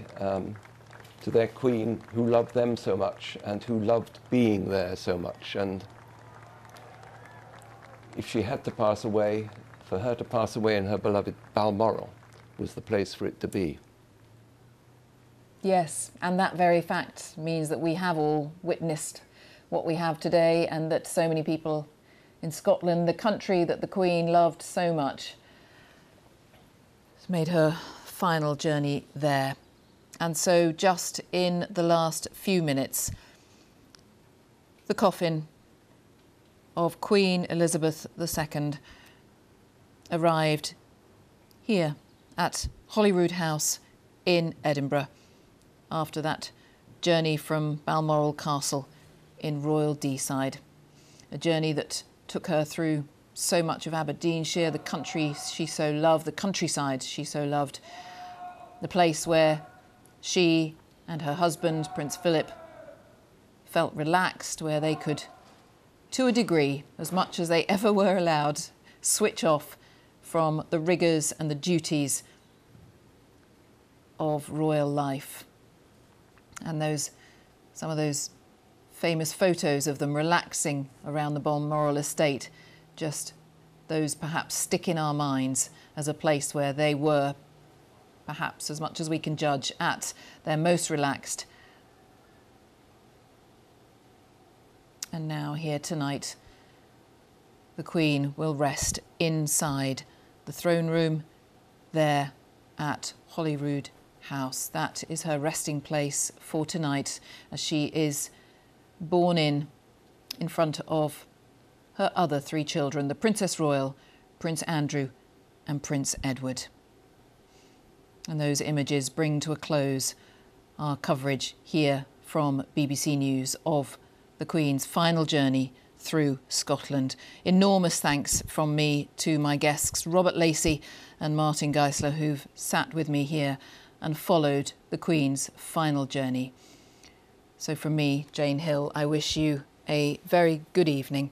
to their Queen, who loved them so much and who loved being there so much. And if she had to pass away, for her to pass away in her beloved Balmoral was the place for it to be. Yes, and that very fact means that we have all witnessed what we have today, and that so many people in Scotland, the country that the Queen loved so much, has made her final journey there. And so just in the last few minutes, the coffin of Queen Elizabeth II arrived here at Holyrood House in Edinburgh after that journey from Balmoral Castle in Royal Deeside, a journey that took her through so much of Aberdeenshire, the country she so loved, the countryside she so loved, the place where she and her husband, Prince Philip, felt relaxed, where they could, to a degree, as much as they ever were allowed, switch off from the rigours and the duties of royal life. And some of those famous photos of them relaxing around the Balmoral estate, just those perhaps stick in our minds as a place where they were, perhaps as much as we can judge, at their most relaxed. And now here tonight, the Queen will rest inside the throne room there at Holyrood House. That is her resting place for tonight, as she is borne in front of her other three children, the Princess Royal, Prince Andrew and Prince Edward. And those images bring to a close our coverage here from BBC News of the Queen's final journey through Scotland. Enormous thanks from me to my guests, Robert Lacey and Martin Geisler, who've sat with me here and followed the Queen's final journey. So from me, Jane Hill, I wish you a very good evening